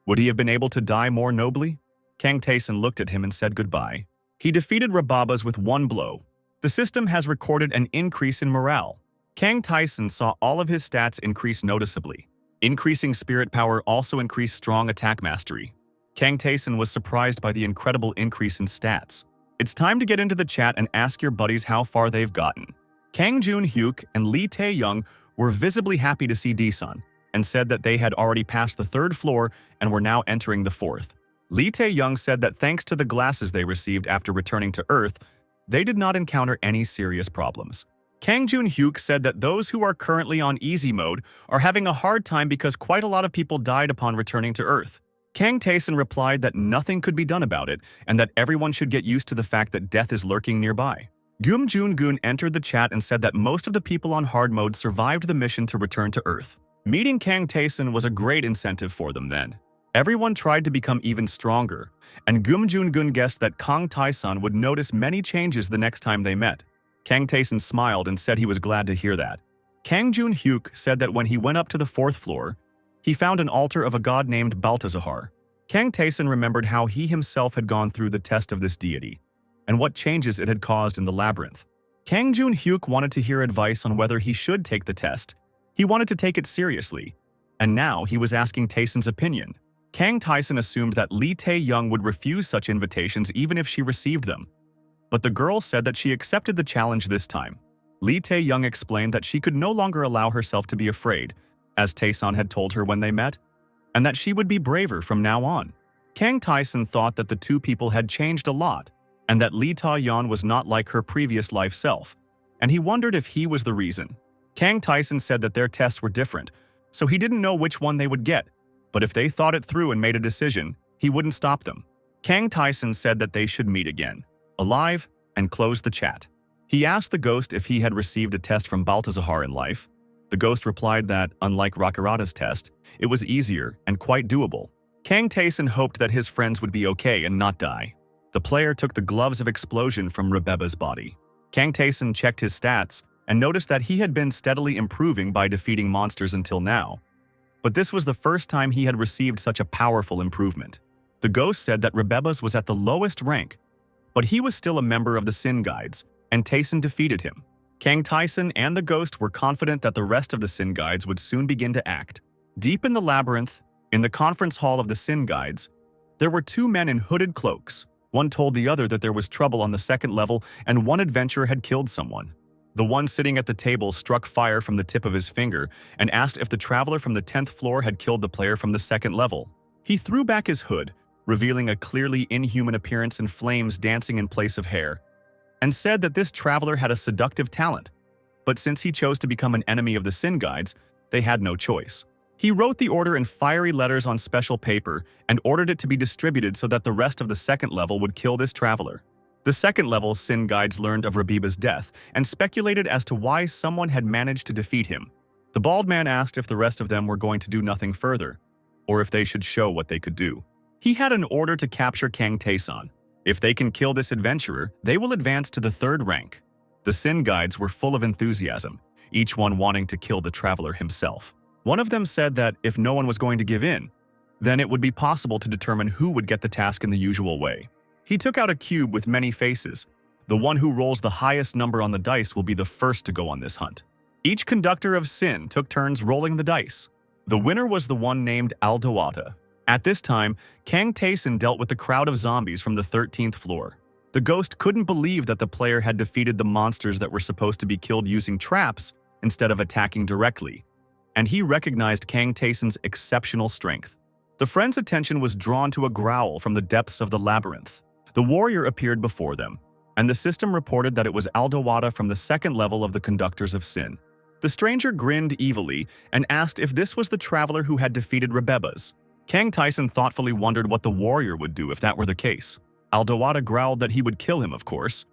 Would he have been able to die more nobly? Kang Tae-sun looked at him and said goodbye. He defeated Rebebus with one blow. The system has recorded an increase in morale. Kang Tae-sun saw all of his stats increase noticeably. Increasing spirit power also increased strong attack mastery. Kang Tae-sun was surprised by the incredible increase in stats. It's time to get into the chat and ask your buddies how far they've gotten. Kang Jun-hyuk and Lee Tay Young were visibly happy to see D-sun and said that they had already passed the 3rd floor and were now entering the 4th. Lee Tay Young said that thanks to the glasses they received after returning to Earth, they did not encounter any serious problems. Kang Jun-hyuk said that those who are currently on easy mode are having a hard time because quite a lot of people died upon returning to Earth. Kang Tae-sun replied that nothing could be done about it and that everyone should get used to the fact that death is lurking nearby. Gum Jun entered the chat and said that most of the people on hard mode survived the mission to return to Earth. Meeting Kang Tae-sun was a great incentive for them then. Everyone tried to become even stronger, and Gum Jun guessed that Kang Tae-sun would notice many changes the next time they met. Kang Tae-sun smiled and said he was glad to hear that. Kang Jun-hyuk said that when he went up to the 4th floor, he found an altar of a god named Balthazar. Kang Tae-sun remembered how he himself had gone through the test of this deity, and what changes it had caused in the labyrinth. Kang Jun-hyuk wanted to hear advice on whether he should take the test. He wanted to take it seriously, and now he was asking Tae-sun's opinion. Kang Tae-sun assumed that Lee Tay Young would refuse such invitations even if she received them. But the girl said that she accepted the challenge this time. Lee Tay Young explained that she could no longer allow herself to be afraid, as Tae-sun had told her when they met, and that she would be braver from now on. Kang Tae-sun thought that the two people had changed a lot, and that Lee Tay Young was not like her previous life self, and he wondered if he was the reason. Kang Tae-sun said that their tests were different, so he didn't know which one they would get, but if they thought it through and made a decision, he wouldn't stop them. Kang Tae-sun said that they should meet again, alive, and closed the chat. He asked the ghost if he had received a test from Balthazar in life. The ghost replied that, unlike Rakaratus' test, it was easier and quite doable. Kang Tae-sun hoped that his friends would be okay and not die. The player took the gloves of explosion from Rebeba's body. Kang Tae-sun checked his stats and noticed that he had been steadily improving by defeating monsters until now. But this was the first time he had received such a powerful improvement. The ghost said that Rebeba's was at the lowest rank, but he was still a member of the Sin Guides, and Tae-sun defeated him. Kang Tae-sun and the ghost were confident that the rest of the Sin Guides would soon begin to act. Deep in the labyrinth, in the conference hall of the Sin Guides, there were two men in hooded cloaks. One told the other that there was trouble on the 2nd level and one adventurer had killed someone. The one sitting at the table struck fire from the tip of his finger and asked if the traveler from the 10th floor had killed the player from the 2nd level. He threw back his hood, revealing a clearly inhuman appearance and flames dancing in place of hair, and said that this traveler had a seductive talent. But since he chose to become an enemy of the Sin Guides, they had no choice. He wrote the order in fiery letters on special paper and ordered it to be distributed so that the rest of the 2nd level would kill this traveler. The 2nd level Sin Guides learned of Rebeba's death and speculated as to why someone had managed to defeat him. The bald man asked if the rest of them were going to do nothing further, or if they should show what they could do. He had an order to capture Kang Tae-sun. If they can kill this adventurer, they will advance to the 3rd rank. The Sin Guides were full of enthusiasm, each one wanting to kill the traveler himself. One of them said that if no one was going to give in, then it would be possible to determine who would get the task in the usual way. He took out a cube with many faces. The one who rolls the highest number on the dice will be the first to go on this hunt. Each conductor of sin took turns rolling the dice. The winner was the one named Aldawata. At this time, Kang Tae-sun dealt with the crowd of zombies from the 13th floor. The ghost couldn't believe that the player had defeated the monsters that were supposed to be killed using traps instead of attacking directly, and he recognized Kang Tae-sun's exceptional strength. The friend's attention was drawn to a growl from the depths of the labyrinth. The warrior appeared before them, and the system reported that it was Aldawata from the 2nd level of the Conductors of Sin. The stranger grinned evilly and asked if this was the traveler who had defeated Rebeba's. Kang Tae-sun thoughtfully wondered what the warrior would do if that were the case. Aldawata growled that he would kill him, of course.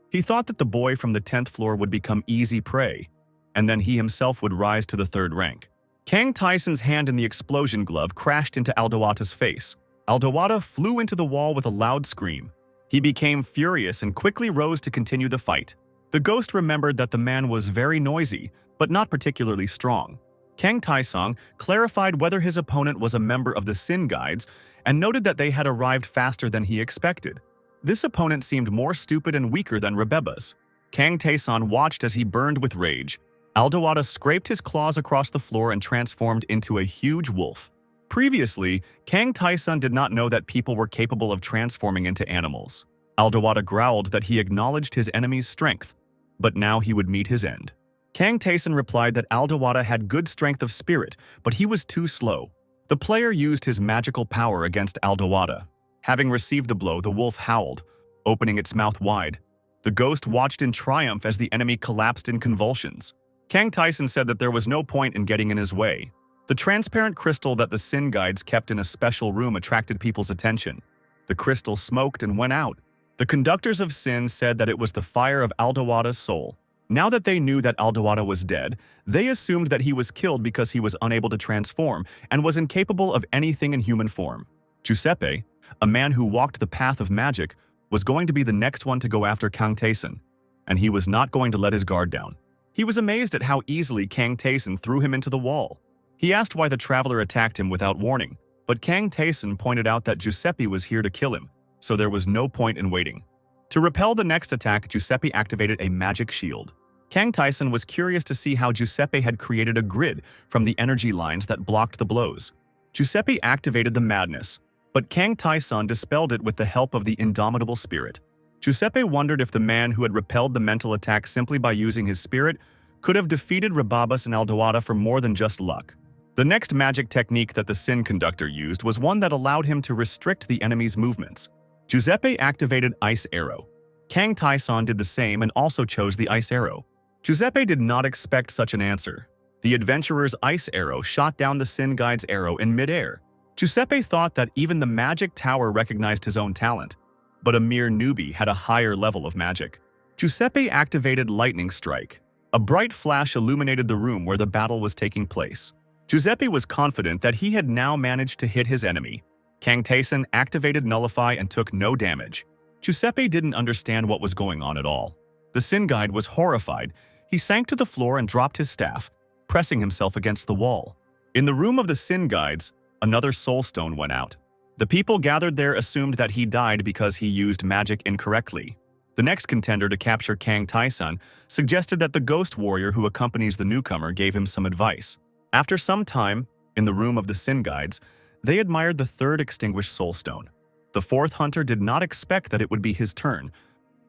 He thought that the boy from the 10th floor would become easy prey, and then he himself would rise to the 3rd rank. Kang Tae-sun's hand in the explosion glove crashed into Aldawata's face. Aldawata flew into the wall with a loud scream. He became furious and quickly rose to continue the fight. The ghost remembered that the man was very noisy, but not particularly strong. Kang Tae-sun clarified whether his opponent was a member of the Sin Guides and noted that they had arrived faster than he expected. This opponent seemed more stupid and weaker than Rebeba's. Kang Tae-sun watched as he burned with rage. Aldawata scraped his claws across the floor and transformed into a huge wolf. Previously, Kang Tae-sun did not know that people were capable of transforming into animals. Aldawata growled that he acknowledged his enemy's strength, but now he would meet his end. Kang Tae-sun replied that Aldawata had good strength of spirit, but he was too slow. The player used his magical power against Aldawata. Having received the blow, the wolf howled, opening its mouth wide. The ghost watched in triumph as the enemy collapsed in convulsions. Kang Tae-sun said that there was no point in getting in his way. The transparent crystal that the Sin Guides kept in a special room attracted people's attention. The crystal smoked and went out. The conductors of Sin said that it was the fire of Aldawada's soul. Now that they knew that Aldawada was dead, they assumed that he was killed because he was unable to transform and was incapable of anything in human form. Giuseppe, a man who walked the path of magic, was going to be the next one to go after Kang Taeson, and he was not going to let his guard down. He was amazed at how easily Kang Taeson threw him into the wall. He asked why the traveler attacked him without warning, but Kang Taeson pointed out that Giuseppe was here to kill him, so there was no point in waiting. To repel the next attack, Giuseppe activated a magic shield. Kang Taeson was curious to see how Giuseppe had created a grid from the energy lines that blocked the blows. Giuseppe activated the madness, but Kang Taeson dispelled it with the help of the indomitable spirit. Giuseppe wondered if the man who had repelled the mental attack simply by using his spirit could have defeated Rababas and Aldawada for more than just luck. The next magic technique that the Sin Conductor used was one that allowed him to restrict the enemy's movements. Giuseppe activated Ice Arrow. Kang Taeson did the same and also chose the Ice Arrow. Giuseppe did not expect such an answer. The adventurer's Ice Arrow shot down the Sin Guide's arrow in midair. Giuseppe thought that even the magic tower recognized his own talent, but a mere newbie had a higher level of magic. Giuseppe activated Lightning Strike. A bright flash illuminated the room where the battle was taking place. Giuseppe was confident that he had now managed to hit his enemy. Kang Taeson activated Nullify and took no damage. Giuseppe didn't understand what was going on at all. The Sin Guide was horrified. He sank to the floor and dropped his staff, pressing himself against the wall. In the room of the Sin Guides, another soul stone went out. The people gathered there assumed that he died because he used magic incorrectly. The next contender to capture Kang Taeson suggested that the ghost warrior who accompanies the newcomer gave him some advice. After some time, in the room of the Sin Guides, they admired the third extinguished soul stone. The fourth hunter did not expect that it would be his turn,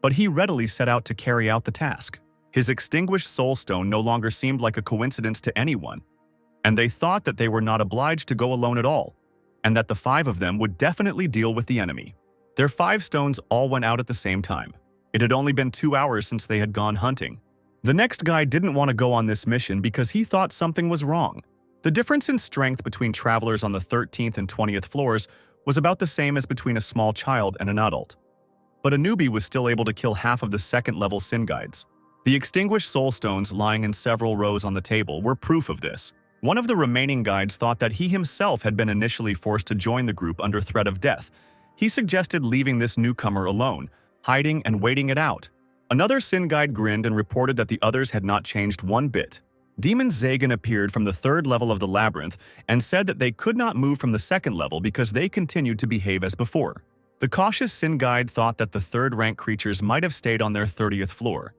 but he readily set out to carry out the task. His extinguished soul stone no longer seemed like a coincidence to anyone, and they thought that they were not obliged to go alone at all, and that the 5 of them would definitely deal with the enemy. Their 5 stones all went out at the same time. It had only been 2 hours since they had gone hunting. The next guy didn't want to go on this mission because he thought something was wrong. The difference in strength between travelers on the 13th and 20th floors was about the same as between a small child and an adult. But a newbie was still able to kill half of the second-level Sin Guides. The extinguished soul stones lying in several rows on the table were proof of this. One of the remaining guides thought that he himself had been initially forced to join the group under threat of death. He suggested leaving this newcomer alone, hiding and waiting it out. Another Sin Guide grinned and reported that the others had not changed one bit. Demon Zagan appeared from the 3rd level of the labyrinth and said that they could not move from the 2nd level because they continued to behave as before. The cautious Sin Guide thought that the 3rd-rank creatures might have stayed on their 30th floor,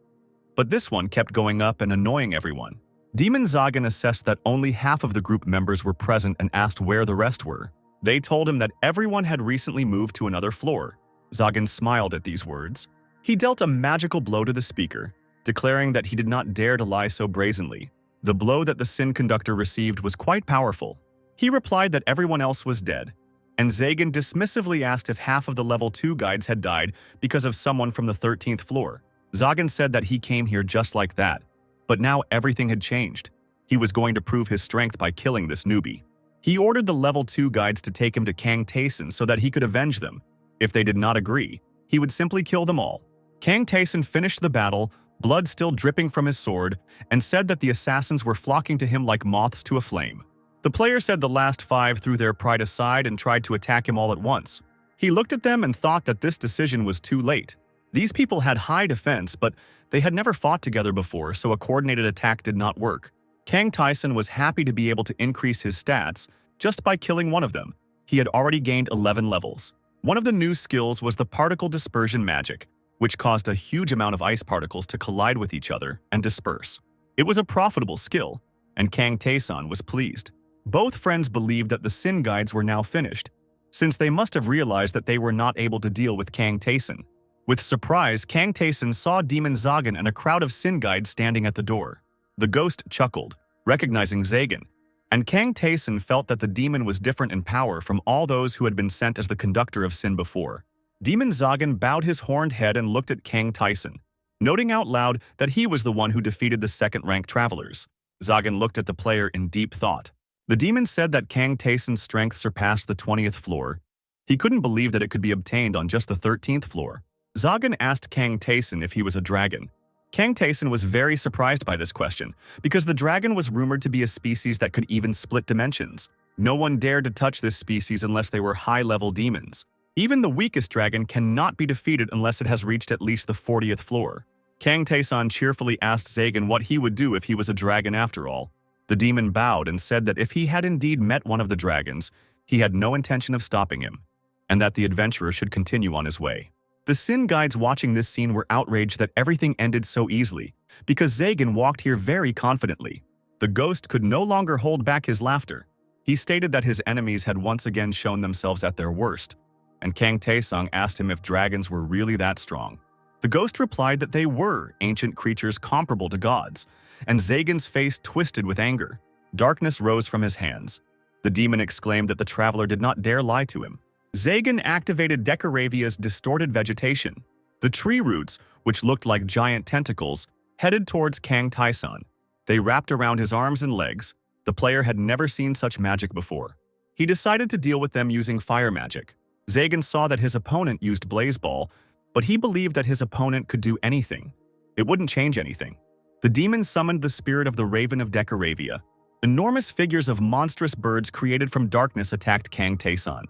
but this one kept going up and annoying everyone. Demon Zagan assessed that only half of the group members were present and asked where the rest were. They told him that everyone had recently moved to another floor. Zagan smiled at these words. He dealt a magical blow to the speaker, declaring that he did not dare to lie so brazenly. The blow that the Sin Conductor received was quite powerful. He replied that everyone else was dead, and Zagan dismissively asked if half of the level 2 guides had died because of someone from the 13th floor. Zagan said that he came here just like that, but now everything had changed. He was going to prove his strength by killing this newbie. He ordered the level 2 guides to take him to Kang Taeson so that he could avenge them. If they did not agree, he would simply kill them all. Kang Taeson finished the battle, blood still dripping from his sword, and said that the assassins were flocking to him like moths to a flame. The player said the last 5 threw their pride aside and tried to attack him all at once. He looked at them and thought that this decision was too late. These people had high defense, but they had never fought together before, so a coordinated attack did not work. Kang Taeson was happy to be able to increase his stats just by killing one of them. He had already gained 11 levels. One of the new skills was the particle dispersion magic, which caused a huge amount of ice particles to collide with each other and disperse. It was a profitable skill, and Kang Taeson was pleased. Both friends believed that the Sin Guides were now finished, since they must have realized that they were not able to deal with Kang Taeson. With surprise, Kang Taeson saw Demon Zagan and a crowd of Sin Guides standing at the door. The ghost chuckled, recognizing Zagan, and Kang Taeson felt that the demon was different in power from all those who had been sent as the conductor of Sin before. Demon Zagan bowed his horned head and looked at Kang Taeson, noting out loud that he was the one who defeated the second-rank travelers. Zagan looked at the player in deep thought. The demon said that Kang Taesun's strength surpassed the 20th floor. He couldn't believe that it could be obtained on just the 13th floor. Zagan asked Kang Taesun if he was a dragon. Kang Taesun was very surprised by this question, because the dragon was rumored to be a species that could even split dimensions. No one dared to touch this species unless they were high-level demons. Even the weakest dragon cannot be defeated unless it has reached at least the 40th floor. Kang Taesun cheerfully asked Zagan what he would do if he was a dragon after all. The demon bowed and said that if he had indeed met one of the dragons, he had no intention of stopping him, and that the adventurer should continue on his way. The Sin guides watching this scene were outraged that everything ended so easily, because Zagan walked here very confidently. The ghost could no longer hold back his laughter. He stated that his enemies had once again shown themselves at their worst, and Kang Taesung asked him if dragons were really that strong. The ghost replied that they were ancient creatures comparable to gods, and Zagan's face twisted with anger. Darkness rose from his hands. The demon exclaimed that the traveler did not dare lie to him. Zagan activated Decaravia's distorted vegetation. The tree roots, which looked like giant tentacles, headed towards Kang Taesun. They wrapped around his arms and legs. The player had never seen such magic before. He decided to deal with them using fire magic. Zagan saw that his opponent used Blaze Ball, but he believed that his opponent could do anything. It wouldn't change anything. The demon summoned the spirit of the Raven of Decaravia. Enormous figures of monstrous birds created from darkness attacked Kang Taesun.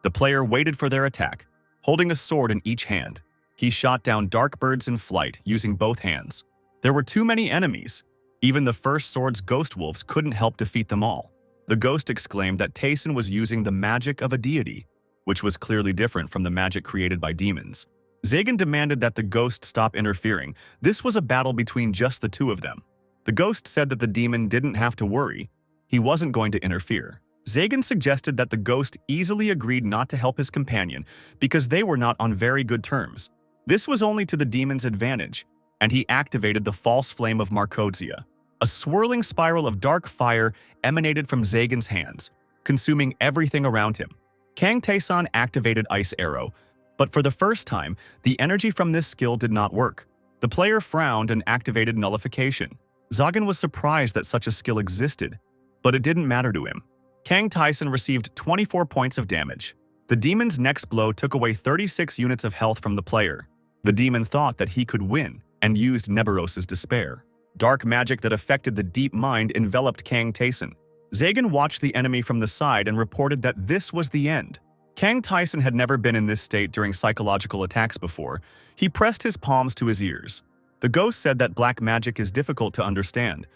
The player waited for their attack, holding a sword in each hand. He shot down dark birds in flight using both hands. There were too many enemies. Even the first sword's ghost wolves couldn't help defeat them all. The ghost exclaimed that Taesun was using the magic of a deity, which was clearly different from the magic created by demons. Zagan demanded that the ghost stop interfering. This was a battle between just the two of them. The ghost said that the demon didn't have to worry. He wasn't going to interfere. Zagan suggested that the ghost easily agreed not to help his companion because they were not on very good terms. This was only to the demon's advantage, and he activated the false flame of Markozia. A swirling spiral of dark fire emanated from Zagan's hands, consuming everything around him. Kang Taesun activated Ice Arrow, but for the first time, the energy from this skill did not work. The player frowned and activated Nullification. Zagan was surprised that such a skill existed, but it didn't matter to him. Kang Taesun received 24 points of damage. The demon's next blow took away 36 units of health from the player. The demon thought that he could win and used Neberos's despair. Dark magic that affected the deep mind enveloped Kang Taesun. Zagan watched the enemy from the side and reported that this was the end. Kang Taesun had never been in this state during psychological attacks before. He pressed his palms to his ears. The ghost said that black magic is difficult to understand,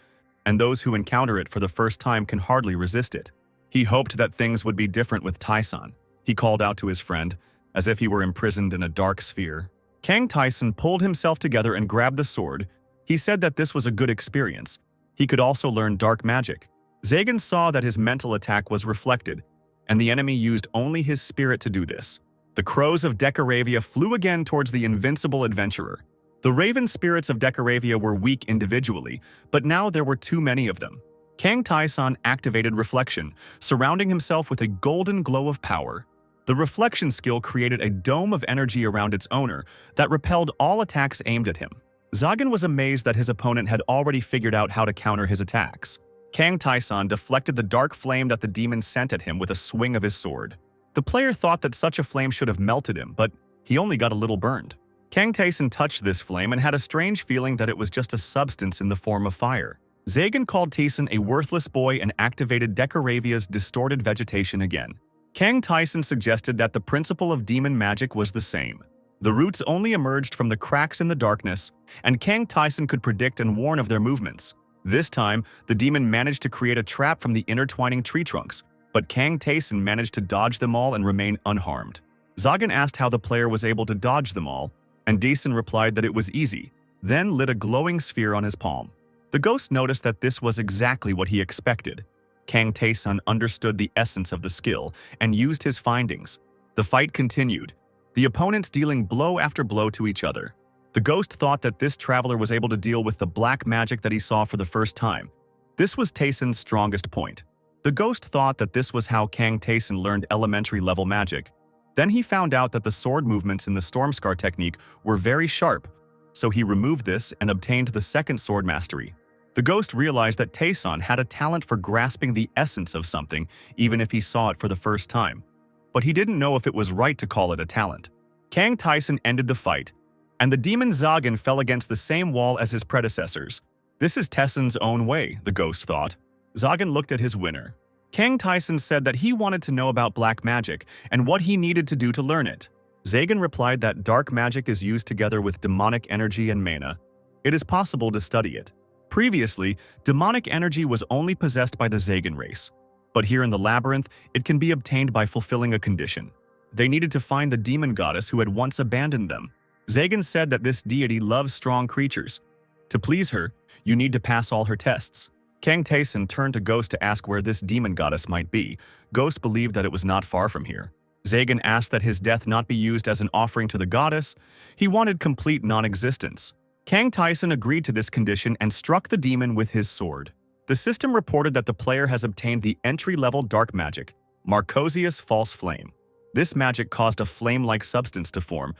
and those who encounter it for the first time can hardly resist it. He hoped that things would be different with Taesun. He called out to his friend, as if he were imprisoned in a dark sphere. Kang Taesun pulled himself together and grabbed the sword. He said that this was a good experience. He could also learn dark magic. Zagan saw that his mental attack was reflected, and the enemy used only his spirit to do this. The crows of Decaravia flew again towards the invincible adventurer. The raven spirits of Decaravia were weak individually, but now there were too many of them. Kang Taesun activated Reflection, surrounding himself with a golden glow of power. The Reflection skill created a dome of energy around its owner that repelled all attacks aimed at him. Zagan was amazed that his opponent had already figured out how to counter his attacks. Kang Taesun deflected the dark flame that the demon sent at him with a swing of his sword. The player thought that such a flame should have melted him, but he only got a little burned. Kang Taesun touched this flame and had a strange feeling that it was just a substance in the form of fire. Zagan called Taesun a worthless boy and activated Decaravia's distorted vegetation again. Kang Taesun suggested that the principle of demon magic was the same. The roots only emerged from the cracks in the darkness, and Kang Taesun could predict and warn of their movements. This time, the demon managed to create a trap from the intertwining tree trunks, but Kang Taesun managed to dodge them all and remain unharmed. Zagan asked how the player was able to dodge them all, and Taesun replied that it was easy, then lit a glowing sphere on his palm. The ghost noticed that this was exactly what he expected. Kang Taesun understood the essence of the skill and used his findings. The fight continued, the opponents dealing blow after blow to each other. The ghost thought that this traveler was able to deal with the black magic that he saw for the first time. This was Taesun's strongest point. The ghost thought that this was how Kang Taesun learned elementary level magic. Then he found out that the sword movements in the Stormscar technique were very sharp, so he removed this and obtained the second sword mastery. The ghost realized that Taeson had a talent for grasping the essence of something, even if he saw it for the first time. But he didn't know if it was right to call it a talent. Kang Taeson ended the fight, and the demon Zagan fell against the same wall as his predecessors. This is Taeson's own way, the ghost thought. Zagan looked at his winner. Kang Taeson said that he wanted to know about black magic and what he needed to do to learn it. Zagan replied that dark magic is used together with demonic energy and mana. It is possible to study it. Previously, demonic energy was only possessed by the Zagan race. But here in the labyrinth, it can be obtained by fulfilling a condition. They needed to find the demon goddess who had once abandoned them. Zagan said that this deity loves strong creatures. To please her, you need to pass all her tests. Kang Taeson turned to Ghost to ask where this demon goddess might be. Ghost believed that it was not far from here. Zagan asked that his death not be used as an offering to the goddess. He wanted complete non-existence. Kang Taeson agreed to this condition and struck the demon with his sword. The system reported that the player has obtained the entry-level dark magic, Marcosius False Flame. This magic caused a flame-like substance to form,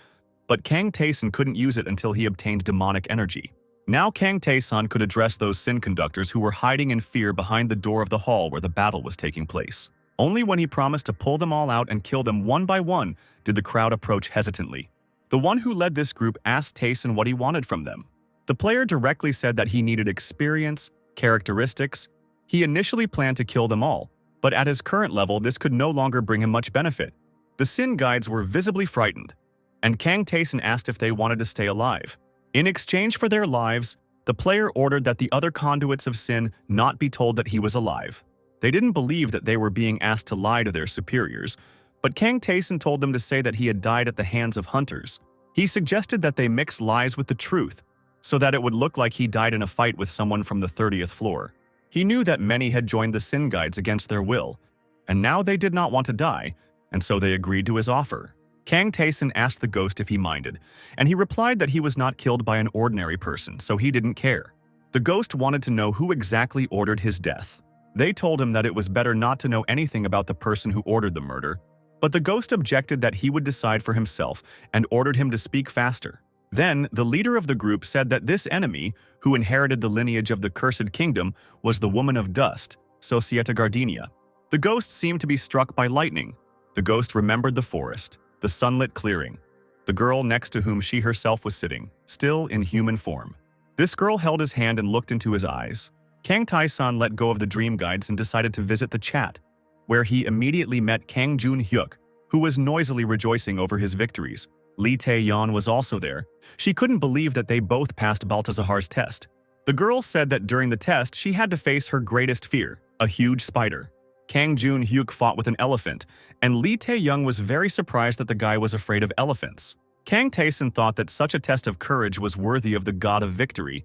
but Kang Taeson couldn't use it until he obtained demonic energy. Now Kang Taeson could address those sin conductors who were hiding in fear behind the door of the hall where the battle was taking place. Only when he promised to pull them all out and kill them one by one did the crowd approach hesitantly. The one who led this group asked Taeson what he wanted from them. The player directly said that he needed experience, characteristics. He initially planned to kill them all, but at his current level this could no longer bring him much benefit. The sin guides were visibly frightened, and Kang Taeson asked if they wanted to stay alive. In exchange for their lives, the player ordered that the other conduits of sin not be told that he was alive. They didn't believe that they were being asked to lie to their superiors, but Kang Taeson told them to say that he had died at the hands of hunters. He suggested that they mix lies with the truth, so that it would look like he died in a fight with someone from the 30th floor. He knew that many had joined the sin guides against their will, and now they did not want to die, and so they agreed to his offer. Kang Taeson asked the ghost if he minded, and he replied that he was not killed by an ordinary person, so he didn't care. The ghost wanted to know who exactly ordered his death. They told him that it was better not to know anything about the person who ordered the murder, but the ghost objected that he would decide for himself and ordered him to speak faster. Then, the leader of the group said that this enemy, who inherited the lineage of the Cursed Kingdom, was the Woman of Dust, Societa Gardenia. The ghost seemed to be struck by lightning. The ghost remembered the forest, the sunlit clearing, the girl next to whom she herself was sitting, still in human form. This girl held his hand and looked into his eyes. Kang Taeson let go of the dream guides and decided to visit the chat, where he immediately met Kang Jun-hyuk, who was noisily rejoicing over his victories. Lee Tay Young was also there. She couldn't believe that they both passed Baltazar's test. The girl said that during the test she had to face her greatest fear, a huge spider. Kang Jun-hyuk fought with an elephant, and Lee Tay Young was very surprised that the guy was afraid of elephants. Kang Taeson thought that such a test of courage was worthy of the god of victory.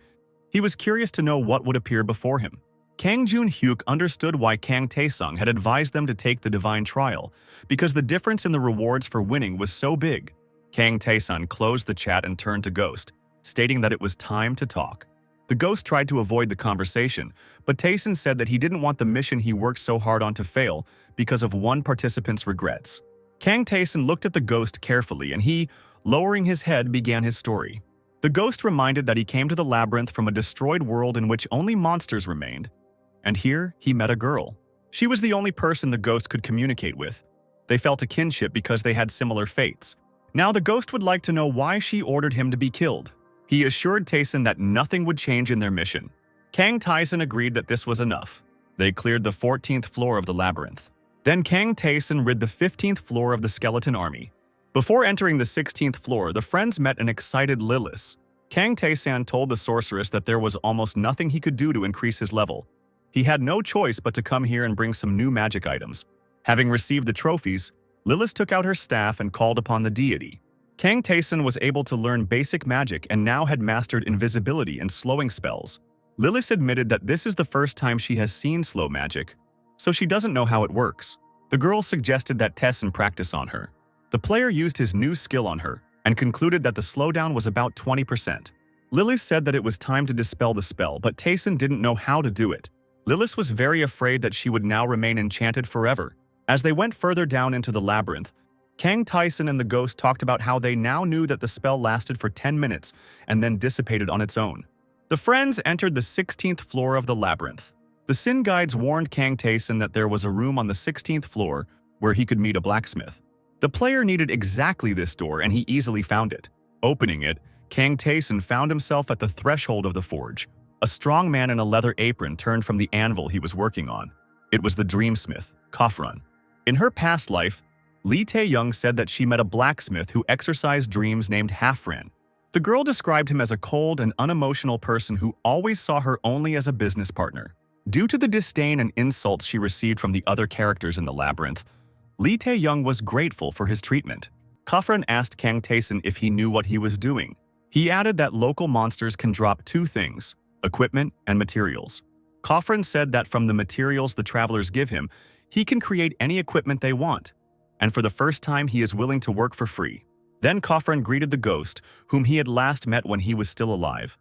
He was curious to know what would appear before him. Kang Jun-hyuk understood why Kang Taesung had advised them to take the divine trial, because the difference in the rewards for winning was so big. Kang Taeson closed the chat and turned to Ghost, stating that it was time to talk. The Ghost tried to avoid the conversation, but Taeson said that he didn't want the mission he worked so hard on to fail because of one participant's regrets. Kang Taeson looked at the Ghost carefully and he, lowering his head, began his story. The Ghost reminded that he came to the labyrinth from a destroyed world in which only monsters remained. And here, he met a girl. She was the only person the Ghost could communicate with. They felt a kinship because they had similar fates. Now the Ghost would like to know why she ordered him to be killed. He assured Taeson that nothing would change in their mission. Kang Taeson agreed that this was enough. They cleared the 14th floor of the labyrinth. Then Kang Taeson rid the 15th floor of the skeleton army. Before entering the 16th floor, the friends met an excited Lilith. Kang Taeson told the sorceress that there was almost nothing he could do to increase his level. He had no choice but to come here and bring some new magic items. Having received the trophies, Lilith took out her staff and called upon the deity. Kang Taeson was able to learn basic magic and now had mastered invisibility and slowing spells. Lilith admitted that this is the first time she has seen slow magic, so she doesn't know how it works. The girl suggested that Taeson practice on her. The player used his new skill on her and concluded that the slowdown was about 20%. Lilith said that it was time to dispel the spell, but Taeson didn't know how to do it. Lilith was very afraid that she would now remain enchanted forever. As they went further down into the labyrinth, Kang Taeson and the Ghost talked about how they now knew that the spell lasted for 10 minutes and then dissipated on its own. The friends entered the 16th floor of the labyrinth. The Sin guides warned Kang Taeson that there was a room on the 16th floor where he could meet a blacksmith. The player needed exactly this door, and he easily found it. Opening it, Kang Taeson found himself at the threshold of the forge. A strong man in a leather apron turned from the anvil he was working on. It was the dreamsmith, Kofrun. In her past life, Lee Tay Young said that she met a blacksmith who exorcised dreams named Hafran. The girl described him as a cold and unemotional person who always saw her only as a business partner. Due to the disdain and insults she received from the other characters in the labyrinth, Lee Tay Young was grateful for his treatment. Kofrun asked Kang Taeson if he knew what he was doing. He added that local monsters can drop two things: equipment and materials. Kofrun said that from the materials the travelers give him, he can create any equipment they want, and for the first time he is willing to work for free. Then Kofrun greeted the ghost, whom he had last met when he was still alive.